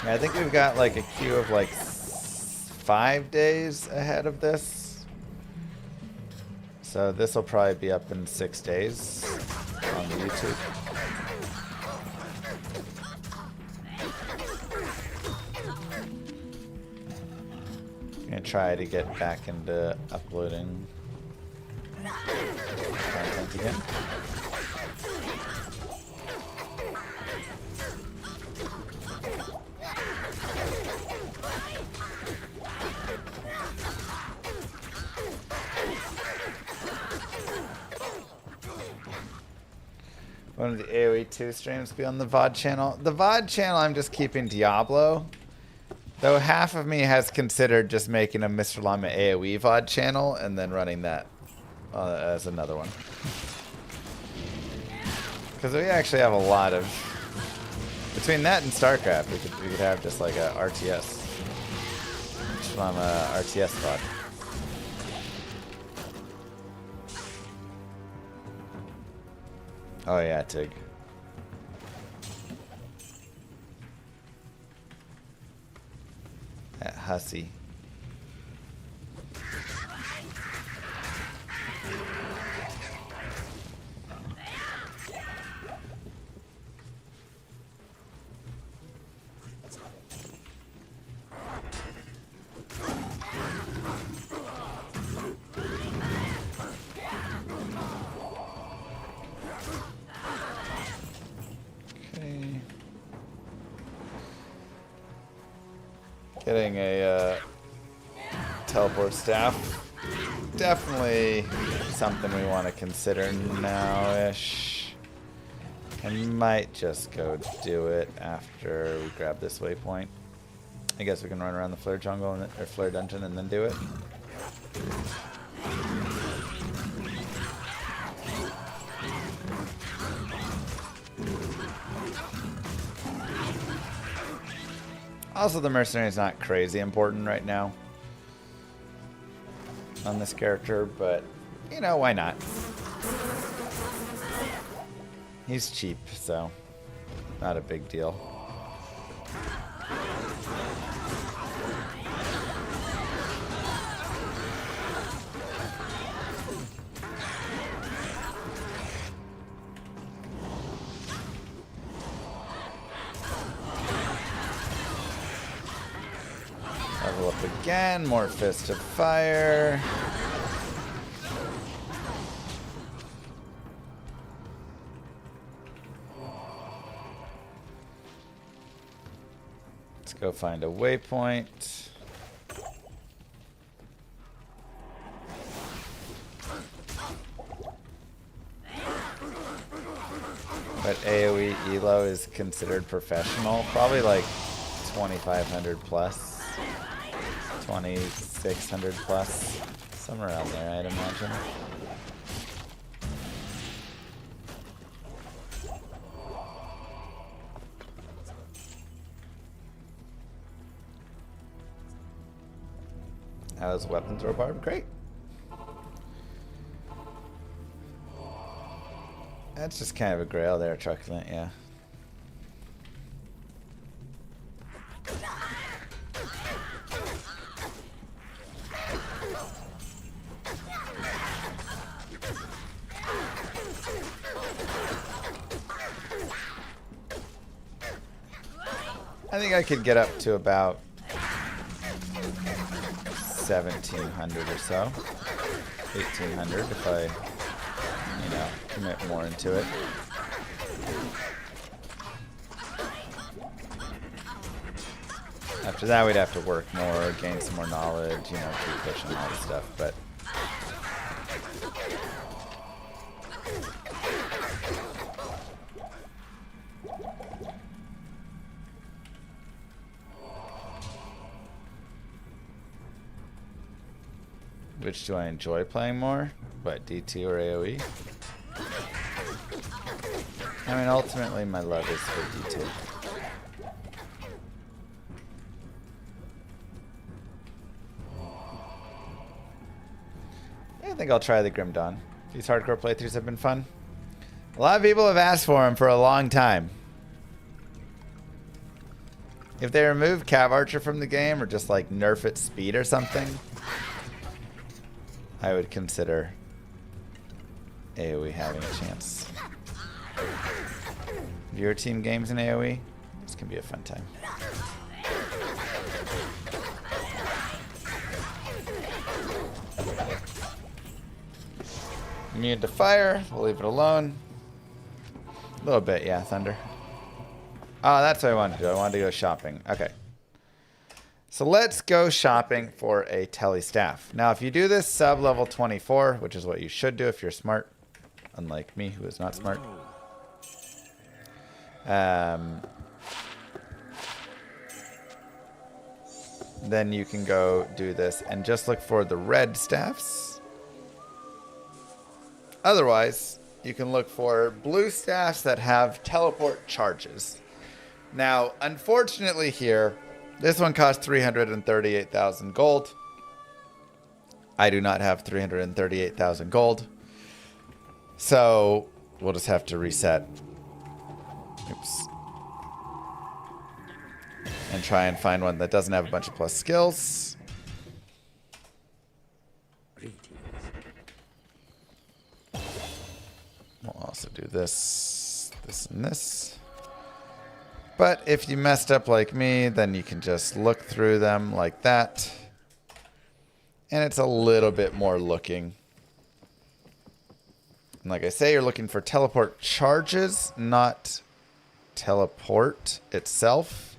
I think we've got like a queue of like 5 days ahead of this. So this will probably be up in 6 days on YouTube. I'm gonna try to get back into uploading content again. One of the AoE 2 streams be on the VOD channel. The VOD channel, I'm just keeping Diablo. Though half of me has considered just making a Mr. Llama AoE VOD channel and then running that as another one. Because we actually have a lot of... Between that and StarCraft, we could have just like a RTS. Mr. Llama RTS VOD. Oh yeah, Tig. That hussy. Getting a teleport staff. Definitely something we want to consider now-ish. I might just go do it after we grab this waypoint. I guess we can run around the flare jungle or flare dungeon and then do it. Also, the mercenary is not crazy important right now on this character, but, you know, why not? He's cheap, so not a big deal. Level up again, more Fist of Fire. Let's go find a waypoint. But AoE Elo is considered professional, probably like 2,500 plus. 2,600 plus, somewhere around there, I'd imagine. How's weapons or barb? Great. That's just kind of a grail there, truculent, yeah. I think I could get up to about 1,700 or so, 1,800 if I, you know, commit more into it. After that, we'd have to work more, gain some more knowledge, you know, keep pushing all this stuff, but. Which do I enjoy playing more? What, DT or AoE? I mean, ultimately, my love is for DT. Yeah, I think I'll try the Grim Dawn. These hardcore playthroughs have been fun. A lot of people have asked for them for a long time. If they remove Cav Archer from the game or just like nerf its speed or something, I would consider AoE having a chance. Viewer team games in AoE, this can be a fun time. Immune to fire, we'll leave it alone. A little bit, yeah, Thunder. Oh, that's what I wanted to do. I wanted to go shopping. Okay. So let's go shopping for a tele staff. Now, if you do this sub level 24, which is what you should do if you're smart, unlike me, who is not smart. Then you can go do this and just look for the red staffs. Otherwise, you can look for blue staffs that have teleport charges. Now, unfortunately here, this one costs 338,000 gold. I do not have 338,000 gold. So, we'll just have to reset. Oops. And try and find one that doesn't have a bunch of plus skills. We'll also do this, this, and this. But if you messed up like me, then you can just look through them like that. And it's a little bit more looking. And like I say, you're looking for teleport charges, not teleport itself.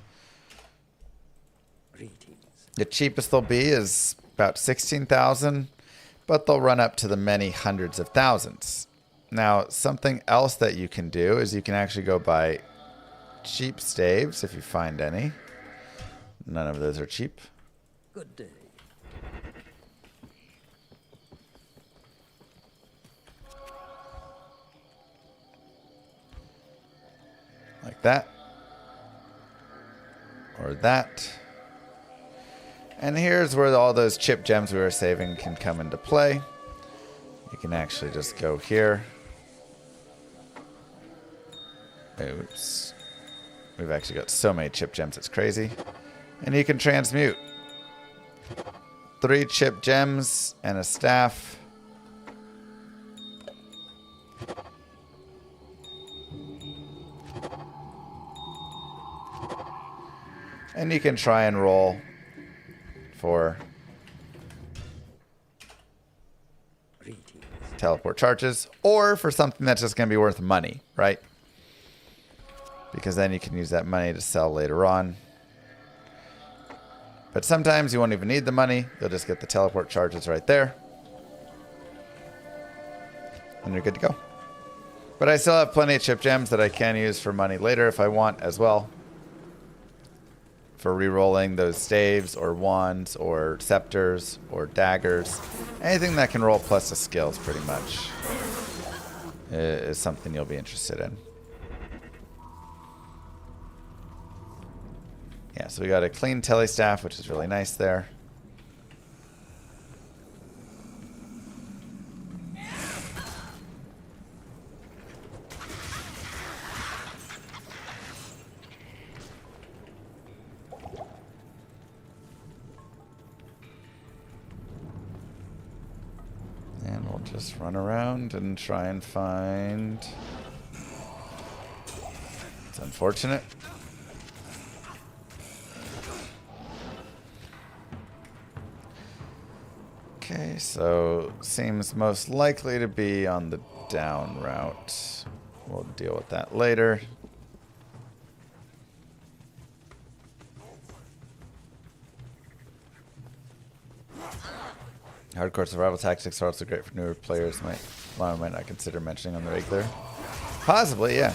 The cheapest they'll be is about 16,000, but they'll run up to the many hundreds of thousands. Now, something else that you can do is you can actually go buy cheap staves, if you find any. None of those are cheap. Good day. that. Or that. And here's where all those chip gems we were saving can come into play. You can actually just go here. Oops. We've actually got so many chip gems, it's crazy. And you can transmute 3 chip gems and a staff. And you can try and roll for teleport charges, or for something that's just going to be worth money, right? Because then you can use that money to sell later on. But sometimes you won't even need the money. You'll just get the teleport charges right there. And you're good to go. But I still have plenty of chip gems that I can use for money later if I want as well. For re-rolling those staves or wands or scepters or daggers. Anything that can roll plus a skills pretty much is something you'll be interested in. Yeah, so we got a clean telly staff, which is really nice there. And we'll just run around and try and find... It's unfortunate. Okay, so seems most likely to be on the down route. We'll deal with that later. Hardcore survival tactics are also great for newer players. Llama might not consider mentioning on the regular. Possibly, yeah.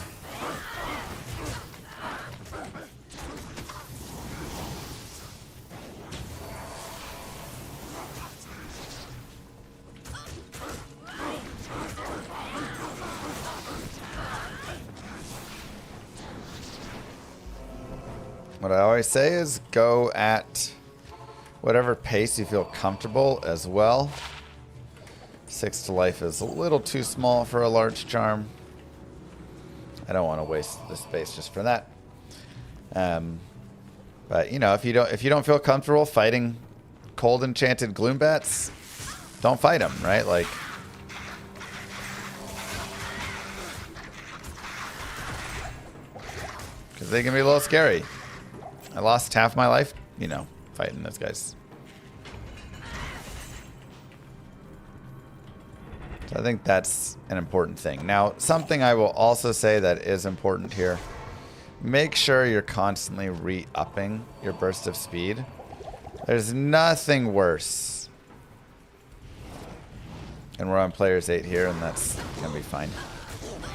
What I always say is go at whatever pace you feel comfortable as well. 6 to life is a little too small for a large charm. I don't want to waste the space just for that. But you know, if you don't feel comfortable fighting cold enchanted gloombats, don't fight them, right? Like, because they can be a little scary. I lost half my life, you know, fighting those guys. So I think that's an important thing. Now, something I will also say that is important here. Make sure you're constantly re-upping your burst of speed. There's nothing worse. And we're on players 8 here, and that's going to be fine.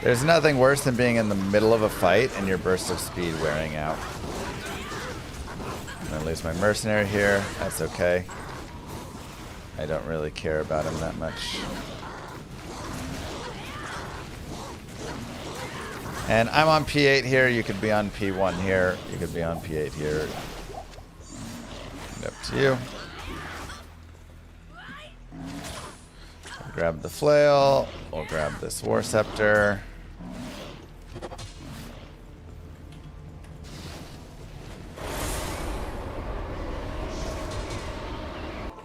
There's nothing worse than being in the middle of a fight and your burst of speed wearing out. I'm going to lose my mercenary here. That's okay. I don't really care about him that much. And I'm on P8 here. You could be on P1 here. You could be on P8 here. Up to you. We'll grab the flail. We'll grab this war scepter.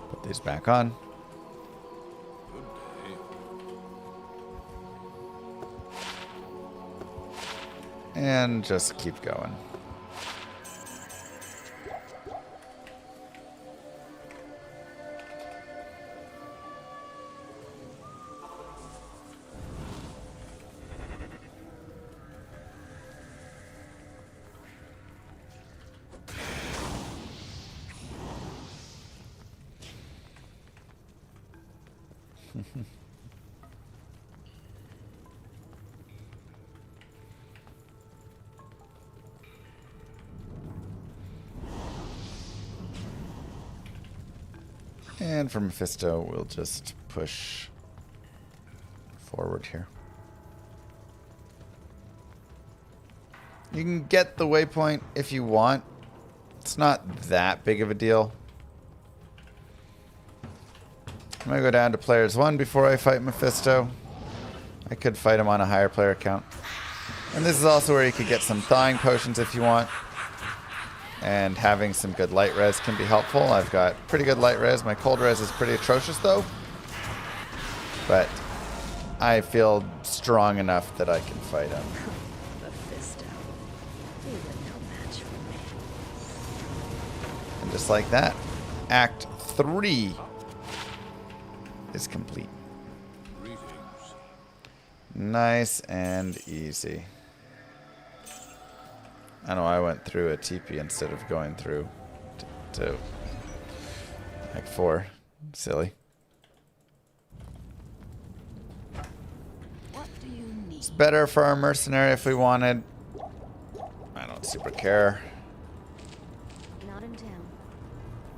Put these back on. And just keep going. And from Mephisto, we'll just push forward here. You can get the waypoint if you want. It's not that big of a deal. I'm going to go down to players 1 before I fight Mephisto. I could fight him on a higher player count. And this is also where you could get some thawing potions if you want. And having some good light res can be helpful. I've got pretty good light res. My cold res is pretty atrocious though. But I feel strong enough that I can fight him. Mephisto. You were no match for me. And just like that, Act 3 is complete. Nice and easy. I know I went through a TP instead of going through to Act 4. Silly. What do you need? It's better for our mercenary if we wanted. I don't super care. Not in town.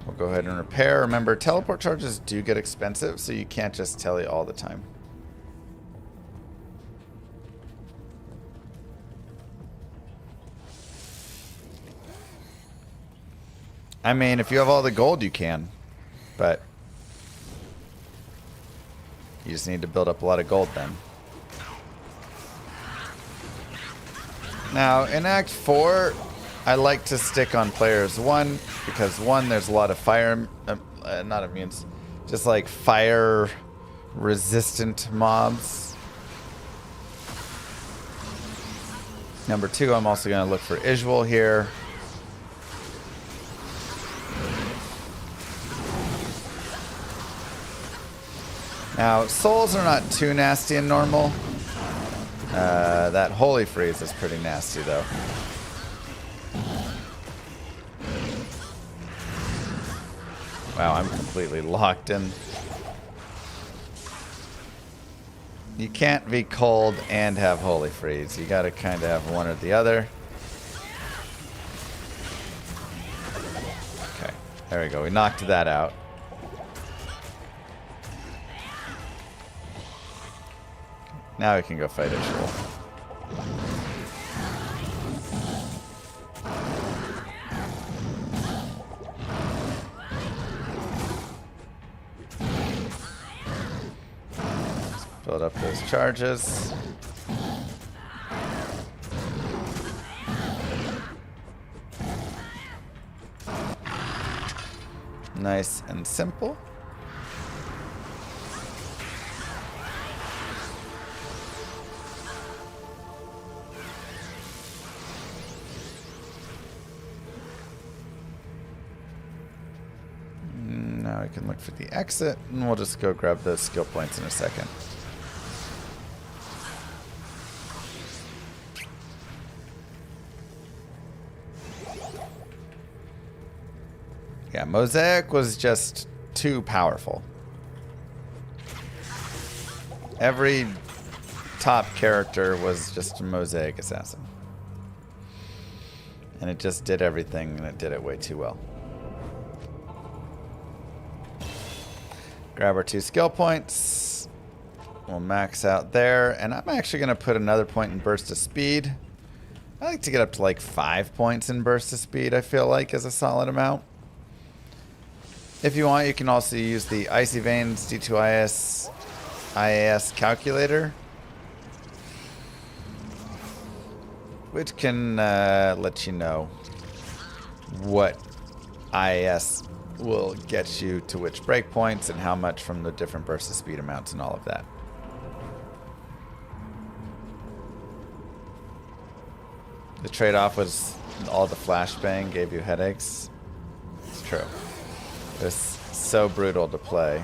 We'll go ahead and repair. Remember, teleport charges do get expensive, so you can't just tele all the time. I mean, if you have all the gold, you can. But you just need to build up a lot of gold then. Now, in Act 4, I like to stick on players 1, because 1, there's a lot of fire, not immunes, just like fire resistant mobs. Number 2, I'm also going to look for Isual here. Now, souls are not too nasty in normal. That Holy Freeze is pretty nasty, though. Wow, I'm completely locked in. You can't be cold and have Holy Freeze. You gotta kind of have one or the other. Okay, there we go. We knocked that out. Now we can go fight Ishul. Let's build up those charges. Nice and simple. Now I can look for the exit, and we'll just go grab those skill points in a second. Yeah, Mosaic was just too powerful. Every top character was just a Mosaic assassin. And it just did everything, and it did it way too well. Grab our 2 skill points. We'll max out there. And I'm actually going to put another point in Burst of Speed. I like to get up to like 5 points in Burst of Speed, I feel like, is a solid amount. If you want, you can also use the Icy Veins D2IS IAS calculator, which can let you know what IAS will get you to which breakpoints and how much from the different burst of speed amounts and all of that. The trade-off was all the flashbang gave you headaches. It's true. It was so brutal to play.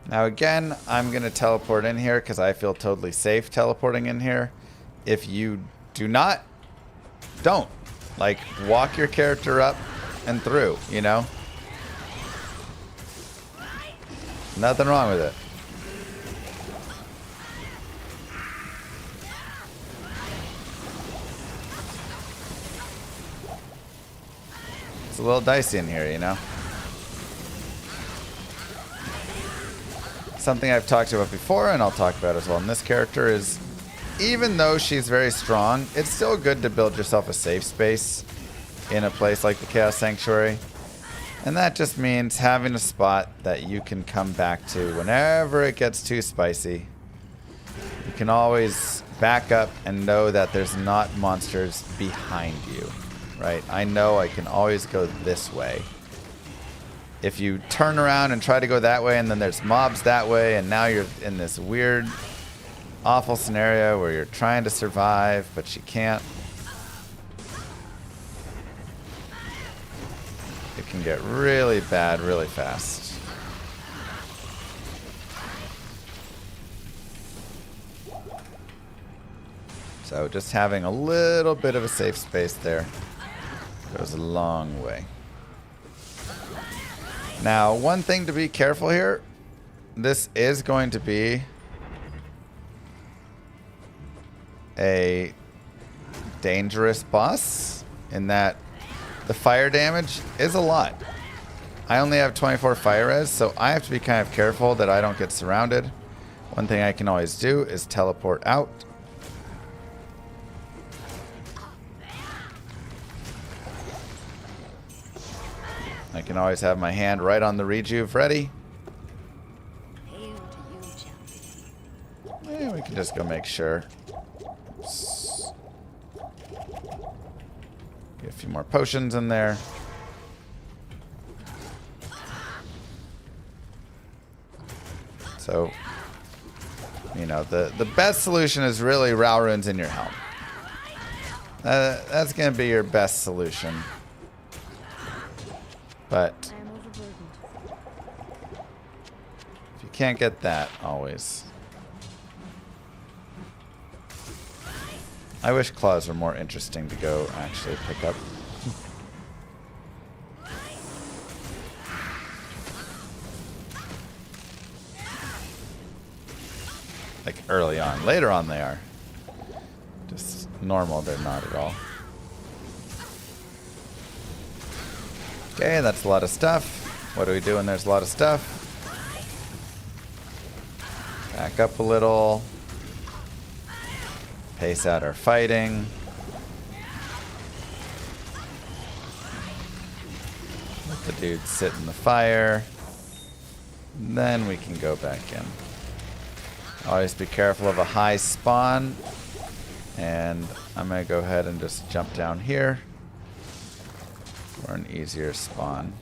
Now again, I'm going to teleport in here because I feel totally safe teleporting in here. If you do not, don't. Like, walk your character up and through, you know? Nothing wrong with it. It's a little dicey in here, you know? something I've talked about before, and I'll talk about as well in this character, is even though she's very strong, it's still good to build yourself a safe space in a place like the Chaos Sanctuary. And that just means having a spot that you can come back to whenever it gets too spicy. You can always back up and know that there's not monsters behind you, right? I know I can always go this way. If you turn around and try to go that way and then there's mobs that way and now you're in this weird, awful scenario where you're trying to survive but you can't, it can get really bad really fast. So just having a little bit of a safe space there goes a long way. Now, one thing to be careful here, this is going to be a dangerous boss in that the fire damage is a lot. I only have 24 fire res, so I have to be kind of careful that I don't get surrounded. One thing I can always do is teleport out. I can always have my hand right on the rejuve ready. And we can just go make sure. Oops. Get a few more potions in there. So, you know, the best solution is really Ral Runes in your helm. That's going to be your best solution. But if you can't get that, always. I wish claws were more interesting to go actually pick up. Like early on. Later on they are. Just normal, they're not at all. Okay, that's a lot of stuff. What do we do when there's a lot of stuff? Back up a little. Pace out our fighting. Let the dude sit in the fire. Then we can go back in. Always be careful of a high spawn. And I'm going to go ahead and just jump down here. For an easier spawn.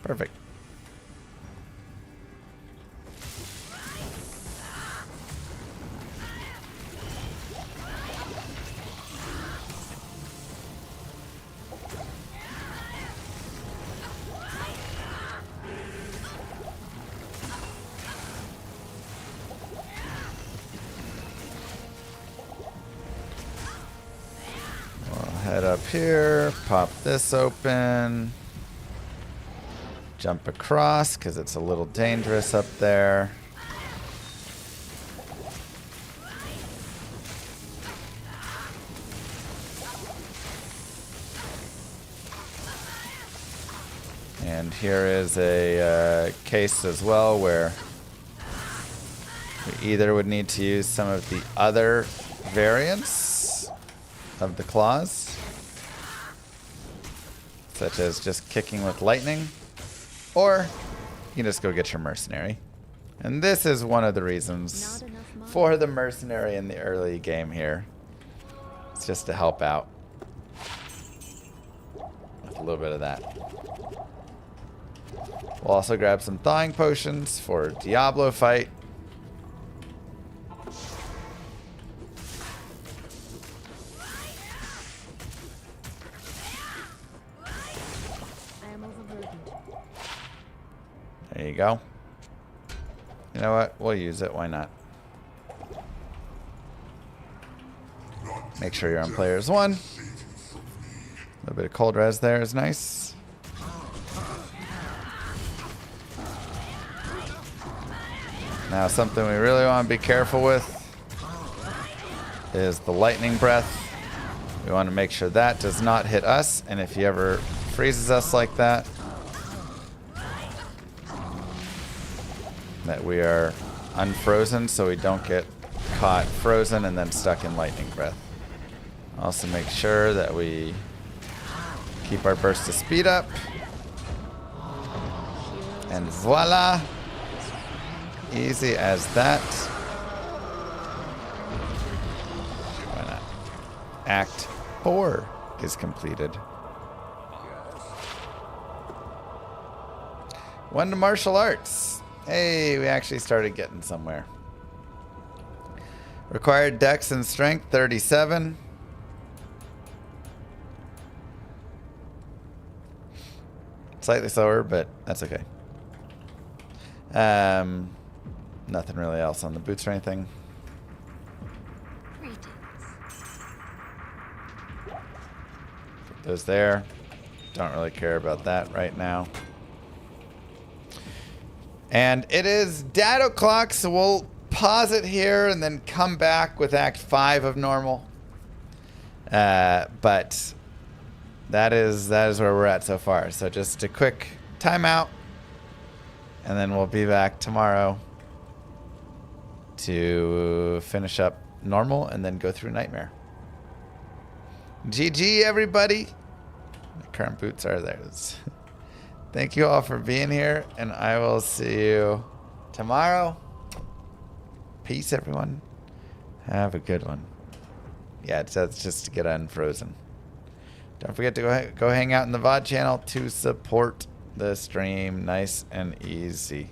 Perfect. Head up here, pop this open, jump across because it's a little dangerous up there. And here is a case as well where we either would need to use some of the other variants of the claws, such as just kicking with lightning, or you can just go get your mercenary. And this is one of the reasons for the mercenary in the early game here. It's just to help out with a little bit of that. We'll also grab some thawing potions for Diablo fight. There you go. You know what? We'll use it. Why not? Make sure you're on players 1. A little bit of cold res there is nice. Now, something we really want to be careful with is the lightning breath. We want to make sure that does not hit us, and if he ever freezes us like that, that we are unfrozen so we don't get caught frozen and then stuck in lightning breath. Also make sure that we keep our burst of speed up. And voila! Easy as that. Why not? Act 4 is completed. One to martial arts. Hey, we actually started getting somewhere. Required dex and strength 37. Slightly slower, but that's okay. Nothing really else on the boots or anything. Put those there. Don't really care about that right now. And it is dad o'clock, so we'll pause it here and then come back with Act 5 of normal. But that is where we're at so far. So just a quick timeout, and then we'll be back tomorrow to finish up normal and then go through nightmare. GG, everybody. My current boots are theirs. Thank you all for being here, and I will see you tomorrow. Peace, everyone. Have a good one. Yeah, that's just to get unfrozen. Don't forget to go hang out in the VOD channel to support the stream. Nice and easy.